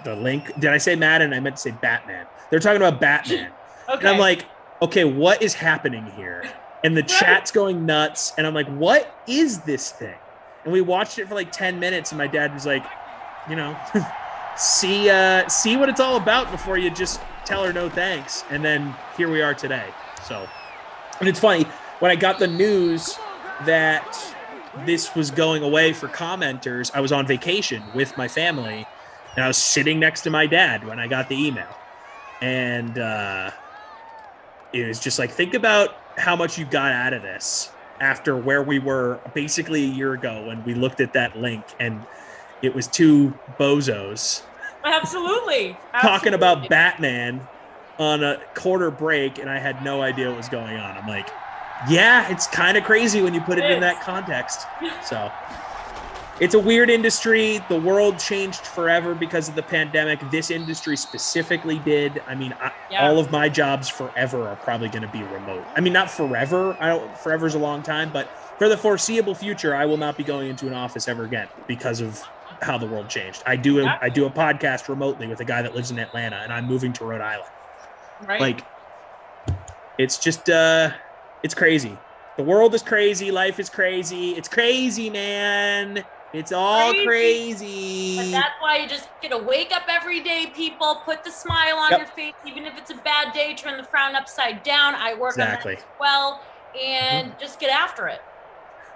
link. Did I say Madden? I meant to say Batman. They're talking about Batman. And I'm like, okay, what is happening here? And the chat's going nuts. And I'm like, what is this thing? And we watched it for like 10 minutes. And my dad was like, see what it's all about before you just tell her no thanks. And then here we are today. So, and it's funny, when I got the news that this was going away for commenters, I was on vacation with my family, and I was sitting next to my dad when I got the email. And it was just like, think about how much you got out of this after where we were basically a year ago when we looked at that link, and it was two bozos Absolutely. talking about Batman on a quarter break, and I had no idea what was going on. I'm like, yeah, it's kind of crazy when you put it in that context. So it's a weird industry. The world changed forever because of the pandemic. This industry specifically did. I mean, all of my jobs forever are probably going to be remote. I mean, not forever. Forever's a long time, but for the foreseeable future, I will not be going into an office ever again because of how the world changed. I do a podcast remotely with a guy that lives in Atlanta, and I'm moving to Rhode Island. Right. Like, it's just it's crazy. The world is crazy. Life is crazy. It's crazy, man. It's all crazy. But that's why you just get to wake up every day, people. Put the smile on your face, even if it's a bad day. Turn the frown upside down. I work on that as well, and just get after it.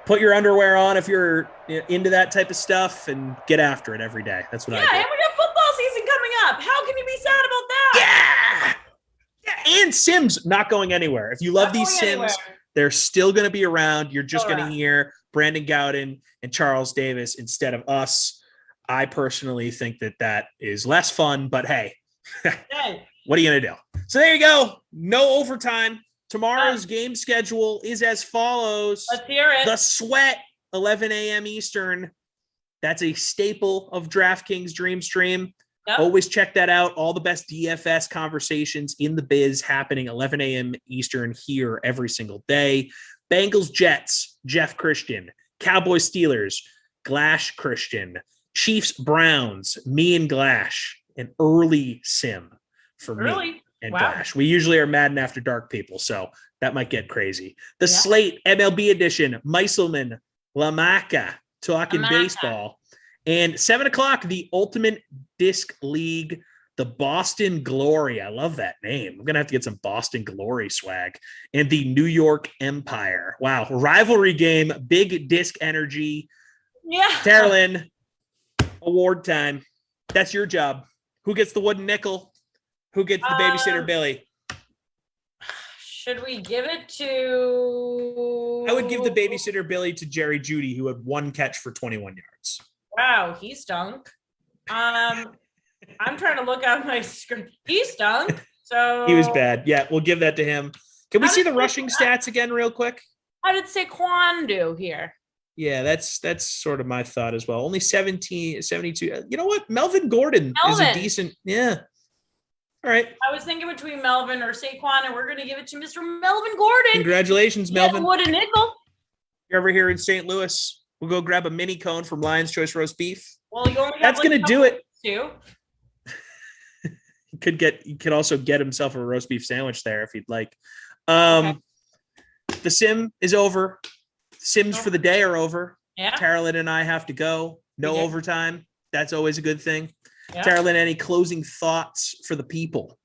Put your underwear on if you're into that type of stuff, and get after it every day. That's what I do. Yeah, and we got football season coming up. How can you be sad about that? Yeah, and Sims not going anywhere. If you love these Sims, they're still going to be around. You're just going to hear Brandon Gowden and Charles Davis instead of us. I personally think that is less fun, but hey, what are you going to do? So there you go. No overtime. Tomorrow's game schedule is as follows. Let's hear it. The Sweat, 11 a.m. Eastern. That's a staple of DraftKings Dream Stream. Always check that out. All the best DFS conversations in the biz happening 11 a.m. Eastern here every single day. Bengals Jets, Jeff Christian. Cowboys Steelers, Glash Christian. Chiefs Browns, me and Glash. An early sim for me and Glash. We usually are Madden After Dark people, so that might get crazy. The Slate MLB edition, Meiselman, Lamaka, talking baseball. And 7 o'clock, the Ultimate Disc League, the Boston Glory. I love that name. I'm going to have to get some Boston Glory swag. And the New York Empire. Wow. Rivalry game, big disc energy. Yeah. Carolyn, award time. That's your job. Who gets the wooden nickel? Who gets the babysitter Billy? Should we give it to... I would give the babysitter Billy to Jerry Jeudy, who had one catch for 21 yards. Wow, he stunk. I'm trying to look at my screen. He stunk. So he was bad. Yeah, we'll give that to him. Can we see the rushing stats again real quick? How did Saquon do here? Yeah, that's sort of my thought as well. Only 72. You know what? Melvin Gordon is a decent. Yeah. All right. I was thinking between Melvin or Saquon, and we're going to give it to Mr. Melvin Gordon. Congratulations, Melvin. Wood and nickel. You're over here in St. Louis. We'll go grab a mini cone from Lion's Choice Roast Beef. Well, you only that's going to do it. Too. You could also get himself a roast beef sandwich there if you'd like. The sim is over. Sims for the day are over. Yeah. Carolyn and I have to go. No overtime. That's always a good thing. Yeah. Carolyn, any closing thoughts for the people?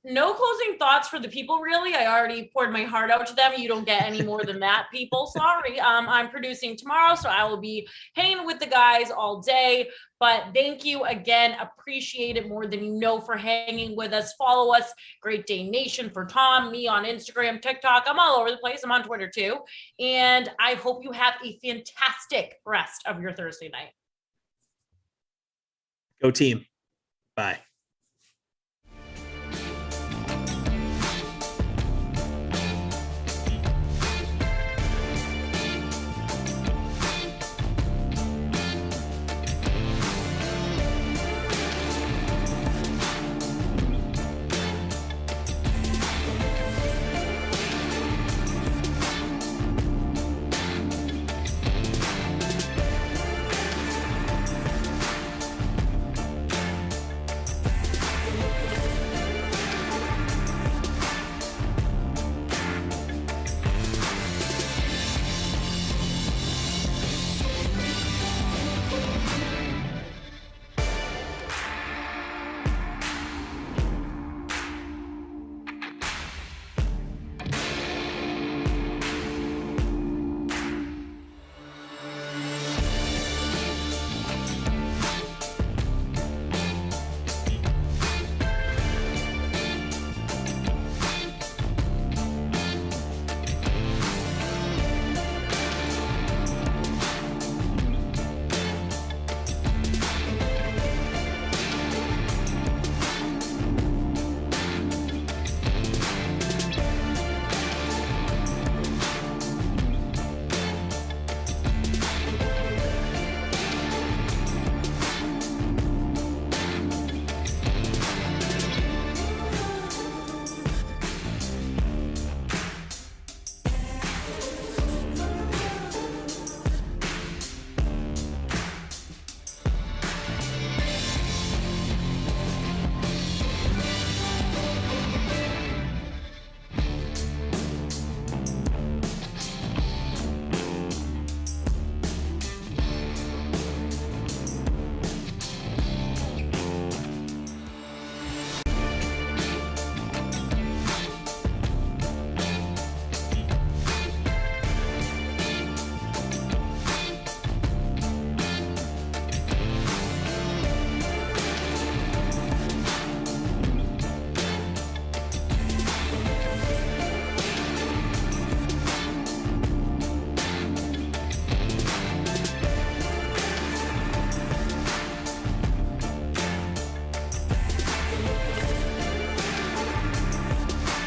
No closing thoughts for the people, really. I already poured my heart out to them. You don't get any more than that, people. Sorry. I'm producing tomorrow, so I will be hanging with the guys all day. But thank you again. Appreciate it more than you know for hanging with us. Follow us, Great Day Nation, for Tom, me on Instagram, TikTok. I'm all over the place. I'm on Twitter too. And I hope you have a fantastic rest of your Thursday night. Go team. Bye.